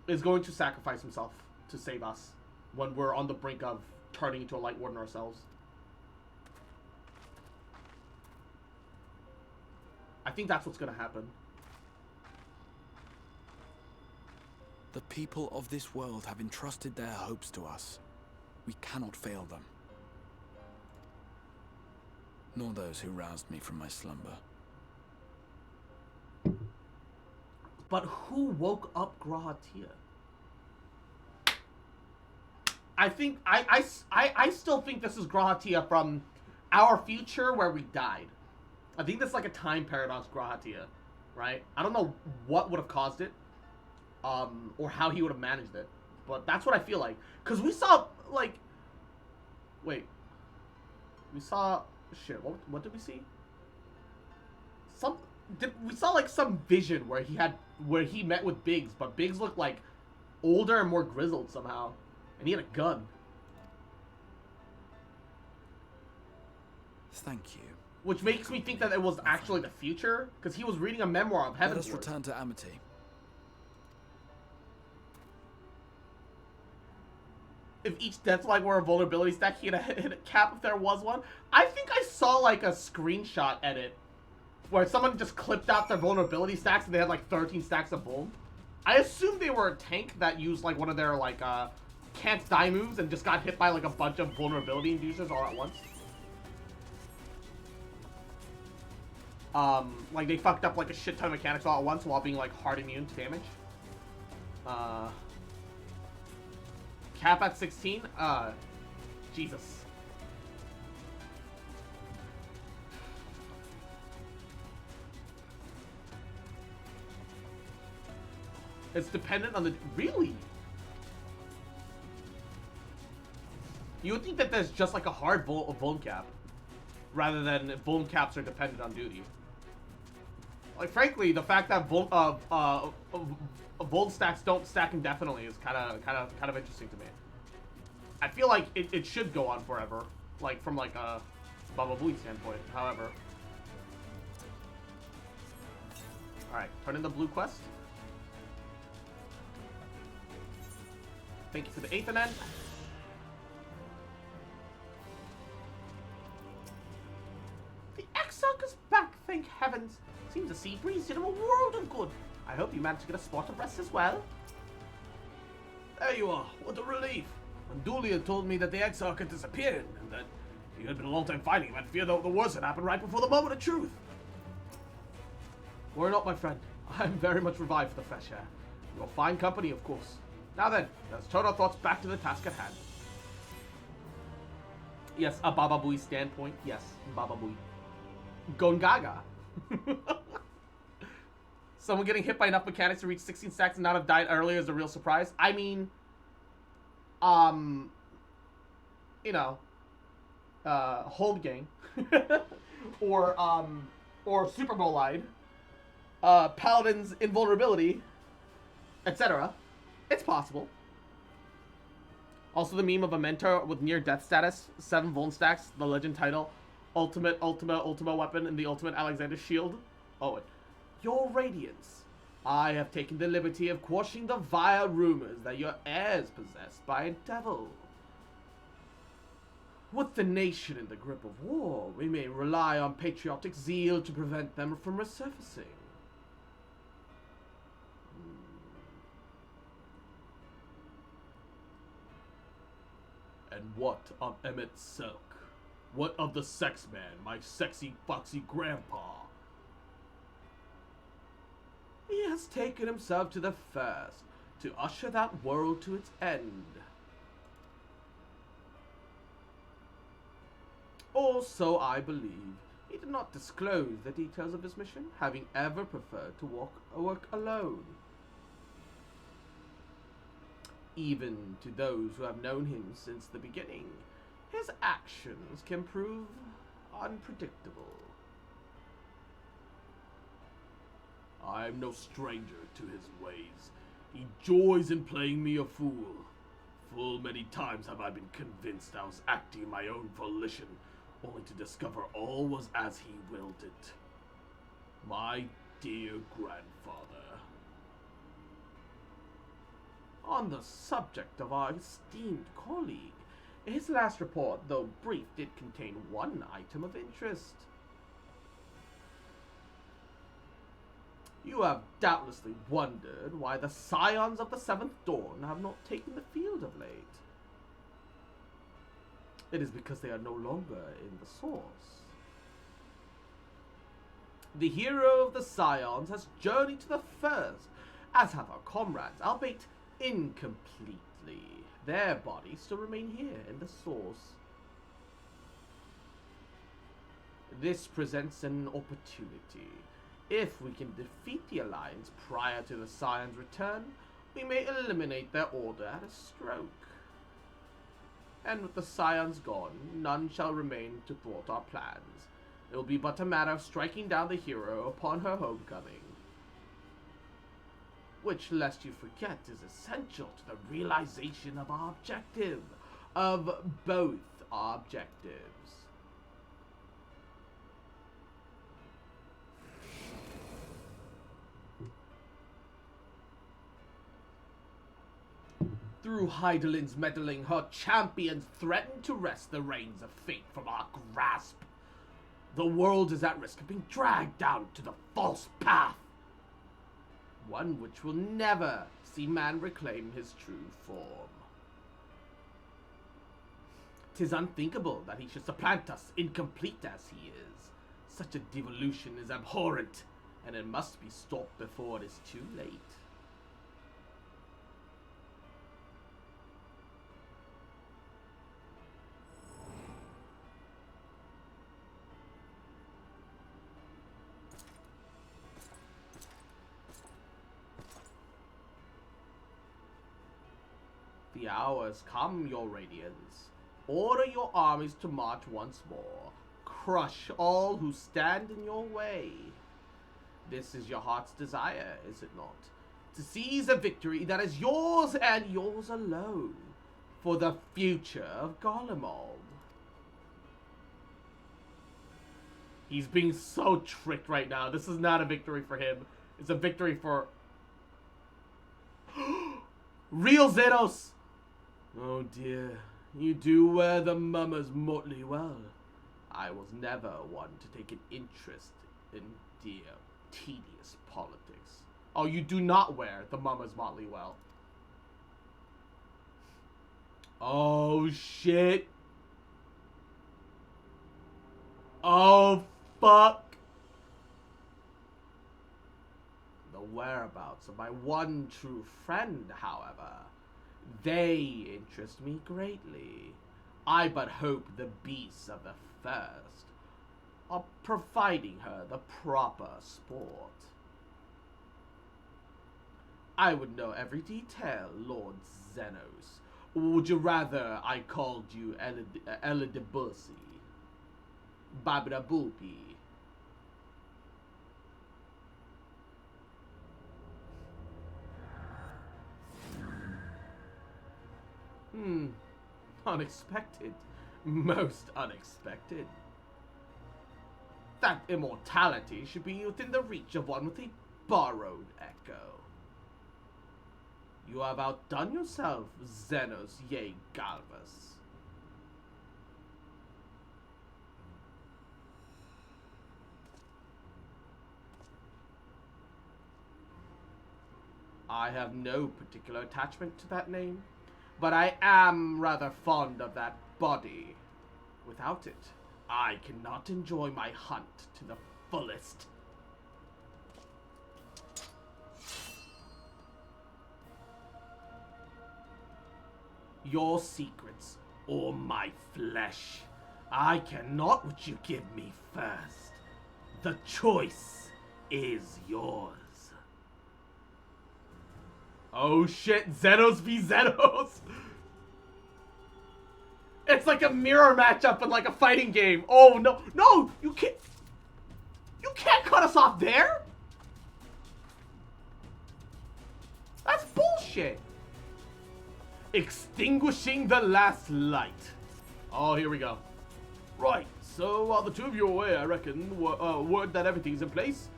Speaker 1: is going to sacrifice himself to save us when we're on the brink of turning into a Light Warden ourselves. I think that's what's going to happen.
Speaker 5: The people of this world have entrusted their hopes to us. We cannot fail them. Nor those who roused me from my slumber.
Speaker 1: But who woke up Grahatia? I think I still think this is Grahatia from our future where we died. I think that's like a time paradox Grahatia, right? I don't know what would have caused it, or how he would have managed it, but that's what I feel like. Cause we saw like, wait, we saw shit. What did we see? We saw like some vision where he met with Biggs, but Biggs looked like older and more grizzled somehow, and he had a gun.
Speaker 5: Thank you.
Speaker 1: Which makes me think that it was actually the future, because he was reading a memoir of Heaven's
Speaker 5: Let us return to Amity.
Speaker 1: If each death flag were a vulnerability stack, he'd hit a cap if there was one. I think I saw like a screenshot edit where someone just clipped out their vulnerability stacks and they had like 13 stacks of Vuln. I assumed they were a tank that used like one of their like can't die moves and just got hit by like a bunch of vulnerability inducers all at once. Like they fucked up like a shit ton of mechanics all at once while being like hard immune to damage. Cap at 16? Jesus. It's dependent on the... Really? You would think that there's just like a hard Vuln cap, rather than Vuln caps are dependent on duty. Like, frankly, the fact that Vuln stacks don't stack indefinitely is kind of interesting to me. I feel like it should go on forever, like from like a Baba Booey standpoint. However, all right, turn in the blue quest. Thank you for the 8th event. The Exarch is back, thank heavens. Seems the sea breeze did him a world of good. I hope you managed to get a spot of rest as well.
Speaker 21: There you are. What a relief. When Dulia told me that the Exarch had disappeared, and that you had been a long time finding him, I'd fear that the worst had happened right before the moment of truth.
Speaker 1: Worry not, my friend. I'm very much revived for the fresh air. You're fine company, of course. Now then, let's turn our thoughts back to the task at hand. Yes, a Baba Booey standpoint. Yes, Baba Booey. Gongaga. Someone getting hit by enough mechanics to reach 16 stacks and not have died earlier is a real surprise. I mean, you know, Hold Gang, or Super Bolide, Paladin's Invulnerability, etc. It's possible. Also, the meme of a mentor with near death status, 7 Vuln stacks, the legend title, ultimate weapon, and the ultimate Alexander shield. Oh, wait. Your Radiance. I have taken the liberty of quashing the vile rumors that your heir is possessed by a devil. With the nation in the grip of war, we may rely on patriotic zeal to prevent them from resurfacing. And what of Emmett Silk? What of the sex man, my sexy foxy grandpa? He has taken himself to the first, to usher that world to its end. Also, I believe, he did not disclose the details of his mission, having ever preferred to work alone. Even to those who have known him since the beginning, his actions can prove unpredictable. I'm no stranger to his ways. He joys in playing me a fool. Full many times have I been convinced I was acting my own volition, only to discover all was as he willed it. My dear grandfather.
Speaker 21: On the subject of our esteemed colleague, his last report, though brief, did contain one item of interest. You have doubtlessly wondered why the Scions of the Seventh Dawn have not taken the field of late. It is because they are no longer in the source. The hero of the Scions has journeyed to the First, as have our comrades, albeit incompletely. Their bodies still remain here in the source. This presents an opportunity. If we can defeat the Alliance prior to the Scions' return, we may eliminate their order at a stroke. And with the Scions gone, none shall remain to thwart our plans. It will be but a matter of striking down the hero upon her homecoming. Which, lest you forget, is essential to the realization of our objective. Of both our objectives. Through Heidelin's meddling, her champions threaten to wrest the reins of fate from our grasp. The world is at risk of being dragged down to the false path. One which will never see man reclaim his true form. 'Tis unthinkable that he should supplant us, incomplete as he is. Such a devolution is abhorrent, and it must be stopped before it is too late. The hour has come, your radiance. Order your armies to march once more. Crush all who stand in your way. This is your heart's desire, is it not? To seize a victory that is yours and yours alone. For the future of Garlemald. He's being so tricked right now. This is not a victory for him. It's a victory for... real Xenos! Oh dear, you do wear the mummers mortally well. I was never one to take an interest in dear, tedious politics. Oh, you do not wear the mummers motley well. Oh shit. Oh fuck. The whereabouts of my one true friend, however, they interest me greatly. I but hope the beasts of the First are providing her the proper sport. I would know every detail, Lord Xenos. Or would you rather I called you Elidibusi? Babrabulpi? Unexpected. Most unexpected. That immortality should be within the reach of one with a borrowed echo. You have outdone yourself, Xenos ye Galvus. I have no particular attachment to that name, but I am rather fond of that body. Without it, I cannot enjoy my hunt to the fullest. Your secrets or my flesh. I cannot what you give me first. The choice is yours. Oh shit, Xenos v Xenos! It's like a mirror matchup in like a fighting game. Oh no, no, you can't cut us off there! That's bullshit! Extinguishing the last light. Oh, here we go. Right, so while the two of you are away, I reckon, word that everything's in place.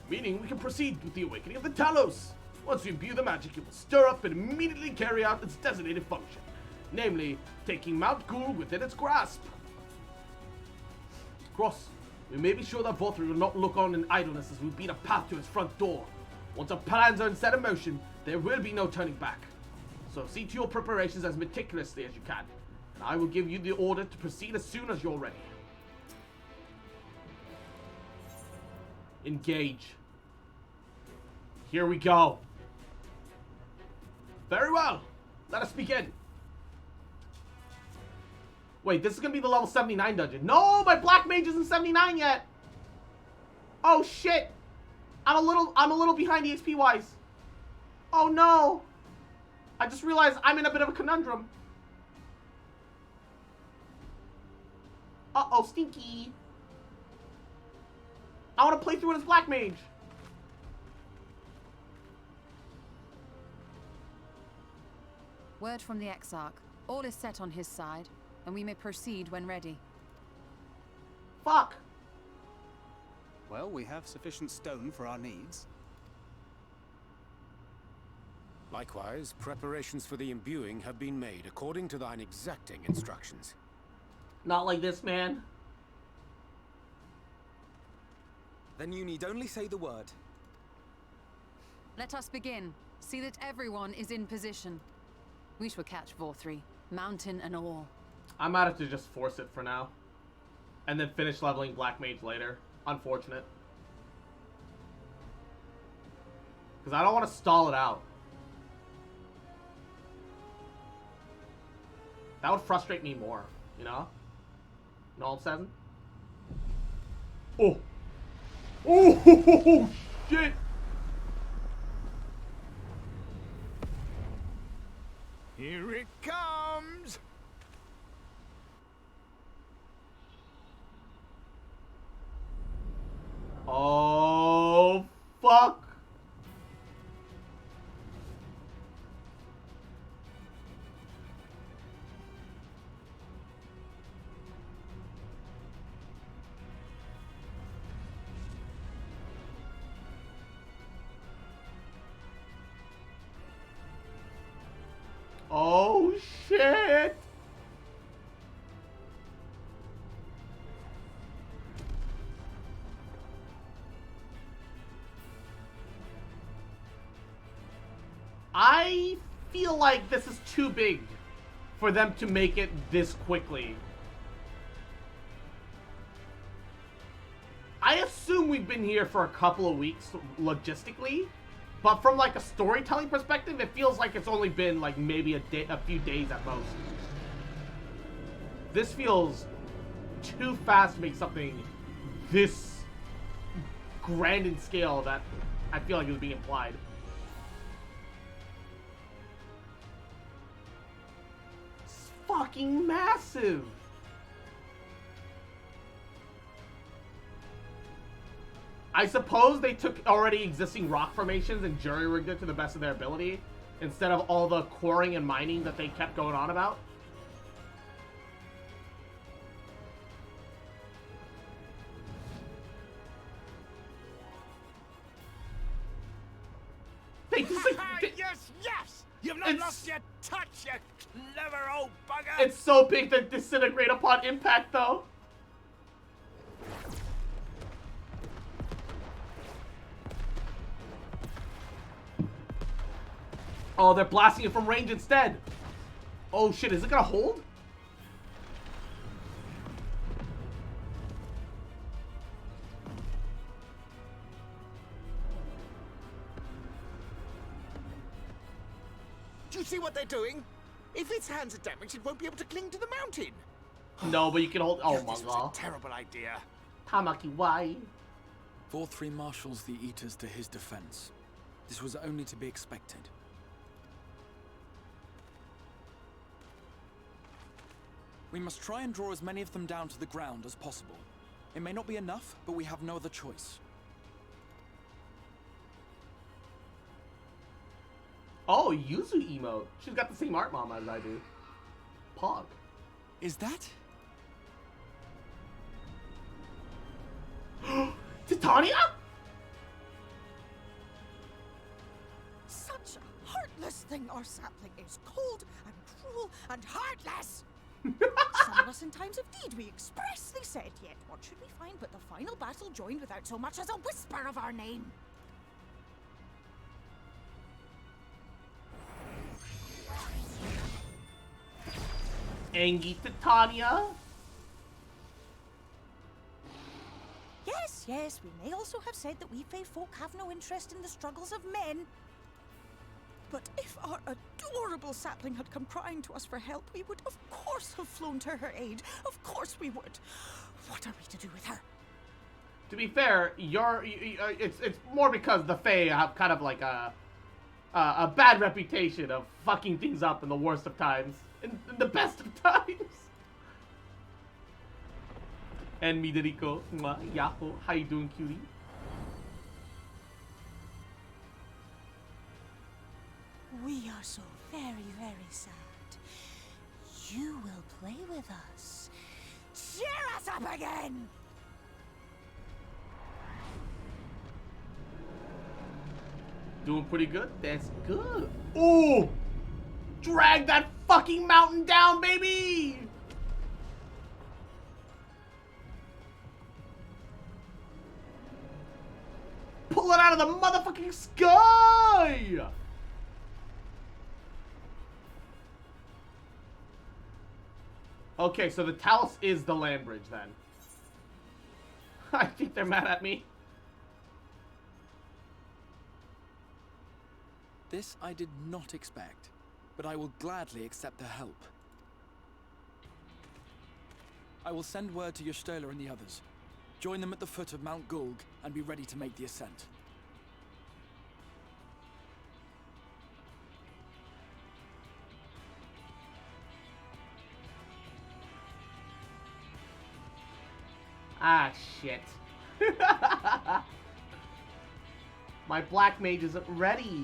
Speaker 21: Meaning we can proceed with the awakening of the Talos. Once you imbue the magic, it will stir up and immediately carry out its designated function, namely, taking Mount Ghoul within its grasp. Cross, we may be sure that Volthree will not look on in idleness as we beat a path to its front door. Once our plans are set in motion, there will be no turning back. So see to your preparations as meticulously as you can, and I will give you the order to proceed as soon as you're ready. Engage. Here we go. Very well. Let us begin. Wait, this is gonna be the level 79 dungeon. No, my black mage isn't 79 yet. Oh shit. I'm a little behind EXP wise. Oh no. I just realized I'm in a bit of a conundrum. Uh-oh, stinky. I want to play through it as black mage.
Speaker 7: Word from the Exarch. All is set on his side, and we may proceed when ready.
Speaker 21: Fuck.
Speaker 8: Well, we have sufficient stone for our needs.
Speaker 11: Likewise, preparations for the imbuing have been made according to thine exacting instructions.
Speaker 21: Not like this, man.
Speaker 2: Then you need only say the word.
Speaker 7: Let us begin. See that everyone is in position. We shall catch Volthree, mountain and all.
Speaker 21: I might have to just force it for now. And then finish leveling Black Mage later. Unfortunate. Because I don't want to stall it out. That would frustrate me more, you know? You know what I'm saying? Oh! Oh, shit!
Speaker 17: Here it comes!
Speaker 21: Oh, fuck! Oh, shit! I feel like this is too big for them to make it this quickly. I assume we've been here for a couple of weeks logistically, but from like a storytelling perspective, it feels like it's only been like maybe a few days at most. This feels too fast to make something this grand in scale that I feel like is being implied. It's fucking massive. I suppose they took already existing rock formations and jury-rigged it to the best of their ability, instead of all the quarrying and mining that they kept going on about. They just
Speaker 17: Yes, yes! You've not lost your touch, you clever old bugger!
Speaker 21: It's so big that disintegrate upon impact, though. Oh, they're blasting it from range instead. Oh shit, is it gonna hold?
Speaker 17: Do you see what they're doing? If its hands are damaged, it won't be able to cling to the mountain.
Speaker 21: No, but you can hold. Oh my
Speaker 17: This
Speaker 21: god.
Speaker 17: was a terrible idea.
Speaker 21: Tamaki, why?
Speaker 20: Volthree marshals the Eaters to his defense. This was only to be expected. We must try and draw as many of them down to the ground as possible. It may not be enough, but we have no other choice.
Speaker 21: Oh, Yuzu emote. She's got the same art mom as I do. Pog.
Speaker 20: Is that?
Speaker 21: Titania?
Speaker 16: loveless thing our sapling is, cold and cruel and heartless. Summon us in times of need, we expressly said, yet what should we find but the final battle joined without so much as a whisper of our name?
Speaker 21: Angie Titania.
Speaker 16: Yes, yes, we may also have said that we Fae folk have no interest in the struggles of men. But if our adorable sapling had come crying to us for help, we would of course have flown to her aid. Of course we would. What are we to do with her?
Speaker 21: To be fair, it's more because the Fae have kind of like a bad reputation of fucking things up in the worst of times, in the best of times. And Midoriko, Yahoo, how you doing, cutie?
Speaker 16: We are so very, very sad. You will play with us. Cheer us up again!
Speaker 21: Doing pretty good? That's good. Ooh! Drag that fucking mountain down, baby! Pull it out of the motherfucking sky! Okay, so the Talus is the land bridge then. I think they're mad at me.
Speaker 20: This I did not expect, but I will gladly accept their help. I will send word to Y'shtola and the others. Join them at the foot of Mount Gulg and be ready to make the ascent.
Speaker 21: Ah, shit. My black mage isn't ready.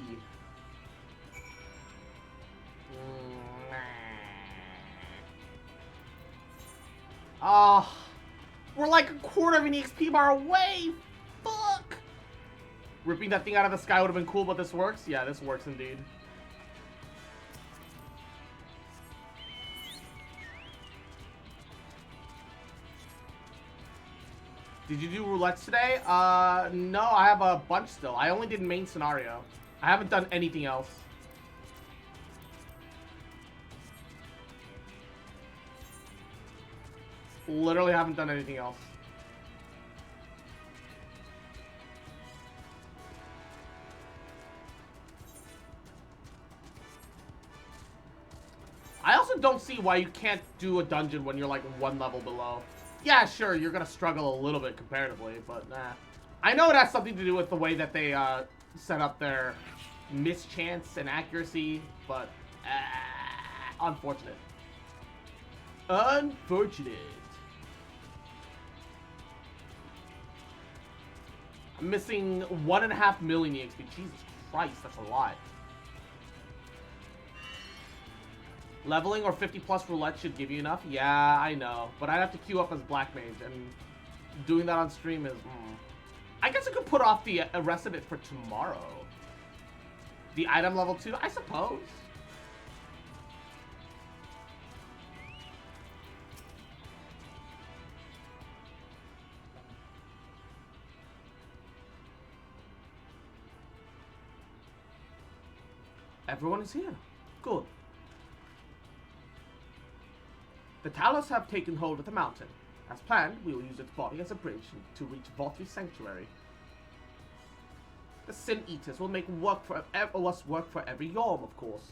Speaker 21: Oh, we're like a quarter of an EXP bar away. Fuck. Ripping that thing out of the sky would have been cool, but this works? Yeah, this works indeed. Did you do roulettes today? No, I have a bunch still. I only did main scenario. I haven't done anything else. Literally haven't done anything else. I also don't see why you can't do a dungeon when you're like one level below. Yeah, sure, you're gonna struggle a little bit comparatively, but nah. I know it has something to do with the way that they set up their mischance and accuracy, but unfortunate. Unfortunate. I'm missing 1.5 million EXP. Jesus Christ, that's a lot. Leveling or 50 plus roulette should give you enough? Yeah, I know. But I'd have to queue up as Black Mage, and doing that on stream is... I guess I could put off the rest of it for tomorrow. The item level 2, I suppose. Everyone is here. Good. The Talus have taken hold of the mountain. As planned, we will use its body as a bridge to reach Voltry's sanctuary. The Sin Eaters will make us work for every Yawm, of course.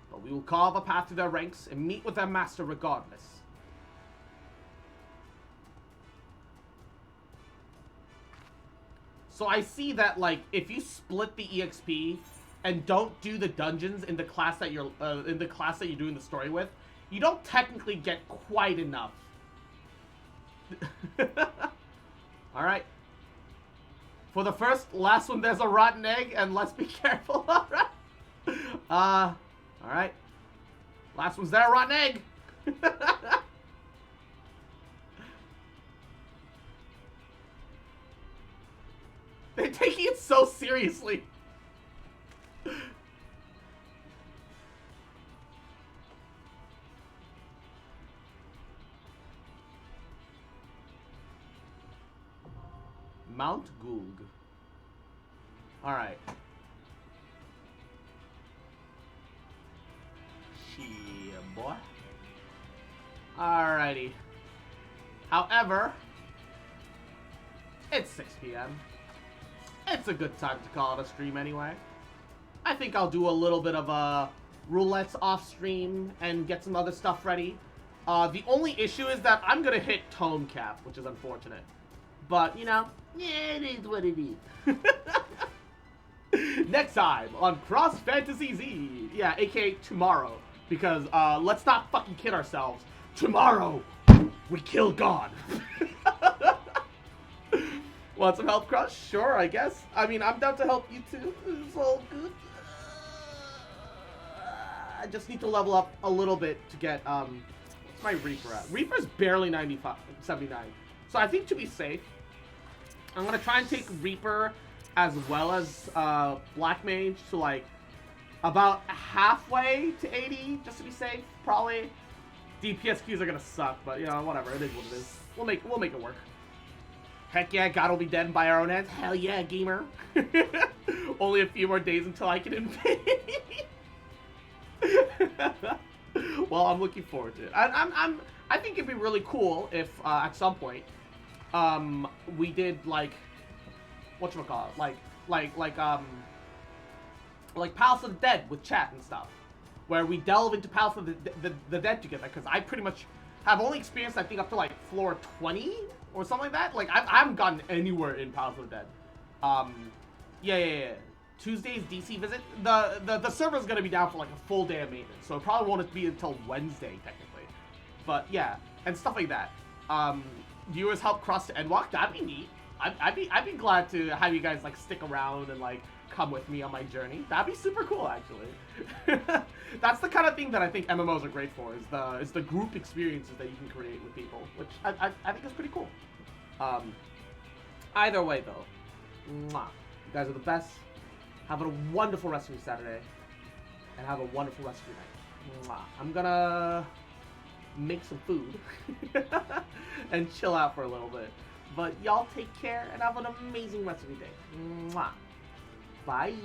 Speaker 21: But we will carve a path to their ranks and meet with their master regardless. So I see that, like, if you split the EXP and don't do the dungeons in the class that you're doing the story with, you don't technically get quite enough. Alright. For the last one, there's a rotten egg, and let's be careful, alright? Alright. Last one's there, a rotten egg! They're taking it so seriously.
Speaker 1: Mount Gulg. Alright. Shit, boy. Alrighty. However, it's 6 p.m. It's a good time to call it a stream anyway. I think I'll do a little bit of roulettes off stream and get some other stuff ready. The only issue is that I'm gonna hit tome cap, which is unfortunate. But, you know, yeah, it is what it is. Next time on Cross Fantasy Z. Yeah, aka tomorrow. Because, let's not fucking kid ourselves. Tomorrow, we kill God. Want some help, Crush? Sure, I guess. I mean, I'm down to help you too. It's all good. I just need to level up a little bit to get, what's my Reaper at? Reaper's barely 79. So I think to be safe, I'm gonna try and take Reaper as well as, Black Mage to, like, about halfway to 80, just to be safe, probably. DPS queues are gonna suck, but, you know, whatever. It is what it is. We'll make it work. Heck yeah, God will be dead by our own hands. Hell yeah, gamer. Only a few more days until I can invade. Well, I'm looking forward to it. I think it'd be really cool if at some point we did like whatchamacallit, like Palace of the Dead with chat and stuff, where we delve into Palace of the Dead together, because I pretty much have only experienced, I think, up to like floor 20 or something like that. Like I haven't gotten anywhere in Palace of the Dead. Yeah. Tuesday's DC visit. The server's gonna be down for like a full day of maintenance, so it probably won't be until Wednesday technically. But yeah, and stuff like that. Viewers help cross to Endwalk. That'd be neat. I'd be glad to have you guys like stick around and like come with me on my journey. That'd be super cool, actually. That's the kind of thing that I think MMOs are great for. Is the group experiences that you can create with people, which I think is pretty cool. Either way though, mwah, you guys are the best. Have a wonderful rest of your Saturday, and have a wonderful rest of your night. Mwah. I'm gonna make some food and chill out for a little bit. But y'all take care and have an amazing rest of your day. Mwah. Bye.